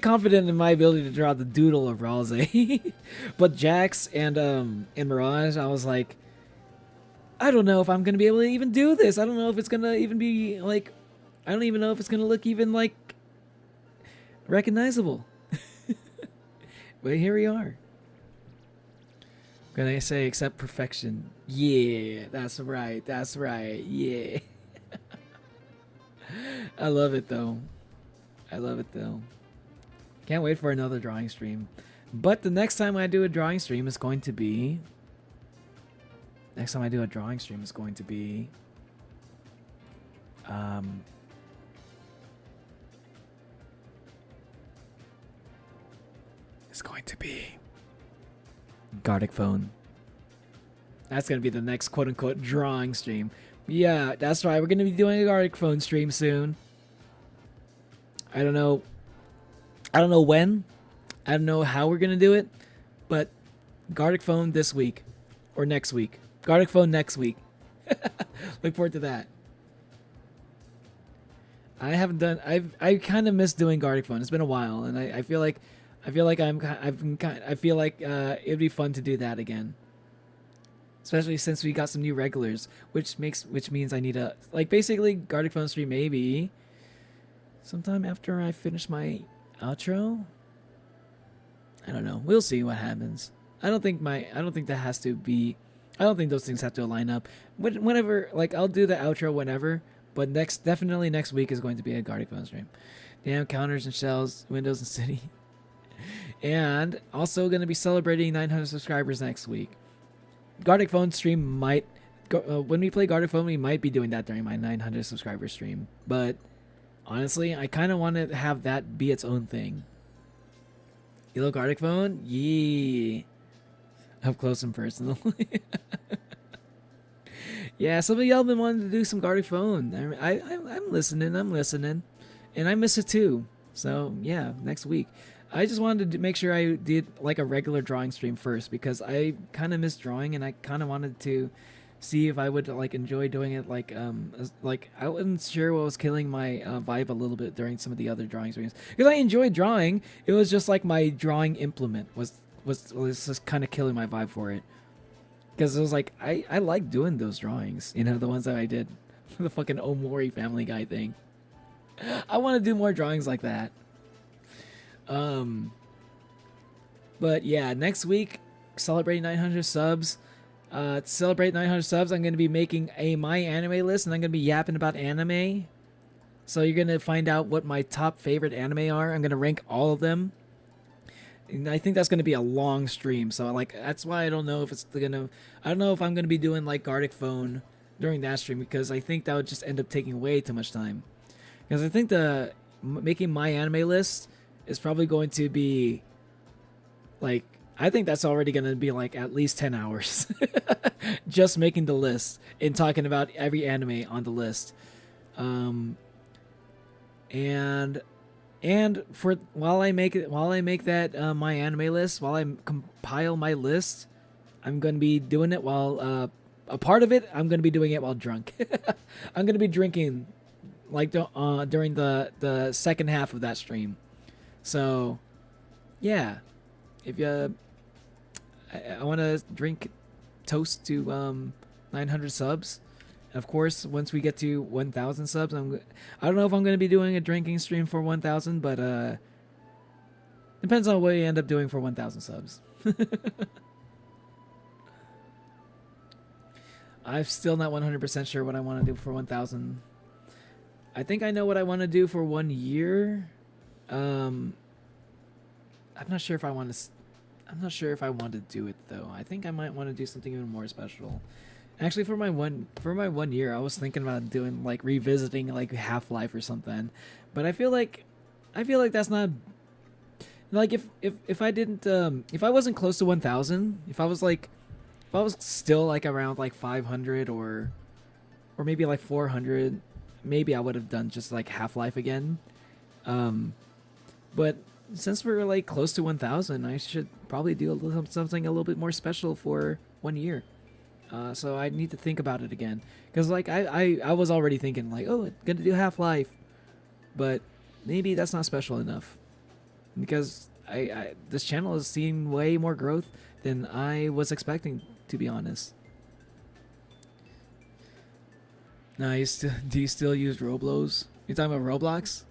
confident in my ability to draw the doodle of Rose. But Jax and Mirage, I was like, I don't know if I'm gonna be able to even do this. I don't know if it's gonna even be like, I don't even know if it's gonna look even like recognizable. But here we are. Can I say except perfection? Yeah, that's right. That's right. Yeah. I love it though. I love it though. Can't wait for another drawing stream. But the next time I do a drawing stream is going to be... It's going to be Gartic Phone. That's going to be the next quote-unquote drawing stream. Yeah, that's right. We're going to be doing a Gartic Phone stream soon. I don't know when. I don't know how we're going to do it. But Gartic Phone this week. Or next week. Gartic Phone next week. Look forward to that. I kind of miss doing Gartic Phone. It's been a while. And I feel like it'd be fun to do that again. Especially since we got some new regulars, which means I need a, like, basically Gartic Phone stream maybe sometime after I finish my outro. I don't know. We'll see what happens. I don't think that has to be, I don't think those things have to line up. Whenever, like, I'll do the outro whenever, but definitely next week is going to be a Gartic Phone stream. Damn, counters and shells, Windows and City. And also going to be celebrating 900 subscribers next week. Gartic Phone stream might... when we play Gartic Phone, we might be doing that during my 900 subscriber stream. But honestly, I kind of want to have that be its own thing. You know Gartic Phone? Yeah. Up close and personal. Yeah, some of y'all been wanting to do some Gartic Phone. I'm listening, and I miss it too. So yeah, next week. I just wanted to make sure I did like a regular drawing stream first because I kind of miss drawing, and I kind of wanted to see if I would like enjoy doing it. Like I wasn't sure what was killing my vibe a little bit during some of the other drawing streams because I enjoyed drawing. It was just like my drawing implement was just kind of killing my vibe for it. Because it was like, I like doing those drawings. You know, the ones that I did. The fucking Omori Family Guy thing. I want to do more drawings like that. But yeah, next week, celebrate 900 subs. To celebrate 900 subs, I'm going to be making a My Anime list. And I'm going to be yapping about anime. So you're going to find out what my top favorite anime are. I'm going to rank all of them. And I think that's going to be a long stream, so like that's why I don't know if I don't know if I'm going to be doing like Gartic Phone during that stream because I think that would just end up taking way too much time. Because I think making my anime list is probably going to be like I think that's already going to be like at least 10 hours just making the list and talking about every anime on the list. And for while I make that my anime list, while I compile my list, I'm gonna be doing it while a part of it I'm gonna be doing it while drunk. I'm gonna be drinking like during the second half of that stream. So yeah, if you I want to drink toast to 900 subs. Of course, once we get to 1,000 subs, I don't know if I'm going to be doing a drinking stream for 1,000, but depends on what you end up doing for 1,000 subs. I'm still not 100% sure what I want to do for 1,000. I think I know what I want to do for 1 year. I'm not sure if I want to. I'm not sure if I want to do it though. I think I might want to do something even more special. Actually, for my 1 year, I was thinking about doing like revisiting like Half-Life or something, but I feel like that's not like if I didn't if I wasn't close to 1,000, if I was still like around like 500 or maybe like 400, maybe I would have done just like Half-Life again. But since we're like close to 1,000, I should probably do something a little bit more special for 1 year. So I need to think about it again, because like I was already thinking like, oh, gonna do Half-Life, but maybe that's not special enough, because I this channel has seen way more growth than I was expecting, to be honest. Now, do you still use Roblox? You talking about Roblox?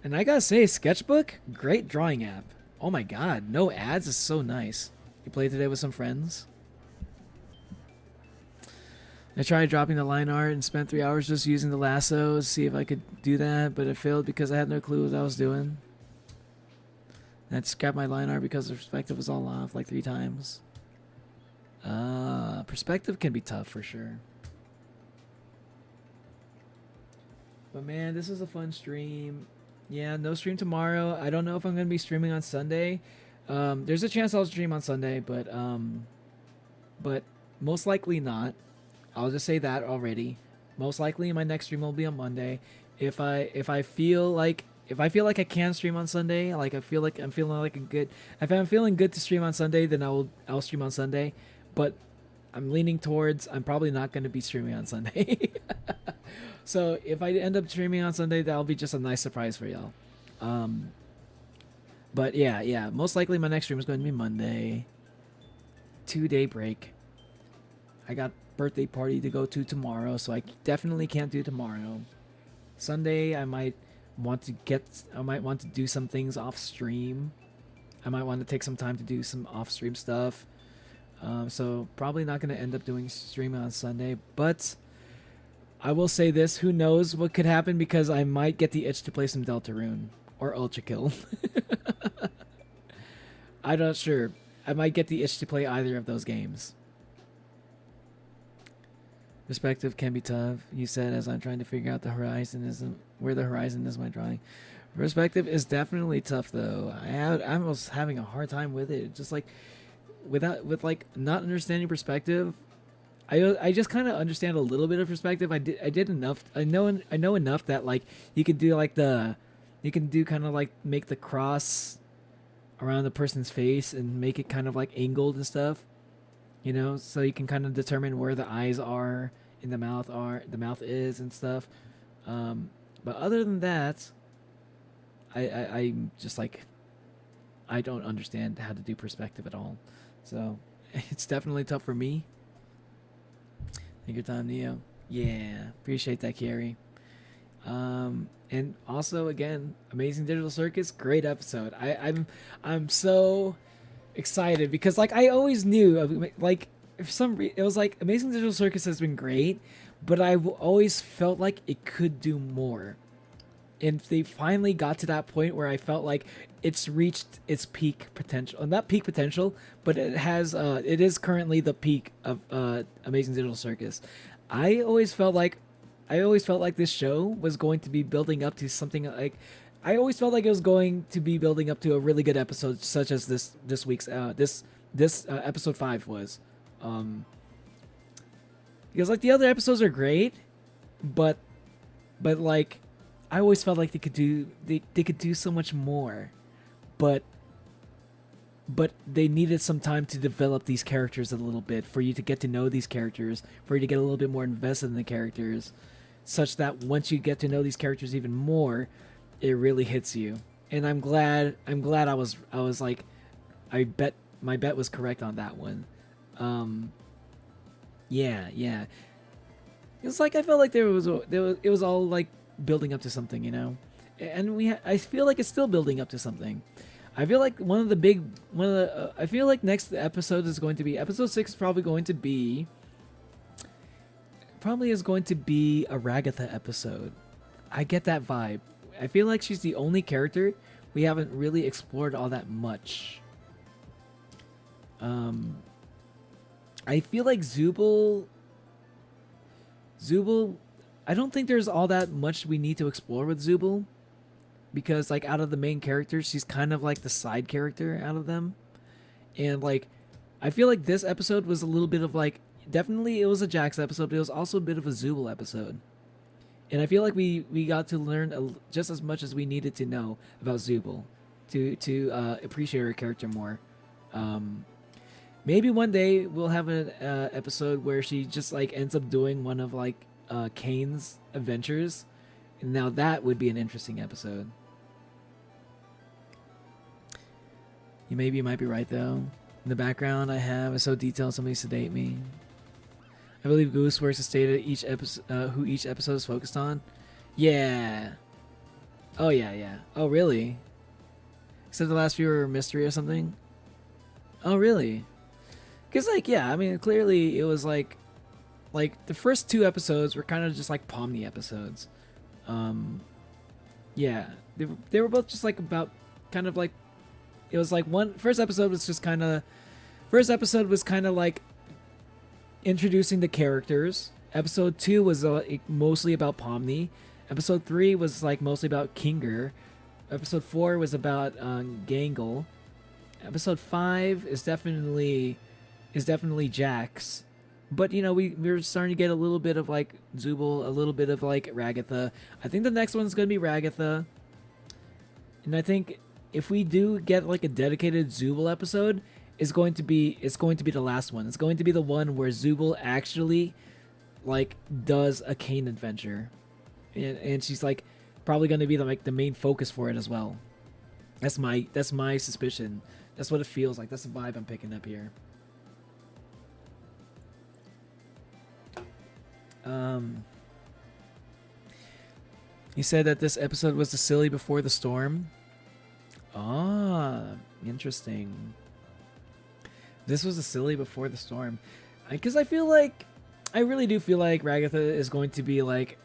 And I gotta say, Sketchbook, great drawing app. Oh my god, no ads is so nice. You played today with some friends? I tried dropping the line art and spent 3 hours just using the lasso to see if I could do that, but it failed because I had no clue what I was doing. I had to scrap my line art because the perspective was all off like 3 times. Perspective can be tough for sure. But man, this was a fun stream. Yeah, no stream tomorrow. I don't know if I'm going to be streaming on Sunday. There's a chance I'll stream on Sunday, but most likely not. I'll just say that already. Most likely my next stream will be on Monday. If I feel like I can stream on Sunday, like if I'm feeling good to stream on Sunday, then I'll stream on Sunday. But I'm leaning towards I'm probably not going to be streaming on Sunday. So if I end up streaming on Sunday, that'll be just a nice surprise for y'all. But yeah, most likely my next stream is going to be Monday. 2-day break. I got birthday party to go to tomorrow, so I definitely can't do tomorrow. Sunday, I might want to do some things off stream. I might want to take some time to do some off stream stuff. So probably not going to end up doing streaming on Sunday, but I will say this, who knows what could happen, because I might get the itch to play some Deltarune or Ultra Kill. I'm not sure. I might get the itch to play either of those games. Perspective can be tough, you said, as I'm trying to figure out where the horizon is my drawing. Perspective is definitely tough though. I was having a hard time with it. Just like with like not understanding perspective. I just kind of understand a little bit of perspective. I did enough. I know enough that like you can do like you can do kind of like make the cross around the person's face and make it kind of like angled and stuff, you know, so you can kind of determine where the eyes are and the mouth is and stuff. But other than that, I just like, I don't understand how to do perspective at all. So it's definitely tough for me. Take your time, Neo. Yeah, appreciate that, Carrie. And also again, Amazing Digital Circus, great episode. I'm so excited because like I always knew like it was like Amazing Digital Circus has been great, but I've always felt like it could do more. And they finally got to that point where I felt like it's reached its peak potential. Not peak potential, but it has it is currently the peak of Amazing Digital Circus. I always felt like this show was going to be building up to something like, I always felt like it was going to be building up to a really good episode, such as this week's episode 5 was. Because like the other episodes are great, but like I always felt like they could do so much more, but they needed some time to develop these characters a little bit, for you to get to know these characters, for you to get a little bit more invested in the characters, such that once you get to know these characters even more, it really hits you. And I'm glad I was like, my bet was correct on that one. Yeah. It's like I felt like it was all like building up to something, you know, and I feel like it's still building up to something. I feel like I feel like next episode is going to be episode 6. Probably is going to be a Ragatha episode. I get that vibe. I feel like she's the only character we haven't really explored all that much. I feel like Zubul, I don't think there's all that much we need to explore with Zubul, because like out of the main characters, she's kind of like the side character out of them. And like I feel like this episode was a little bit of like, definitely it was a Jax episode, but it was also a bit of a Zubul episode. And I feel like we got to learn just as much as we needed to know about Zubul to appreciate her character more. Maybe one day we'll have an episode where she just like ends up doing one of like Kane's adventures. And now that would be an interesting episode. You might be right though. In the background I have is so detailed somebody sedate me. I believe Goose works to state each episode who each episode is focused on. Yeah. Oh yeah. Oh really? Except the last few were mystery or something. Oh really? Because like yeah, I mean clearly it was like the first 2 episodes were kind of just like Pomni episodes. Yeah, they were both just like about kind of like, it was like first episode was kind of like introducing the characters. Episode 2 was mostly about Pomni. Episode 3 was like mostly about Kinger. Episode 4 was about Gangle. Episode 5 is definitely Jax. But you know, we're starting to get a little bit of like Zubul, a little bit of like Ragatha. I think the next one's gonna be Ragatha. And I think if we do get like a dedicated Zubul episode, it's going to be the last one. It's going to be the one where Zubul actually like does a Kane adventure. And she's like probably gonna be the main focus for it as well. That's my suspicion. That's what it feels like. That's the vibe I'm picking up here. He said that this episode was the silly before the storm. Ah, interesting. This was the silly before the storm. Because I really do feel like Ragatha is going to be like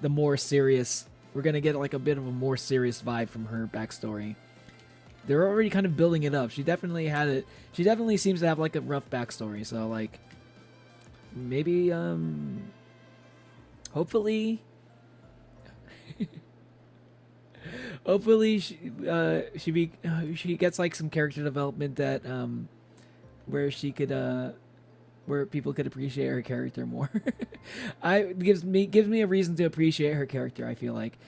the more serious. We're going to get like a bit of a more serious vibe from her backstory. They're already kind of building it up. She definitely had it. She definitely seems to have like a rough backstory. So like, maybe hopefully she gets like some character development that where she could where people could appreciate her character more. Gives me a reason to appreciate her character. I feel like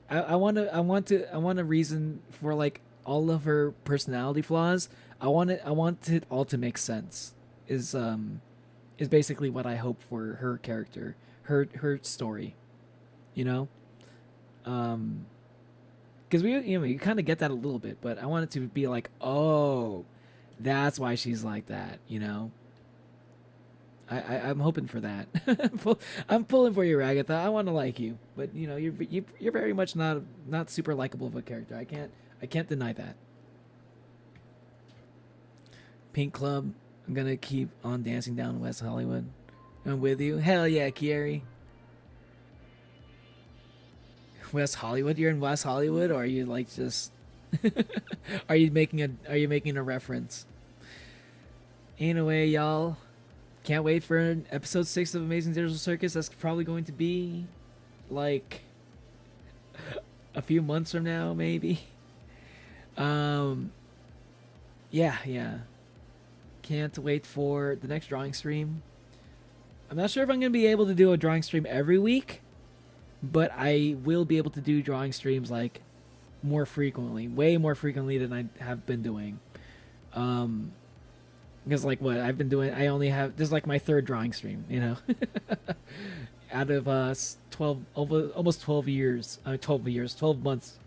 I want a reason for like all of her personality flaws. I want it all to make sense. Is basically what I hope for her character, her story. You know, because you kind of get that a little bit, but I want it to be like, oh, that's why she's like that. You know. I'm hoping for that. I'm pulling for you, Ragatha. I want to like you, but you know you're very much not super likable of a character. I can't deny that. Pink Club. I'm gonna keep on dancing down West Hollywood. I'm with you. Hell yeah, Kieri. West Hollywood. You're in West Hollywood, or are you like just? Are you making a reference? Anyway, y'all. Can't wait for episode 6 of Amazing Digital Circus. That's probably going to be like a few months from now, maybe. Yeah. Can't wait for the next drawing stream. I'm not sure if I'm going to be able to do a drawing stream every week, but I will be able to do drawing streams like more frequently, way more frequently than I have been doing. Because like what I've been doing, I only have, this is like my 3rd drawing stream, you know, out of 12 months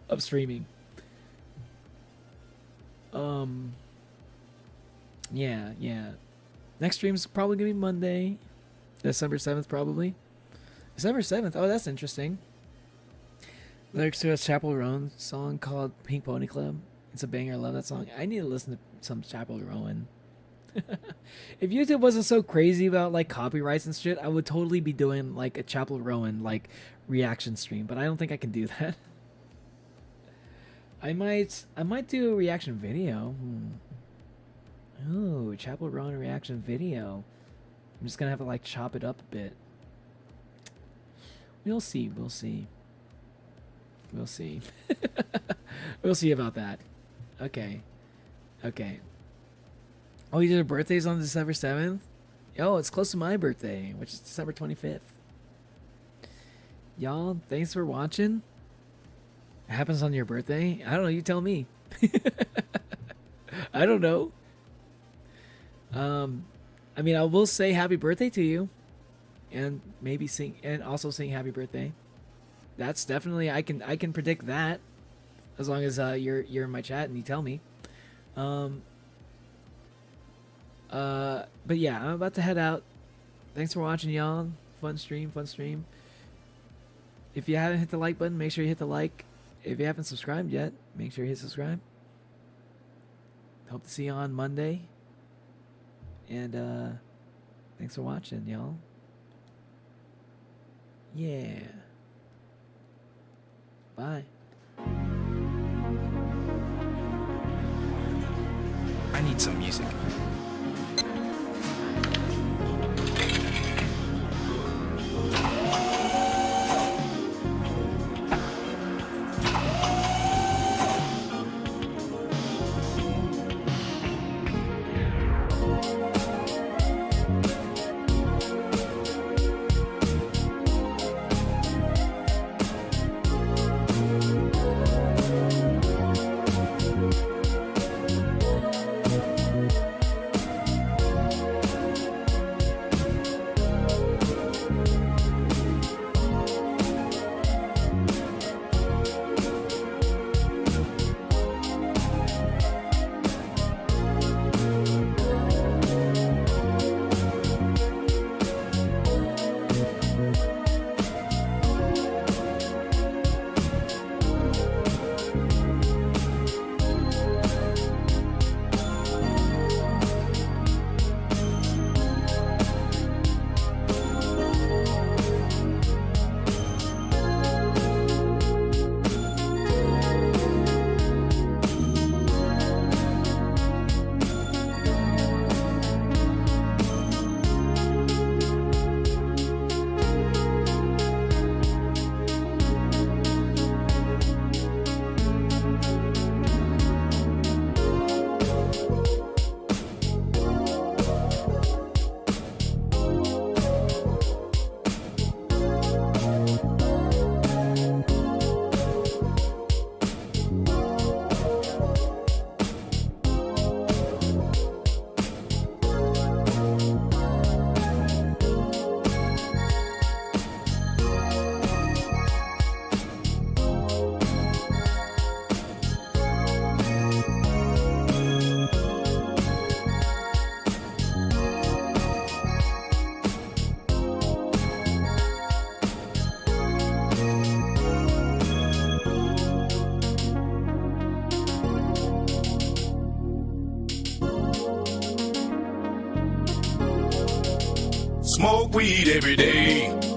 of streaming. Yeah. Next stream's probably gonna be Monday, December 7th, probably. December 7th. Oh, that's interesting. Lyrics to a Chapel Roan song called Pink Pony Club. It's a banger. I love that song. I need to listen to some Chapel Rowan. If YouTube wasn't so crazy about like copyrights and shit, I would totally be doing like a Chapel Rowan like reaction stream, but I don't think I can do that. I might do a reaction video. Ooh, Chapel Rowan reaction video. I'm just gonna have to like chop it up a bit. We'll see. We'll see about that. Okay. Oh, your birthday's on December 7th? Yo, it's close to my birthday, which is December 25th. Y'all, thanks for watching. It happens on your birthday? I don't know, you tell me. I don't know. I mean, I will say happy birthday to you. And maybe sing happy birthday. That's definitely, I can predict that. As long as you're in my chat and you tell me. But yeah, I'm about to head out. Thanks for watching, y'all. Fun stream. If you haven't hit the like button, make sure you hit the like. If you haven't subscribed yet, make sure you hit subscribe. Hope to see you on Monday. And thanks for watching, y'all. Yeah. Bye. I need some music. Smoke weed every day.